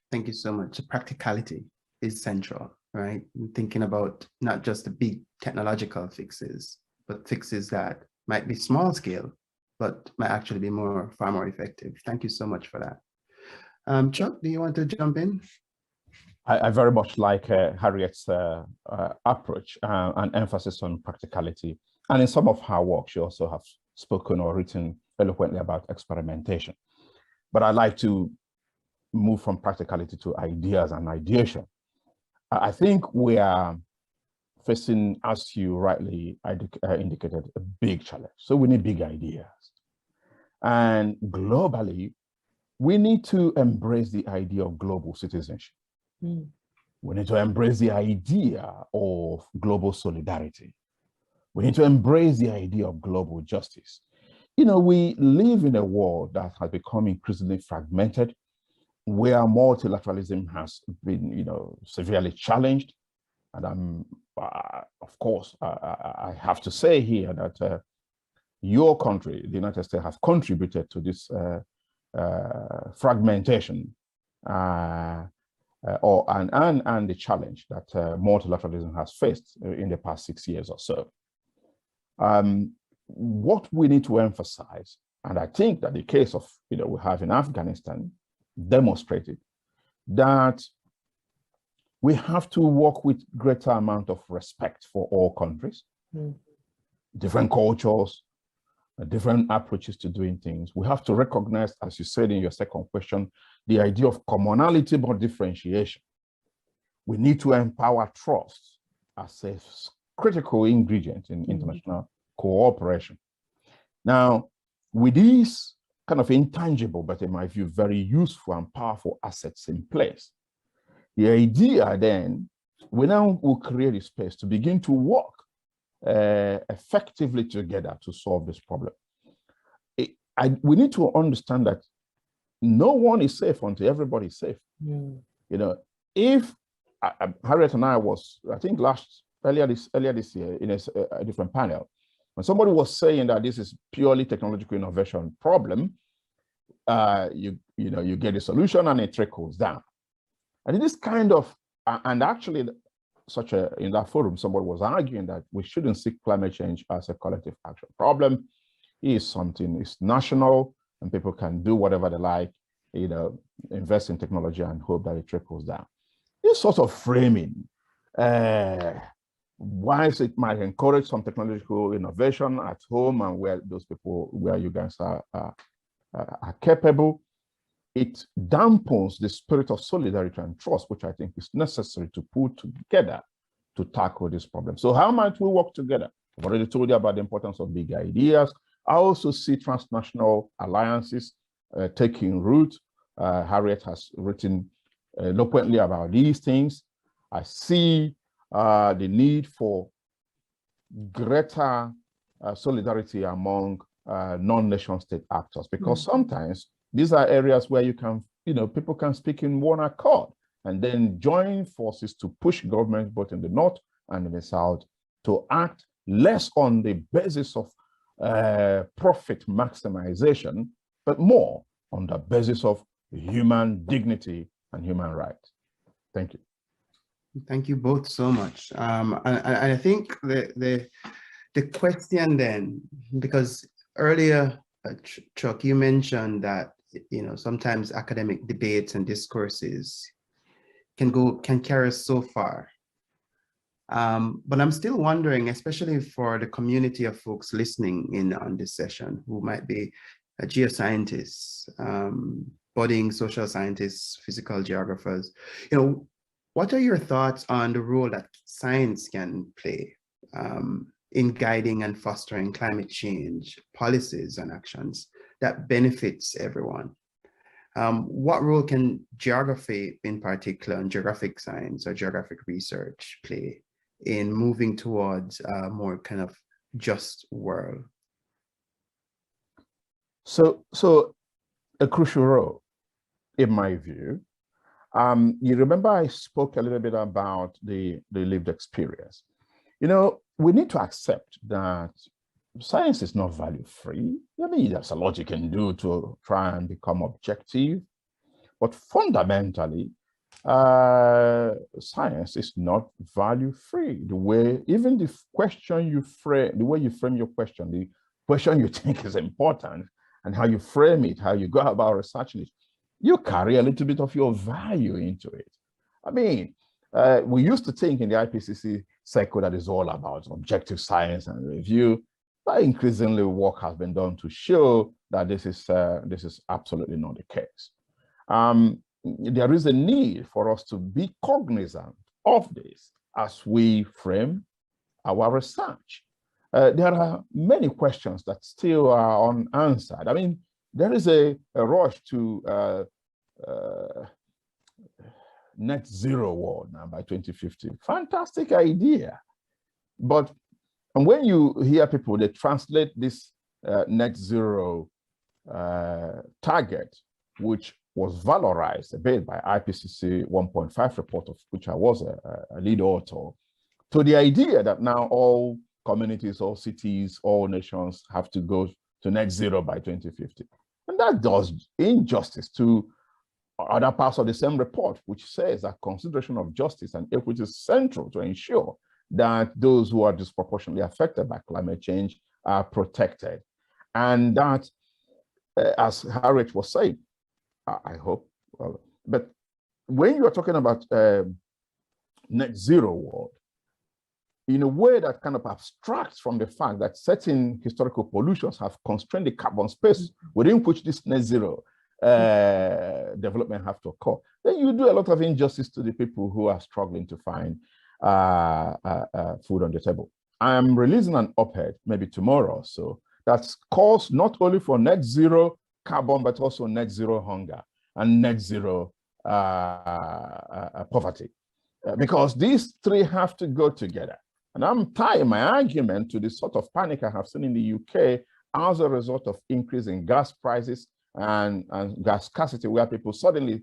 [SPEAKER 2] Thank you so much. Practicality is central, right? Thinking about not just the big technological fixes, but fixes that might be small scale, but might actually be far more effective. Thank you so much for that. Chuck, do you want to jump in?
[SPEAKER 4] I very much like Harriet's approach and emphasis on practicality. And in some of her work, she also has spoken or written eloquently about experimentation. But I'd like to move from practicality to ideas and ideation. I think we are facing, as you rightly indicated, a big challenge. So we need big ideas. And globally, we need to embrace the idea of global citizenship. We need to embrace the idea of global solidarity. We need to embrace the idea of global justice. You know, we live in a world that has become increasingly fragmented, where multilateralism has been, you know, severely challenged. And of course, I have to say here that your country, the United States, has contributed to this fragmentation and the challenge that multilateralism has faced in the past 6 years or so. What we need to emphasize, and I think that the case of, you know, we have in Afghanistan demonstrated that we have to work with greater amount of respect for all countries, different cultures, different approaches to doing things. We have to recognize, as you said in your second question, the idea of commonality but differentiation. We need to empower trust as a critical ingredient in international cooperation. Now, with these kind of intangible, but in my view, very useful and powerful assets in place, the idea then, we now will create a space to begin to work effectively together to solve this problem. We need to understand that no one is safe until everybody is safe. You know, if Harriet and I was, I think earlier this year in a different panel, when somebody was saying that this is purely technological innovation problem, you get a solution and it trickles down. And this kind of, and actually in that forum, somebody was arguing that we shouldn't see climate change as a collective action problem. It is something, it's national, and people can do whatever they like, you know, invest in technology and hope that it trickles down. This sort of framing, whilst it might encourage some technological innovation at home and where you guys are capable, it dampens the spirit of solidarity and trust, which I think is necessary to put together to tackle this problem. So how might we work together? I've already told you about the importance of big ideas. I also see transnational alliances taking root. Harriet has written eloquently about these things. I see the need for greater solidarity among non-nation state actors, because sometimes these are areas where you can, people can speak in one accord and then join forces to push governments both in the north and in the south to act less on the basis of profit maximization, but more on the basis of human dignity and human rights. Thank you.
[SPEAKER 2] Thank you both so much. And I think the question then, because earlier, Chuck, you mentioned that sometimes academic debates and discourses can carry us so far. But I'm still wondering, especially for the community of folks listening in on this session, who might be geoscientists, budding social scientists, physical geographers, what are your thoughts on the role that science can play in guiding and fostering climate change policies and actions that benefits everyone? What role can geography in particular, and geographic science or geographic research play in moving towards a more kind of just world?
[SPEAKER 4] So a crucial role, in my view. You remember I spoke a little bit about the lived experience. We need to accept that science is not value-free. I mean, there's a lot you can do to try and become objective, but fundamentally, science is not value-free. The way you frame your question, the question you think is important, and how you frame it, how you go about researching it, you carry a little bit of your value into it. I mean, we used to think in the IPCC cycle that is all about objective science and review, but increasingly work has been done to show that this is absolutely not the case. There is a need for us to be cognizant of this as we frame our research. There are many questions that still are unanswered. I mean, there is a rush to net zero world now by 2050. Fantastic idea. But and when you hear people, they translate this net zero target, which was valorized a bit by IPCC 1.5 report, of which I was a lead author, to the idea that now all communities, all cities, all nations have to go to net zero by 2050. And that does injustice to other parts of the same report, which says that consideration of justice and equity is central to ensure that those who are disproportionately affected by climate change are protected. And that, as Harriet was saying, I hope, but when you are talking about net zero world, in a way that kind of abstracts from the fact that certain historical pollutions have constrained the carbon space within which this net zero development have to occur, then you do a lot of injustice to the people who are struggling to find food on the table. I'm releasing an op-ed maybe tomorrow, so that's calls not only for net zero carbon, but also net zero hunger and net zero poverty, because these three have to go together. And I'm tying my argument to the sort of panic I have seen in the UK as a result of increase in gas prices and gas scarcity, where people suddenly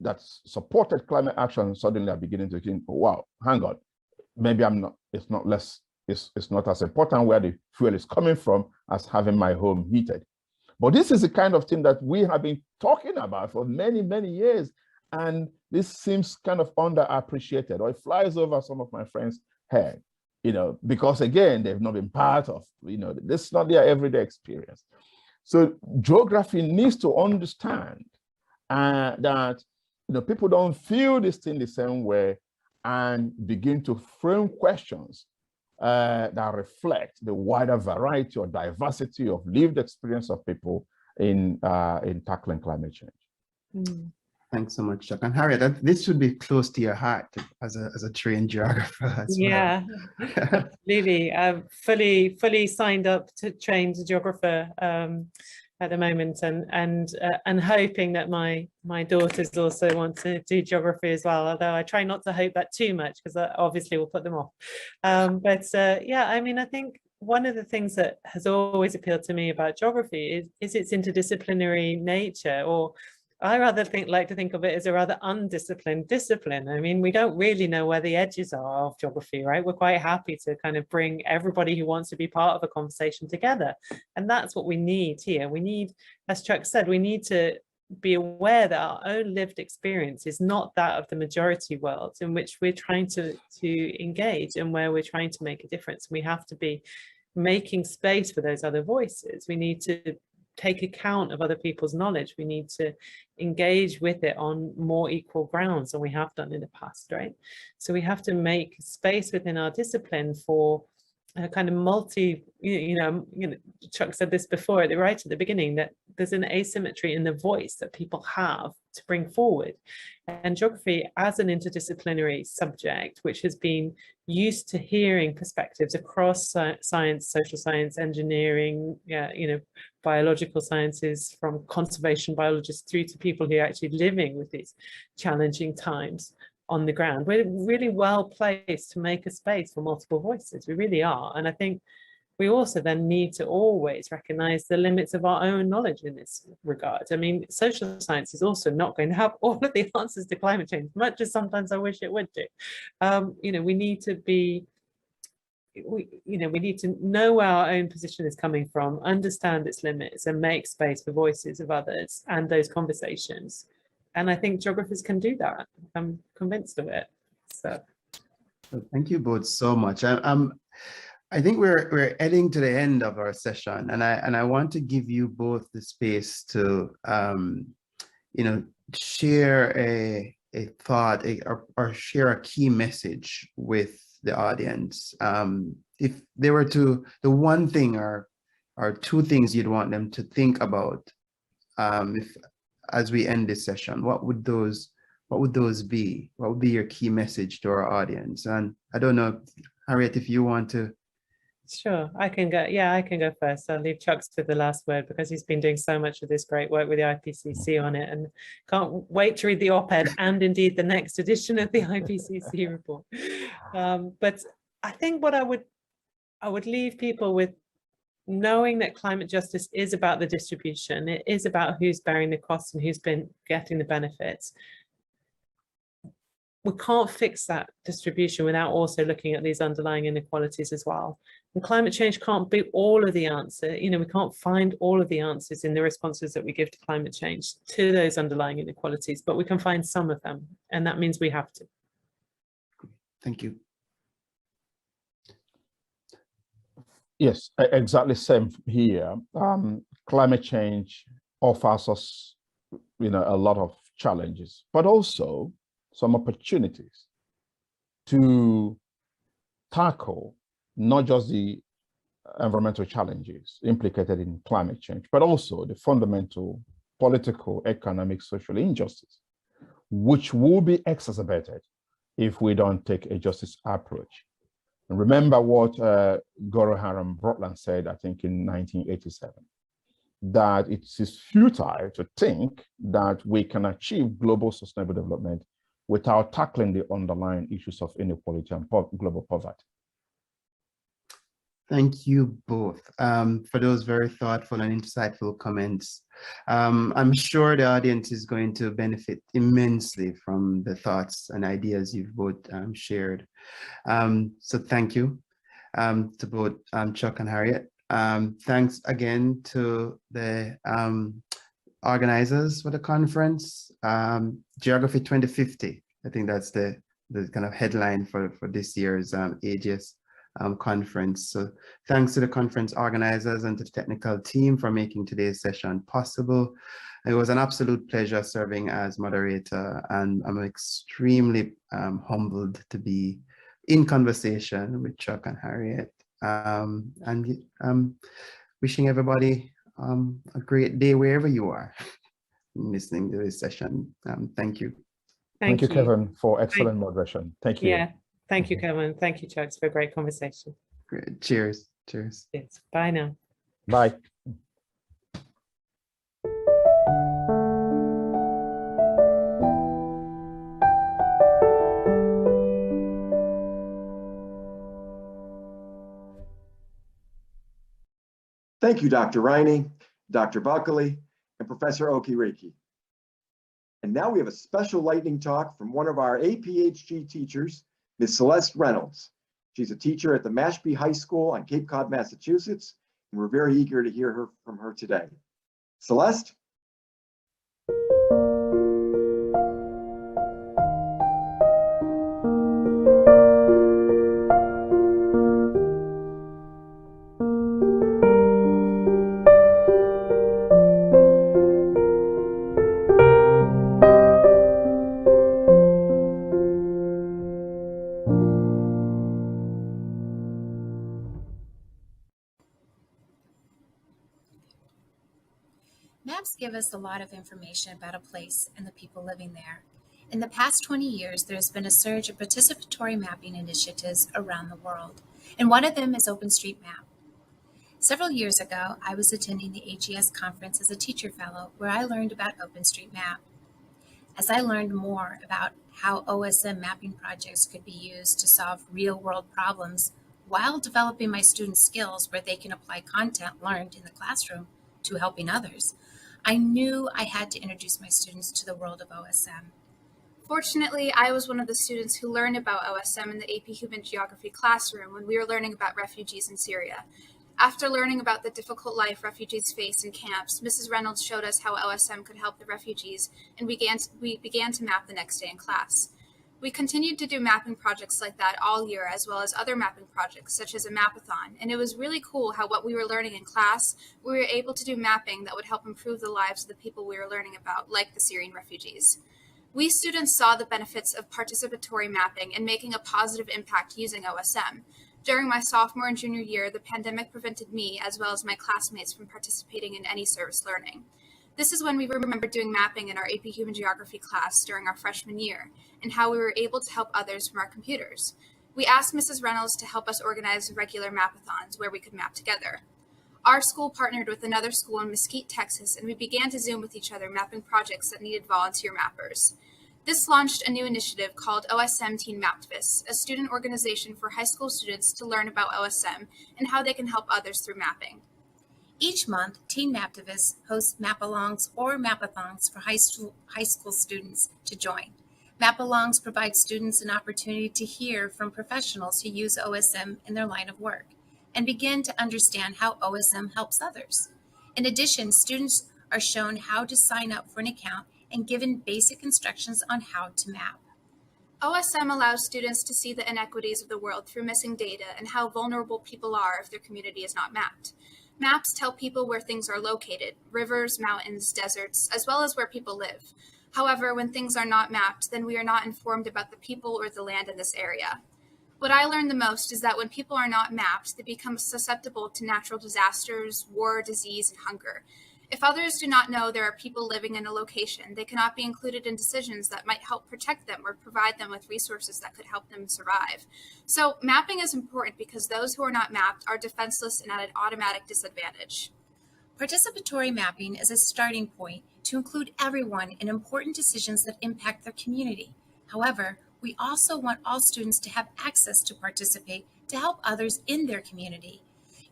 [SPEAKER 4] that supported climate action suddenly are beginning to think, oh, wow, hang on, maybe it's not as important where the fuel is coming from as having my home heated. But this is the kind of thing that we have been talking about for many, many years. And this seems kind of underappreciated, or it flies over some of my friends' head, because again, they've not been part of, this is not their everyday experience. So geography needs to understand that, people don't feel this thing the same way and begin to frame questions that reflect the wider variety or diversity of lived experience of people in tackling climate change.
[SPEAKER 3] Mm.
[SPEAKER 2] Thanks so much, Chuck. And Harriet, this should be close to your heart as a trained geographer as
[SPEAKER 3] yeah,
[SPEAKER 2] well.
[SPEAKER 3] absolutely. I'm fully signed up to trained geographer at the moment, and hoping that my daughters also want to do geography as well. Although I try not to hope that too much, because that obviously will put them off. Yeah, I mean, I think one of the things that has always appealed to me about geography is its interdisciplinary nature, or I rather like to think of it as a rather undisciplined discipline. I mean, we don't really know where the edges are of geography, right? We're quite happy to kind of bring everybody who wants to be part of a conversation together. And that's what we need here. We need, as Chuck said, we need to be aware that our own lived experience is not that of the majority world in which we're trying to engage and where we're trying to make a difference. We have to be making space for those other voices. We need to take account of other people's knowledge. We need to engage with it on more equal grounds than we have done in the past, right? So we have to make space within our discipline for a kind of multi, Chuck said this before right at the beginning, that there's an asymmetry in the voice that people have to bring forward. And geography as an interdisciplinary subject, which has been used to hearing perspectives across science, social science, engineering, biological sciences, from conservation biologists through to people who are actually living with these challenging times on the ground. We're really well placed to make a space for multiple voices. We really are. And I think we also then need to always recognize the limits of our own knowledge in this regard. I mean, social science is also not going to have all of the answers to climate change, much as sometimes I wish it would do. We need to be, we need to know where our own position is coming from, understand its limits, and make space for voices of others and those conversations. And I think geographers can do that. I'm convinced of it. So
[SPEAKER 2] thank you both so much. I think we're heading to the end of our session, and I want to give you both the space to share a thought or share a key message with the audience. If they were to, the one thing or two things you'd want them to think about as we end this session, what would those be? What would be your key message to our audience? And I don't know, Harriet, if you want to
[SPEAKER 3] Sure, I can go. Yeah, I can go first. I'll leave Chuck's to the last word because he's been doing so much of this great work with the IPCC on it, and can't wait to read the op-ed and indeed the next edition of the IPCC report. But I think what I would leave people with, knowing that climate justice is about the distribution. It is about who's bearing the costs and who's been getting the benefits. We can't fix that distribution without also looking at these underlying inequalities as well. And climate change can't be all of the answer. You know, we can't find all of the answers in the responses that we give to climate change to those underlying inequalities, but we can find some of them, and that means we have to.
[SPEAKER 2] Thank you.
[SPEAKER 4] Yes, exactly same here. Climate change offers us, a lot of challenges, but also some opportunities to tackle not just the environmental challenges implicated in climate change, but also the fundamental political, economic, social injustice, which will be exacerbated if we don't take a justice approach. And remember what Goro Haram Brundtland said, I think in 1987, that it is futile to think that we can achieve global sustainable development without tackling the underlying issues of inequality and global poverty.
[SPEAKER 2] Thank you both for those very thoughtful and insightful comments. I'm sure the audience is going to benefit immensely from the thoughts and ideas you've both shared. So thank you to both Chuck and Harriet. Thanks again to the organizers for the conference, Geography 2050. I think that's the kind of headline for this year's AGS conference. So thanks to the conference organizers and to the technical team for making today's session possible. It was an absolute pleasure serving as moderator, and I'm extremely humbled to be in conversation with Chuck and Harriet, and wishing everybody a great day wherever you are listening to this session. Thank you.
[SPEAKER 4] Thank you, Kevin, for excellent moderation. Thank you.
[SPEAKER 3] Yeah, thank you, Kevin. Thank you, Chuck, for a great conversation.
[SPEAKER 2] Great. Cheers. Cheers.
[SPEAKER 3] Yes. Bye now.
[SPEAKER 4] Bye.
[SPEAKER 1] Thank you, Dr. Riney, Dr. Buckley, and Professor Okiriki. And now we have a special lightning talk from one of our APHG teachers, Ms. Celeste Reynolds. She's a teacher at the Mashpee High School on Cape Cod, Massachusetts, and we're very eager to hear from her today. Celeste?
[SPEAKER 6] Maps give us a lot of information about a place and the people living there. In the past 20 years, there's been a surge of participatory mapping initiatives around the world, and one of them is OpenStreetMap. Several years ago, I was attending the AGS conference as a teacher fellow where I learned about OpenStreetMap. As I learned more about how OSM mapping projects could be used to solve real-world problems while developing my students' skills where they can apply content learned in the classroom to helping others, I knew I had to introduce my students to the world of OSM.
[SPEAKER 22] Fortunately, I was one of the students who learned about OSM in the AP Human Geography classroom when we were learning about refugees in Syria. After learning about the difficult life refugees face in camps, Mrs. Reynolds showed us how OSM could help the refugees, and we began to map the next day in class. We continued to do mapping projects like that all year, as well as other mapping projects, such as a mapathon, and it was really cool how what we were learning in class, we were able to do mapping that would help improve the lives of the people we were learning about, like the Syrian refugees. We students saw the benefits of participatory mapping and making a positive impact using OSM. During my sophomore and junior year, the pandemic prevented me, as well as my classmates, from participating in any service learning. This is when we remembered doing mapping in our AP Human Geography class during our freshman year, and how we were able to help others from our computers. We asked Mrs. Reynolds to help us organize regular mapathons where we could map together. Our school partnered with another school in Mesquite, Texas, and we began to Zoom with each other mapping projects that needed volunteer mappers. This launched a new initiative called OSM Teen Maptivists, a student organization for high school students to learn about OSM and how they can help others through mapping.
[SPEAKER 6] Each month, Teen Maptivists host map-alongs or mapathons for high school students to join. Map-alongs provide students an opportunity to hear from professionals who use OSM in their line of work and begin to understand how OSM helps others. In addition, students are shown how to sign up for an account and given basic instructions on how to map.
[SPEAKER 22] OSM allows students to see the inequities of the world through missing data and how vulnerable people are if their community is not mapped. Maps tell people where things are located, rivers, mountains, deserts, as well as where people live. However, when things are not mapped, then we are not informed about the people or the land in this area. What I learned the most is that when people are not mapped, they become susceptible to natural disasters, war, disease, and hunger. If others do not know there are people living in a location, they cannot be included in decisions that might help protect them or provide them with resources that could help them survive. So mapping is important because those who are not mapped are defenseless and at an automatic disadvantage.
[SPEAKER 6] Participatory mapping is a starting point to include everyone in important decisions that impact their community. However, we also want all students to have access to participate to help others in their community.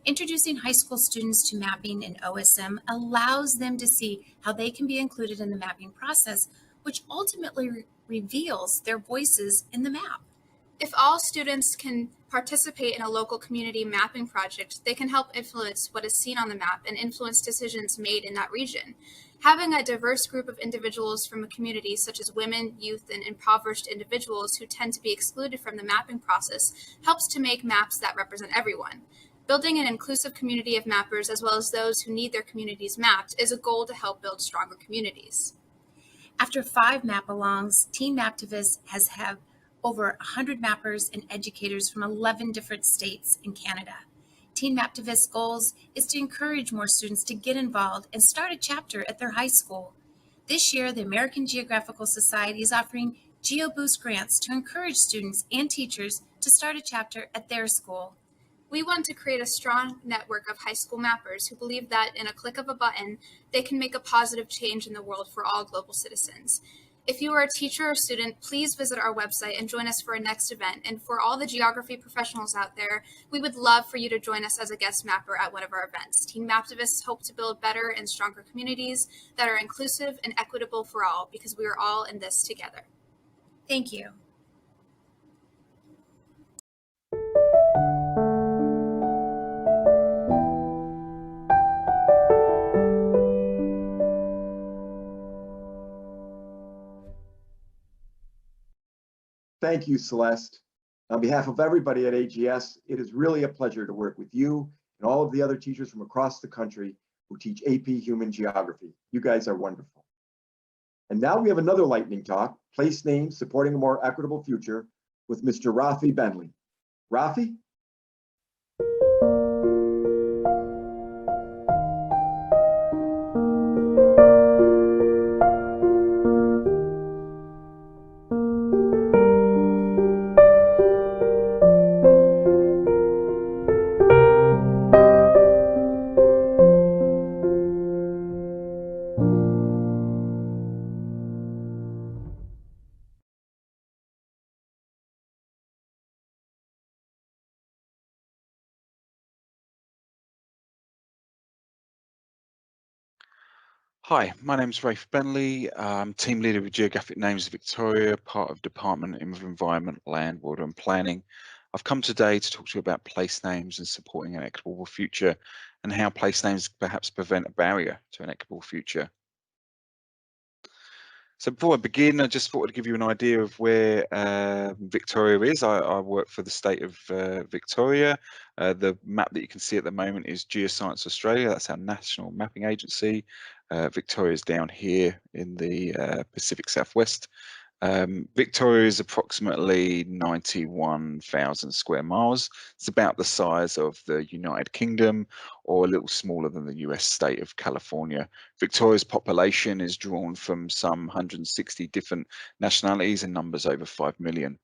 [SPEAKER 6] Introducing high school students to mapping in OSM allows them to see how they can be included in the mapping process, which ultimately reveals their voices in the map.
[SPEAKER 22] If all students can participate in a local community mapping project, they can help influence what is seen on the map and influence decisions made in that region. Having a diverse group of individuals from a community, such as women, youth, and impoverished individuals who tend to be excluded from the mapping process, helps to make maps that represent everyone. Building an inclusive community of mappers, as well as those who need their communities mapped, is a goal to help build stronger communities.
[SPEAKER 6] After 5 map-alongs, Teen Maptivists has had over 100 mappers and educators from 11 different states in Canada. Teen Maptivists' goals is to encourage more students to get involved and start a chapter at their high school. This year, the American Geographical Society is offering GeoBoost grants to encourage students and teachers to start a chapter at their school.
[SPEAKER 22] We want to create a strong network of high school mappers who believe that in a click of a button, they can make a positive change in the world for all global citizens. If you are a teacher or student, please visit our website and join us for our next event. And for all the geography professionals out there, we would love for you to join us as a guest mapper at one of our events. Teen Maptivists hope to build better and stronger communities that are inclusive and equitable for all, because we are all in this together.
[SPEAKER 6] Thank you.
[SPEAKER 1] Thank you, Celeste. On behalf of everybody at AGS, it is really a pleasure to work with you and all of the other teachers from across the country who teach AP Human Geography. You guys are wonderful. And now we have another lightning talk, Place Names Supporting a More Equitable Future, with Mr. Rafi Bentley. Rafi?
[SPEAKER 7] Hi, my name is Rafe Bentley. I'm team leader with Geographic Names Victoria, part of Department of Environment, Land, Water and Planning. I've come today to talk to you about place names and supporting an equitable future, and how place names perhaps prevent a barrier to an equitable future. So before I begin, I just thought I'd give you an idea of where Victoria is. I work for the state of Victoria. The map that you can see at the moment is Geoscience Australia. That's our national mapping agency. Victoria is down here in the Pacific Southwest. Victoria is approximately 91,000 square miles. It's about the size of the United Kingdom, or a little smaller than the US state of California. Victoria's population is drawn from some 160 different nationalities and numbers over 5 million.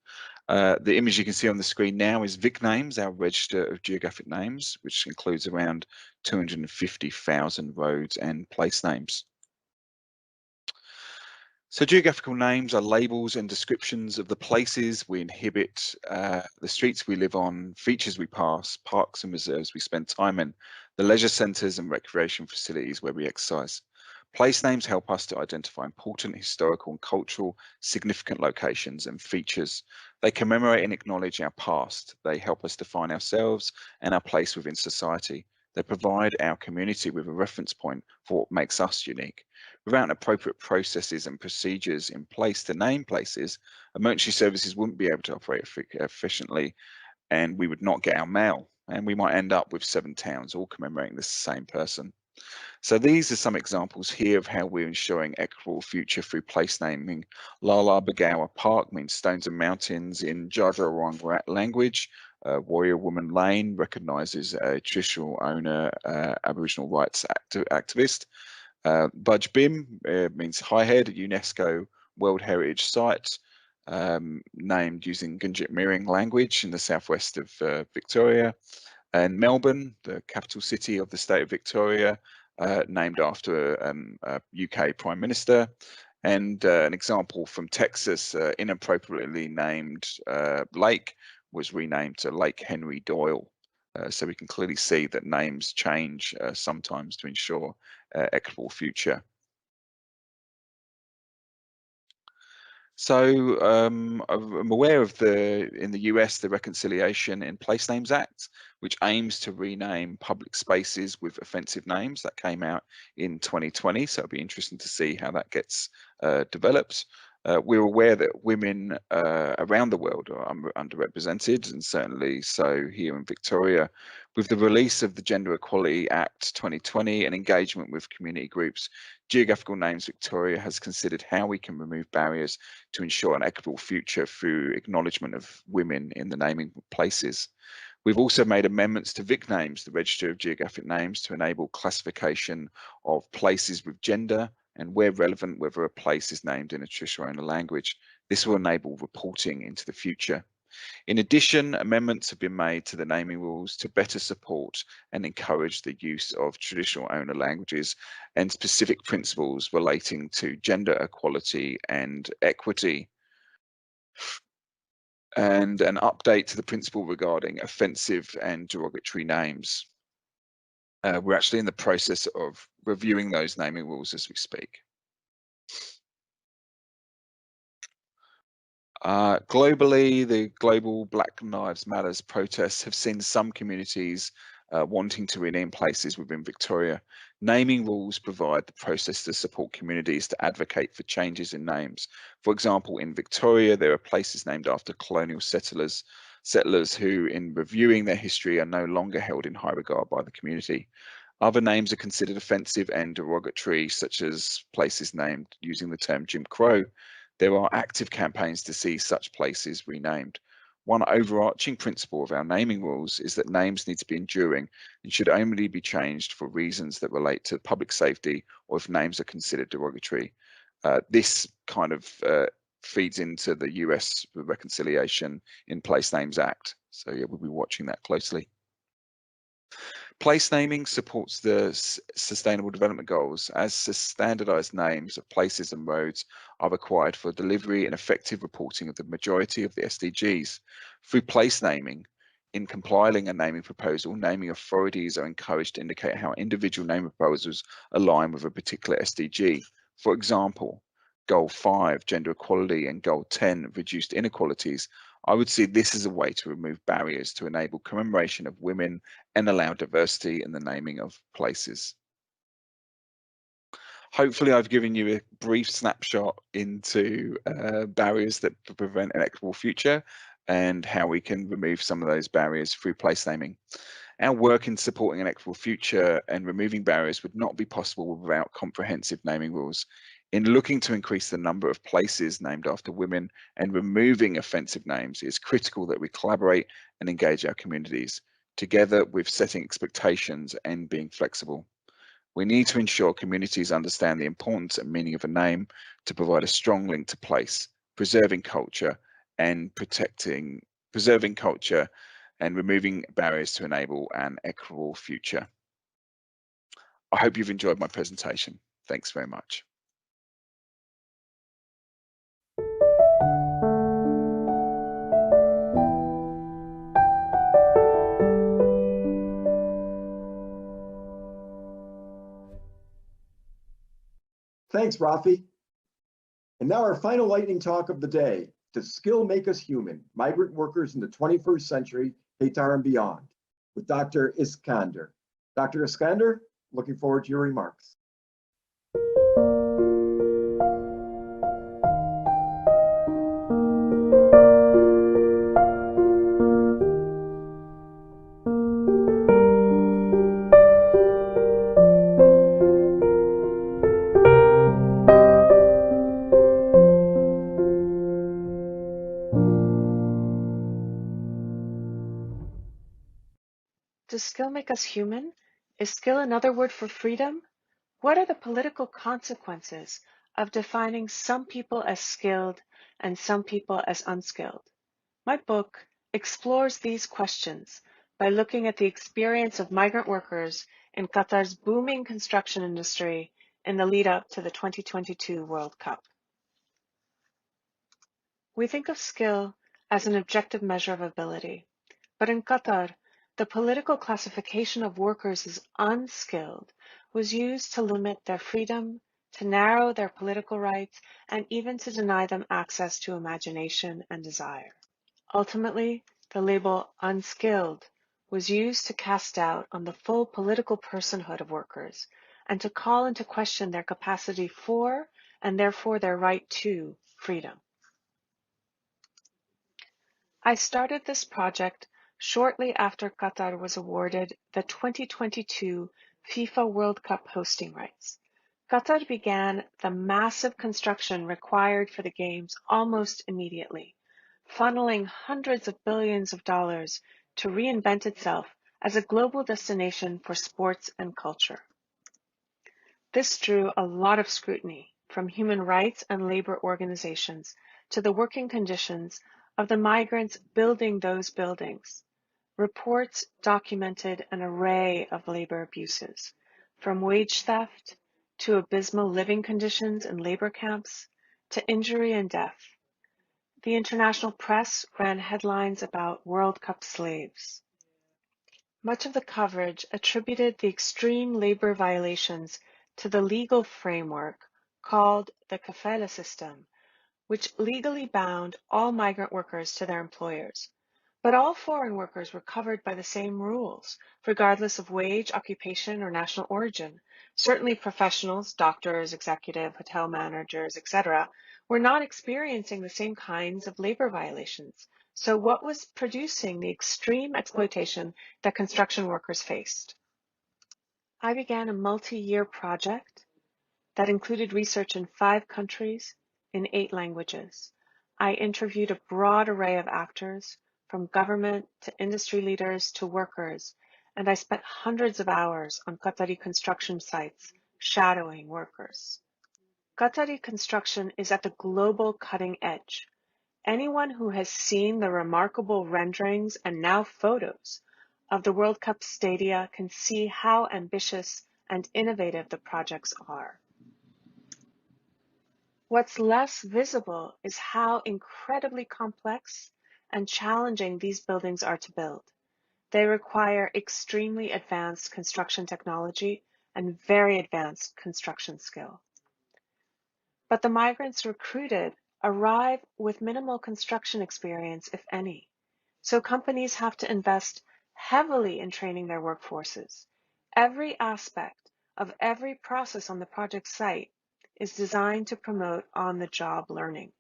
[SPEAKER 7] The image you can see on the screen now is Vic Names, our register of geographic names, which includes around 250,000 roads and place names. So geographical names are labels and descriptions of the places we inhabit, the streets we live on, features we pass, parks and reserves we spend time in, the leisure centres and recreation facilities where we exercise. Place names help us to identify important historical and cultural significant locations and features. They commemorate and acknowledge our past. They help us define ourselves and our place within society. They provide our community with a reference point for what makes us unique. Without appropriate processes and procedures in place to name places, emergency services wouldn't be able to operate efficiently, and we would not get our mail, and we might end up with 7 towns all commemorating the same person. So these are some examples here of how we're ensuring equitable future through place naming. Lala Bagawa Park means stones and mountains in Jagarong language. Warrior Woman Lane recognises a traditional owner, Aboriginal rights activist. Budge Bim means High Head, UNESCO World Heritage Site, named using Gundit Mirring language in the southwest of Victoria. And Melbourne, the capital city of the state of Victoria, named after a UK Prime Minister. And an example from Texas, inappropriately named lake was renamed to Lake Henry Doyle. So we can clearly see that names change sometimes to ensure equitable future. So I'm aware of in the US, the Reconciliation in Place Names Act, which aims to rename public spaces with offensive names. That came out in 2020, so it'll be interesting to see how that gets developed. We're aware that women around the world are underrepresented, and certainly so here in Victoria. With the release of the Gender Equality Act 2020 and engagement with community groups, Geographical Names Victoria has considered how we can remove barriers to ensure an equitable future through acknowledgement of women in the naming of places. We've also made amendments to Vic Names, the Register of Geographic Names, to enable classification of places with gender and, where relevant, whether a place is named in a traditional owner language. This will enable reporting into the future. In addition, amendments have been made to the naming rules to better support and encourage the use of traditional owner languages and specific principles relating to gender equality and equity. And an update to the principle regarding offensive and derogatory names. We're actually in the process of reviewing those naming rules as we speak. Globally, the global Black Lives Matters protests have seen some communities wanting to rename places within Victoria. Naming rules provide the process to support communities to advocate for changes in names. For example, in Victoria, there are places named after colonial settlers who, in reviewing their history, are no longer held in high regard by the community. Other names are considered offensive and derogatory, such as places named using the term Jim Crow. There are active campaigns to see such places renamed. One overarching principle of our naming rules is that names need to be enduring and should only be changed for reasons that relate to public safety or if names are considered derogatory. This kind of feeds into the US Reconciliation in Place Names Act. So yeah, we'll be watching that closely. Place naming supports the Sustainable Development Goals, as standardised names of places and roads are required for delivery and effective reporting of the majority of the SDGs. Through place naming, in compiling a naming proposal, naming authorities are encouraged to indicate how individual naming proposals align with a particular SDG. For example, Goal 5, gender equality, and Goal 10, reduced inequalities. I would see this as a way to remove barriers to enable commemoration of women and allow diversity in the naming of places. Hopefully I've given you a brief snapshot into barriers that prevent an equitable future and how we can remove some of those barriers through place naming. Our work in supporting an equitable future and removing barriers would not be possible without comprehensive naming rules. In looking to increase the number of places named after women and removing offensive names, it is critical that we collaborate and engage our communities, together with setting expectations and being flexible. We need to ensure communities understand the importance and meaning of a name to provide a strong link to place, preserving culture and preserving culture and removing barriers to enable an equitable future. I hope you've enjoyed my presentation. Thanks very much.
[SPEAKER 1] Thanks, Rafi. And now our final lightning talk of the day: Does skill make us human? Migrant workers in the 21st century, Qatar and beyond, with Dr. Iskander. Dr. Iskander, looking forward to your remarks.
[SPEAKER 5] Does skill make us human? Is skill another word for freedom? What are the political consequences of defining some people as skilled and some people as unskilled? My book explores these questions by looking at the experience of migrant workers in Qatar's booming construction industry in the lead up to the 2022 World Cup. We think of skill as an objective measure of ability, but in Qatar, the political classification of workers as unskilled was used to limit their freedom, to narrow their political rights, and even to deny them access to imagination and desire. Ultimately, the label unskilled was used to cast doubt on the full political personhood of workers and to call into question their capacity for, and therefore their right to, freedom. I started this project shortly after Qatar was awarded the 2022 FIFA World Cup hosting rights. Qatar began the massive construction required for the Games almost immediately, funneling hundreds of billions of dollars to reinvent itself as a global destination for sports and culture. This drew a lot of scrutiny from human rights and labor organizations to the working conditions of the migrants building those buildings. Reports documented an array of labor abuses, from wage theft to abysmal living conditions in labor camps to injury and death. The international press ran headlines about World Cup slaves. Much of the coverage attributed the extreme labor violations to the legal framework called the kafala system, which legally bound all migrant workers to their employers. But all foreign workers were covered by the same rules, regardless of wage, occupation, or national origin. Certainly professionals, doctors, executive, hotel managers, etc., were not experiencing the same kinds of labor violations. So what was producing the extreme exploitation that construction workers faced? I began a multi-year project that included research in 5 countries in 8 languages. I interviewed a broad array of actors, from government to industry leaders to workers, and I spent hundreds of hours on Qatari construction sites shadowing workers. Qatari construction is at the global cutting edge. Anyone who has seen the remarkable renderings and now photos of the World Cup stadia can see how ambitious and innovative the projects are. What's less visible is how incredibly complex and challenging these buildings are to build. They require extremely advanced construction technology and very advanced construction skill. But the migrants recruited arrive with minimal construction experience, if any. So companies have to invest heavily in training their workforces. Every aspect of every process on the project site is designed to promote on-the-job learning.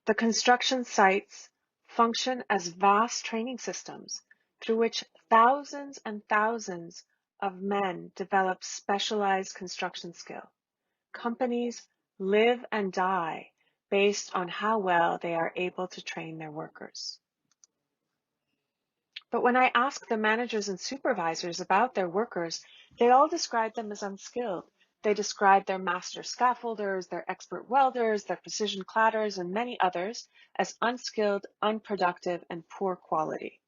[SPEAKER 5] The construction sites function as vast training systems through which thousands and thousands of men develop specialized construction skill. Companies live and die based on how well they are able to train their workers. But when I asked the managers and supervisors about their workers, they all described them as unskilled They described their master scaffolders, their expert welders, their precision cladders, and many others as unskilled, unproductive, and poor quality.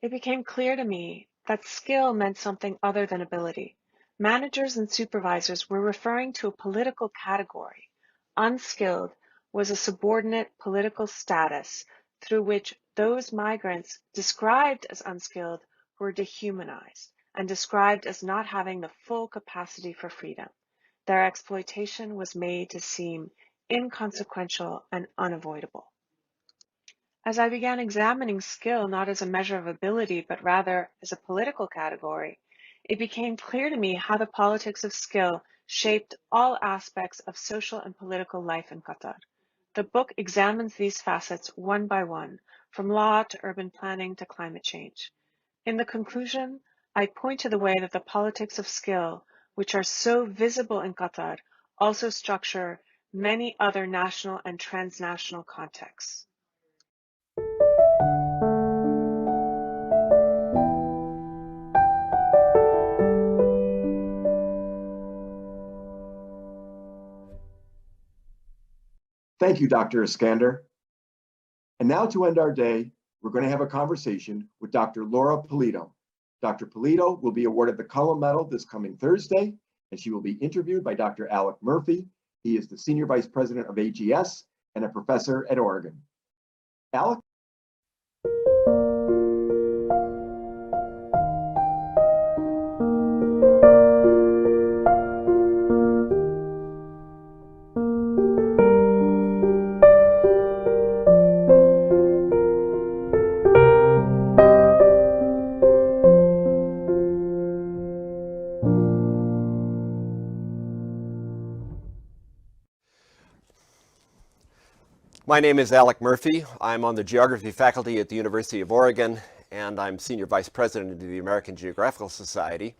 [SPEAKER 5] It became clear to me that skill meant something other than ability. Managers and supervisors were referring to a political category. Unskilled was a subordinate political status through which those migrants described as unskilled were dehumanized and described as not having the full capacity for freedom. Their exploitation was made to seem inconsequential and unavoidable. As I began examining skill not as a measure of ability, but rather as a political category, it became clear to me how the politics of skill shaped all aspects of social and political life in Qatar. The book examines these facets one by one, from law to urban planning to climate change. In the conclusion, I point to the way that the politics of skill, which are so visible in Qatar, also structure many other national and transnational contexts.
[SPEAKER 1] Thank you, Dr. Iskander. And now to end our day, we're going to have a conversation with Dr. Laura Polito. Dr. Polito will be awarded the Cullum Medal this coming Thursday, and she will be interviewed by Dr. Alec Murphy. He is the Senior Vice President of AGS and a professor at Oregon. Alec?
[SPEAKER 8] My name is Alec Murphy. I'm on the geography faculty at the University of Oregon, and I'm Senior Vice President of the American Geographical Society.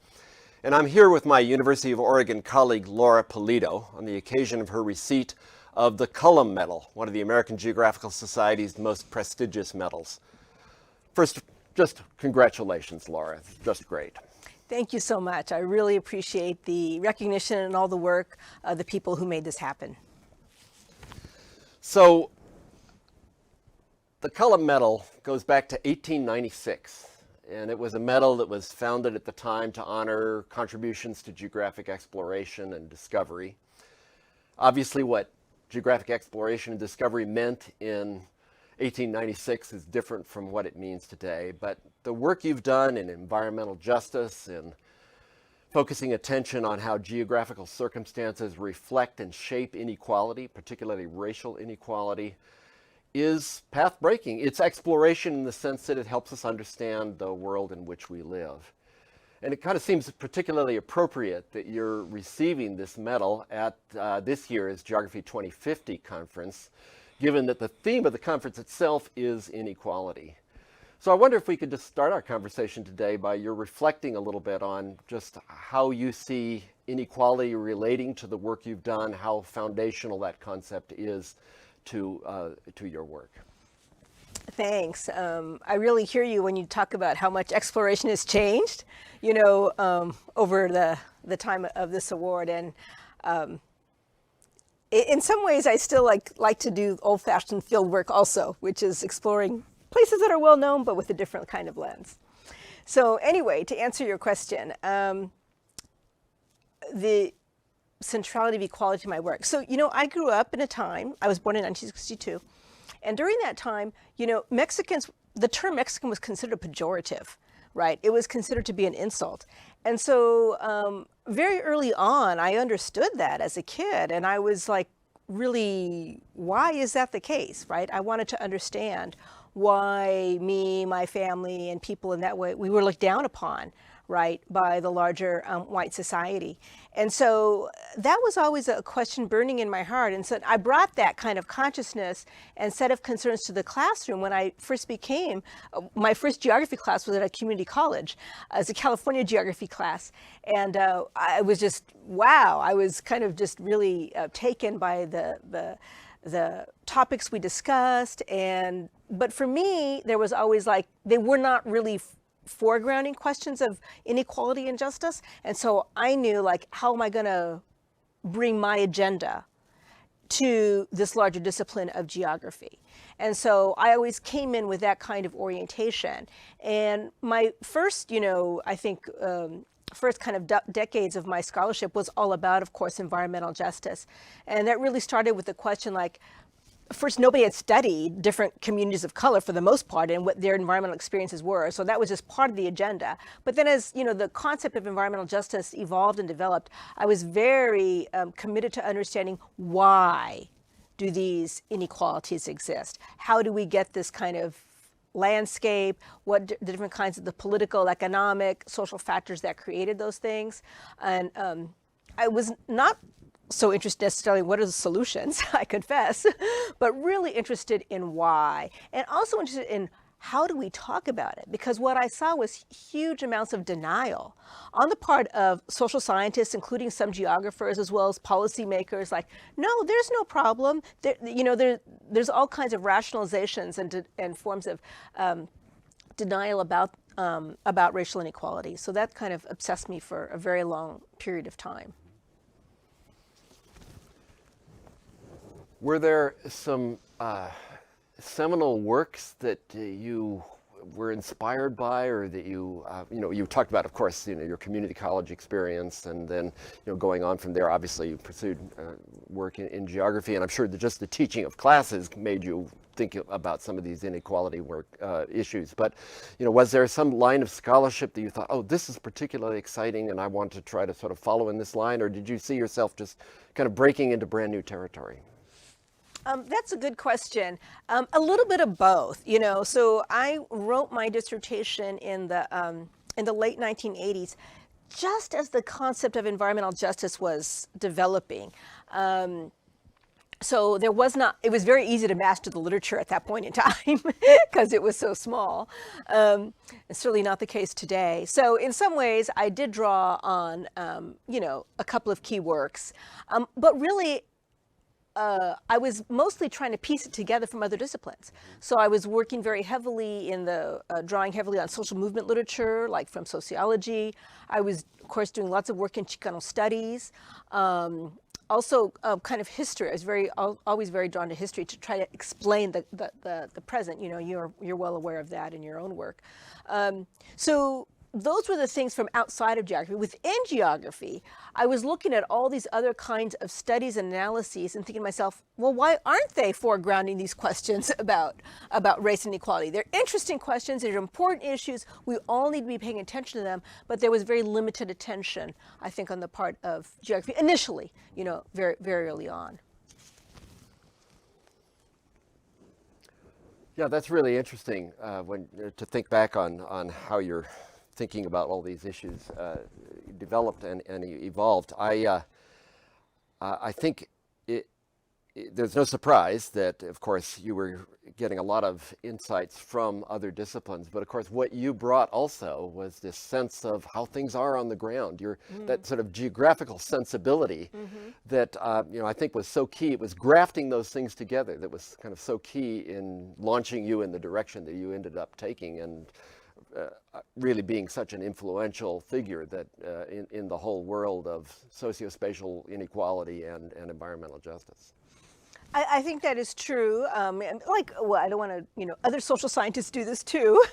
[SPEAKER 8] And I'm here with my University of Oregon colleague, Laura Polito, on the occasion of her receipt of the Cullum Medal, one of the American Geographical Society's most prestigious medals. First, just congratulations, Laura. It's just great.
[SPEAKER 10] Thank you so much. I really appreciate the recognition and all the work of the people who made this happen.
[SPEAKER 8] So, the Cullum Medal goes back to 1896, and it was a medal that was founded at the time to honor contributions to geographic exploration and discovery. Obviously, what geographic exploration and discovery meant in 1896 is different from what it means today, but the work you've done in environmental justice and focusing attention on how geographical circumstances reflect and shape inequality, particularly racial inequality, is path-breaking. It's exploration in the sense that it helps us understand the world in which we live. And it kind of seems particularly appropriate that you're receiving this medal at this year's Geography 2050 conference, given that the theme of the conference itself is inequality. So I wonder if we could just start our conversation today by your reflecting a little bit on just how you see inequality relating to the work you've done, how foundational that concept is to your work.
[SPEAKER 10] Thanks. I really hear you when you talk about how much exploration has changed, you know, over the time of this award. And in some ways, I still like to do old-fashioned field work also, which is exploring places that are well known, but with a different kind of lens. So anyway, to answer your question, the centrality of equality to my work. So, you know, I grew up in a time, I was born in 1962, and during that time, you know, the term Mexican was considered pejorative, right? It was considered to be an insult. And so very early on, I understood that as a kid, and I was like, really, why is that the case, right? I wanted to understand why me, my family, and people in that way, we were looked down upon, right, by the larger white society. And so that was always a question burning in my heart. And so I brought that kind of consciousness and set of concerns to the classroom when I first became, my first geography class was at a community college as a California geography class. And I was just, wow, I was kind of just really taken by the topics we discussed. But for me, there was always like, they were not really foregrounding questions of inequality and justice. And so I knew, like, how am I going to bring my agenda to this larger discipline of geography? And so I always came in with that kind of orientation. And my first, I think, first kind of decades of my scholarship was all about, of course, environmental justice. And that really started with the question, like, first, nobody had studied different communities of color for the most part and what their environmental experiences were. So that was just part of the agenda. But then as the concept of environmental justice evolved and developed, I was very committed to understanding why do these inequalities exist? How do we get this kind of landscape? What the different kinds of the political, economic, social factors that created those things? And I was not so interested necessarily in what are the solutions, I confess, but really interested in why, and also interested in how do we talk about it? Because what I saw was huge amounts of denial on the part of social scientists, including some geographers, as well as policymakers, like, no, there's no problem. There's all kinds of rationalizations and forms of denial about racial inequality. So that kind of obsessed me for a very long period of time.
[SPEAKER 8] Were there some seminal works that you were inspired by, or that you talked about, of course, your community college experience, and then going on from there, obviously you pursued work in geography, and I'm sure that just the teaching of classes made you think about some of these inequality work issues. But was there some line of scholarship that you thought, oh, this is particularly exciting, and I want to try to sort of follow in this line, or did you see yourself just kind of breaking into brand new territory?
[SPEAKER 10] That's a good question. A little bit of both, So I wrote my dissertation in the late 1980s, just as the concept of environmental justice was developing. So it was very easy to master the literature at that point in time because it was so small. It's certainly not the case today. So in some ways, I did draw on, a couple of key works, but really, I was mostly trying to piece it together from other disciplines. So I was working very heavily drawing heavily on social movement literature, like from sociology. I was, of course, doing lots of work in Chicano studies. Also, kind of history. I was always very drawn to history to try to explain the present. You're well aware of that in your own work. So those were the things from outside of geography. Within geography, I was looking at all these other kinds of studies and analyses and thinking to myself, well, why aren't they foregrounding these questions about race and equality? They're interesting questions, they're important issues, we all need to be paying attention to them, but there was very limited attention, I think, on the part of geography, initially, very, very early on.
[SPEAKER 8] Yeah, that's really interesting to think back on how you're thinking about all these issues developed and evolved. I think there's no surprise that, of course, you were getting a lot of insights from other disciplines, but of course what you brought also was this sense of how things are on the ground, that sort of geographical sensibility that I think was so key. It was grafting those things together that was kind of so key in launching you in the direction that you ended up taking, and really being such an influential figure that in the whole world of socio-spatial inequality and environmental justice.
[SPEAKER 10] I think that is true. I don't want to, other social scientists do this too.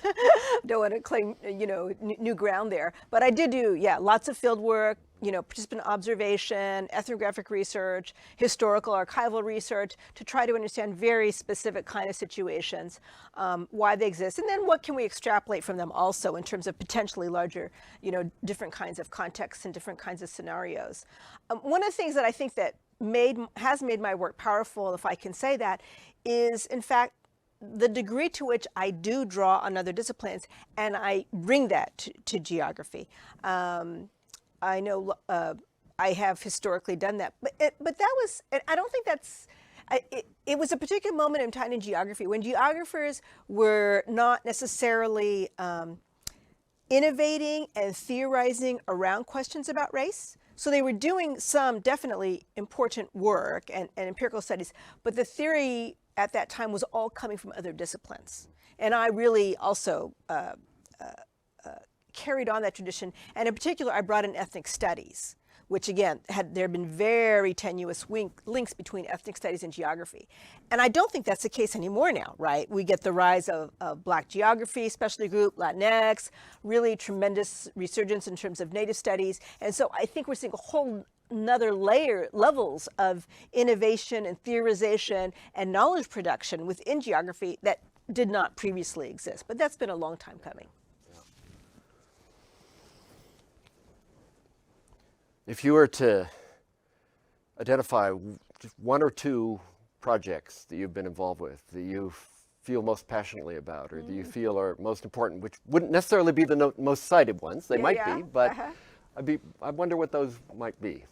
[SPEAKER 10] Don't want to claim, new ground there. But I did do, lots of field work, participant observation, ethnographic research, historical archival research to try to understand very specific kind of situations, why they exist, and then what can we extrapolate from them also in terms of potentially larger, different kinds of contexts and different kinds of scenarios. One of the things that I think that has made my work powerful, if I can say that, is in fact the degree to which I do draw on other disciplines and I bring that to geography. I know I have historically done that, but that was, I don't think that's, it was a particular moment in time in geography when geographers were not necessarily innovating and theorizing around questions about race. So they were doing some definitely important work and empirical studies, but the theory at that time was all coming from other disciplines. And I really also carried on that tradition. And in particular, I brought in ethnic studies, which again, there have been very tenuous links between ethnic studies and geography. And I don't think that's the case anymore now, right? We get the rise of Black geography, specialty group, Latinx, really tremendous resurgence in terms of Native studies. And so I think we're seeing a whole another levels of innovation and theorization and knowledge production within geography that did not previously exist. But that's been a long time coming.
[SPEAKER 8] If you were to identify just one or two projects that you've been involved with that you feel most passionately about, or that you feel are most important, which wouldn't necessarily be the most cited ones, they might be, but I wonder what those might be.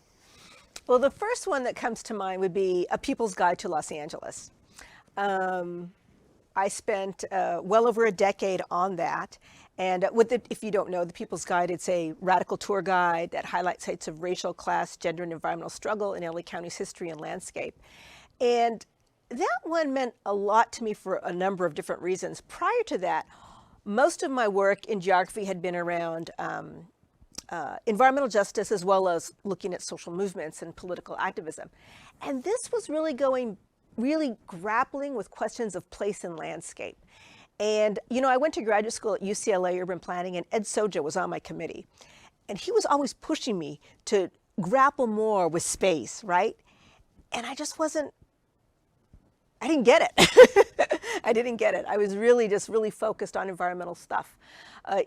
[SPEAKER 10] Well, the first one that comes to mind would be A People's Guide to Los Angeles. I spent well over a decade on that. And if you don't know, the People's Guide, it's a radical tour guide that highlights sites of racial, class, gender, and environmental struggle in LA County's history and landscape. And that one meant a lot to me for a number of different reasons. Prior to that, most of my work in geography had been around environmental justice, as well as looking at social movements and political activism. And this was really grappling with questions of place and landscape. And, you know, I went to graduate school at UCLA Urban Planning, and Ed Soja was on my committee. And he was always pushing me to grapple more with space, right? And I just wasn't, I didn't get it. I didn't get it. I was really focused on environmental stuff,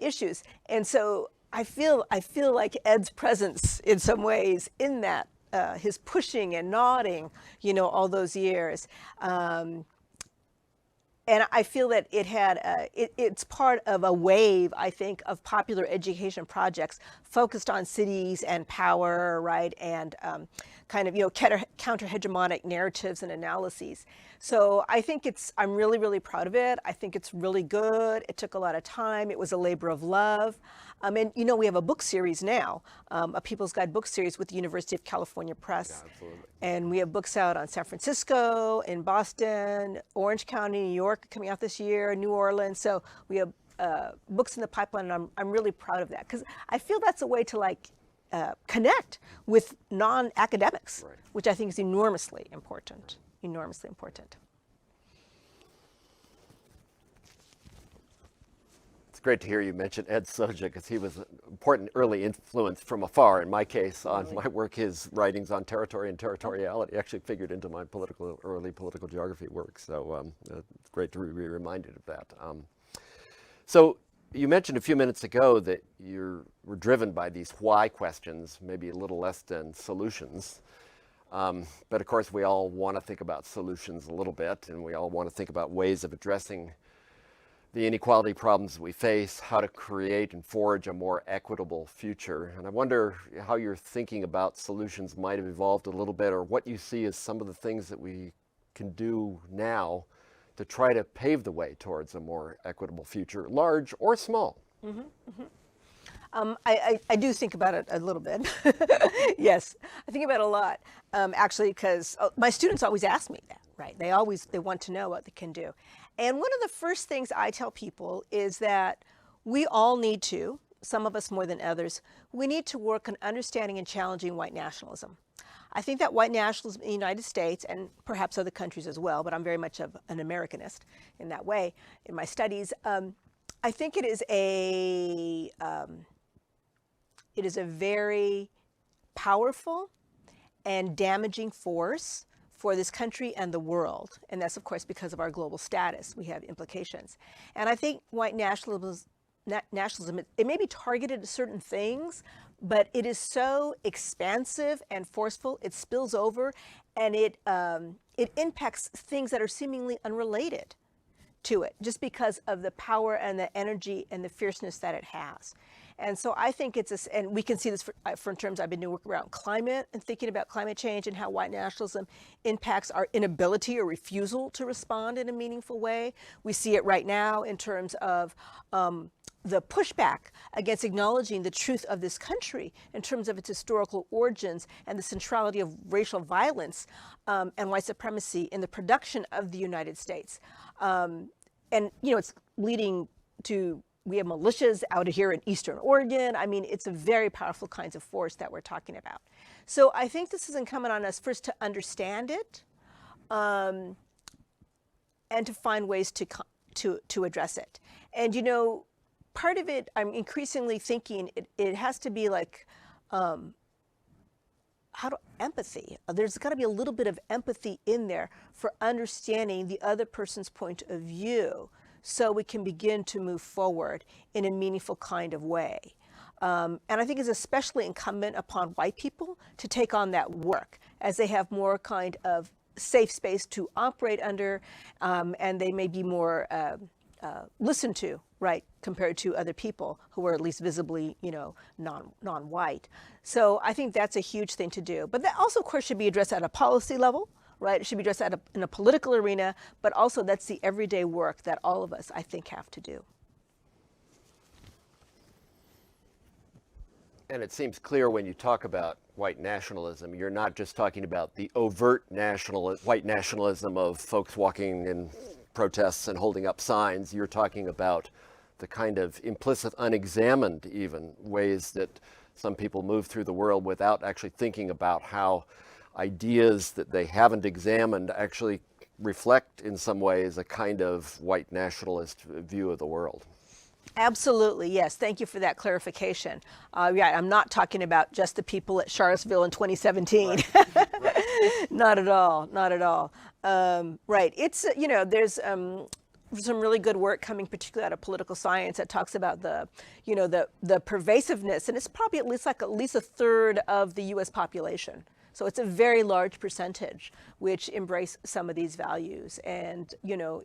[SPEAKER 10] issues. And so I feel like Ed's presence in some ways in that, his pushing and nodding, you know, all those years. And I feel that it had, it's part of a wave, I think, of popular education projects focused on cities and power, right? And kind of, you know, counter-hegemonic narratives and analyses. So I think I'm really proud of it. I think it's really good. It took a lot of time. It was a labor of love. And, you know, we have a book series now, a People's Guide book series with the University of California Press. Yeah, absolutely. And we have books out on San Francisco, in Boston, Orange County, New York coming out this year, New Orleans. So we have books in the pipeline, and I'm really proud of that, because I feel that's a way to connect with non-academics, right, which I think is enormously important, enormously important.
[SPEAKER 8] It's great to hear you mention Ed Soja, because he was an important early influence from afar, in my case, on my work. His writings on territory and territoriality actually figured into my early political geography work. So it's great to be reminded of that. So you mentioned a few minutes ago that you were driven by these why questions, maybe a little less than solutions. But of course, we all want to think about solutions a little bit, and we all want to think about ways of addressing the inequality problems we face, how to create and forge a more equitable future. And I wonder how your thinking about solutions might have evolved a little bit, or what you see as some of the things that we can do now to try to pave the way towards a more equitable future, large or small. Mm-hmm, mm-hmm.
[SPEAKER 10] I do think about it a little bit. Yes, I think about it a lot, actually, because my students always ask me that, right? They want to know what they can do. And one of the first things I tell people is that we all need to, some of us more than others, we need to work on understanding and challenging white nationalism. I think that white nationalism in the United States, and perhaps other countries as well, but I'm very much of an Americanist in that way in my studies, I think it is a very powerful and damaging force for this country and the world. And that's, of course, because of our global status. We have implications. And I think white nationalism, it may be targeted at certain things, but it is so expansive and forceful, it spills over, and it impacts things that are seemingly unrelated to it, just because of the power and the energy and the fierceness that it has. And so I think and we can see this for in terms, I've been doing work around climate and thinking about climate change and how white nationalism impacts our inability or refusal to respond in a meaningful way. We see it right now in terms of the pushback against acknowledging the truth of this country in terms of its historical origins and the centrality of racial violence and white supremacy in the production of the United States. And, you know, it's leading to we have militias out here in Eastern Oregon. I mean, it's a very powerful kinds of force that we're talking about. So I think this is incumbent on us first to understand it, and to find ways to address it. And you know, part of it, I'm increasingly thinking it has to be like empathy. There's got to be a little bit of empathy in there for understanding the other person's point of view, so we can begin to move forward in a meaningful kind of way. And I think it's especially incumbent upon white people to take on that work, as they have more kind of safe space to operate under, and they may be more listened to, right, compared to other people who are at least visibly, you know, non-white. So I think that's a huge thing to do. But that also, of course, should be addressed at a policy level, right? It should be addressed in a political arena, but also that's the everyday work that all of us, I think, have to do.
[SPEAKER 8] And it seems clear when you talk about white nationalism, you're not just talking about the overt white nationalism of folks walking in protests and holding up signs. You're talking about the kind of implicit, unexamined even, ways that some people move through the world without actually thinking about how ideas that they haven't examined actually reflect in some ways a kind of white nationalist view of the world.
[SPEAKER 10] Absolutely, yes. Thank you for that clarification. Yeah, I'm not talking about just the people at Charlottesville in 2017. Right. Not at all, not at all. Right, it's, you know, there's some really good work coming particularly out of political science that talks about the, you know, the pervasiveness, and it's probably at least a third of the US population. So it's a very large percentage which embrace some of these values. And, you know,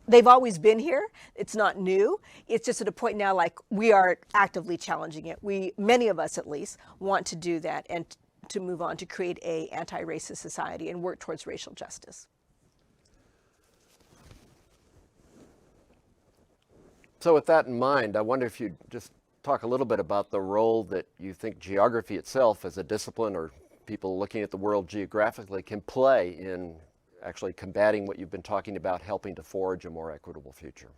[SPEAKER 10] they've always been here. It's not new. It's just at a point now, like, we are actively challenging it. Many of us at least, want to do that and to move on to create a anti-racist society and work towards racial justice.
[SPEAKER 8] So with that in mind, I wonder if you'd just talk a little bit about the role that you think geography itself as a discipline, or people looking at the world geographically, can play in actually combating what you've been talking about, helping to forge a more equitable future.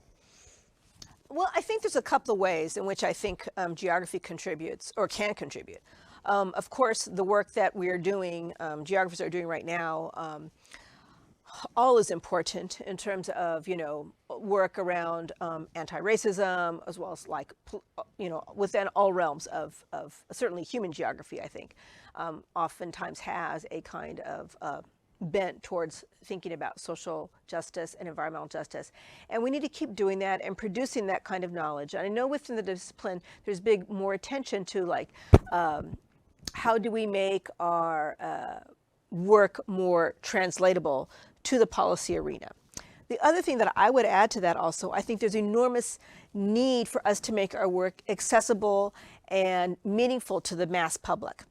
[SPEAKER 10] Well, I think there's a couple of ways in which I think geography contributes or can contribute. Of course, the work that we are doing, geographers are doing right now, all is important in terms of, you know, work around anti-racism, as well as, like, you know, within all realms of certainly human geography, I think, oftentimes has a kind of bent towards thinking about social justice and environmental justice. And we need to keep doing that and producing that kind of knowledge. And I know within the discipline, there's more attention to, like, how do we make our work more translatable to the policy arena. The other thing that I would add to that also, I think there's enormous need for us to make our work accessible and meaningful to the mass public.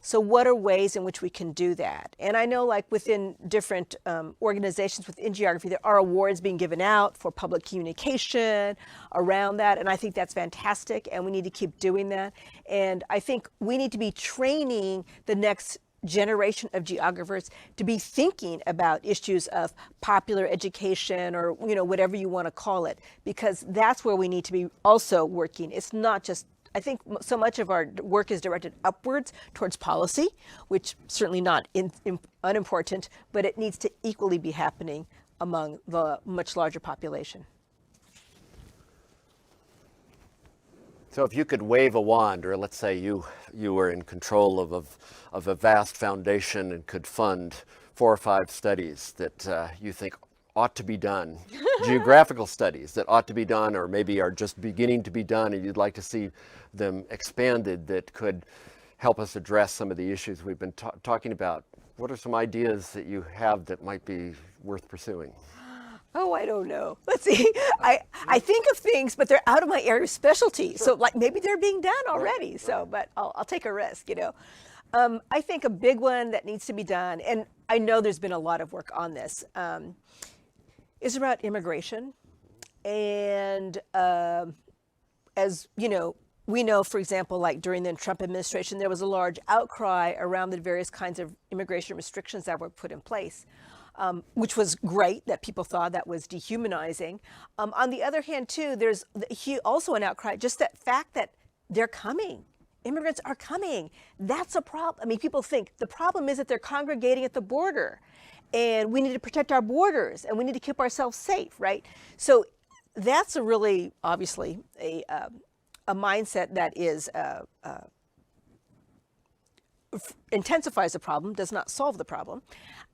[SPEAKER 10] So what are ways in which we can do that? And I know, like, within different organizations within geography, there are awards being given out for public communication around that. And I think that's fantastic. And we need to keep doing that. And I think we need to be training the next generation of geographers to be thinking about issues of popular education, or, you know, whatever you want to call it, because that's where we need to be also working. It's not just, I think so much of our work is directed upwards towards policy, which certainly not unimportant, but it needs to equally be happening among the much larger population.
[SPEAKER 8] So if you could wave a wand, or let's say you were in control of a vast foundation and could fund 4 or 5 studies that you think ought to be done, geographical studies that ought to be done, or maybe are just beginning to be done, and you'd like to see them expanded, that could help us address some of the issues we've been talking about, what are some ideas that you have that might be worth pursuing?
[SPEAKER 10] Oh, I don't know. Let's see. I think of things, but they're out of my area of specialty. Sure. So, like, maybe they're being done already. Right. So, but I'll take a risk, you know. I think a big one that needs to be done, and I know there's been a lot of work on this, is about immigration. And as you know, we know, for example, like during the Trump administration, there was a large outcry around the various kinds of immigration restrictions that were put in place, which was great that people thought that was dehumanizing. On the other hand, too, there's also an outcry, just that fact that they're coming. Immigrants are coming. That's a problem. I mean, people think the problem is that they're congregating at the border and we need to protect our borders and we need to keep ourselves safe, right? So that's a really, obviously, a mindset that is intensifies the problem, does not solve the problem.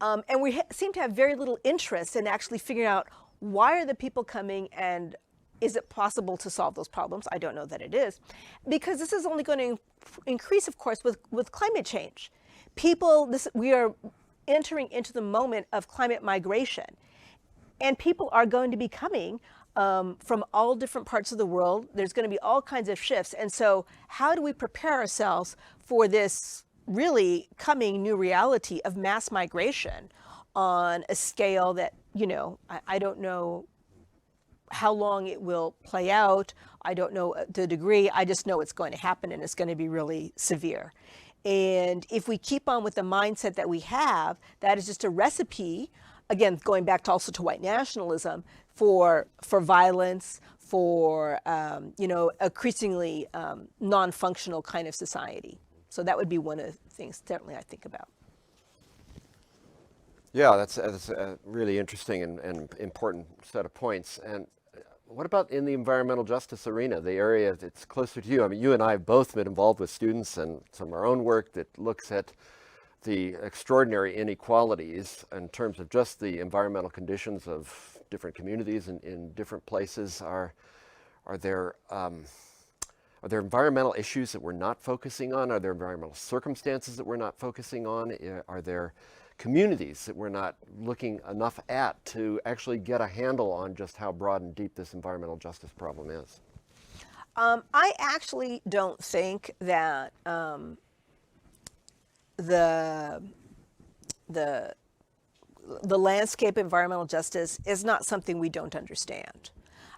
[SPEAKER 10] And we seem to have very little interest in actually figuring out why are the people coming and is it possible to solve those problems? I don't know that it is, because this is only going to increase, of course, with climate change. We are entering into the moment of climate migration, and people are going to be coming from all different parts of the world. There's going to be all kinds of shifts. And so how do we prepare ourselves for this really coming new reality of mass migration on a scale that, I don't know how long it will play out. I don't know the degree. I just know it's going to happen and it's going to be really severe. And if we keep on with the mindset that we have, that is just a recipe, again, going back also to white nationalism, for violence, for increasingly non-functional kind of society. So that would be one of the things certainly I think about.
[SPEAKER 8] Yeah, that's a really interesting and important set of points. And what about in the environmental justice arena, the area that's closer to you? I mean, you and I have both been involved with students and some of our own work that looks at the extraordinary inequalities in terms of just the environmental conditions of different communities in different places. Are there environmental issues that we're not focusing on? Are there environmental circumstances that we're not focusing on? Are there communities that we're not looking enough at to actually get a handle on just how broad and deep this environmental justice problem is?
[SPEAKER 10] I actually don't think that the landscape of environmental justice is not something we don't understand.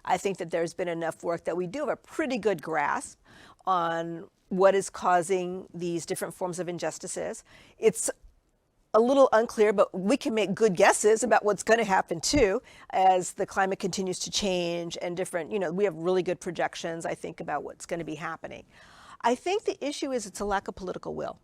[SPEAKER 10] I think that there's been enough work that we do have a pretty good grasp on what is causing these different forms of injustices. It's a little unclear, but we can make good guesses about what's going to happen too as the climate continues to change and different, we have really good projections, I think, about what's going to be happening. I think the issue is it's a lack of political will.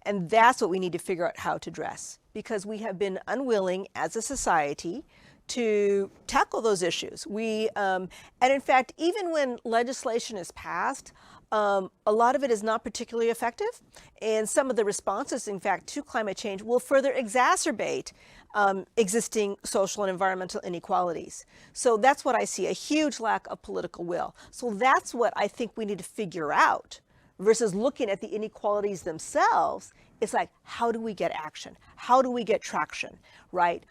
[SPEAKER 10] And that's what we need to figure out how to address, because we have been unwilling as a society to tackle those issues. And in fact, even when legislation is passed, a lot of it is not particularly effective. And some of the responses, in fact, to climate change will further exacerbate existing social and environmental inequalities. So that's what I see, a huge lack of political will. So that's what I think we need to figure out versus looking at the inequalities themselves. It's like, how do we get action? How do we get traction, right?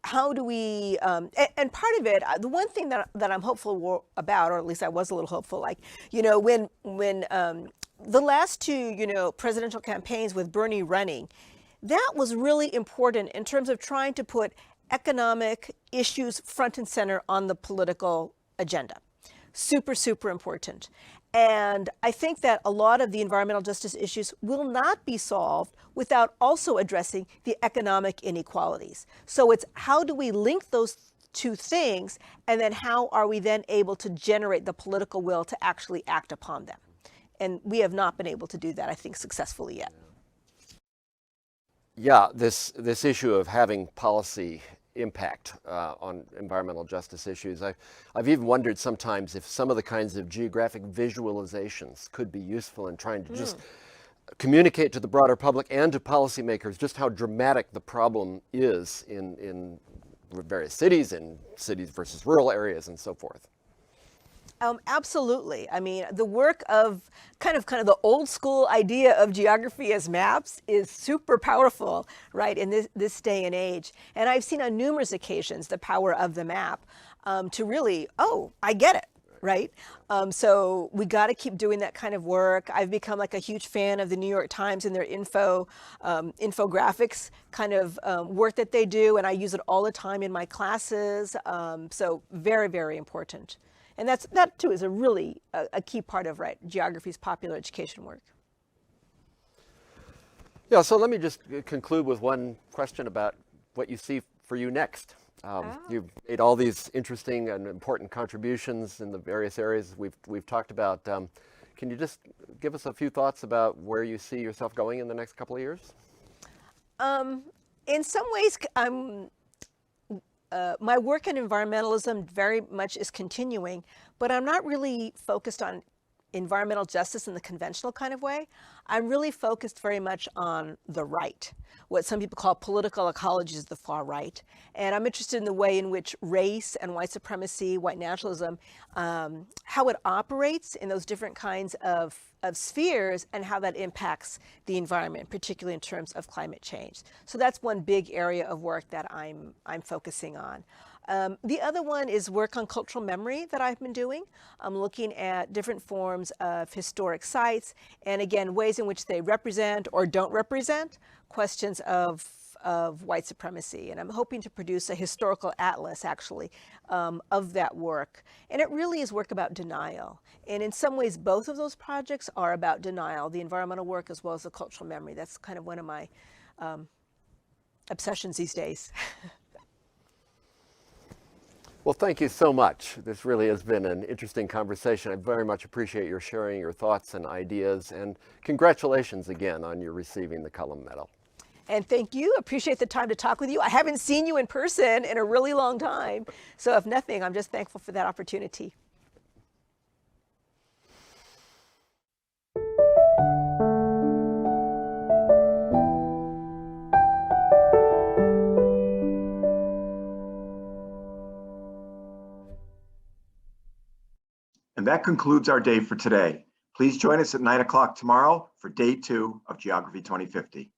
[SPEAKER 10] How do we, and part of it, the one thing that I'm hopeful about, or at least I was a little hopeful, like, when the last two, presidential campaigns with Bernie running, that was really important in terms of trying to put economic issues front and center on the political agenda. Super, super important. And I think that a lot of the environmental justice issues will not be solved without also addressing the economic inequalities. So it's how do we link those two things, and then how are we then able to generate the political will to actually act upon them? And we have not been able to do that, I think, successfully yet.
[SPEAKER 8] Yeah, this issue of having policy impact on environmental justice issues. I've even wondered sometimes if some of the kinds of geographic visualizations could be useful in trying to just communicate to the broader public and to policymakers just how dramatic the problem is in various cities and cities versus rural areas and so forth.
[SPEAKER 10] Absolutely. I mean, the work of kind of the old school idea of geography as maps is super powerful, right, in this day and age. And I've seen on numerous occasions the power of the map to really, I get it, right? So we got to keep doing that kind of work. I've become like a huge fan of the New York Times and their infographics kind of work that they do, and I use it all the time in my classes. So very, very important. And that too is a really a key part of geography's popular education work.
[SPEAKER 8] Yeah, so let me just conclude with one question about what you see for you next. You've made all these interesting and important contributions in the various areas we've talked about. Can you just give us a few thoughts about where you see yourself going in the next couple of years?
[SPEAKER 10] In some ways, my work in environmentalism very much is continuing, but I'm not really focused on environmental justice in the conventional kind of way. I'm really focused very much on the right, what some people call political ecology is the far right. And I'm interested in the way in which race and white supremacy, white nationalism, how it operates in those different kinds of spheres and how that impacts the environment, particularly in terms of climate change. So that's one big area of work that I'm focusing on. The other one is work on cultural memory that I've been doing. I'm looking at different forms of historic sites and again, ways in which they represent or don't represent questions of white supremacy. And I'm hoping to produce a historical atlas actually of that work. And it really is work about denial. And in some ways, both of those projects are about denial, the environmental work as well as the cultural memory. That's kind of one of my obsessions these days.
[SPEAKER 8] Well, thank you so much. This really has been an interesting conversation. I very much appreciate your sharing your thoughts and ideas, and congratulations again on your receiving the Cullum Medal.
[SPEAKER 10] And thank you. Appreciate the time to talk with you. I haven't seen you in person in a really long time. So if nothing, I'm just thankful for that opportunity.
[SPEAKER 1] And that concludes our day for today. Please join us at 9 o'clock tomorrow for day 2 of Geography 2050.